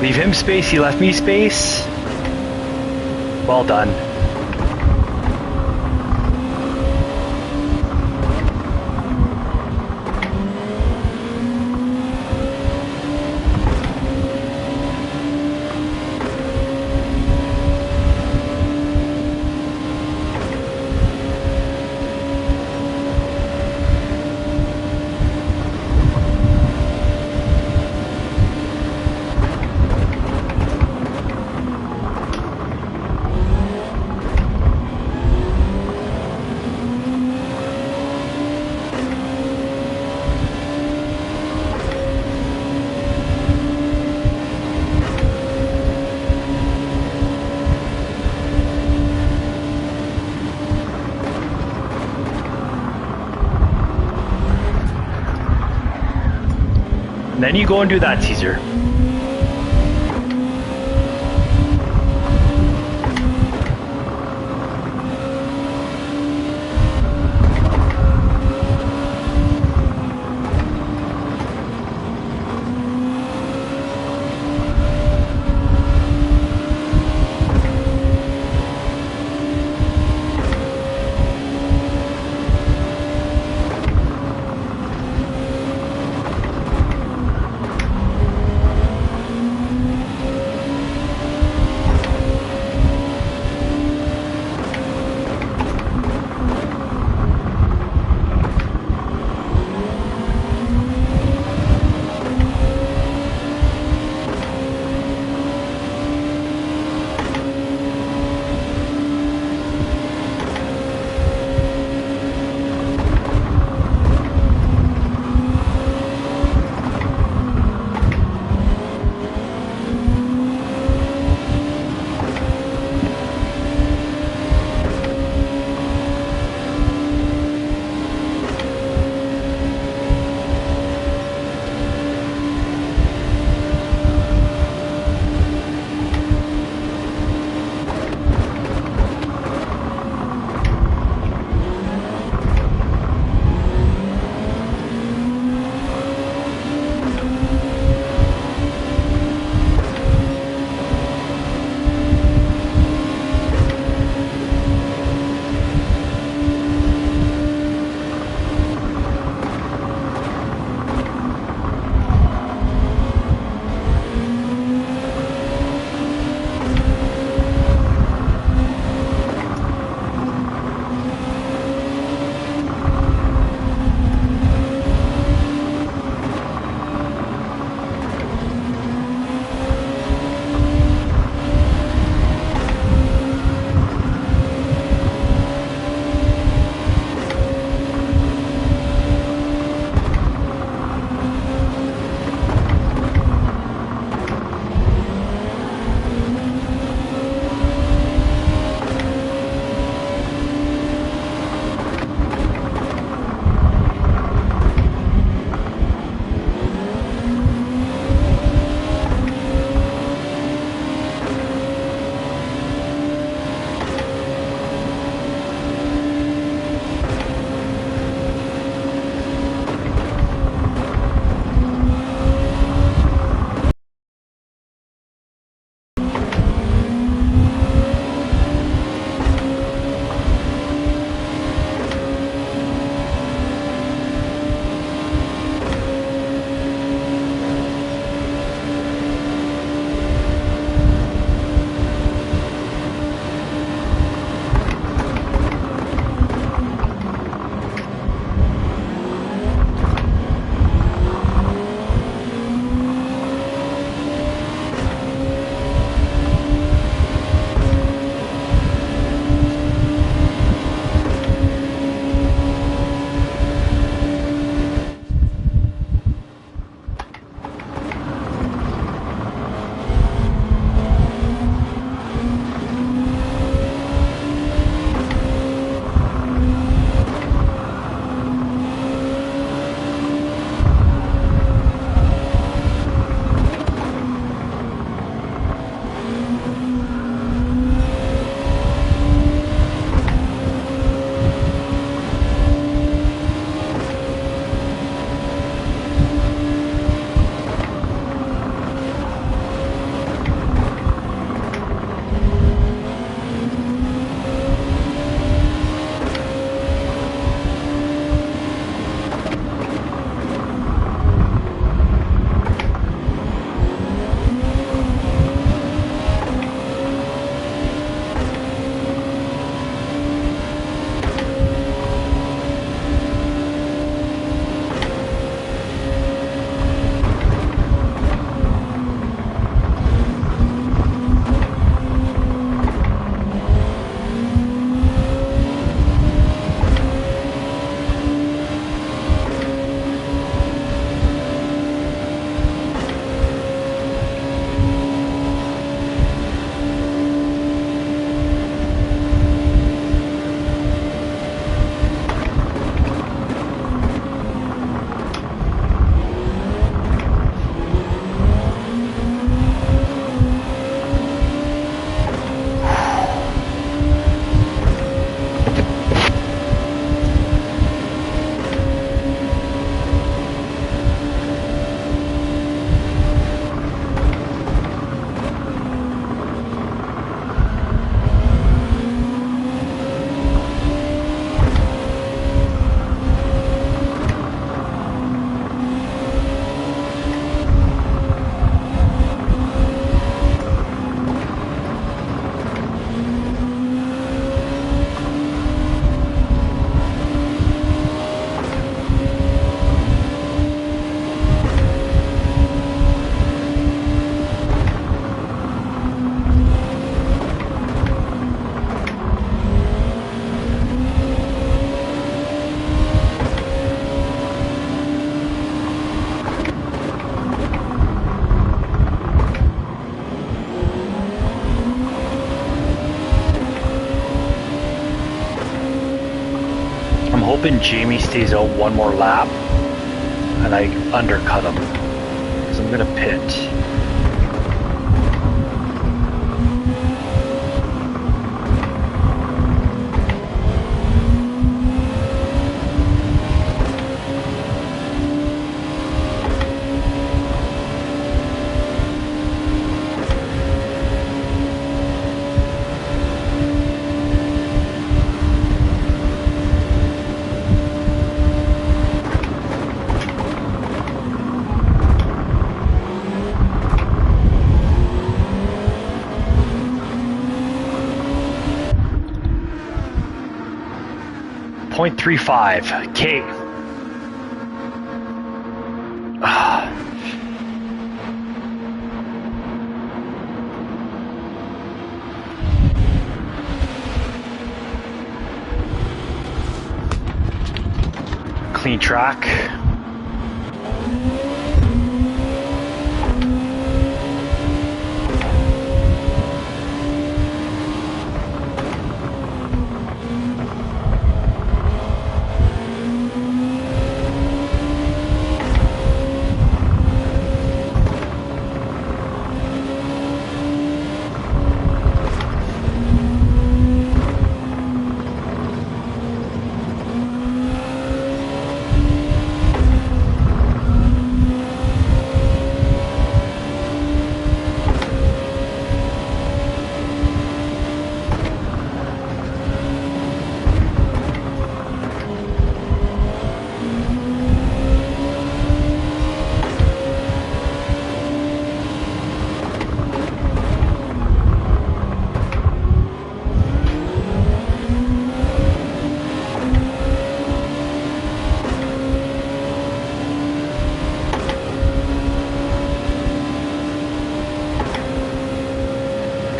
Leave him space, he left me space. Well done. And then you go and do that, Caesar. hoping Jamie stays out one more lap and I undercut him. Because I'm going to pit. 0.35. Okay. Clean track.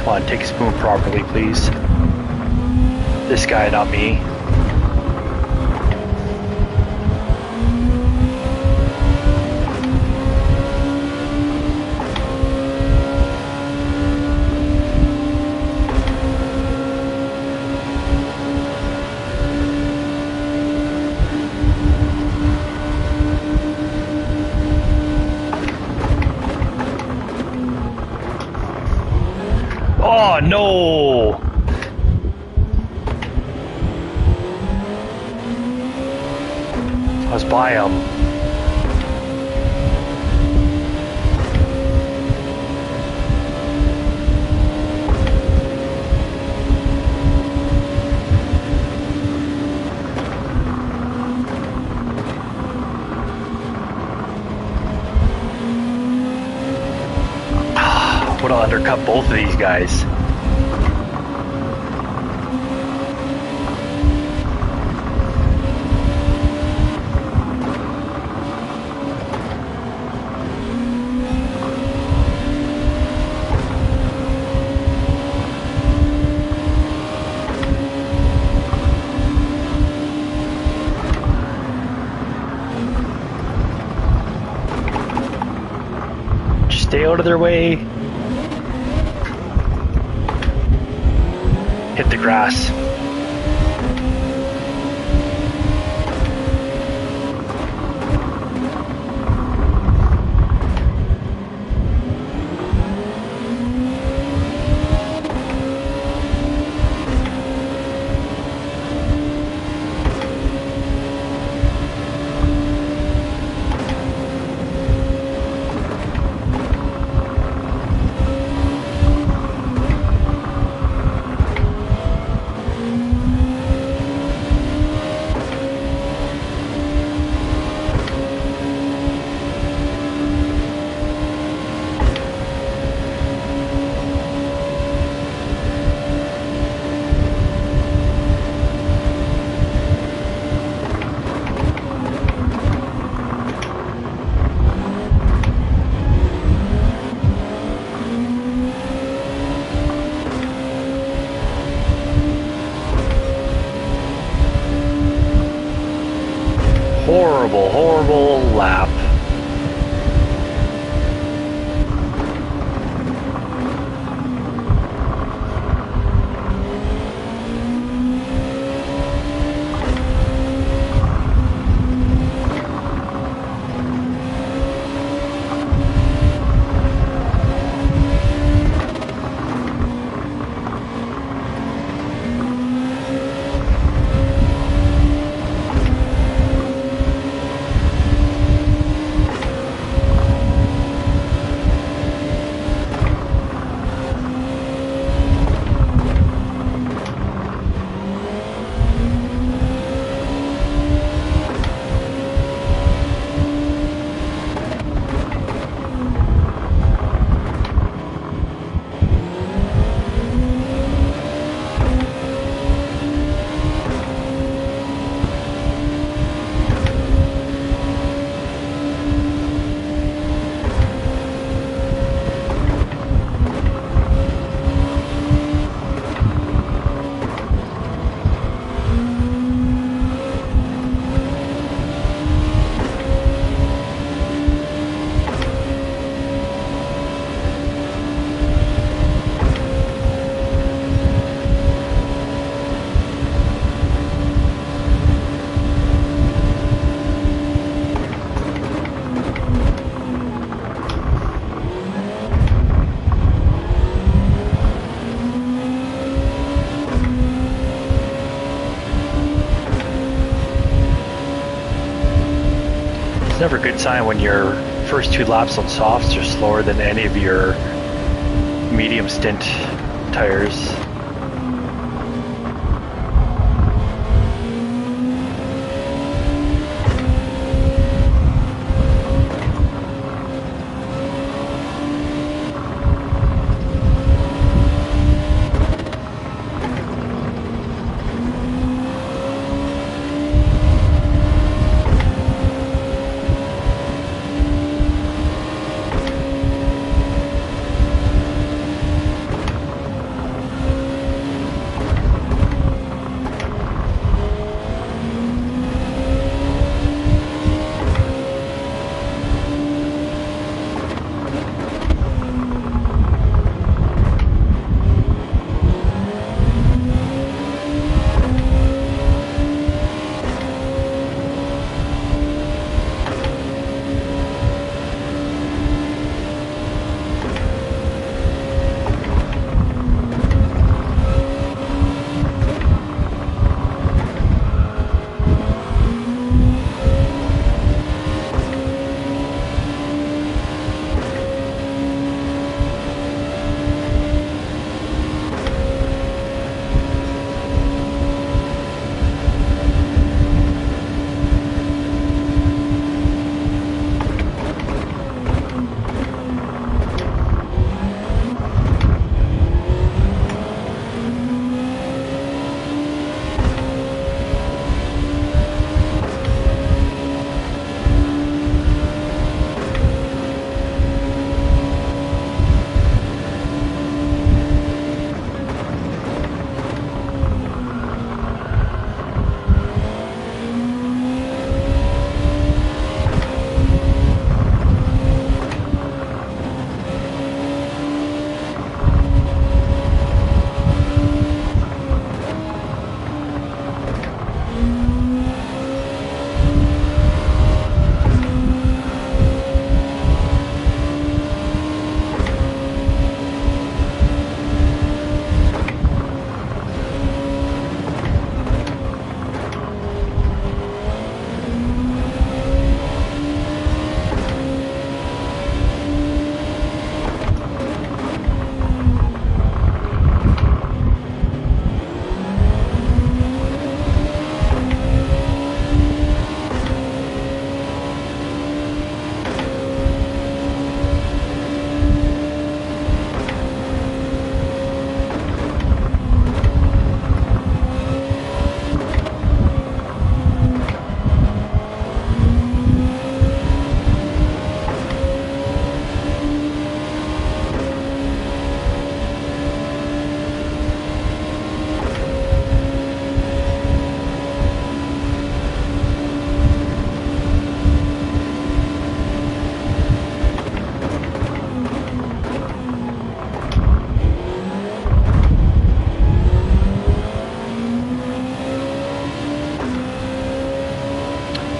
Come on, take a spoon properly, please. This guy, not me. Oh no! I was by him. Would have undercut both of these guys. Just stay out of their way. Hit the grass. never a good sign when your first 2 laps on softs are slower than any of your medium stint tires.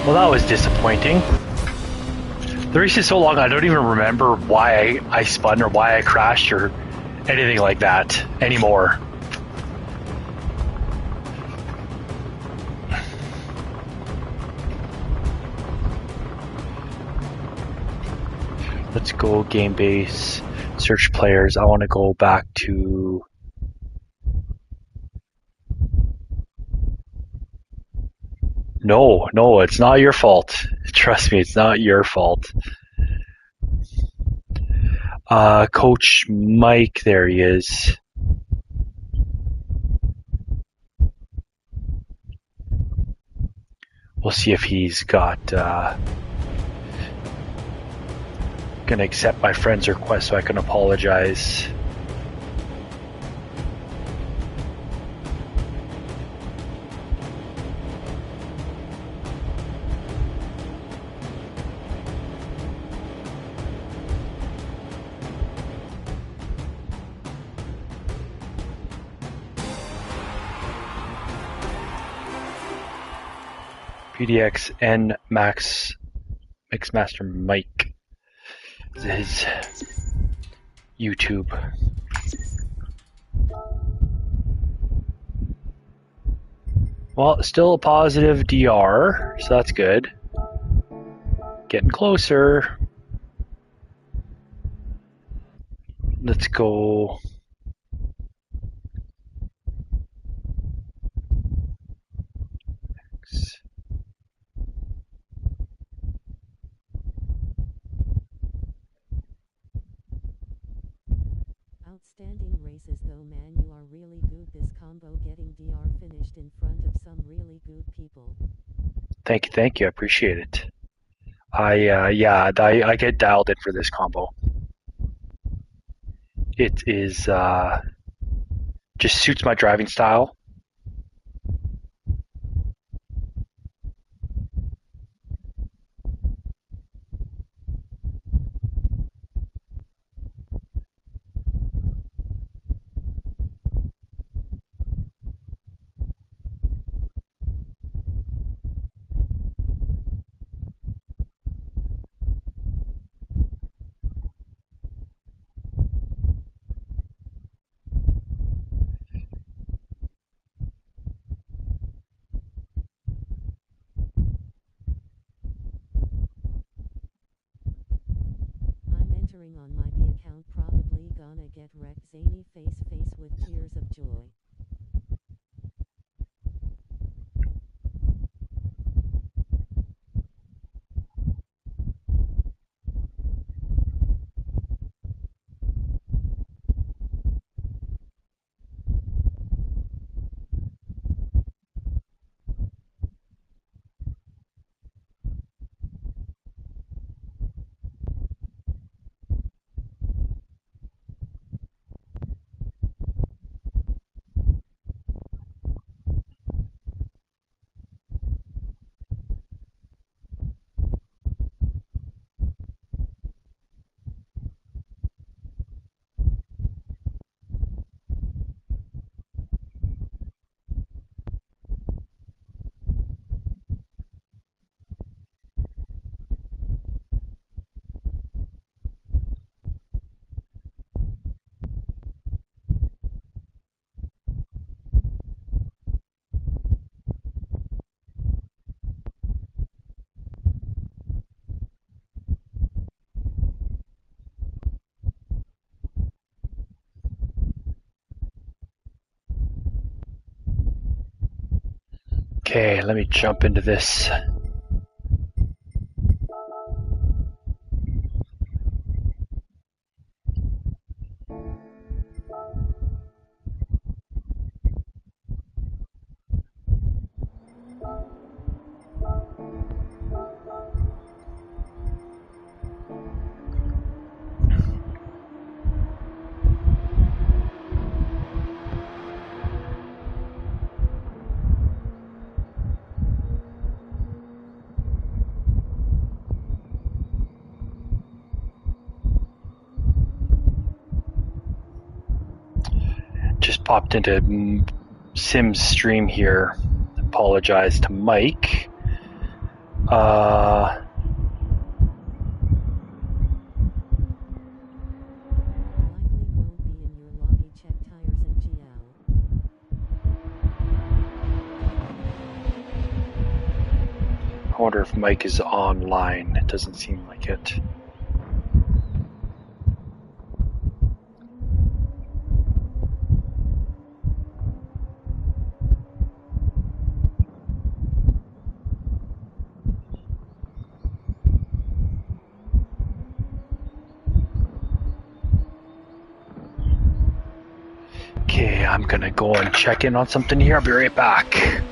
Well, that was disappointing. The race is so long, I don't even remember why I spun or why I crashed or anything like that anymore. Let's go game base, search players. I want to go back to... No, it's not your fault. Trust me, it's not your fault. Coach Mike, there he is. We'll see if he's got... gonna accept my friend's request so I can apologize. PDX N Max Mixmaster Mike is his YouTube. Well, still a positive DR, so that's good. Getting closer. Let's go. Outstanding races though, man, you are really good this combo, getting DR finished in front of some really good people. Thank you. I appreciate it. I get dialed in for this combo. It is just suits my driving style. I'm entering on my B account, probably gonna get wrecked, zany face with tears of joy. Okay, let me jump into this. Just popped into Sim's stream here. Apologize to Mike. Likely won't be in your lobby, check tires and GL. I wonder if Mike is online. It doesn't seem like it. Okay, I'm gonna go and check in on something here. I'll be right back.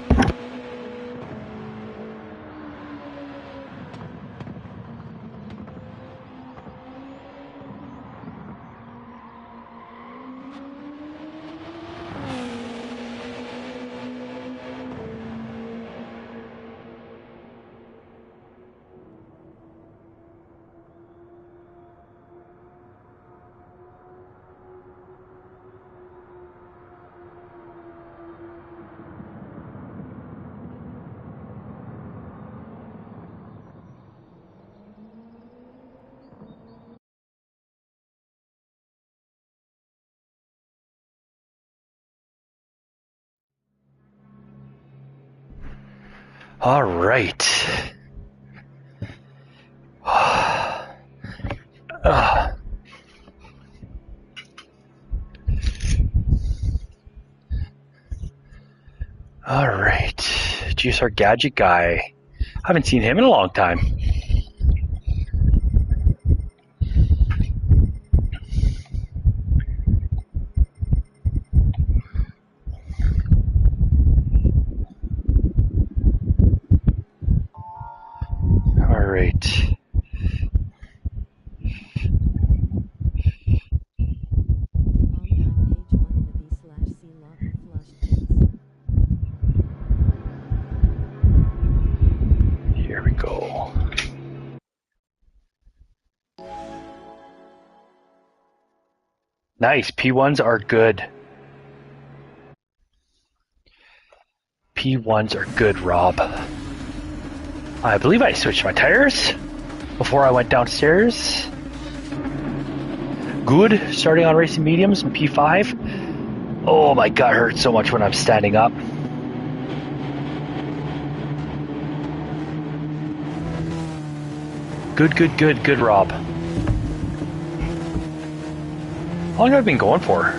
All right. Ugh. All right, GSR Gadget Guy. I haven't seen him in a long time. All right. Here we go. Nice. P1s are good. P1s are good, Rob. I believe I switched my tires before I went downstairs. Good. Starting on racing mediums in P5. Oh, my gut hurts so much when I'm standing up. Good, Rob. How long have I been going for?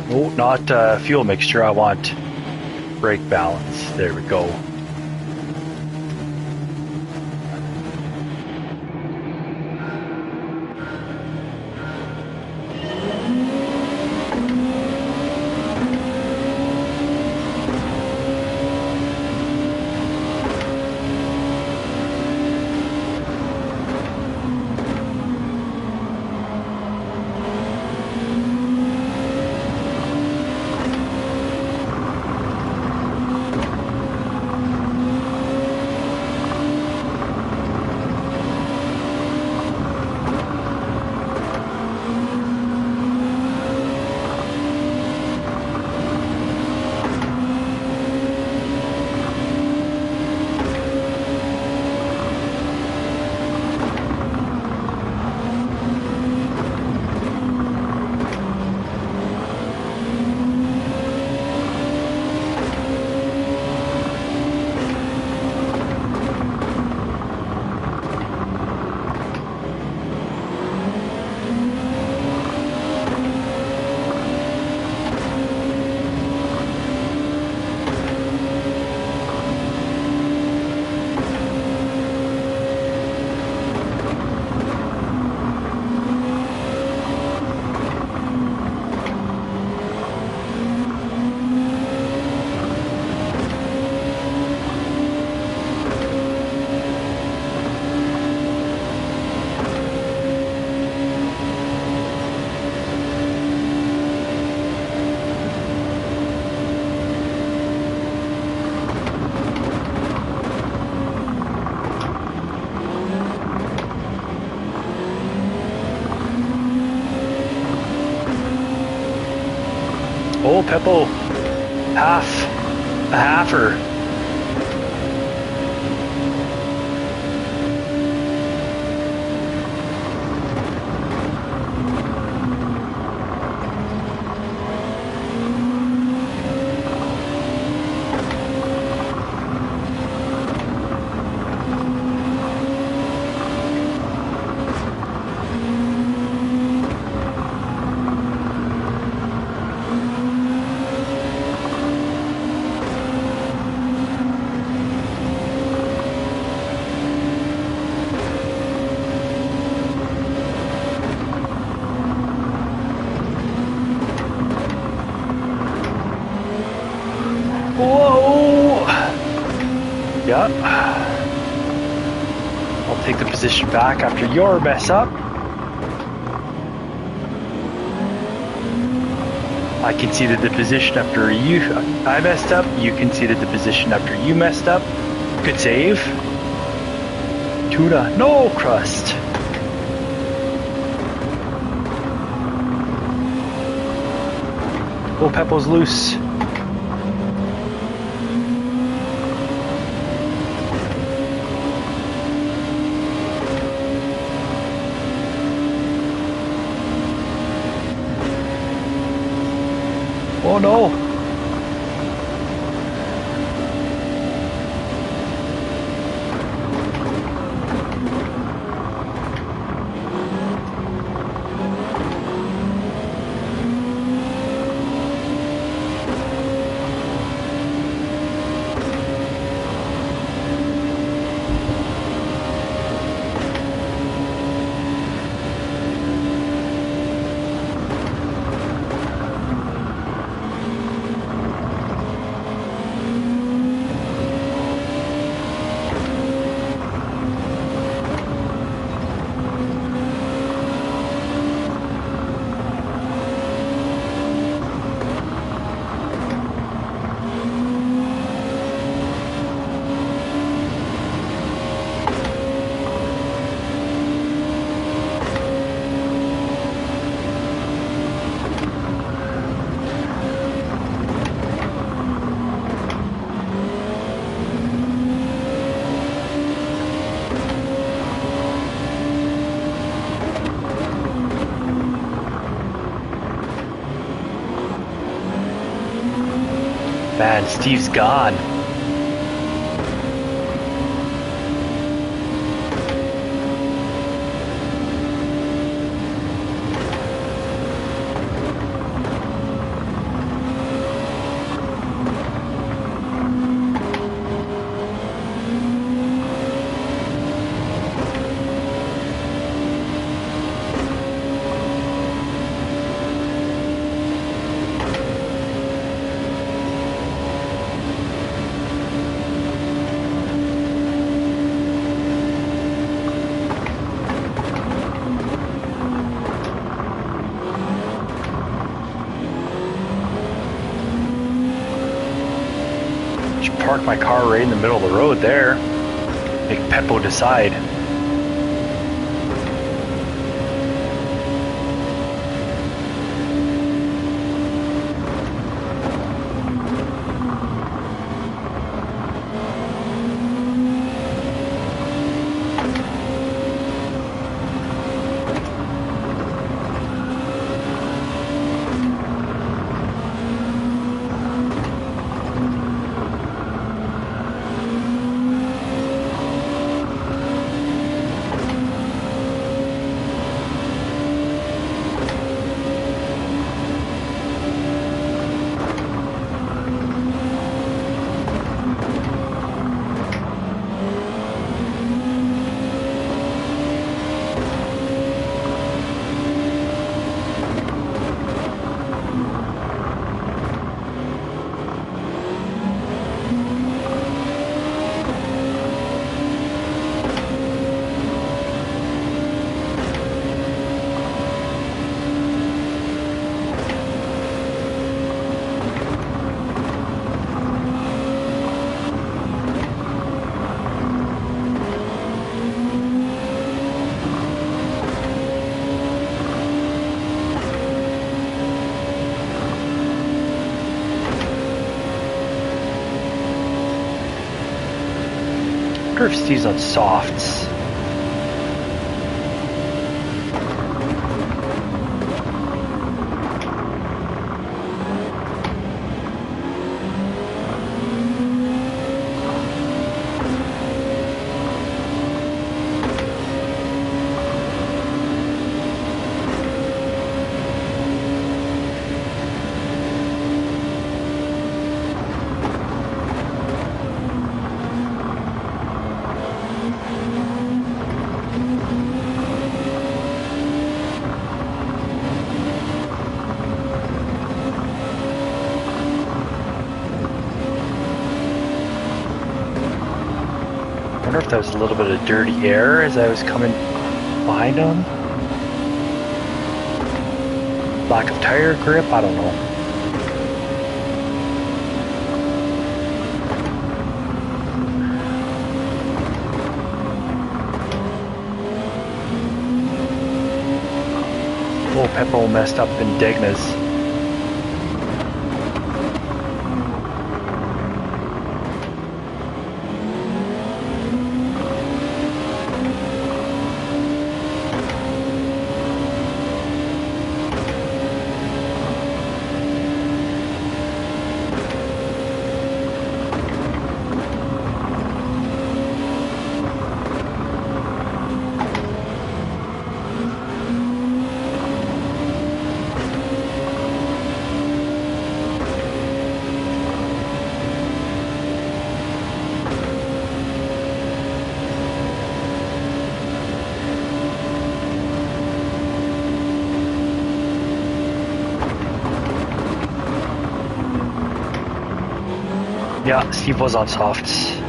Oh, not fuel mixture. I want brake balance. There we go. Oh, Peppo. A halfer. Whoa! Yep. I'll take the position back after your mess up. I conceded the position after I messed up. You conceded the position after you messed up. Good save. Tuna, no crust. Oh, Peppo's loose. Oh no! man, Steve's gone. Park my car right in the middle of the road there. Make Peppo decide. I wonder if Steve's on softs. I wonder if that was a little bit of dirty air as I was coming behind him. Lack of tire grip, I don't know. Oh, Peppo messed up in Degna's. Yeah, Steve was on softs.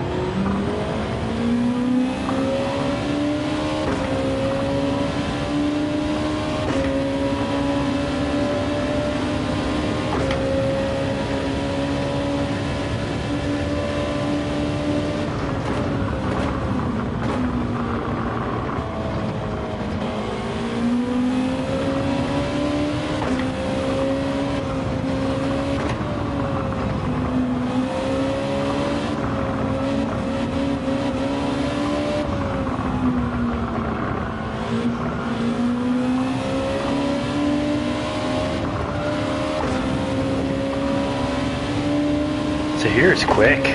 here is quick.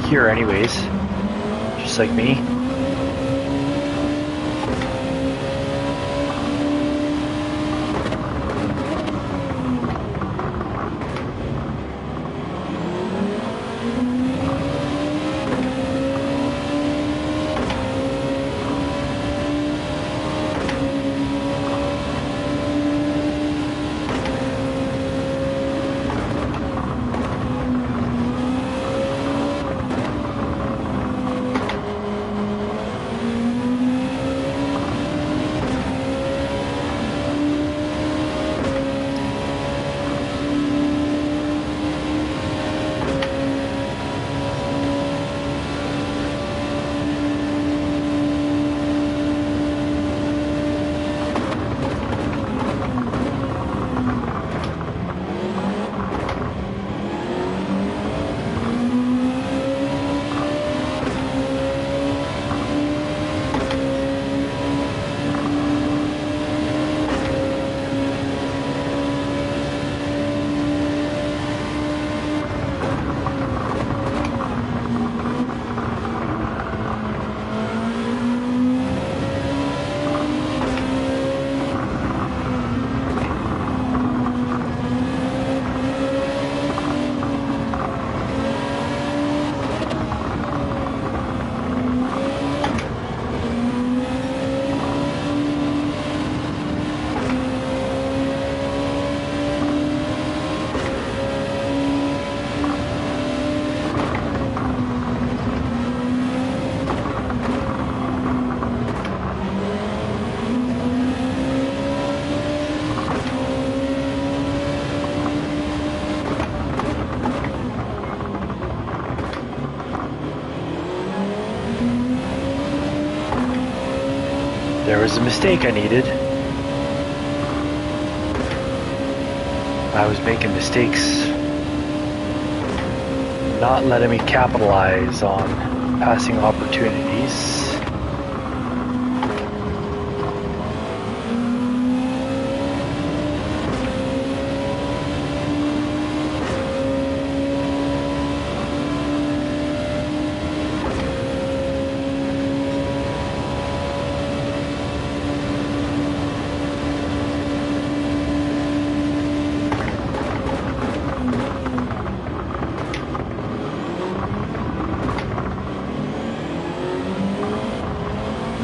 Here anyways. Just like me. There was a mistake I needed. I was making mistakes, not letting me capitalize on passing opportunities.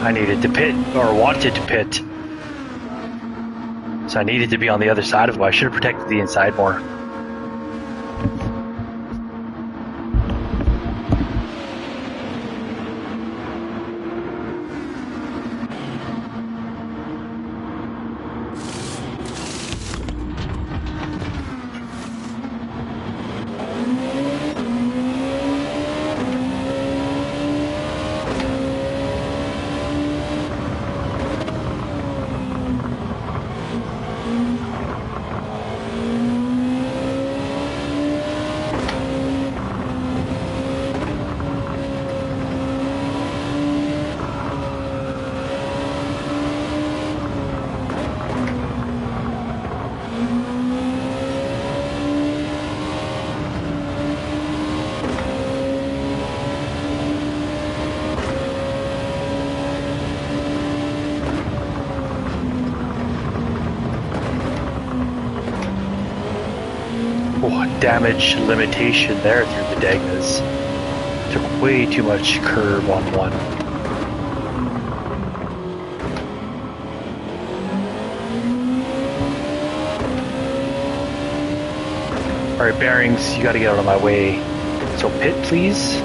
I needed to pit, or wanted to pit. So I needed to be on the other side of it. I should have protected the inside more. Damage limitation there through the Dagnas. Took way too much curb on one. Alright, bearings, you gotta get out of my way. So pit, please.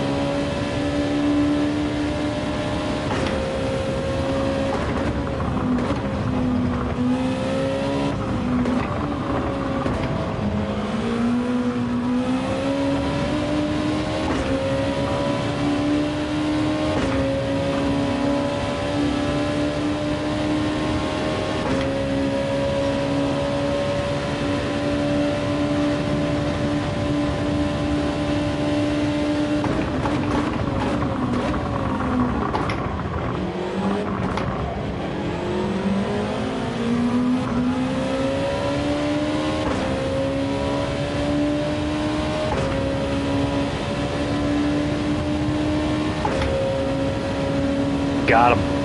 got him.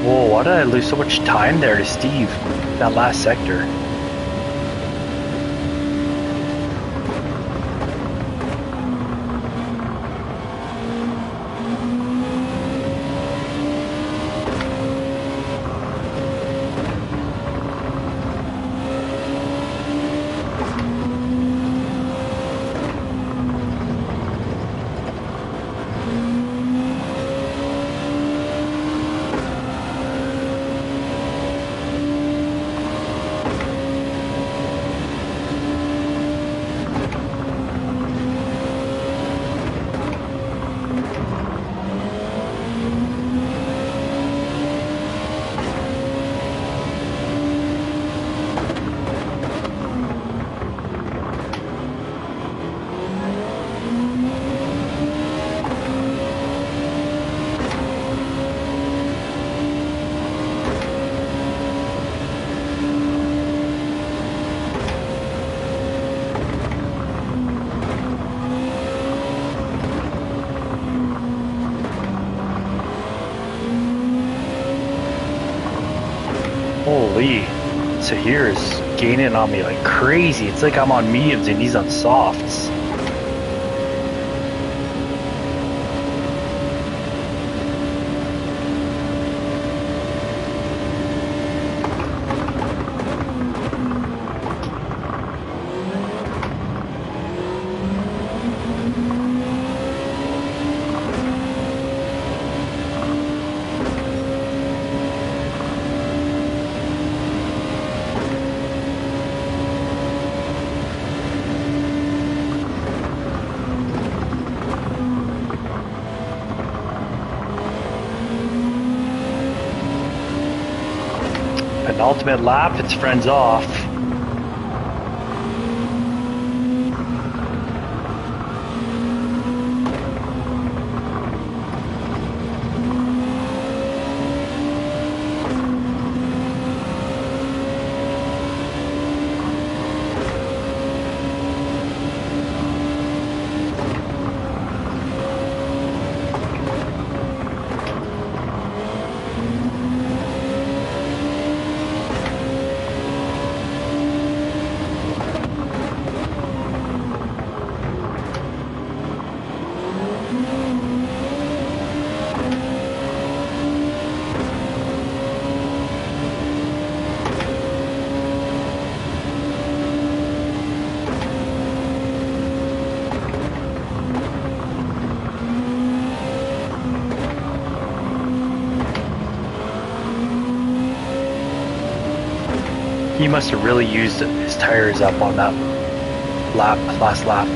Whoa, why did I lose so much time there to Steve? That last sector. Holy, Sahir is gaining on me like crazy. It's like I'm on mediums and he's on softs. Penultimate lap, it's friends off. He must have really used his tires up on that last lap.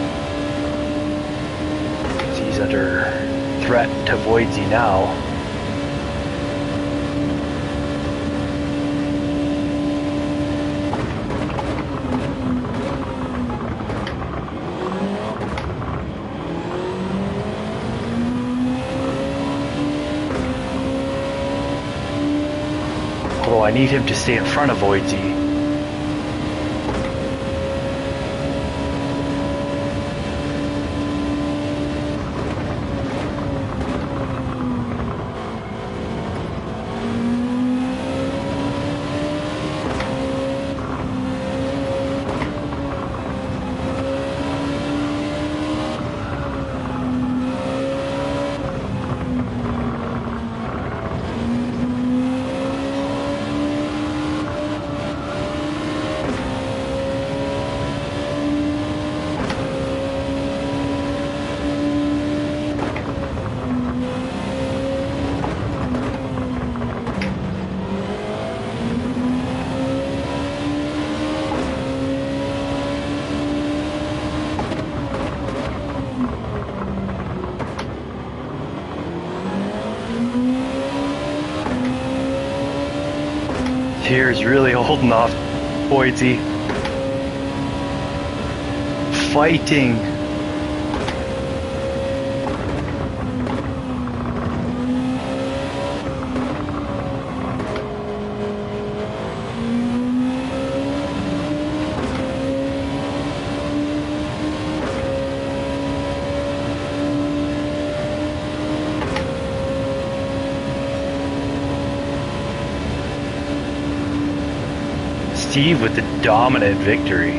He's under threat to Voidsy now. So I need him to stay in front of Voidsy. Here's really holding off Boydsie. Fighting. Steve with the dominant victory.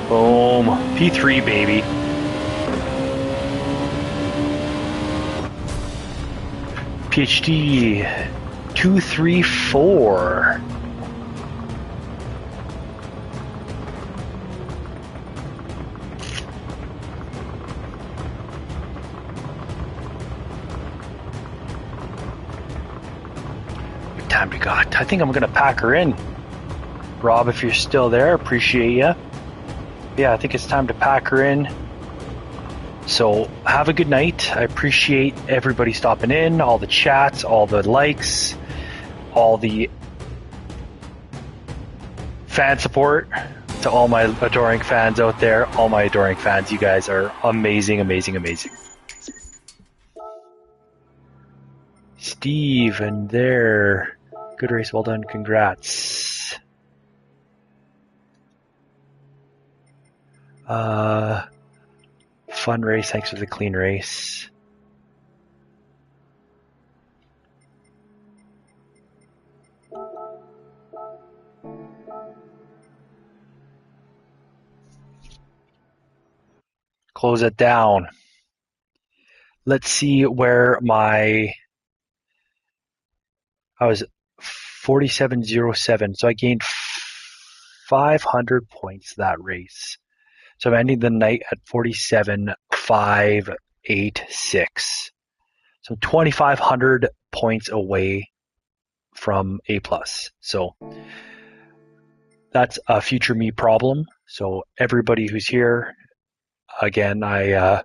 Boom. P3, baby. PhD 234. Time we got. I think I'm gonna pack her in. Rob, if you're still there, appreciate you. Yeah, I think it's time to pack her in. So have a good night. I appreciate everybody stopping in, all the chats, all the likes, all the fan support. To all my adoring fans out there, all my adoring fans, you guys are amazing, amazing, amazing. Steve and there. Good race, well done, congrats. Fun race, thanks for the clean race. Close it down. Let's see where I was 47.07, so I gained 500 points that race. So I'm ending the night at 47.586. So 2,500 points away from A+. So that's a future me problem. So everybody who's here, again, I